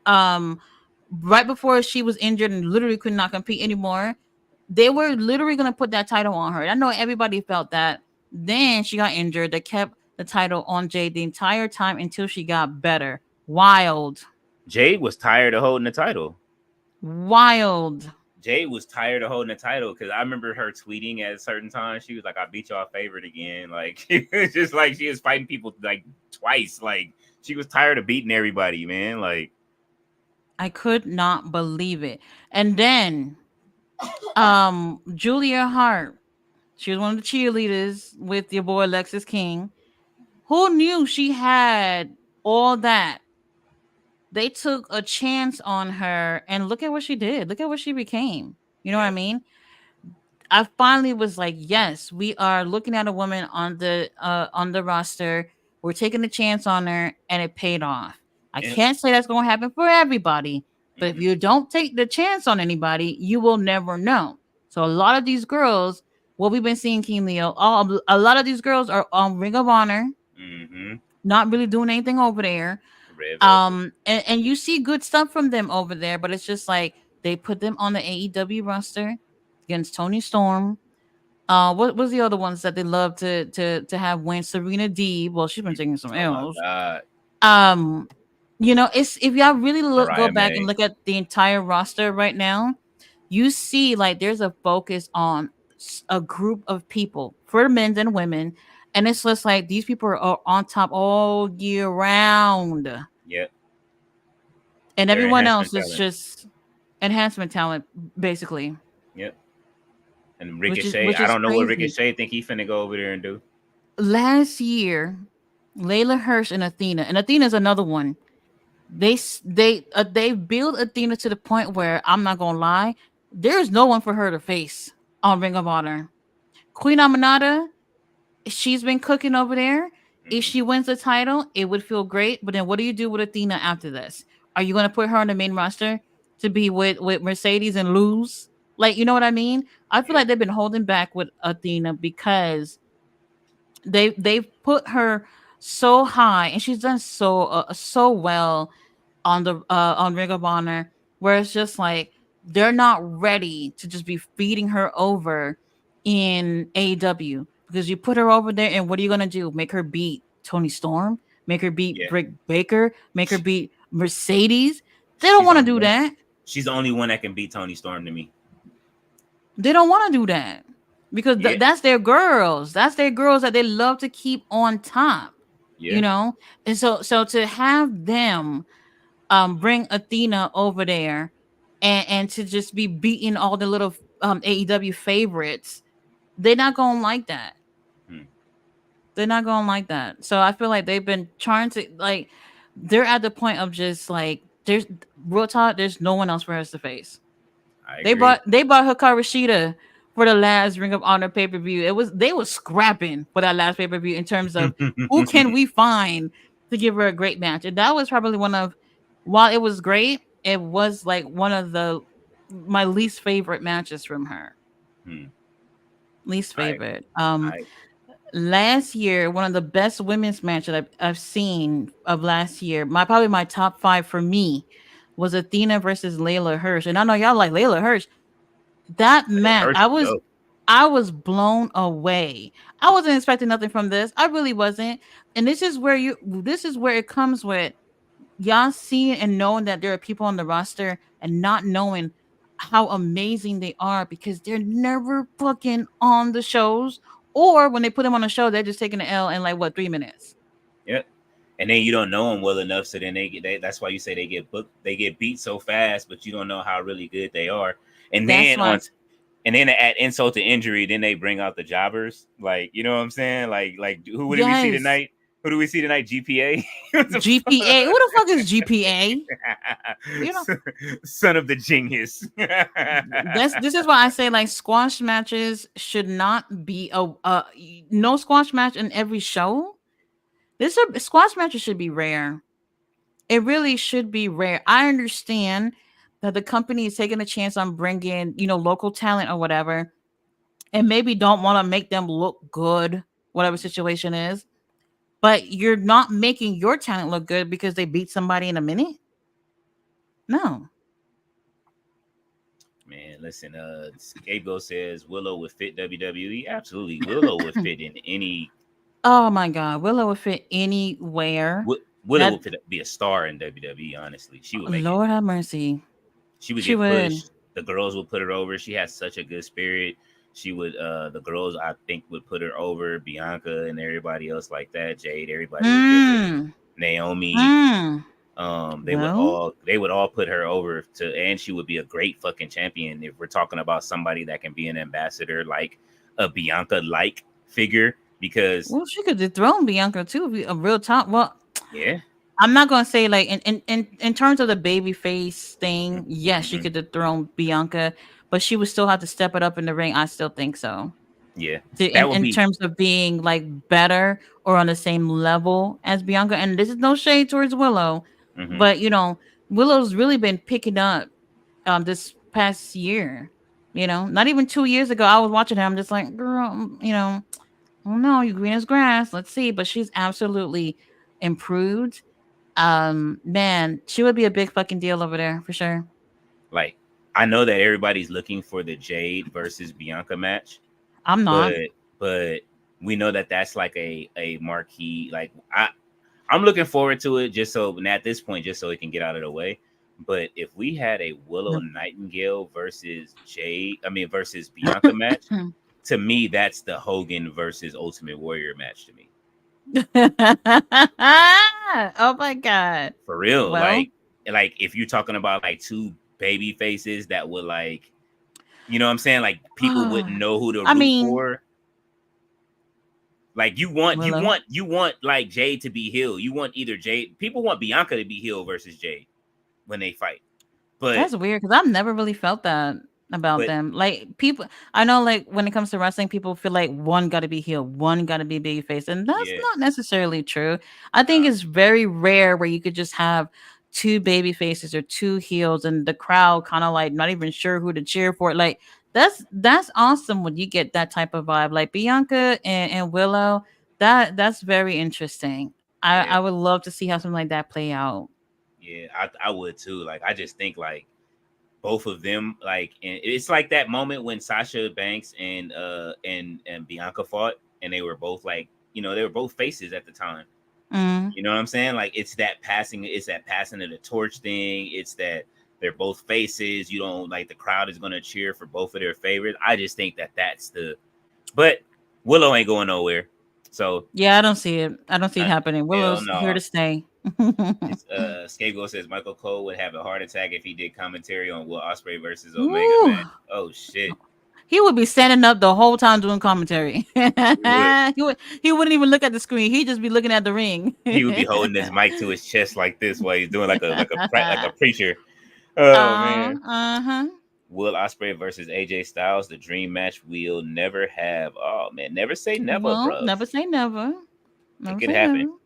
Um, right before she was injured and literally could not compete anymore, they were literally gonna put that title on her. I know everybody felt that. Then she got injured. They kept the title on Jade the entire time until she got better. Wild. Jade was tired of holding the title. Wild. Jade was tired of holding the title because I remember her tweeting at a certain time. She was like, "I beat y'all favorite again." Like it's just like she was fighting people like twice. Like she was tired of beating everybody, man. Like I could not believe it. And then Julia Hart. She was one of the cheerleaders with your boy Lexus King. Who knew she had all that? They took a chance on her, and look at what she did. Look at what she became. You know what I yeah, mean? I finally was like, yes, we are looking at a woman on the roster. We're taking a chance on her, and it paid off. I and, can't say that's going to happen for everybody, but if mm-hmm. you don't take the chance on anybody, you will never know. So a lot of these girls, what we've been seeing, King Leo, a lot of these girls are on Ring of Honor, Mm-hmm. not really doing anything over there. Red Velvet. And you see good stuff from them over there, but it's just like they put them on the AEW roster against Tony Storm. What was the other ones that they love to have win? Serena D. Well, she's been taking some Oh my L's. god. Um, You know, it's if y'all really go Mariah back and May. look at the entire roster right now, you see like there's a focus on a group of people for men and women, and it's just like these people are on top all year round, Yep. and They're everyone enhancement else is talent. just enhancement talent, basically, Yep. And which is Ricochet, which I is don't know what crazy. Ricochet think he finna go over there and do. Last year, Layla Hirsch and Athena's another one. They build Athena to the point where I'm not gonna lie, there's no one for her to face on Ring of Honor. Queen Aminata, she's been cooking over there. If Hmm. she wins the title, it would feel great. But then, what do you do with Athena after this? Are you gonna put her on the main roster to be with Mercedes and lose? Like, you know what I mean? I feel Yeah. like they've been holding back with Athena because they've put her so high and she's done so well on Ring of Honor, where it's just like they're not ready to just be feeding her over in AEW because you put her over there and what are you gonna do? Make her beat Tony Storm? Make her beat Yeah. Britt Baker? Make her beat Mercedes? They don't She's want to only do one. that. She's the only one that can beat Tony Storm to me. They don't want to do that because Yeah. that's their girls. That's their girls that they love to keep on top. You Yeah. know, and so to have them bring Athena over there and to just be beating all the little AEW favorites, they're not gonna like that. Hmm. They're not gonna like that. So I feel like they've been trying to like they're at the point of just like there's real talk, there's no one else for us to face. I They agree. bought Hikaru Shida for the last Ring of Honor pay-per-view. They were scrapping for that last pay-per-view in terms of who can we find to give her a great match. And that was probably one of while it was great, it was like one of the my least favorite matches from her. Hmm. Least I favorite. I Last year, one of the best women's matches I've seen of last year, probably my top five for me was Athena versus Layla Hirsch. And I know y'all like Layla Hirsch. That match, Hurts to go. I was blown away. I wasn't expecting nothing from this. I really wasn't. And this is where it comes with y'all seeing and knowing that there are people on the roster and not knowing how amazing they are because they're never fucking on the shows. Or when they put them on the show, they're just taking the L in like what 3 minutes. Yep. And then you don't know them well enough, so then that's why you say they get booked. They get beat so fast, but you don't know how really good they are. And That's then why. and then to add insult to injury, then they bring out the jobbers. Like, you know what I'm saying? Like who do we see Yes. tonight? Who do we see tonight? GPA. What the GPA. Who the fuck is GPA? You know, Son of the genius. this is why I say like squash matches should not be a no squash match in every show. Squash matches should be rare. It really should be rare. I understand that the company is taking a chance on bringing local talent or whatever, and maybe don't want to make them look good, whatever situation is. But you're not making your talent look good because they beat somebody in a minute. No. Man, listen, Gabriel says Willow would fit WWE. Absolutely. Willow would fit in any Oh my God, Willow would fit anywhere. Willow That would be a star in WWE, honestly. She would make it. Lord have mercy. She would She get would. pushed. The girls would put her over. She has such a good spirit. She would the girls I think would put her over, Bianca and everybody else like that, Jade, everybody would get her. Hmm. Naomi. Hmm. Well, They would all put her over to, and she would be a great fucking champion if we're talking about somebody that can be an ambassador like a Bianca like figure because she could dethrone Bianca too. A real top. Well, yeah. I'm not gonna say like in terms of the baby face thing. Yes, she Mm-hmm. could dethrone Bianca, but she would still have to step it up in the ring. I still think so. Yeah. That would In be terms of being like better or on the same level as Bianca. And this is no shade towards Willow, mm-hmm. but Willow's really been picking up this past year. Not even 2 years ago, I was watching her. I'm just like, girl, oh no, you green as grass. Let's see. But she's absolutely improved. Man, she would be a big fucking deal over there for sure. like I know that everybody's looking for the Jade versus Bianca match, I'm not. but we know that that's like a marquee. Like I'm looking forward to it just so, and at this point, just so it can get out of the way. But if we had a Willow Nightingale versus versus Bianca match, to me, that's the Hogan versus Ultimate Warrior match to me. Oh my god. For real. Well, Like if you're talking about like two baby faces that would like, you know what I'm saying? Like people wouldn't know who to I root mean, for. Like you want like Jade to be healed. You want either Jade. People want Bianca to be healed versus Jade when they fight. But that's weird because I've never really felt that about them. Like people, I know like when it comes to wrestling, people feel like one got to be healed, one got to be babyface, and that's not necessarily true. I think it's very rare where you could just have two baby faces or two heels, and the crowd kind of like not even sure who to cheer for. Like that's awesome when you get that type of vibe. Like Bianca and Willow, that's very interesting. I would love to see how something like that play out. Yeah, I would too. Like I just think like both of them, like, and it's like that moment when Sasha Banks and Bianca fought, and they were both like, you know, they were both faces at the time. You know what I'm saying? Like it's that passing of the torch thing. It's that they're both faces. You don't like the crowd is gonna cheer for both of their favorites. I just think that's but Willow ain't going nowhere. So yeah, I don't see it. I don't see it happening. Willow's here to stay. Scapegoat says Michael Cole would have a heart attack if he did commentary on Will Ospreay versus Omega match. Oh shit. He would be standing up the whole time doing commentary. He wouldn't even look at the screen. He'd just be looking at the ring. He would be holding his mic to his chest like this while he's doing like a preacher. Oh man. Will Ospreay versus AJ Styles, the dream match we'll never have. Oh man, never say never, bro. Never say never. It could happen.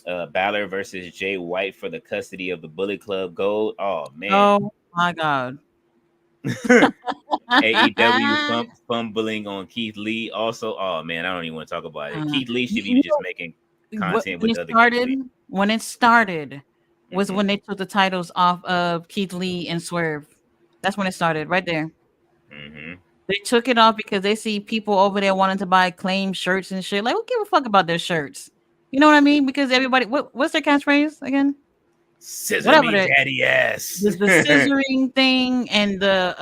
Balor versus Jay White for the custody of the Bullet Club gold. Oh man. Oh my god. AEW fumbling on Keith Lee. Also, oh man, I don't even want to talk about it. Keith Lee should be just making content with other people. When it started was when they took the titles off of Keith Lee and Swerve. That's when it started, right there. They took it off because they see people over there wanting to buy claim shirts and shit. Like, who give a fuck about their shirts? You know what I mean? Because everybody, what's their catchphrase again? Scissor me daddy ass. The scissoring thing and the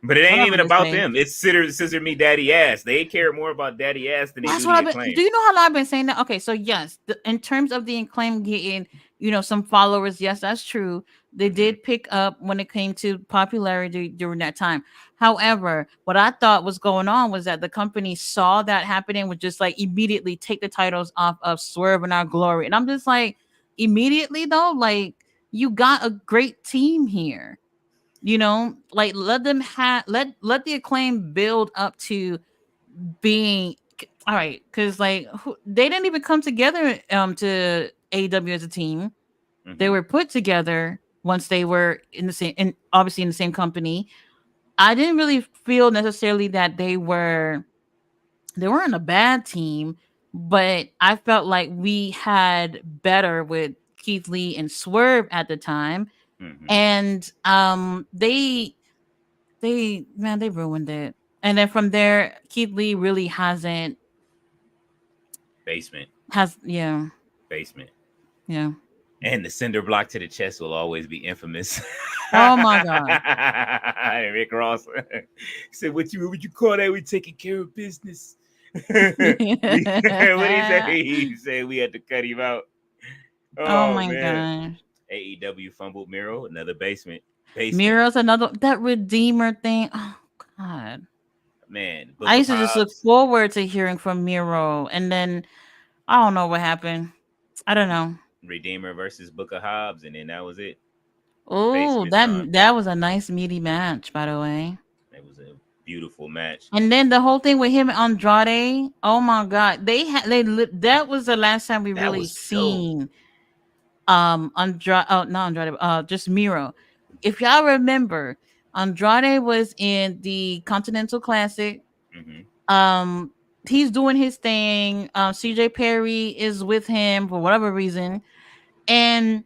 But it ain't even about them. It's scissor me daddy ass. They care more about daddy ass than they do the Acclaim. Do you know how long I've been saying that? Okay, so yes, in terms of the Acclaim getting, you know, some followers, yes, that's true. They did pick up when it came to popularity during that time. However, what I thought was going on was that the company saw that happening, would just like immediately take the titles off of Swerve and Our Glory. And I'm just like, immediately though, like you got a great team here. You know, like let them let the Acclaim build up to being all right, because like they didn't even come together to AEW as a team. They were put together once they were in the same, and obviously in the same company. I didn't really feel necessarily that they weren't a bad team, but I felt like we had better with Keith Lee and Swerve at the time. And they ruined it. And then from there, Keith Lee really hasn't basement. Yeah. And the cinder block to the chest will always be infamous. Oh my god. Rick Ross said, what you call that? We taking care of business. What he say? He said we had to cut him out. Oh my god. AEW fumbled Miro, another basement. Miro's another, that Redeemer thing. Oh god. Man. I used to just look forward to hearing from Miro, and then I don't know what happened. I don't know. Redeemer versus Book of Hobbs, and then that was it. Oh, that was a nice meaty match, by the way. It was a beautiful match. And then the whole thing with him and Andrade. Oh my god, that was the last time we really seen Andrade. Just Miro. If y'all remember, Andrade was in the Continental Classic. He's doing his thing. CJ Perry is with him for whatever reason, and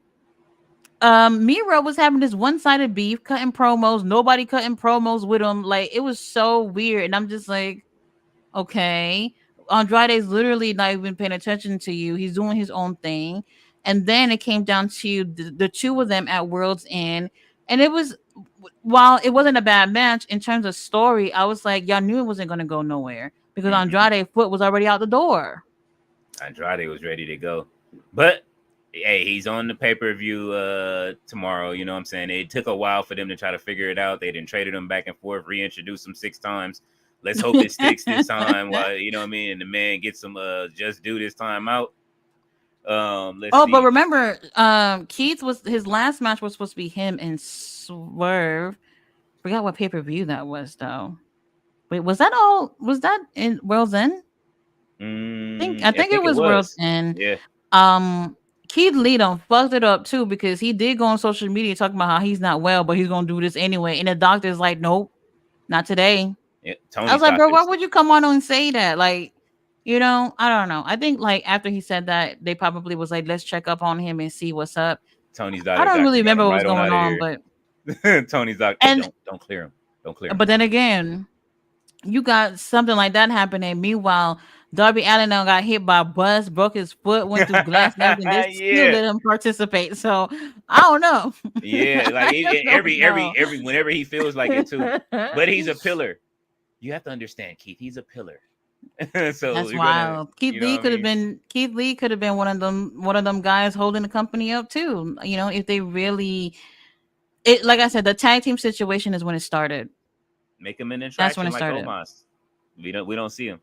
Miro was having this one-sided beef, cutting promos. Nobody cutting promos with him. Like, it was so weird, and I'm just like, okay. Andrade's literally not even paying attention to you. He's doing his own thing. And then it came down to the two of them at World's End. And it was, while it wasn't a bad match in terms of story, I was like, y'all knew it wasn't going to go nowhere because Andrade's foot was already out the door. Andrade was ready to go. But hey, he's on the pay-per-view tomorrow. You know what I'm saying? It took a while for them to try to figure it out. They didn't traded him back and forth, reintroduced him 6 times. Let's hope it sticks this time. While you know what I mean, and the man gets some just do this time out. Let's see. But remember, Keith was his last match was supposed to be him and Swerve. Forgot what pay-per-view that was though. Wait, was that all? Was that in World's End? I think it was World's End. Yeah. Keith Lee done fucked it up too because he did go on social media talking about how he's not well, but he's gonna do this anyway. And the doctor's like, nope, not today. Yeah, I was like, bro, why would you come on and say that? Like, you know, I don't know. I think like after he said that, they probably was like, let's check up on him and see what's up. Tony's doctor. I don't really remember what was going on, but Tony's doctor, don't clear him. Don't clear him. But then again, you got something like that happening. Meanwhile, Darby Allin got hit by a bus, broke his foot, went through glass, and everything. They still let him participate. So I don't know. Yeah, like every whenever he feels like it too. But he's a pillar. You have to understand, Keith. He's a pillar. So that's wild. Keith Lee could have been one of them guys holding the company up too. You know, if they really, like I said, the tag team situation is when it started. Make him an attraction. That's when it started. Omos. We don't see him.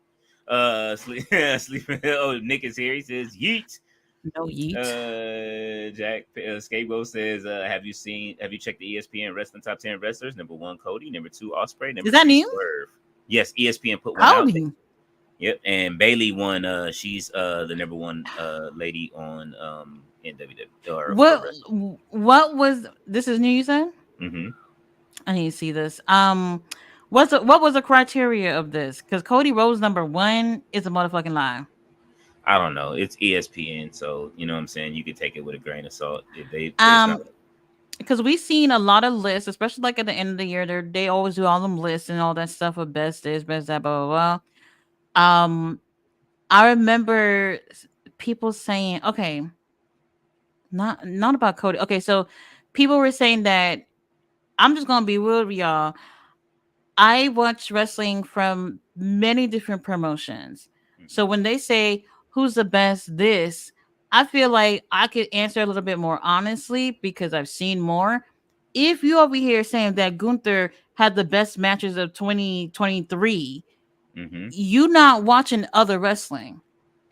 Sleep. Oh, Nick is here. He says yeet. No yeet. Jack Scapegoat says, have you checked the ESPN Wrestling Top 10 Wrestlers? Number 1, Cody. Number 2, Ospreay. Number is that 3, new? Swerve. Yes, ESPN put one Cody. out. Yep, and Bailey won. She's the number 1 lady on in WWE. What was this? Is new? You said. Mm-hmm. I need to see this. What was the criteria of this? Because Cody Rhodes number 1 is a motherfucking lie. I don't know. It's ESPN, so you know what I'm saying. You could take it with a grain of salt. If they because we've seen a lot of lists, especially like at the end of the year. They always do all them lists and all that stuff of best this, best that, blah blah blah. I remember people saying, okay, not about Cody. Okay, so people were saying that I'm just gonna be real with y'all. I watch wrestling from many different promotions. So when they say who's the best this, I feel like I could answer a little bit more honestly because I've seen more. If you over here saying that Gunther had the best matches of 2023, you not watching other wrestling.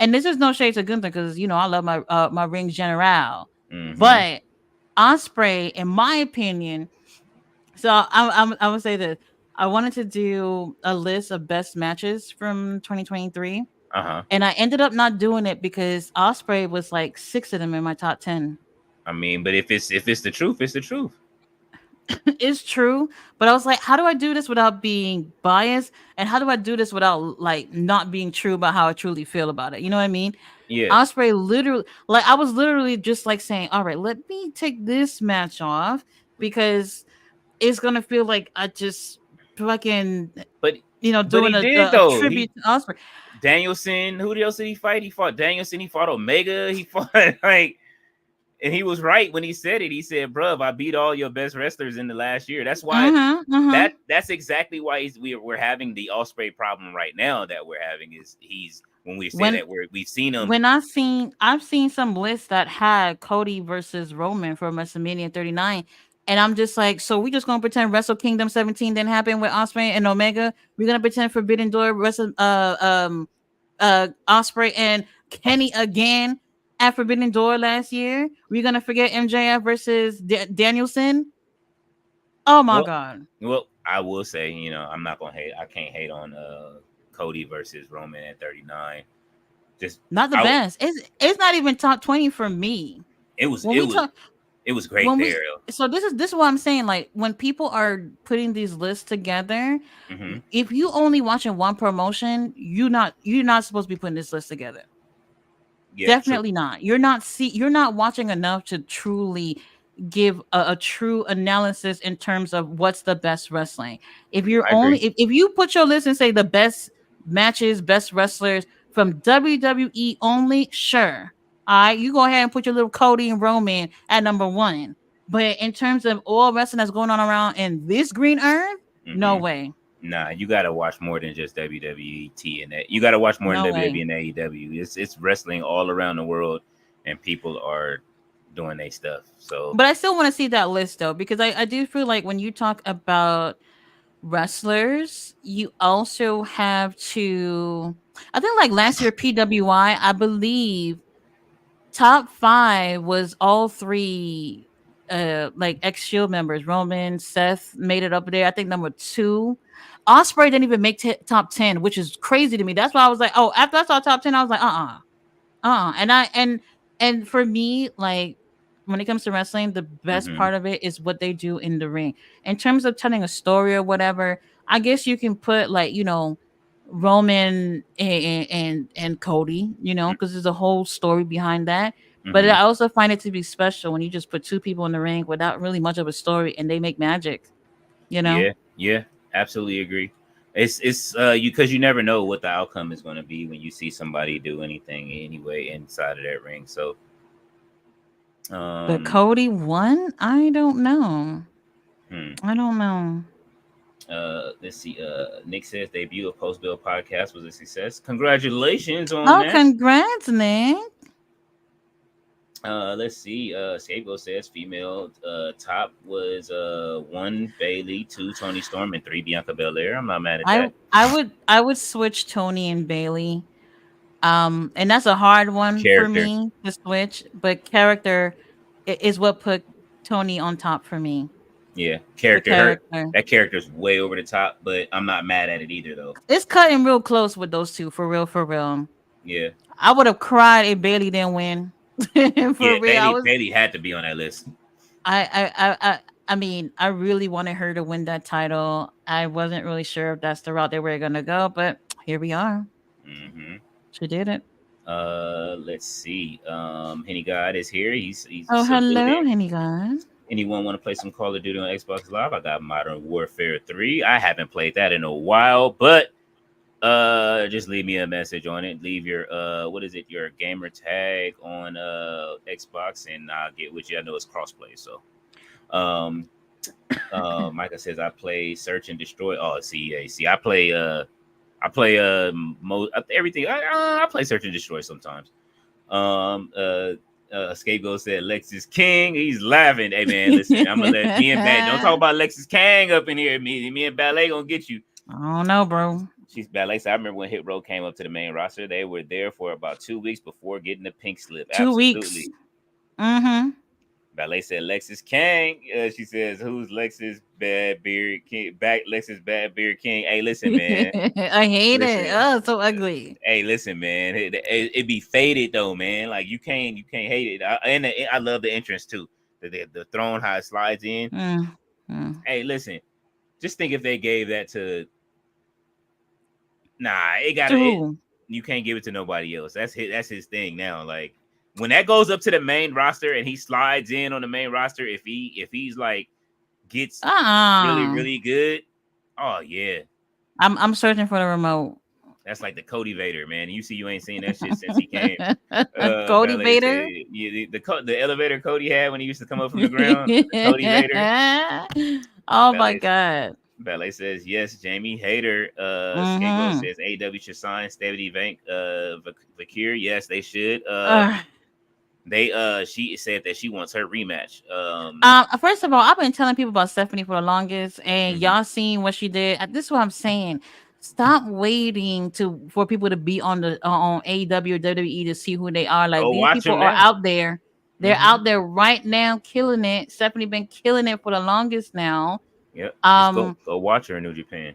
And this is no shade to Gunther because you know I love my Ring General. But Ospreay, in my opinion, so I would say this. I wanted to do a list of best matches from 2023. And I ended up not doing it because Ospreay was like 6 of them in my top 10. I mean, but if it's the truth, it's the truth. It's true. But I was like, how do I do this without being biased? And how do I do this without like not being true about how I truly feel about it? You know what I mean? Yeah. Ospreay literally, like I was literally just like saying, all right, let me take this match off because it's gonna feel like I just fucking, doing a tribute to Ospreay. Danielson, who else did he fight? He fought Danielson, he fought Omega, he fought like, and he was right when he said it. He said, bruv, I beat all your best wrestlers in the last year. That's why that's exactly why we're having the Ospreay problem right now that we're having is when we say that we've seen him. When I've seen some lists that had Cody versus Roman for WrestleMania 39. And I'm just like, so we just gonna pretend Wrestle Kingdom 17 didn't happen with Ospreay and Omega. We're gonna pretend Forbidden Door Ospreay and Kenny again at Forbidden Door last year. We're gonna forget MJF versus Danielson. Oh my god. Well, I will say, I'm not gonna hate. I can't hate on Cody versus Roman at 39. Just not the best. It's not even top 20 for me. It was great there. So this is what I'm saying. Like when people are putting these lists together, if you only watching one promotion, you're not supposed to be putting this list together. Yeah, definitely not. You're not watching enough to truly give a true analysis in terms of what's the best wrestling. If you're if you put your list and say the best matches, best wrestlers from WWE only, sure. All right, you go ahead and put your little Cody and Roman at number one. But in terms of all wrestling that's going on around in this green earth, no Mm-hmm. way. Nah, you gotta watch more than just WWE, TNA. You gotta watch more than No WWE way. and AEW. It's wrestling all around the world, and people are doing their stuff. So, But I still want to see that list though, because I do feel like when you talk about wrestlers, you also have to. I think like last year PWI, I believe top five was all three like ex Shield members. Roman, Seth made it up there. I think number two. Osprey didn't even make top 10, which is crazy to me. That's why I was like, oh, after I saw top 10, I was like, and and for me, like when it comes to wrestling, the best mm-hmm. part of it is what they do in the ring. In terms of telling a story or whatever, I guess you can put like, Roman and Cody, because there's a whole story behind that. But Mm-hmm. I also find it to be special when you just put two people in the ring without really much of a story and they make magic, you know? Yeah, absolutely agree. It's you, because you never know what the outcome is going to be when you see somebody do anything anyway inside of that ring. So, But um, Cody won? I don't know. hmm. I don't know. Let's see. Nick says debut of Post Bill podcast was a success. Congratulations on Oh, that. congrats, Nick. Let's see. Scapegoat says female top was one Bailey, two Tony Storm, and three Bianca Belair. I'm not mad at that. I would switch Tony and Bailey. And that's a hard one for Character, me to switch, but character is what put Tony on top for me. yeah, The character. Her character. that character's way over the top, but I'm not mad at it either, though. It's cutting real close with those two, for real, for real. Yeah, I would have cried if Bailey didn't win. For yeah. real. Bailey had to be on that list. I mean, I really wanted her to win that title. I wasn't really sure if that's the route they were gonna go, but here we are. Mm-hmm. She did it. Let's see. Henny God is here. He's Oh, hello, saluting. Henny God. Anyone want to play some Call of Duty on Xbox Live? I got Modern Warfare 3. I haven't played that in a while, but just leave me a message on it. Leave your what is it, your gamer tag on Xbox, and I'll get with you. I know it's crossplay, so um Micah says I play Search and Destroy. Oh, see, I play everything. I play Search and Destroy sometimes. Scapegoat said Lexus King. He's laughing. Hey man, listen, I'm gonna let me and Bat don't talk about Lexus King up in here. Me and Ballet gonna get you. I don't know, bro. She's Ballet. So I remember when Hit Row came up to the main roster. They were there for about 2 weeks before getting the pink slip. 2 weeks. Absolutely. Mm-hmm. Ballet said Lexus King. She says, "Who's Lexus Bad Beard King? Back Lexus Bad Beard King." Hey, listen, man. I hate it. Listen. Oh, it's so ugly. Hey, listen, man. It be faded though, man. Like you can't hate it. I love the entrance too. The throne, how it slides in. Hey, listen. Just think if they gave that to. Nah, you can't give it to nobody else. That's his thing now. Like when that goes up to the main roster and he slides in on the main roster, if he's like gets really good, oh yeah. I'm searching for the remote. That's like the Cody Vader, man. You ain't seen that shit since he came. Cody Vader? Said, yeah, the elevator Cody had when he used to come up from the ground. The Cody Vader. Oh my God. Ballet says yes. Jamie Hayter. Scapegoat says AW should sign Stephanie Vakir. Yes, they should. She said that she wants her rematch. First of all, I've been telling people about Stephanie for the longest, and y'all seen what she did. This is what I'm saying. Stop waiting for people to be on AEW or WWE to see who they are. Like these people are out there. They're out there right now, killing it. Stephanie been killing it for the longest now. Yep. Just go watch her in New Japan.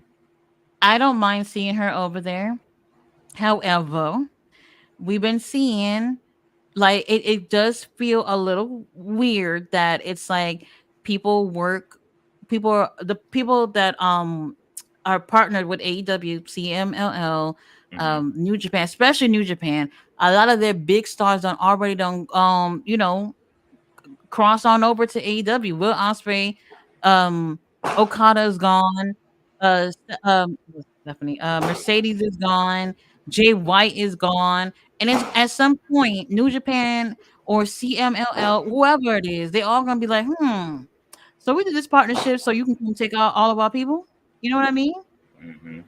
I don't mind seeing her over there. However, we've been seeing like it does feel a little weird that it's like the people that are partnered with AEW, CMLL, New Japan, especially New Japan. A lot of their big stars already cross on over to AEW. Will Ospreay, Okada is gone. Stephanie, Mercedes is gone. Jay White is gone, and it's at some point New Japan or CMLL, whoever it is, they all gonna be like, So we did this partnership so you can come take out all of our people. You know what I mean? Mm-hmm.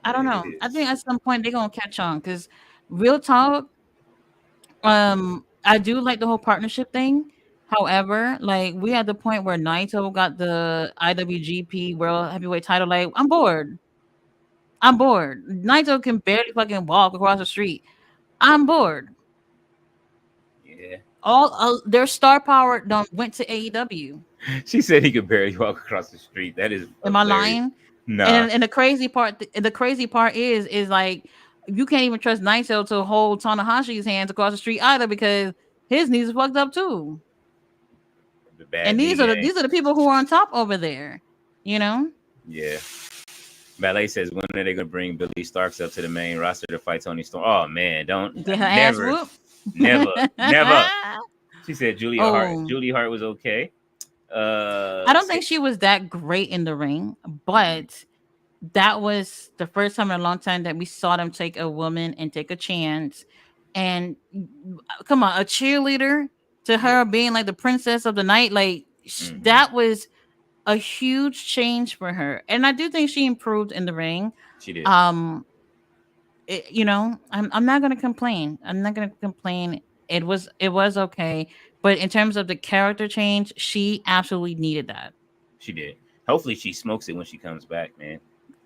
I Yeah, don't it know. I think is. at some point they're gonna catch on because real talk, I do like the whole partnership thing. However, like we at the point where Naito got the IWGP World Heavyweight title, like I'm bored. I'm bored. Naito can barely fucking walk across the street. I'm bored. Yeah. All their star power done went to AEW. She said he could barely walk across the street. That is Am I hilarious. lying? Nah, And the crazy part is like you can't even trust Naito to hold Tanahashi's hands across the street either because his knees are fucked up too. the bad And knee game. these are the people who are on top over there. You know? Yeah. Ballet says, when are they gonna bring Billy Starks up to the main roster to fight Tony Storm? Oh man, don't Get her ass never, whooped. never, never. She said Julia Hart. Oh, Julia Hart was okay. I don't think Skip. she was that great in the ring, Mhm. but that was the first time in a long time that we saw them take a woman and take a chance. And come on, a cheerleader to Yeah. her being like the princess of the night, like Hmm. that was a huge change for her. And I do think she improved in the ring. She did. Um, I'm not gonna complain. I'm not gonna complain. It was okay, but in terms of the character change, she absolutely needed that. She did. Hopefully, she smokes it when she comes back, man.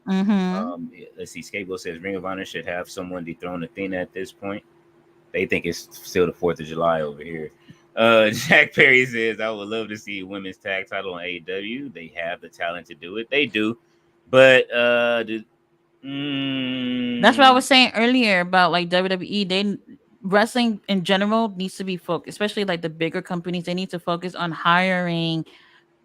Mm-hmm. Let's see. Scapegoat says Ring of Honor should have someone dethrone Athena at this point. They think it's still the 4th of July over here. Jack Perry says, I would love to see a women's tag title on AEW. They have the talent to do it. They do. But That's what I mm, was saying earlier about like WWE. They wrestling in general needs to be focused, especially like the bigger companies. They need to focus on hiring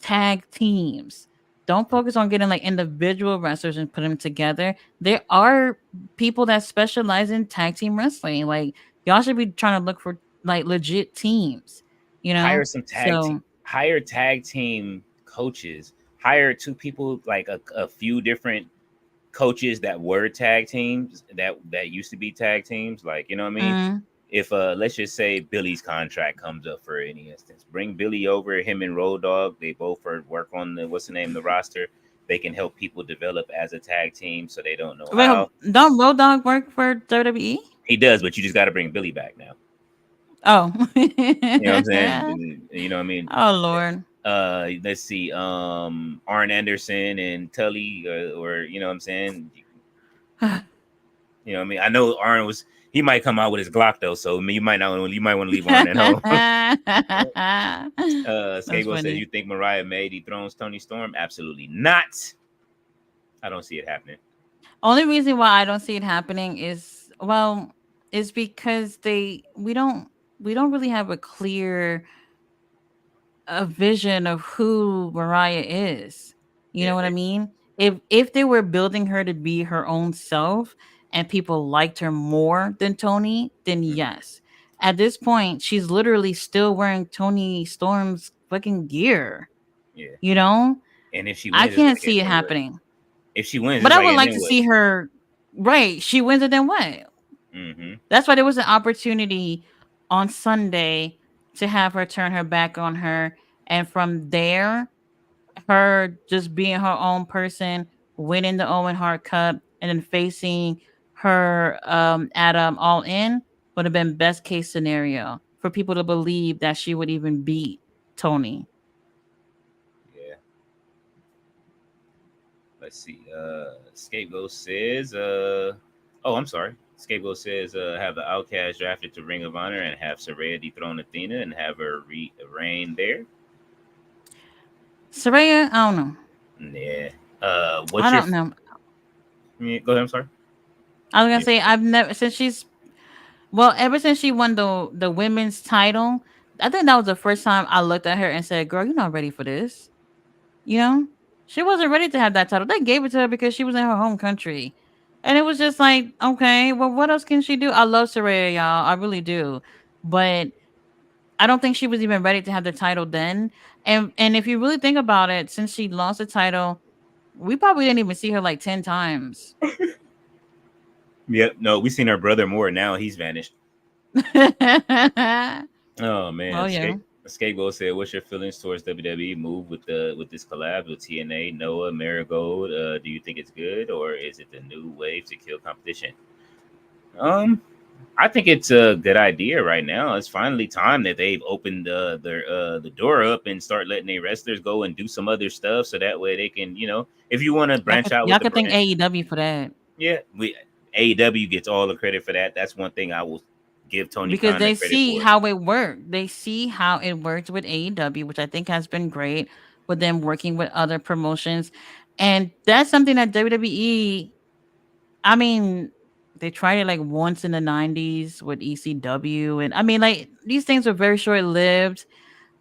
tag teams. Don't focus on getting like individual wrestlers and put them together. There are people that specialize in tag team wrestling. Like y'all should be trying to look for like legit teams, you know? hire some tag team, So hire tag team coaches, hire two people, like a few different coaches that were tag teams that used to be tag teams, like, you know what I mean? mm, If let's just say Billy's contract comes up for any instance, bring Billy over, him and Road Dog, they both work on the what's the name, the roster. They can help people develop as a tag team, so they don't know wait, how. don't Road Dogg work for WWE? He does, but you just got to bring Billy back now. Oh. You know what I'm saying? You know what I mean? Oh Lord. Let's see, Arn Anderson and Tully, or you know what I'm saying? You know what I mean? I know Arn was, he might come out with his Glock though, so you might want to leave Arn at home. That's Scapegoat says, funny. you think Mariah May dethrones Tony Storm? Absolutely not. I don't see it happening. Only reason why I don't see it happening is because we don't really have a clear a vision of who Mariah is. You Yeah, know what I mean? If they were building her to be her own self and people liked her more than Tony, then yes. At this point, she's literally still wearing Tony Storm's fucking gear. yeah. You know? And if she I wins, it's can't like, see it and then what? happening. If she wins, But it's I like, would and like then to what? see her right. She wins it, then what? Mm-hmm. That's why there was an opportunity on Sunday to have her turn her back on her. And from there, her just being her own person, winning the Owen Hart Cup, and then facing her Adam All In would have been best case scenario for people to believe that she would even beat Tony. Yeah. Let's see. Scapegoat says, oh, I'm sorry. Scapegoat says, have the Outcast drafted to Ring of Honor and have Saraya dethrone Athena and have her reign there. Saraya, I don't know. Yeah. I What's your? don't know. Yeah, go ahead. I'm sorry. I was gonna Yeah. say I've never since she's well, ever since she won the women's title, I think that was the first time I looked at her and said, "Girl, you're not ready for this." You know, she wasn't ready to have that title. They gave it to her because she was in her home country, and it was just like, okay, well, what else can she do? I love Saraya, y'all, I really do, but I don't think she was even ready to have the title then. And if you really think about it, since she lost the title, we probably didn't even see her like 10 times. Yep. No, we seen her brother more now. He's vanished. Oh man, Oh yeah. Skateboard said, "What's your feelings towards WWE move with this collab with TNA, Noah, Marigold? Do you think it's good, or is it the new wave to kill competition?" Um, I think it's a good idea right now. It's finally time that they've opened the door up and start letting their wrestlers go and do some other stuff, so that way they can, if you want to branch out with Y'all the could thank brand, AEW for that. yeah, we AEW gets all the credit for that. That's one thing I will give Tony Because Khan the they credit see for. how it worked. They see how it works with AEW, which I think has been great with them working with other promotions. And that's something that WWE, I mean, they tried it like once in the 90s with ECW. And I mean, like, these things are very short lived.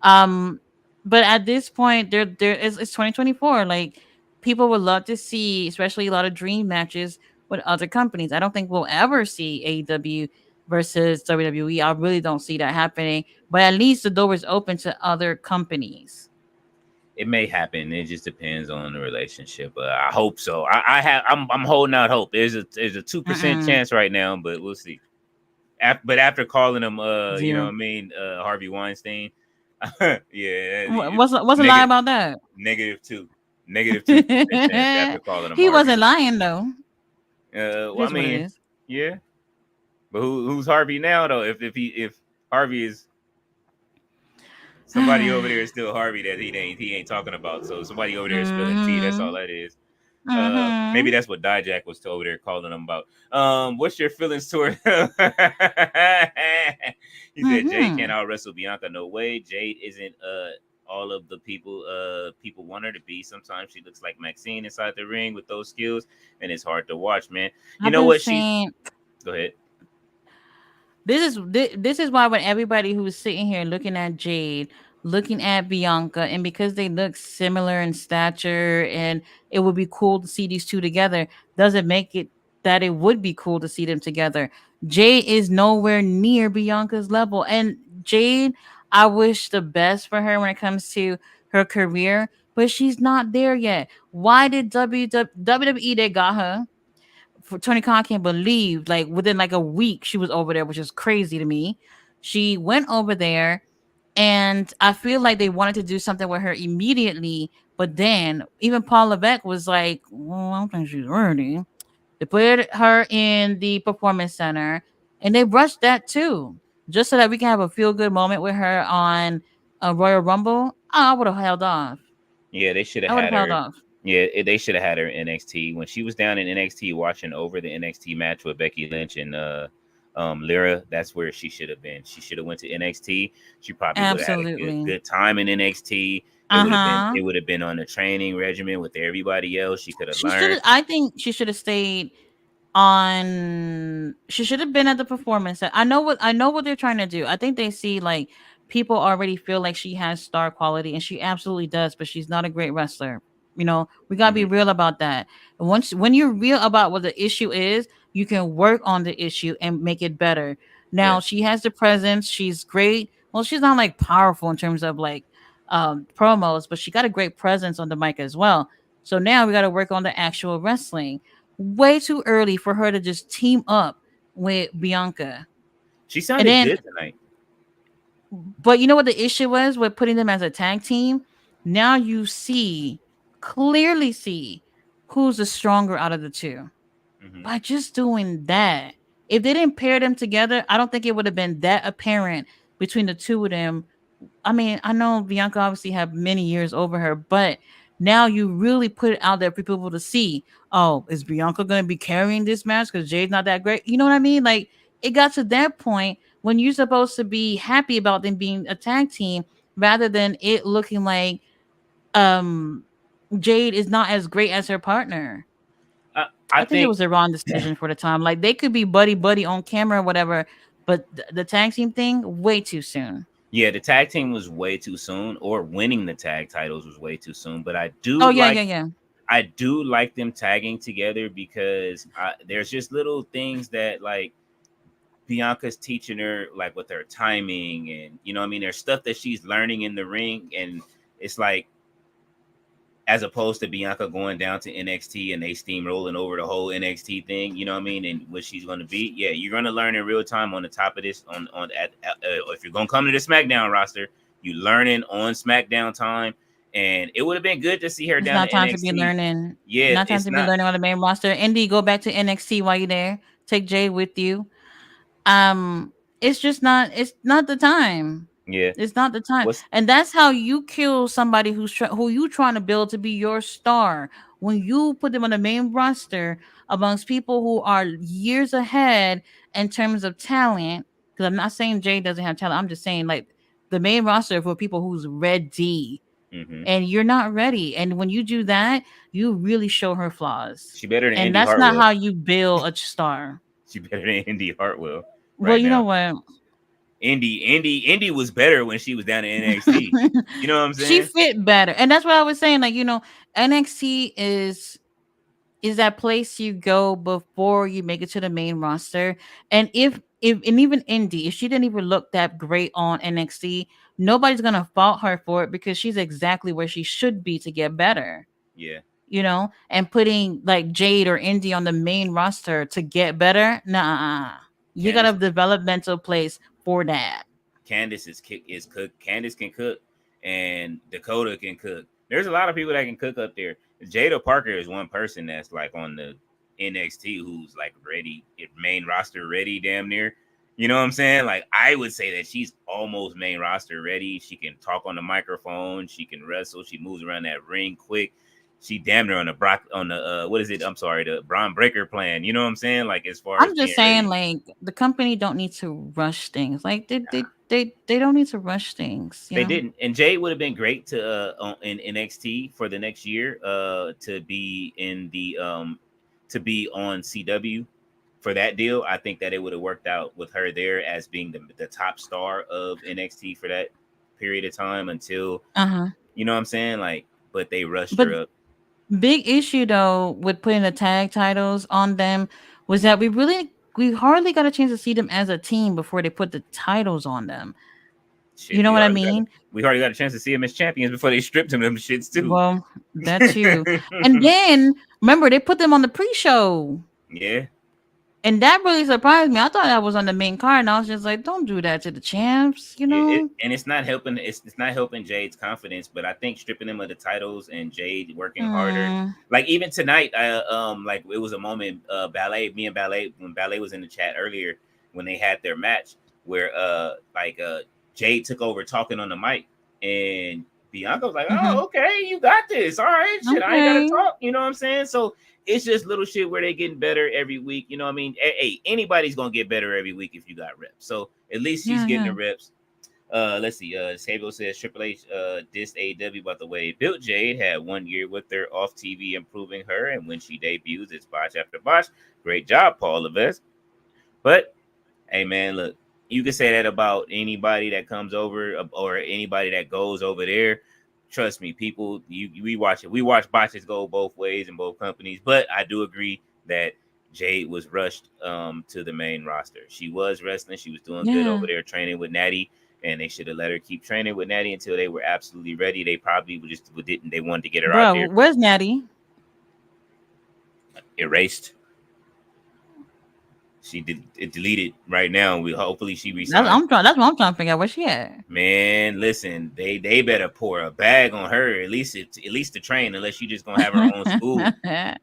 Um, but at this point, it's 2024. Like, people would love to see, especially a lot of dream matches with other companies. I don't think we'll ever see AEW versus WWE. I really don't see that happening. But at least the door is open to other companies. It may happen. It just depends on the relationship. I hope so. I'm holding out hope. There's a 2% Mm-mm. chance right now, but we'll see. But after calling him, you know what Zero. I mean, Harvey Weinstein, yeah, What's a lie negative, about that? -2, -2% chance after calling him He Harvey. wasn't lying though. It Well, I is what it mean, is. yeah, but who's Harvey now though? If Harvey is somebody over there is still Harvey that he ain't talking about. So somebody over there is spilling tea. That's all Mm-hmm. that is. Maybe Mm-hmm. that's what Dijak was over there calling him about. What's your feelings toward? He said Jade can't Mm-hmm. out wrestle Bianca. No way. Jade isn't all of the people want her to be. Sometimes she looks like Maxine inside the ring with those skills, and it's hard to watch, man. You I've know been what? She saying Go ahead. this is why when everybody who's sitting here looking at Jade, looking at Bianca, and because they look similar in stature, and it would be cool to see these two together, doesn't make it that it would be cool to see them together. Jade is nowhere near Bianca's level, and Jade, I wish the best for her when it comes to her career, but she's not there yet. Why did WWE they got her? For Tony Khan can't believe like within like a week she was over there, which is crazy to me. She went over there, and I feel like they wanted to do something with her immediately, but then even Paul Levesque was like, "Well, I don't think she's ready." They put her in the performance center, and they rushed that too, just so that we can have a feel good moment with her on a Royal Rumble. I would have held off. Yeah, they should have I would have had held her. off. Yeah, they should have had her in NXT when she was down in NXT watching over the NXT match with Becky Lynch and Lyra. That's where she should have been. She should have went to NXT. She probably would have had a good Absolutely. good time in NXT. It Uh would have been huh. it would have been on the training regimen with everybody else. She could have She should learned. have. I think she should have stayed on. She should have been at the performance. I know what they're trying to do. I think they see like people already feel like she has star quality, and she absolutely does, but she's not a great wrestler. We gotta be Hmm. real about that. And once when you're real about what the issue is, you can work on the issue and make it better. Yeah, Now she has the presence. She's great. Well, she's not like powerful in terms of like promos, but she got a great presence on the mic as well. So now we got to work on the actual wrestling. Way too early for her to just team up with Bianca. she And sounded then, good tonight. but you know what the issue was with putting them as a tag team? Now you clearly see who's the stronger out of the two Hmm. by just doing that. If they didn't pair them together, I don't think it would have been that apparent between the two of them. I mean, I know Bianca obviously have many years over her, but now you really put it out there for people to see. Oh, is Bianca going to be carrying this match because Jade's not that great? You know what I mean? Like it got to that point when you're supposed to be happy about them being a tag team rather than it looking like um Jade is not as great as her partner. I I think it think was the wrong decision for the time. Like they could be buddy buddy on camera or whatever, but the tag team thing way too soon. yeah, the tag team was way too soon, or winning the tag titles was way too soon. But Oh yeah, yeah, yeah. I do like them tagging together because there's just little things that like Bianca's teaching her, like with her timing, and you know what I mean. There's stuff that she's learning in the ring, and it's like as opposed to Bianca going down to NXT and they steamrolling over the whole NXT thing. You know what I mean? And what she's going to be. Yeah, you're going to learn in real time on the top of this. If you're going to come to the SmackDown roster, you learning on SmackDown time. And it would have been good to see her It's down to not time to be NXT. learning. Yeah, Not time it's to be not. learning on the main roster. Indy, go back to NXT while you're there. Take Jay with you. It's just not. It's not the time. Yeah. It's not the time. What's And that's how you kill somebody who you trying to build to be your star. When you put them on the main roster amongst people who are years ahead in terms of talent. Because I'm not saying Jay doesn't have talent. I'm just saying like the main roster for people who's ready, mm-hmm. and you're not ready. And when you do that, you really show her flaws. She better than And Indy that's not Hartwell. how you build a star. She better than Indy Hartwell Well, right you know now. what? Indy was better when she was down in NXT. You know what I'm She saying? fit better. And that's what I was saying. Like, NXT is that place you go before you make it to the main roster. And if and even Indy, if she didn't even look that great on NXT, nobody's gonna fault her for it because she's exactly where she should be to get better. Yeah. And putting like Jade or Indy on the main roster to get better, nah. You got a Candice developmental place for that. Candice is cook. Candice can cook, and Dakota can cook. There's a lot of people that can cook up there. Jada Parker is one person that's like on the NXT who's like ready, main roster ready, damn near. You know what I'm saying? Like I would say that she's almost main roster ready. She can talk on the microphone. She can wrestle. She moves around that ring quick. She damn near on the what is it? I'm sorry, the Braun Breaker plan. You know what I'm saying? Like as far as I'm being just saying, ready. like the company don't need to rush things. Like they don't need to rush things. They didn't, and Jade would have been great to in NXT for the next year to be in the to be on CW for that deal. I think that it would have worked out with her there as being the top star of NXT for that period of time until you know what I'm saying, like, but they rushed But her up. big issue though with putting the tag titles on them was that we hardly got a chance to see them as a team before they put the titles on them. You Shit, know what I mean? we already got a chance to see them as champions before they stripped them shits too. Well, that too. And then remember they put them on the pre-show. Yeah. And that really surprised me. I thought that was on the main card, and I was just like, "Don't do that to the champs," you Yeah, know. and it's not helping. It's not helping Jade's confidence. But I think stripping them of the titles and Jade working harder, Hmm. like even tonight, like it was a moment. Ballet, me and Ballet, when Ballet was in the chat earlier, when they had their match, where Jade took over talking on the mic, and Bianca was like, Hmm. "Oh, okay, you got this. All right, shit, I ain't gotta Okay. talk." You know what I'm saying? So it's just little shit where they getting better every week. You know what I mean? Hey, anybody's gonna get better every week if you got reps. So at least she's Yeah, getting yeah. the reps. Let's see. Sabo says Triple H dissed AEW about the way built Jade, had 1 year with her off TV, improving her, and when she debuts, it's botch after botch. Great job, Paul Levesque. But hey, man, look, you can say that about anybody that comes over or anybody that goes over there. Trust me, people, we watch it. We watch botches go both ways in both companies. But I do agree that Jade was rushed to the main roster. She was wrestling. She was doing good over Yeah. there training with Natty, and they should have let her keep training with Natty until they were absolutely ready. They probably just didn't. They wanted to get her out Bro, there where's Natty? erased. She did it deleted right now. We hopefully she resigned. That's what I'm trying to figure out. Where she at? Man, listen, they better pour a bag on her at least to train, unless she just gonna have her own school.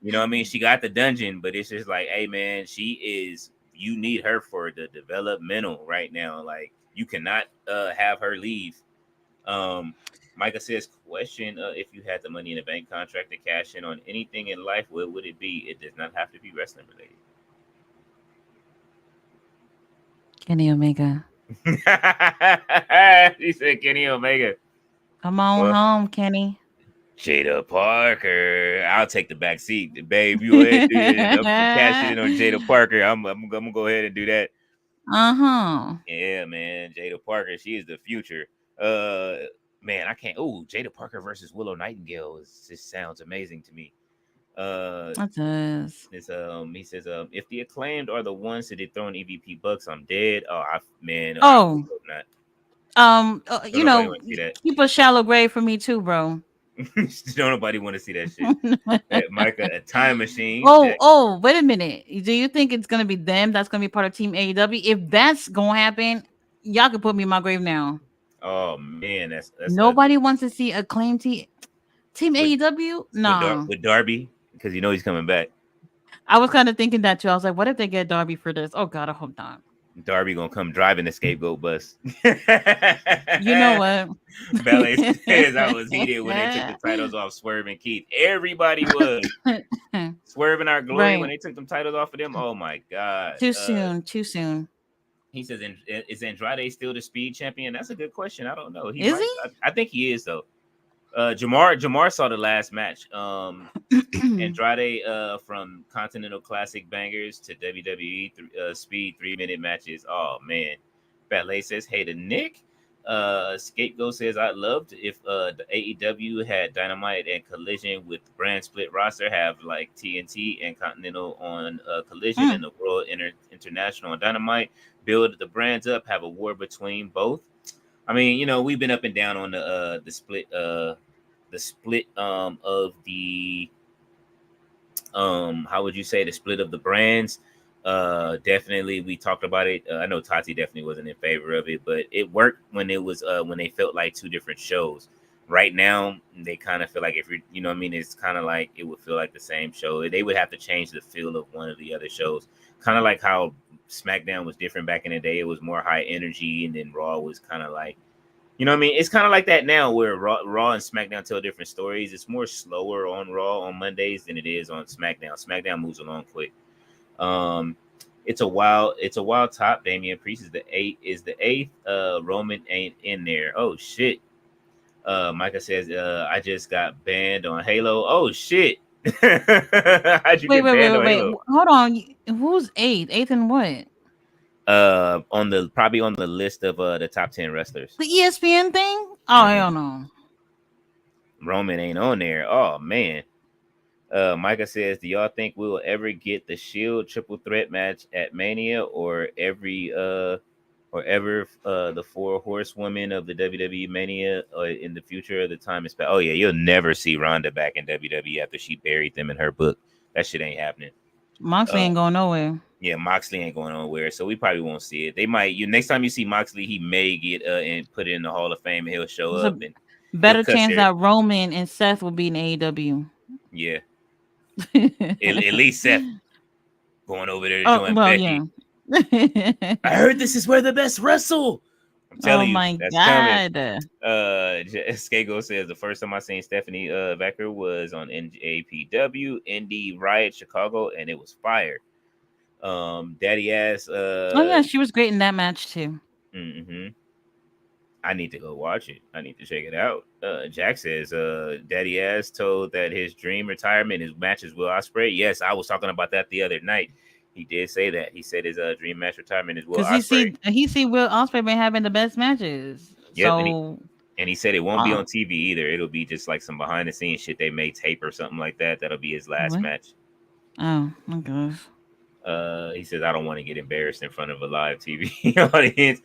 You know what I mean? She got the dungeon, but it's just like, hey man, she is. You need her for the developmental right now. Like you cannot have her leave. Micah says, question: if you had the money in a bank contract to cash in on anything in life, what would it be? It does not have to be wrestling related. Kenny Omega. He said Kenny Omega. Come on Well, home, Kenny. Jada Parker. I'll take the back seat. Babe, you go ahead and do it. I'm cashing in on Jada Parker. I'm gonna go ahead and do that. Uh-huh. Yeah, man. Jada Parker, she is the future. Man, I can't. Oh, Jada Parker versus Willow Nightingale just sounds amazing to me. That does. He says if the acclaimed are the ones that dethrone EVP Bucks, I'm dead. Oh, I Oh, hope not. um, uh, Don't you nobody know, want to see that. keep a shallow grave for me too, bro. Don't nobody want to see that shit. Micah, a time machine. Oh, wait a minute. Do you think it's gonna be them that's gonna be part of Team AEW? If that's gonna happen, y'all can put me in my grave now. Oh man, that's ugly. Nobody wants to see Acclaim Team With AEW. Nah, with Darby, because you know he's coming back. I was kind of thinking that too. I was like, what if they get Darby for this? Oh God, I hope not. Darby gonna come driving the scapegoat bus. You know what? Ballet says I was heated when they took the titles off Swerve and Keith. Everybody was Swerve and Our Glory when Right. they took them titles off of them. Oh my god. Too soon. Too soon. He says, "Is Andrade still the speed champion?" That's a good question. I don't know. He Is might. I think he is though. Jamar saw the last match. he? Andrade from Continental Classic Bangers to WWE Speed 3 minute matches. Oh man. Ballet says, hey to Nick. Scapegoat says, I'd love to if the AEW had Dynamite and Collision with brand split roster, have like TNT and Continental on Collision and the World International on Dynamite, build the brands up, have a war between both. I mean, you know, we've been up and down on the split of the how would you say, the split of the brands. Definitely we talked about it. I know Tati definitely wasn't in favor of it, but it worked when it was when they felt like two different shows. Right now they kind of feel like, if you're, you know what I mean, it's kind of like it would feel like the same show. They would have to change the feel of one of the other shows, kind of like how Smackdown was different back in the day. It was more high energy, and then Raw was kind of like, you know what I mean? It's kind of like that now, where Raw and SmackDown tell different stories. It's more slower on Raw on Mondays than it is on SmackDown. SmackDown moves along quick. It's a wild top. Damian Priest is the eighth. Roman ain't in there. Oh shit. Micah says, I just got banned on Halo. Oh shit. How'd you get banned on Wait. Halo? Hold on. Who's eighth? Eighth and what? On the probably on the list of the top 10 wrestlers. The ESPN thing? Oh, hell no. Roman ain't on there. Oh man. Micah says, do y'all think we will ever get the Shield triple threat match at Mania, or ever the four horsewomen of the WWE Mania in the future of the time is past? Oh yeah, you'll never see Ronda back in WWE after she buried them in her book. That shit ain't happening. Moxley ain't going nowhere. Yeah, Moxley ain't going nowhere, so we probably won't see it. They might. Next time you see Moxley, he may get and put it in the Hall of Fame, and he'll show There's up a and better chance that Roman and Seth will be in AEW. Yeah, at least Seth going over there to join Becky. Yeah. I heard this is where the best wrestle. I'm telling you, that's God. coming. Skago says the first time I seen Stephanie Becker was on NJPW, Indie Riot Chicago, and it was fire. Daddy ass. Oh yeah, she was great in that match too. Mm-hmm. I need to go watch it. I need to check it out. Jack says, Daddy ass told that his dream retirement is matches Will Ospreay. Yes, I was talking about that the other night. He did say that. He said his dream match retirement is Will Ospreay. He see Will Ospreay been having the best matches. Yep, so and he said it won't be on TV either. It'll be just like some behind the scenes shit they may tape or something like that. That'll be his last match. Oh my gosh. He says, I don't want to get embarrassed in front of a live TV audience.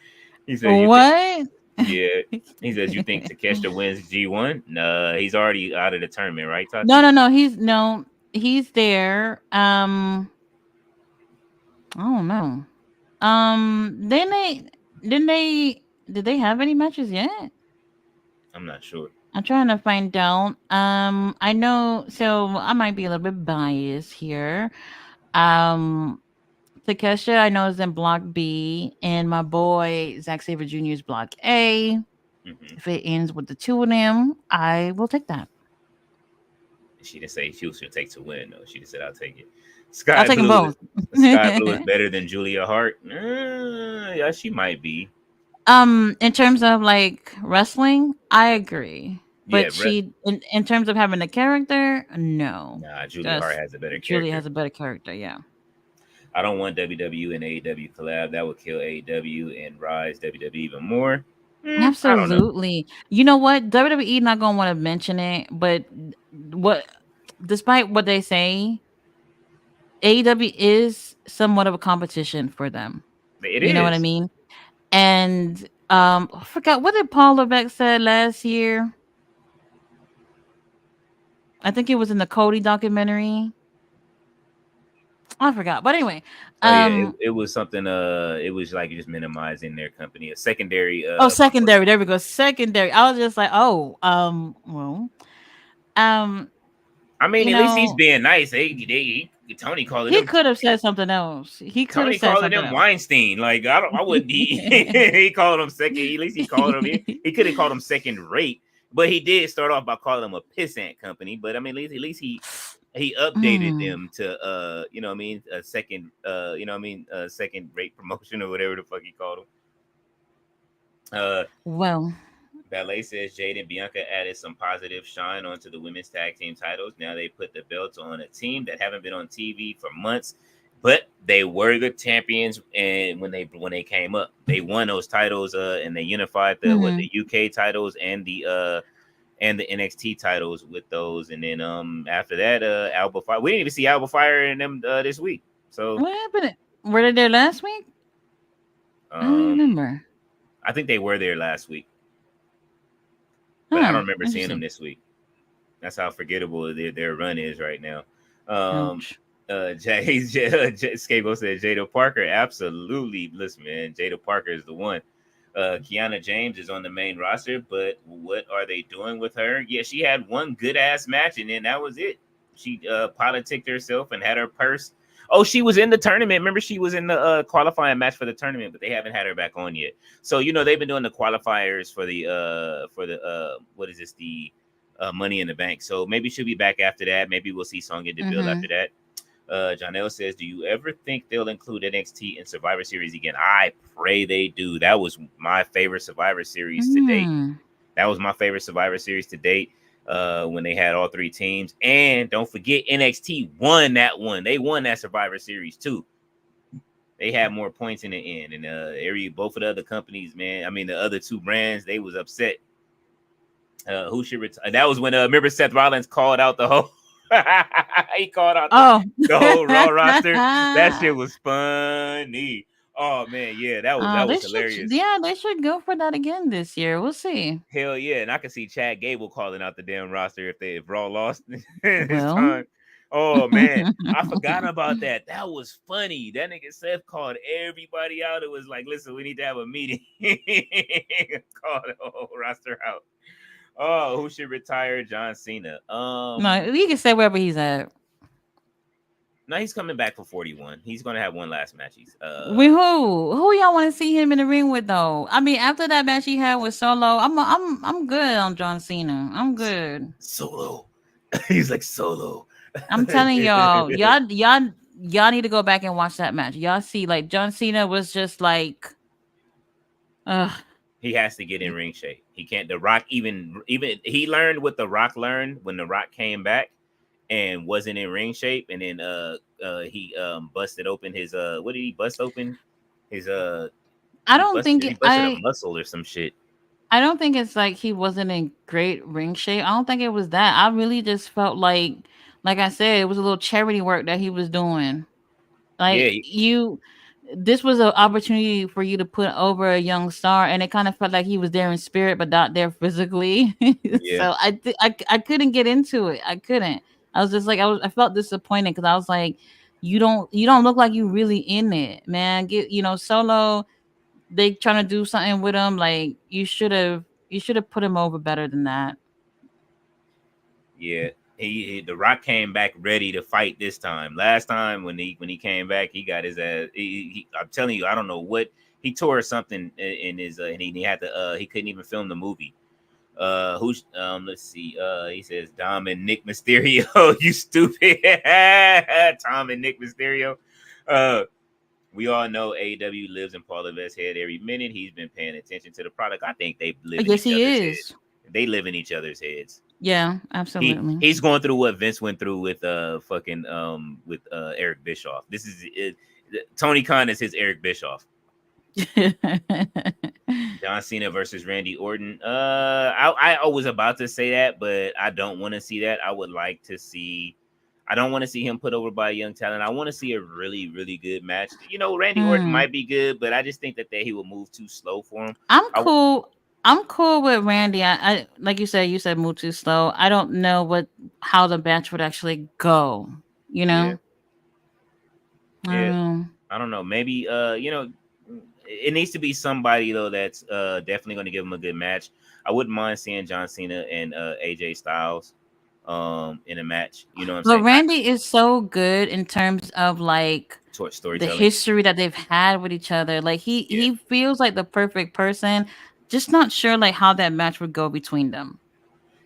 He says, what? Yeah, he says, you think Takeshita wins G1? No, he's already out of the tournament, right, Tati? No, he's there. I don't know. Did they have any matches yet? I'm not sure. I'm trying to find out. I know, so I might be a little bit biased here. Takesha, I know, is in Block B, and my boy Zack Sabre Jr. is Block A. Mm-hmm. If it ends with the two of them, I will take that. She didn't say she'll take to win, though. She just said, I'll take it. I'll take them both. Sky Blue is better than Julia Hart. Yeah, she might be. In terms of like wrestling, I agree. But yeah, in terms of having a character, no. Nah, Julia Hart has a better character. Julia has a better character, yeah. I don't want WWE and AEW collab. That would kill AEW and rise WWE even more. Absolutely. You know what? WWE not gonna want to mention it, but despite what they say, AEW is somewhat of a competition for them. You know what I mean? And I forgot, what did Paul Levesque said last year? I think it was in the Cody documentary. I forgot, but anyway, Oh yeah, it, um, it was something. It was like just minimizing their company, a secondary. oh, secondary. There we go. Secondary. I was just like, oh, well, um, I mean, you at least he's know, being nice. Tony calling he him. could have said something else. He could have Tony said calling something him else. Weinstein. Like I wouldn't. He called him second. At least he called him. He could have called him second rate, but he did start off by calling him a pissant company. But I mean, at least he updated Hmm. them to you know what I mean, a second you know what I mean, a second rate promotion or whatever the fuck he called him. Uh, Well, Ballet says Jade and Bianca added some positive shine onto the women's tag team titles. Now they put the belts on a team that haven't been on TV for months, but they were the champions. And when they came up, they won those titles. And they unified the UK titles and the NXT titles with those. And then after that, Alba Fire. We didn't even see Alba Fire in them this week. So what happened? Were they there last week? I don't um, remember. I think they were there last week, but I Huh? don't remember seeing them Interesting. this week. That's how forgettable their run is right now. Um, Ouch. Scabo said Jada Parker. Absolutely. Listen, man, Jada Parker is the one. Kiana James is on the main roster, but what are they doing with her? Yeah, she had one good ass match, and then that was it. She politicked herself and had her purse. Oh, she was in the tournament. Remember, she was in the qualifying match for the tournament, but they haven't had her back on yet. So they've been doing the qualifiers for the what is this, the Money in the Bank. So maybe she'll be back after that. Maybe we'll see Sonya Deville after that. Janelle says, do you ever think they'll include NXT in Survivor Series again? I pray they do. That was my favorite Survivor Series to date. That was my favorite Survivor Series to date. When they had all three teams. And don't forget, NXT won that one. They won that Survivor Series too. They had more points in the end. And both of the other companies, man, I mean the other two brands, they was upset. Who should retire? That was when remember Seth Rollins called out the whole he called out the whole Raw roster. That shit was funny. Oh man, yeah, that They was should, hilarious. yeah, they should go for that again this year. We'll see. Hell yeah, and I can see Chad Gable calling out the damn roster if Raw lost this Well, time. Oh man, I forgot about that. That was funny. That nigga Seth called everybody out. It was like, listen, we need to have a meeting. Call the whole roster out. Oh, who should retire? John Cena. no, you can say wherever he's at. No, he's coming back for 41. He's gonna have one last match. He's With who? Who y'all want to see him in the ring with though? I mean, after that match he had with Solo, I'm good on John Cena. I'm good. Solo. He's like Solo. I'm telling y'all need to go back and watch that match. Y'all see, like John Cena was just like, he has to get in ring shape. He can't. The Rock even he learned what the Rock learned when the Rock came back and wasn't in ring shape, and then he busted open his what did he bust open? His I don't think he busted a muscle or some shit. I don't think it's like he wasn't in great ring shape. I don't think it was that. I really just felt like I said, it was a little charity work that he was doing. Yeah, Like this was an opportunity for you to put over a young star, and it kind of felt like he was there in spirit, but not there physically. yeah. So I couldn't get into it. I couldn't. I was just like I felt disappointed because I was like, you don't look like you really in it, man. Get Solo. They trying to do something with him. Like you should have put him over better than that. Yeah, the Rock came back ready to fight this time. Last time when he came back, he got his ass. I'm telling you, I don't know what he tore something in his and he had to he couldn't even film the movie. Who's let's see. He says Dom and Nick Mysterio. You stupid. Tom and Nick Mysterio. We all know AEW lives in Paul Levesque's head every minute. He's been paying attention to the product. I think they live in Yes, each he other's is. heads. They live in each other's heads. Yeah, absolutely. He's going through what Vince went through with Eric Bischoff. This is it. Tony Khan is his Eric Bischoff. John Cena versus Randy Orton. I was about to say that, but I don't want to see that. I would like to see. I don't want to see him put over by a young talent. I want to see a really, really good match. Randy Orton might be good, but I just think that he will move too slow for him. I'm cool. I'm cool with Randy. I like you said move too slow. I don't know how the match would actually go. You Yeah, know, I don't yeah. know. I don't know. Maybe it needs to be somebody though that's definitely going to give him a good match. I wouldn't mind seeing John Cena and AJ Styles in a match. You know what I'm But saying? Randy is so good in terms of like Towards the storytelling. history that they've had with each other. Like Yeah. he feels like the perfect person. Just not sure like how that match would go between them.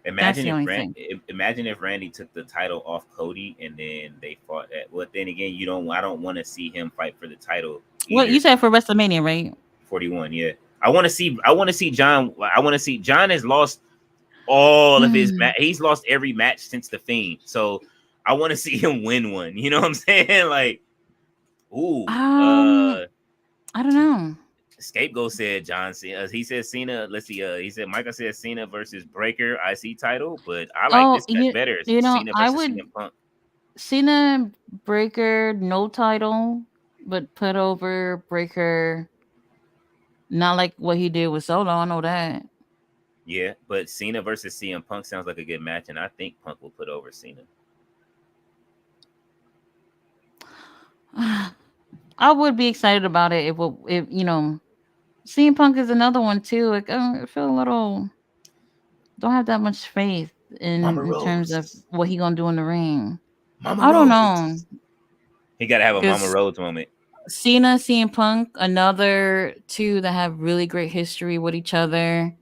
That's Imagine the if only thing. Imagine if Randy took the title off Cody and then they fought at. Well, then again, you don't. I don't want to see him fight for the title Well, either. you said for WrestleMania, right? 41. Yeah, I want to see. I want to see John. I want to see John has lost all of his match. He's lost every match since the Fiend. So I want to see him win one. You know what I'm saying? Like, ooh, I don't know. Scapegoat said John Cena. He said Cena. Let's see. He said Michael said Cena versus Breaker IC title, but I like Oh, this better. you know, Cena I versus would CM Punk. Cena Breaker no title, but put over Breaker. Not like what he did with Solo. I know that. Yeah, but Cena versus CM Punk sounds like a good match, and I think Punk will put over Cena. I would be excited about it if you know, CM Punk is another one too. Like I feel a little don't have that much faith Mama in terms of Rose. what he gonna do in the ring. Mama I don't know Rose. He got to have a Mama because Rose moment. Cena, CM Punk, another two that have really great history with each other. I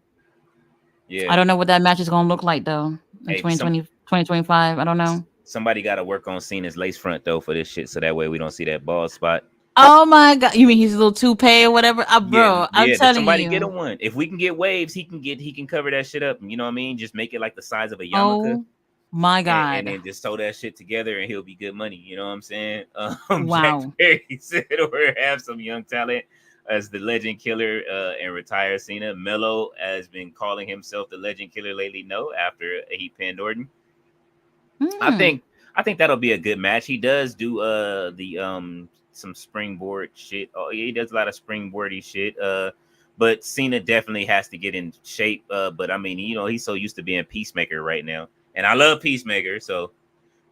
Yeah. don't know what that match is gonna look like though in Hey, 2020, 2025. I don't know. somebody got to work on Cena's lace front though for this shit, so that way we don't see that bald spot. Oh my god! You mean his little toupee or whatever? Yeah, Bro, I'm yeah. Did telling somebody get you. him one? If we can get waves, he can cover that shit up. You know what I mean? Just make it like the size of a yarmulke, Oh my and god! then just sew that shit together, and he'll be good money. You know what I'm saying? Jack Wow. Perry said, "Or have some young talent as the Legend Killer and retire Cena." Mello has been calling himself the Legend Killer lately. No, after he pinned Orton. I Hmm. think I think that'll be a good match. He does do the some springboard shit. Oh yeah, he does a lot of springboardy shit. But Cena definitely has to get in shape. But I mean, you know, he's so used to being Peacemaker right now. And I love Peacemaker. So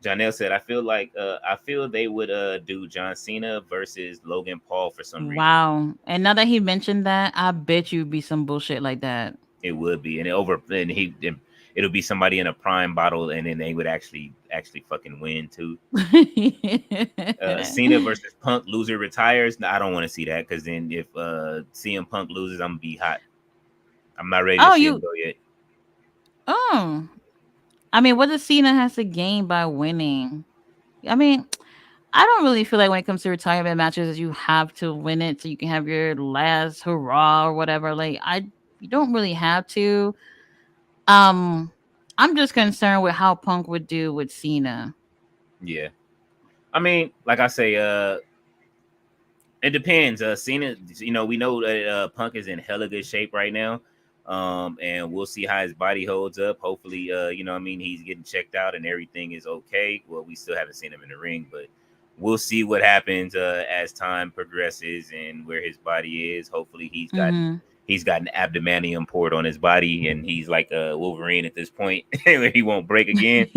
Janelle said, I feel they would do John Cena versus Logan Paul for some reason. Wow. And now that he mentioned that, I bet you be some bullshit like that. It would be, it'll be somebody in a prime bottle, and then they would actually fucking win too. Cena versus Punk, loser retires. No, I don't want to see that because then if CM Punk loses, I'm gonna be hot. I'm not ready to Oh, see him you. go yet. Oh. I mean, what does Cena has to gain by winning? I mean, I don't really feel like when it comes to retirement matches, you have to win it so you can have your last hurrah or whatever. Like, you don't really have to. Um, I'm just concerned with how Punk would do with Cena. Yeah, I mean, like I say, it depends. Cena, you know, we know that Punk is in hella good shape right now. And we'll see how his body holds up. Hopefully, you know what I mean, he's getting checked out and everything is okay. Well, we still haven't seen him in the ring, but we'll see what happens as time progresses and where his body is. Hopefully Mm-hmm. he's got an abdomanium poured on his body and he's like a Wolverine at this point where he won't break again.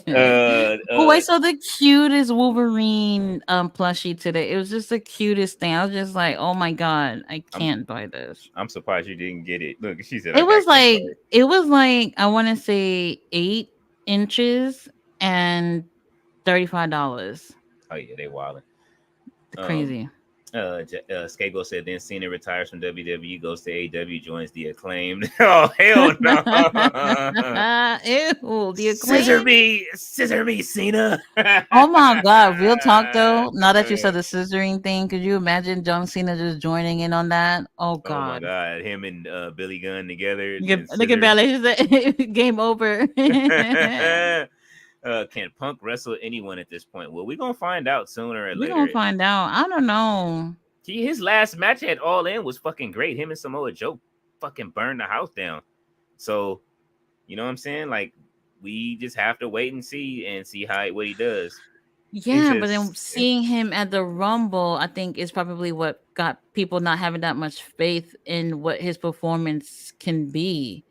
Oh, I saw the cutest Wolverine plushie today. It was just the cutest thing. I was just like, oh my god, I I'm can't buy this. I'm surprised you didn't get it. Look, she said I got can't buy it. It was like I want to say 8 inches and $35. Oh yeah, they wilding. Um, Crazy. Scapegoat said then Cena retires from WWE, goes to AEW, joins the Acclaimed. Oh hell no! Ew, the acclaim. Scissor me, Cena. Oh my god, real talk though. Now that you said the scissoring thing, could you imagine John Cena just joining in on that? Oh Oh my god. god, him and Billy Gunn together and Look at scissor. Ballet. She said, game over. Can Punk wrestle anyone at this point? Well, we're gonna find out sooner or We're gonna later. find out. I don't know. His last match at All In was fucking great. Him and Samoa Joe fucking burned the house down. So, you know what I'm saying? Like, we just have to wait and see how what he does. Yeah, but then seeing him at the Rumble, I think is probably what got people not having that much faith in what his performance can be.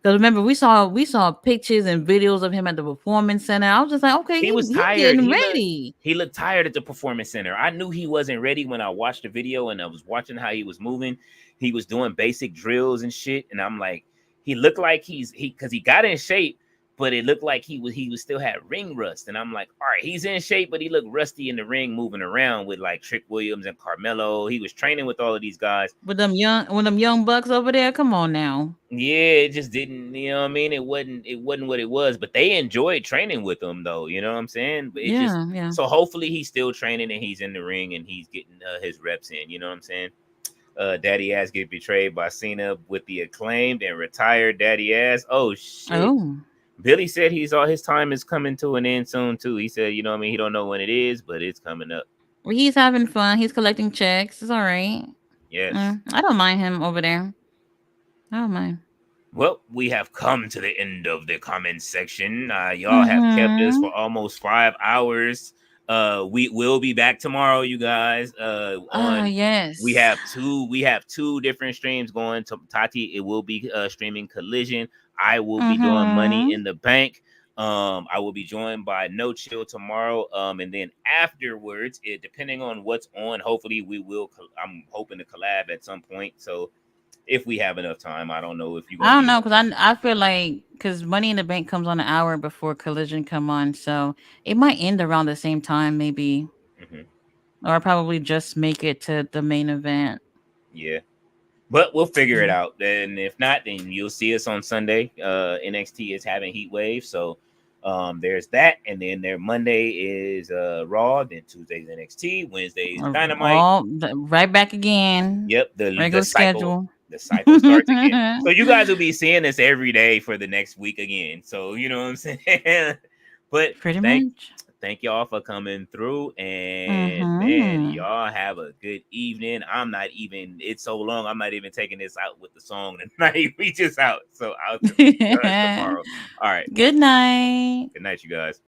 Because remember, we saw pictures and videos of him at the Performance Center. I was just like, okay, he was he tired. getting ready. He looked tired at the Performance Center. I knew he wasn't ready when I watched the video and I was watching how he was moving. He was doing basic drills and shit, and I'm like, he looked like because he got in shape, but it looked like he was still had ring rust. And I'm like, all right, he's in shape, but he looked rusty in the ring, moving around with like Trick Williams and Carmelo. He was training with all of these guys. With them young bucks over there. Come on now. Yeah, it just didn't, you know what I mean? It wasn't what it was, but they enjoyed training with him though, you know what I'm saying? But it just Yeah. so hopefully he's still training and he's in the ring and he's getting his reps in, you know what I'm saying? Daddy Ass get betrayed by Cena with the Acclaimed and retired Daddy Ass. Oh shit. Oh. Billy said his time is coming to an end soon too. He said, you know what I mean? He don't know when it is, but it's coming up. Well, he's having fun. He's collecting checks. It's all right. Yes. I don't mind him over there. I don't mind. Well, we have come to the end of the comment section. Y'all have kept us for almost 5 hours. We will be back tomorrow, you guys. Yes. We have two different streams going to Tati. It will be streaming Collision. I will be doing Money in the Bank. I will be joined by No Chill tomorrow. And then afterwards, depending on what's on, hopefully we will. I'm hoping to collab at some point. So if we have enough time, I don't know if you. I don't know because I feel like because Money in the Bank comes on an hour before Collision come on, so it might end around the same time, maybe, or probably just make it to the main event. Yeah. But we'll figure it out. And if not, then you'll see us on Sunday. NXT is having Heat Wave. So there's that. And then their Monday is Raw. Then Tuesday's NXT. Wednesday's Dynamite. Right back again. Yep. The regular cycle, schedule. The cycle starts again. So you guys will be seeing us every day for the next week again. So you know what I'm saying? But pretty much. Thank y'all for coming through, and man, y'all have a good evening. It's so long, I'm not even taking this out with the song tonight. We just out. So I'll see you guys tomorrow. All right. Good night. Good night, you guys.